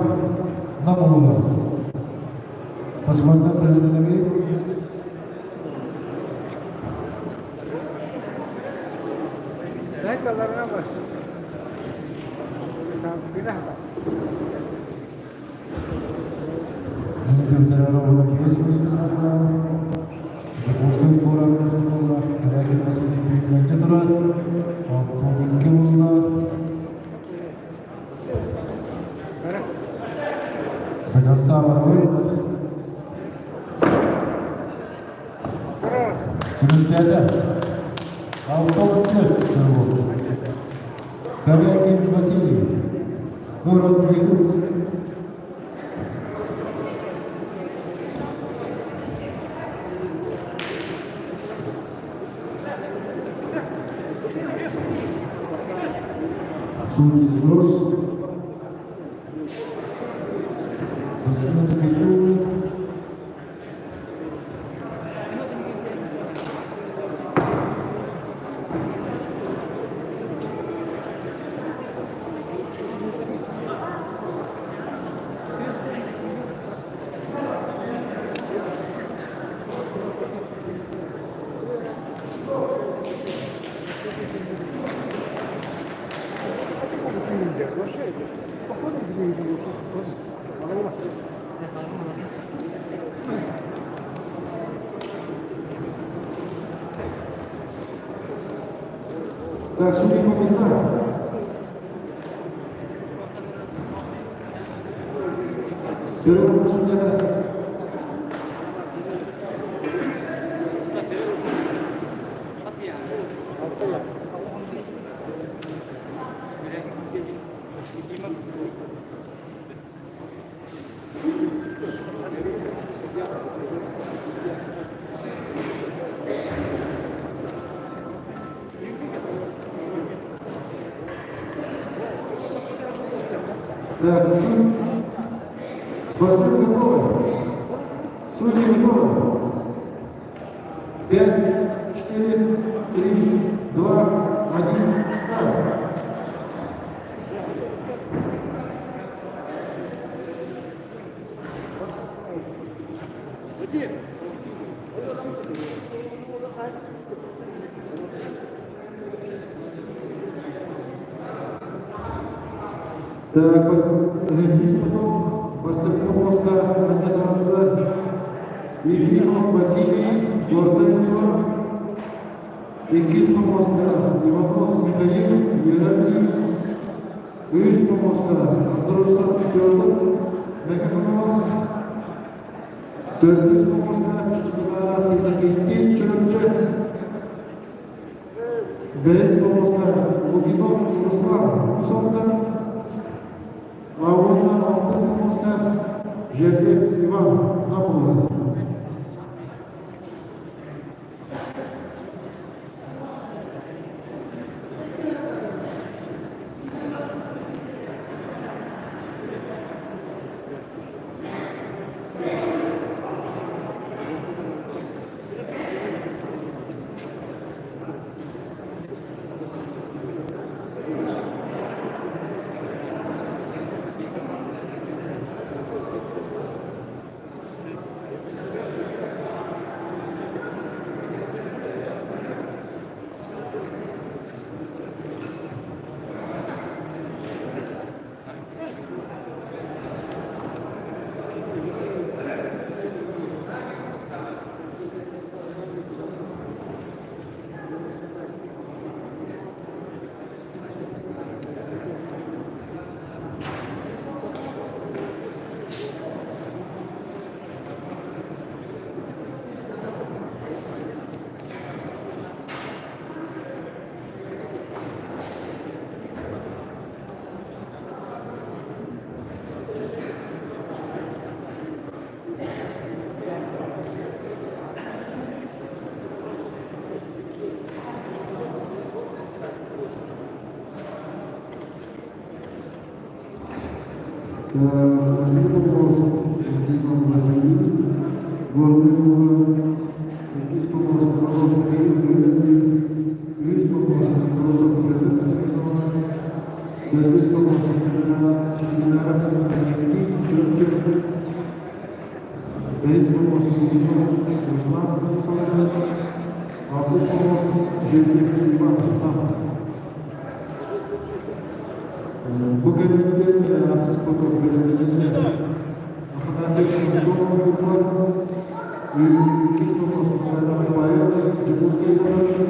Намолова. Посмотрим передовые. Naik kalarına bak. Sen pindah tak? Мюнхен тренировал песню Тахана. Запускай город Тахана. Караки посреди передачи Тахана. Антон Кимуна. До конца ворует. Комитета. Алтон Кирков. Корякин Василий. Город Якутск. Судьи сброс. Начинает готовы. Так, судьи по местам. Первый вопрос судья. Так, спортсмены готовы? Судьи готовы? 5, 4, 3, 2, 1, старт. Так, Беспоток, Бастовитомовска, Анна Господар, Ефимов Василий, Горденко, Икис Помоска, Иванов Михаил, Юрий, Ис Помоска, Андросов Петр, Мегафоновас, Törtis Помоска, Чичкинара, Пинакинти, Черепче, Бес Помоска, Лукинов, Руслан, Усонка, Лауна, Алтыс Помоска, Жердев Иван, Напола. Бастовитомовск, Ефимов Василий, Горденко, Икис Помоска, Михаил, Юрий, Ис Помоска, Андросов Петр, Мегафоновас, Törtis Помоска, Чичкинара, Пинакинти, Черепче, Бес Помоска, Лукинов, Руслан, Усонка, Алтыс Помоска, Жердев Иван, Напола. Bugün haksız fotoğraf verildiğinde Afanasya Kutu'nun gruplar İkis Pomos'un kararına bayağı Cebuzka'yı bırakır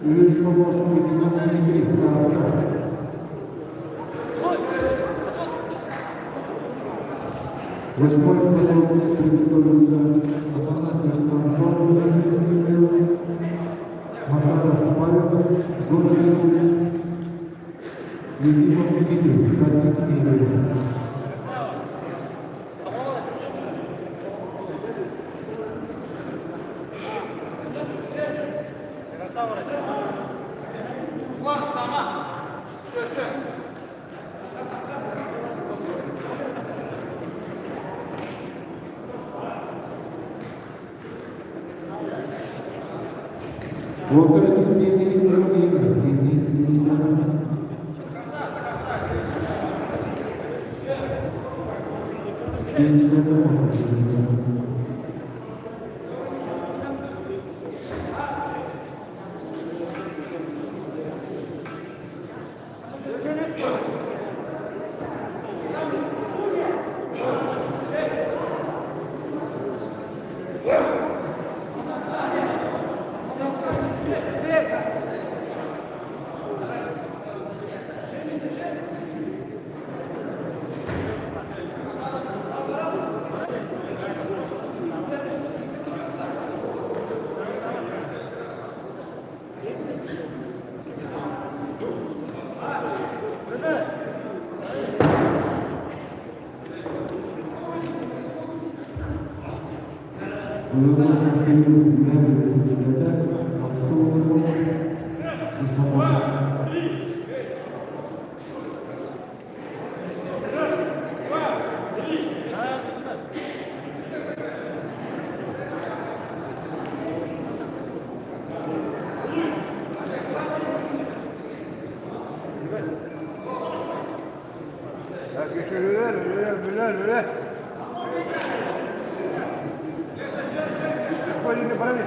Üyüz Pomos'un Efimov Dimitri Dağı'da Восьмой поток приготовился Афанасьев Антон Дмитриевич, Макаров Павел, город Иркутск, Ефимов Дмитрий, Картинский район. Вот это деньги, деньги, Gençler de muhabbet Öyle. Golünü bana ver.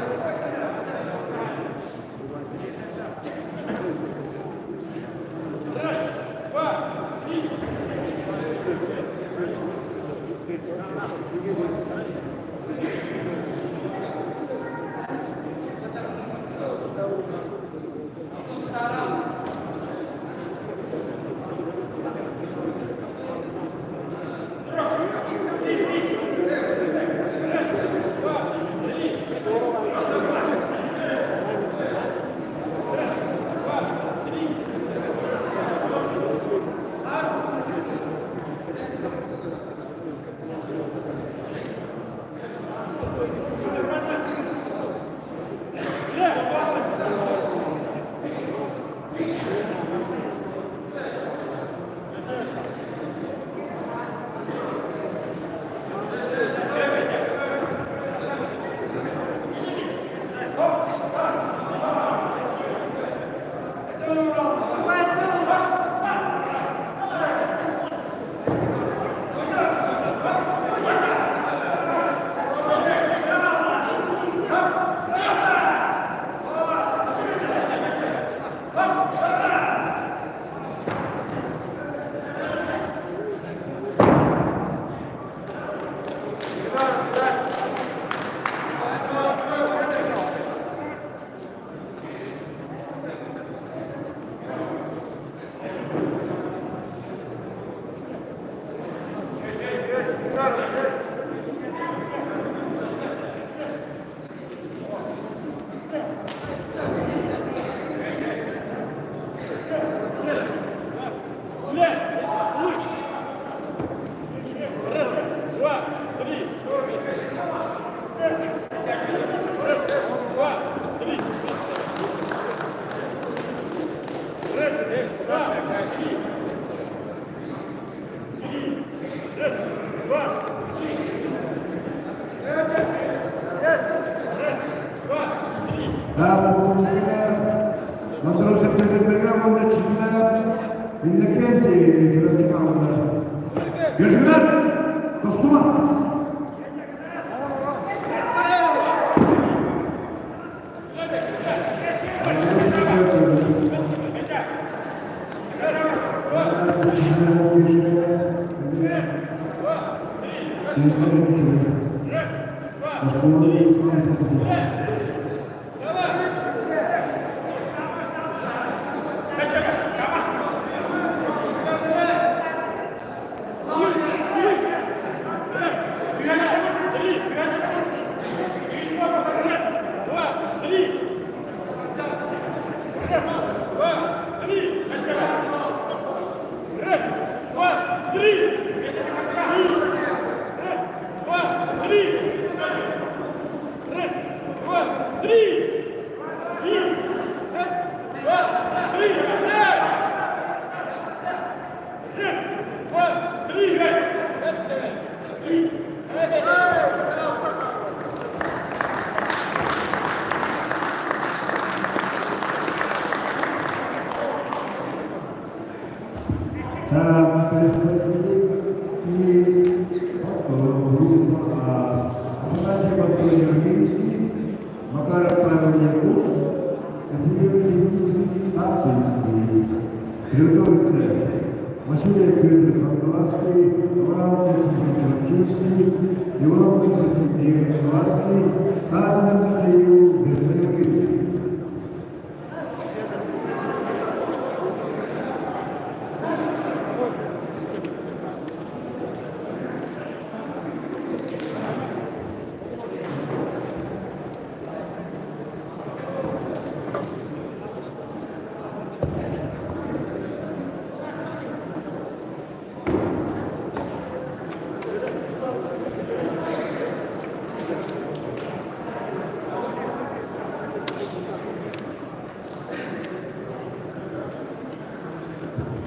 Василий Петр Колголаский, Авраам Константин Чарчинский, Иванов Константин Колголаский, Сарнин Михаил Верховный.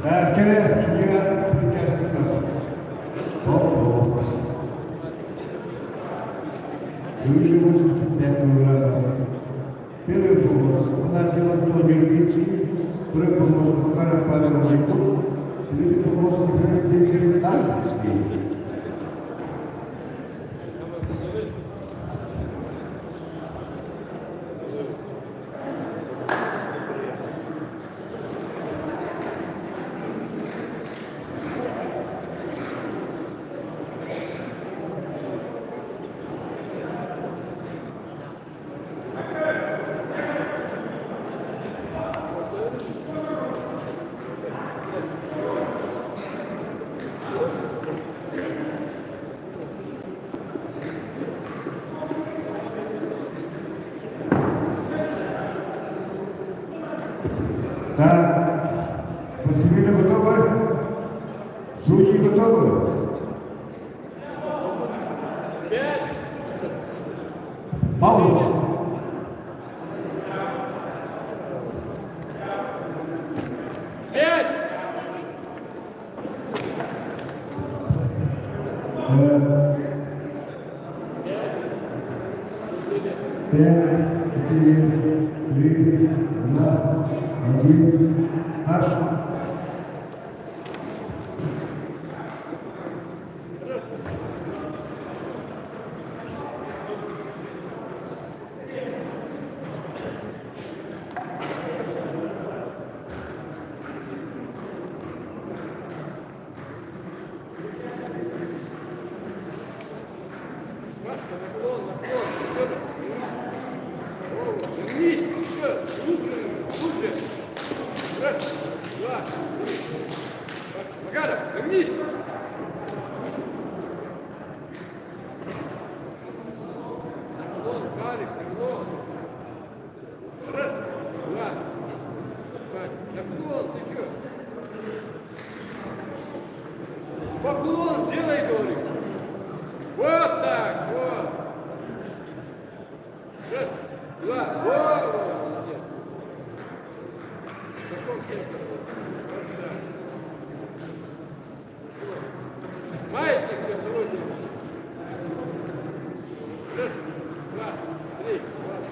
Erkene Suriye Ülkesi'nde Toplu Слышимость Пятого Первый голос Анасил Антоний Вицкий, второй голос Макаров Павел Ликус, третий голос Дмитрий Тарковский. Так. Спортсмены готовы? Судьи готовы? Павлов. Пять, четыре, три, два, один, старт. Поклон сделай, говорю. Вот так, вот. Раз, два, вот. Молодец. В каком секторе? Вот так. Маятник я сегодня. Раз, два, три, вот.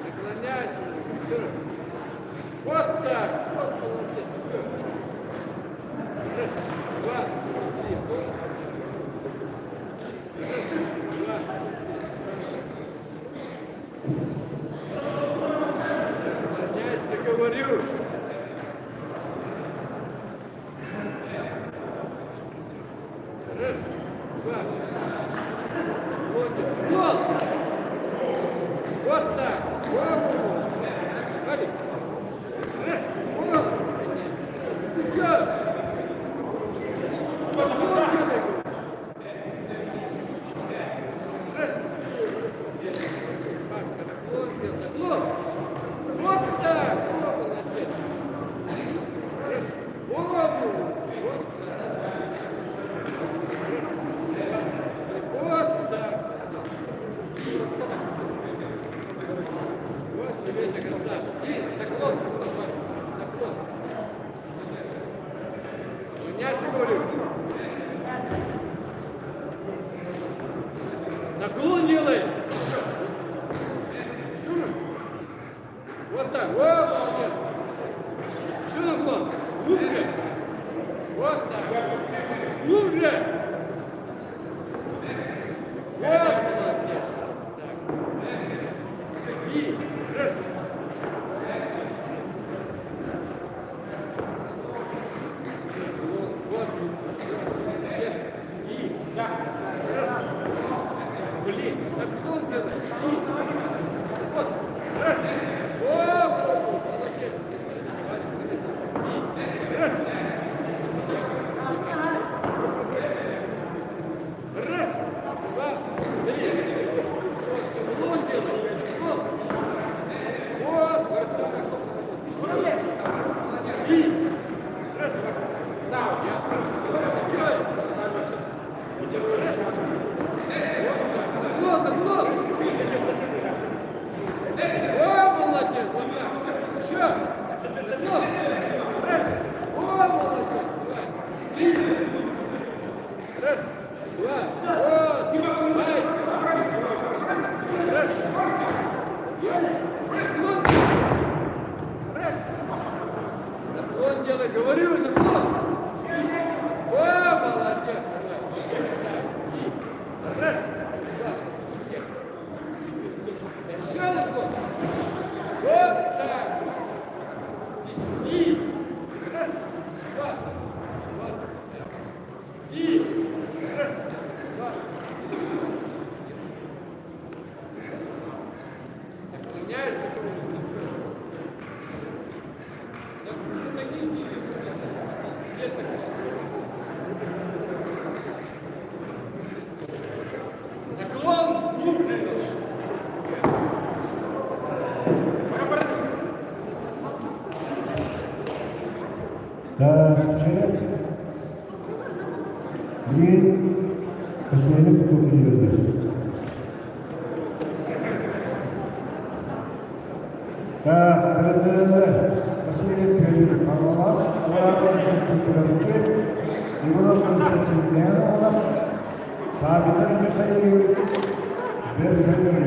Наклоняйся, еще раз. Вот так, вот молодец, все. Раз, два, три, вот. Раз, два, наклоняйся, говорю. Раз, два, вот, вот так, вот. Смотри. Раз, вот. Все. Вот так. Молодец. Раз, вот. Вот так. Вот тебе это красавчик. И наклон. Наклон. Уняйся, говорю. Наклон делай. Все. Вот так. Вот, молодец. Все наклон. Глубже. Вот так. Глубже. Вот, молодец. Так. И раз. Вот. Молодец. И да. Раз. Блин, так кто сделал? И. Вот. Раз. Вот. Молодец. И. Раз. Раз. Два. Три. Вот. Делай. Вот. Вот. Вот так. И. Раз. Да. Я. Чё? Вот, наклон. О, молодец, вот так. Еще. Наклон. Раз. О, молодец. Раз. Два. Вот. Давай. Раз. Наклон. Раз. Наклон делай, говорю, наклон. О, молодец. Раз. Еще наклон. Вот так. И. Раз. Два. Вот. И. Раз. Два. Наклоняйся. Наклон глубже. Да, шерef. Bugün Kısmını kutupluyorlar. Da, kırıldırırlar. Kısmını perili kalmaz. Oranlar sürtürülür. Yıvılan kısmını ne alamaz? Sabitler Mikhail. Berfenir.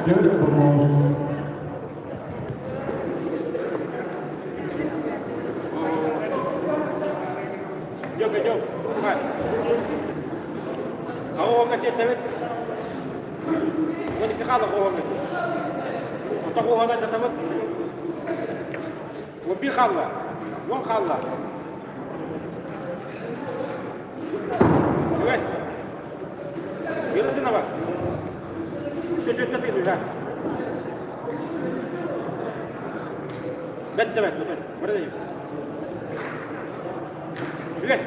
Dört komos. Jom. Kau orang kecil tewet. Wani kikala ko orang kecil. Untuk ko orang kecil tewet. Wabi khala. Wan khala. Oke. Bila tu nama. Sejauh tadi tu dah. Bet. Berada ni. Oke.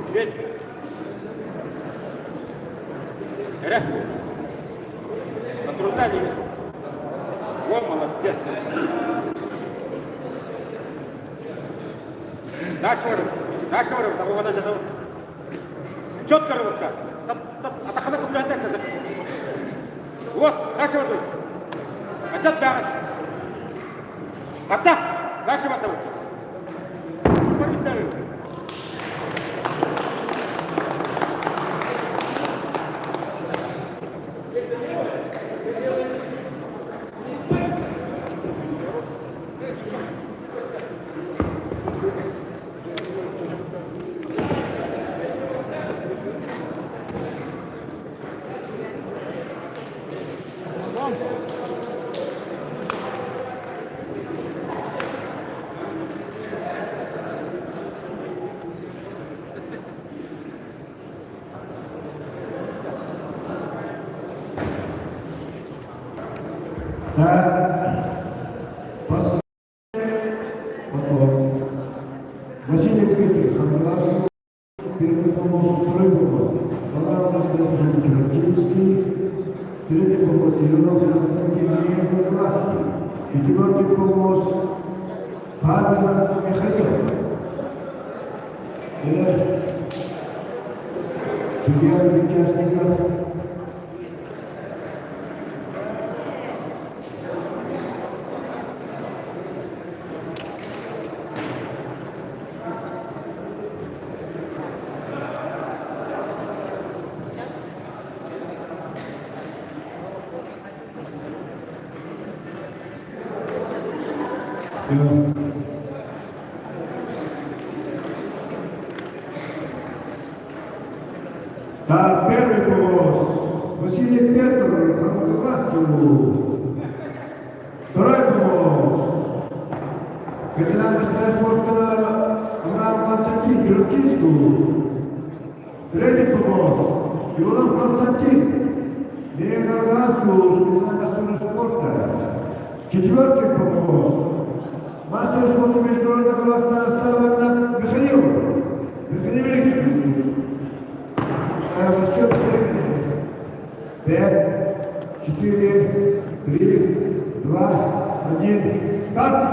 Швед. Эре. Натрудали. Вот молодец. Дальше ворот. Такого надо делать. Четко рывка. Атахана купляет так. Вот, дальше ворот. Отец бягает. Атах. Дальше ворот. Поритаю. Василий Дмитриевич, Хангаласов, первый помощник, второй помощник, Валар Константин Чуракинский, третий помощник, Иванов Константин Хангаласский, четвертый помощник, Сабина Михаил. Судья участников. Так, первый голос. Василий Петр, Хангаласский. Второй голос. Капитан мастера спорта Авраам Константин Чуракинский. Третий голос. Иванов Константин. Лея Хангаласский, капитан мастера спорта. Четвертый голос. Мастер спорта международного класса Савина Михаил Ильич. Расчет времени. 5, 4, 3, 2, 1. Старт!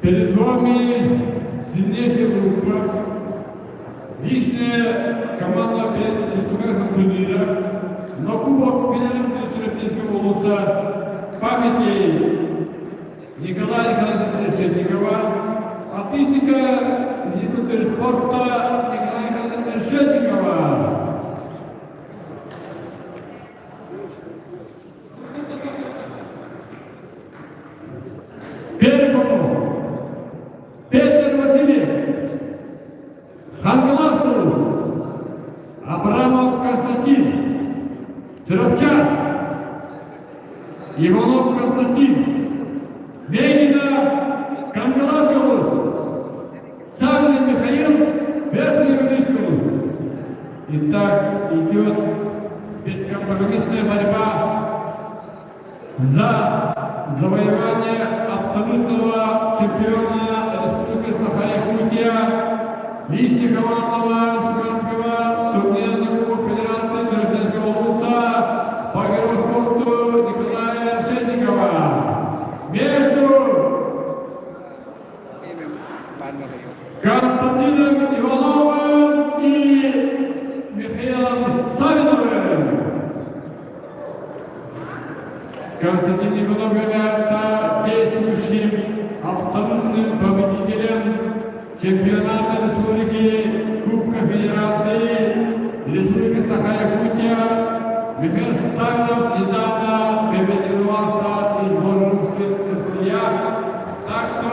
Перед вами сильнейшая группа. Личная команда республиканского турнира на Кубок финалиста Северодвинского улуса памяти Николая Николаевича Решетникова, артистика физического спорта Николая Николаевича Решетникова. Первый помощник. Петр Васильев. Хангаласов, Абрамов Константин, Тыровчак, Иванов Константин, Ленина Хангаласов, Савин Михаил, Верхний. Итак, идет бескомпромиссная борьба за завоевание абсолютного чемпиона Республики Саха-Якутия, лично командного Симонского турнирного Кубка Федерации Чернышского улуса по гирому спорту Николая Решетникова. Между Константином Ивановым и Михаилом Савиновым. Константин Иванов является действующим абсолютным победителем чемпионата Республики Кубка Федерации Республики Саха-Якутия. Михаил Савинов недавно мобилизовался из сборных сил РСЯ, так что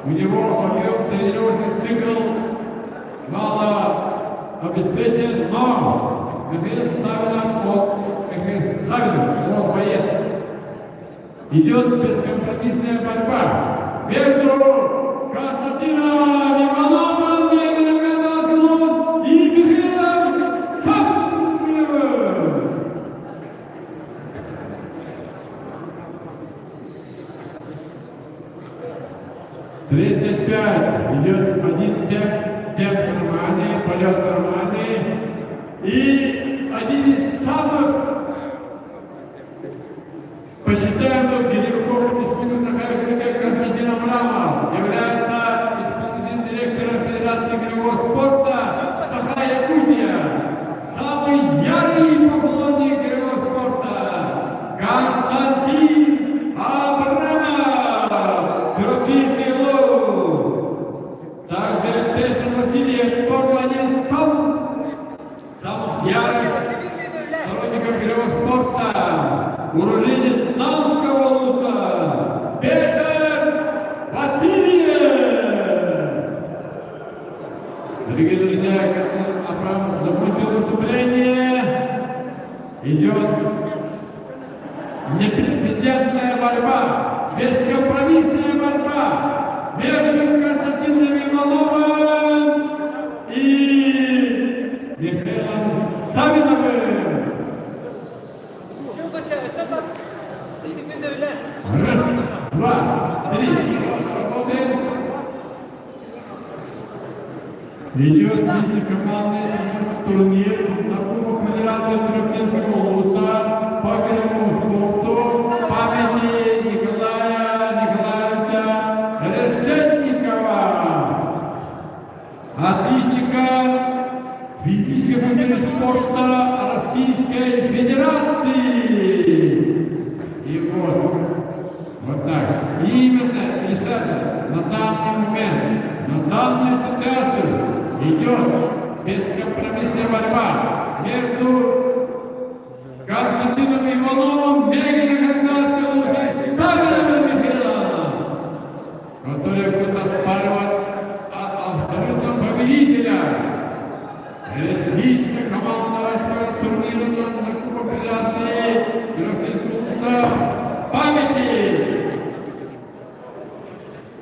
у него объем тренировочный цикл мало обеспечен, но Михаил Савинов, он боец. Идет бескомпромиссная борьба между Константином Ивановым и Михаилом Савиновым. Тридцать пять. Идет один темп нормальный, полет нормальный. И один из самых почитаемых гиревиков Республики Саха-Якутия Константин Абрамов является исполнительным директором Федерации гиревого спорта Саха-Якутия. Самый ярый поклонник гиревого спорта Константин Абрамов. Трофейский лов. Также Петр Васильев, тоже один из самых ярых сторонников гиревого спорта. Уроженец Намского улуса Петр Васильев. Дорогие друзья, Константин Абрамов закончил выступление. Идет непрецедентная борьба, бескомпромиссная борьба между Константином Ивановым и Михаилом Савиновым. Раз, два, три. Работаем. Идет внештокомандный турнир на Кубок Федерации Чернышского улуса по гиревому спорту памяти Николая Николаевича Решетникова, отличника физического мира спорта Российской Федерации. И вот так. Именно и сейчас, на данный момент, на данную ситуацию идет бескомпромиссная борьба между Константином Ивановым, Мегиным Кавказским и Савиновым Михаилом, которые будут оспаривать абсолютного победителя. Лично командного турнира на Кубок Федерации памяти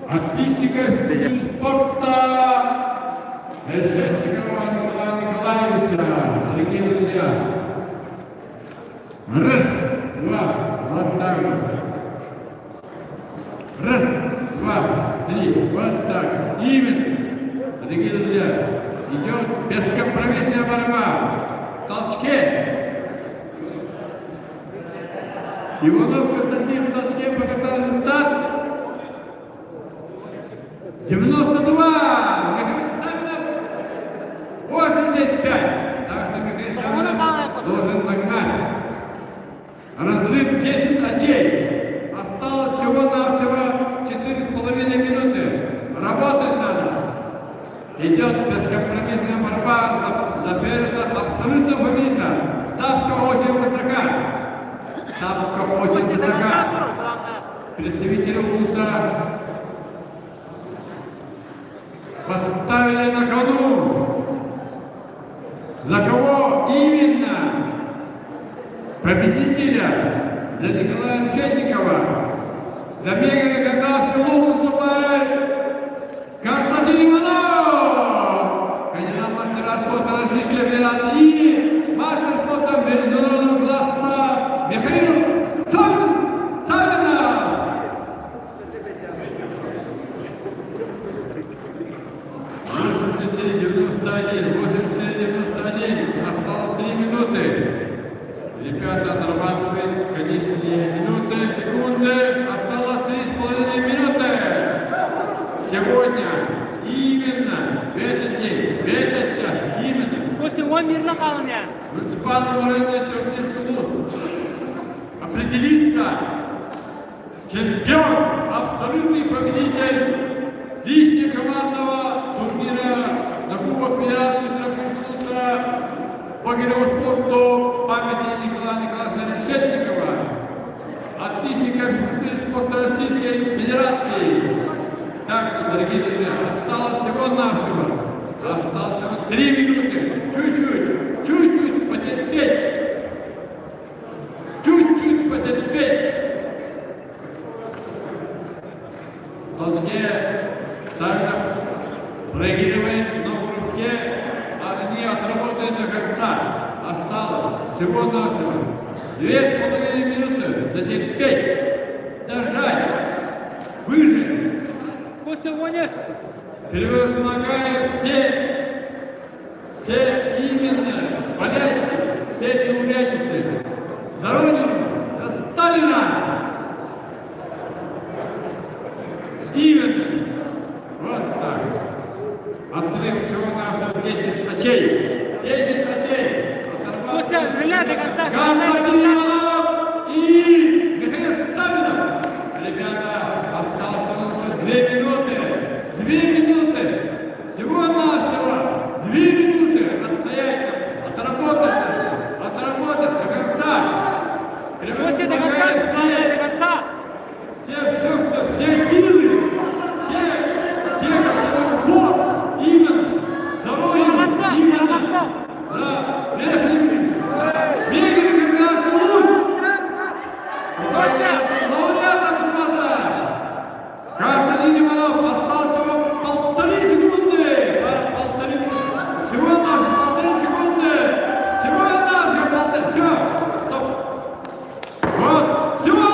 отличника спорта Решетникова Николая Николаевича. Дорогие друзья, раз, два, вот так вот. Раз, два, три, вот так. Именно, дорогие друзья, идет бескомпромиссная борьба. В толчке. Иванов Константин в толчке показал результат 92. Михаил Савинов 85. Так что Михаил Савинов должен догнать. Разрыв 10 очей. Осталось всего-навсего 4,5 минуты. Работать надо. Идет бескомпромиссная борьба за первенство абсолютно победителя. Ставка очень высока. Ставка очень высока. Представители улуса поставили на кону. За кого именно? Победителя. За Николая Решетникова. За Мегина Кавказского улуса выступает Константин Иванов. Кандидат мастера спорта Российской Федерации и мастер спорта международного класса Михаил Савинов. Ребята нарабатывают конечные минуты, секунды. Осталось 3,5 минуты. Сегодня, именно в этот день, в этот час, именно. Муниципального района Чернышевский Луз определится чемпион, абсолютный победитель лично-командного турнира на Кубок Федерации Чернышевского по спорту памяти Николая Николаевича Решетникова, отличника физкультуры спорта Российской Федерации. Так что, дорогие друзья, осталось всего-навсего. Осталось всего 3 минуты. Чуть-чуть потерпеть. Чуть-чуть потерпеть. В толчке Савинов проигрывает, но в рывке они отработают до конца. Осталось всего-навсего 2,5 минуты. Дотерпеть, дожать, выжить. Превозмогая все именно болячки, все неурядицы. За Родину, за Сталина! Именно. Вот так. Отрыв всего-навсего 10 очей. 10 очей. Константин Иванов и Михаил Савинов. Ребята, осталось у нас 2 минуты. 2 минуты. Всего-навсего 2 минуты. Отстоять, отработать до конца. До конца. Все силы, все, кто именно, за Родину, именно, за верхний мир. Бегали как раз лауреатом спорта. Константин Иванов остался 1,5 секунды. Всего-навсего 1,5 секунды. Всего-навсего 1,5. Все. Стоп. Вот. Всего.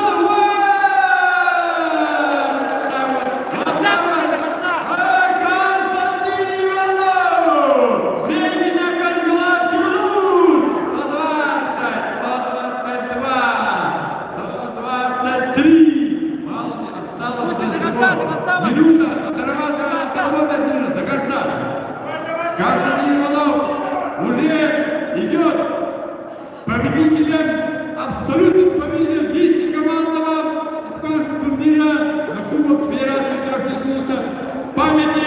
Минута, отработать нужно до конца. Константин Иванов уже идет победителем, абсолютным победителем лично-командного турнира на Кубок Федерации Чернышевского памяти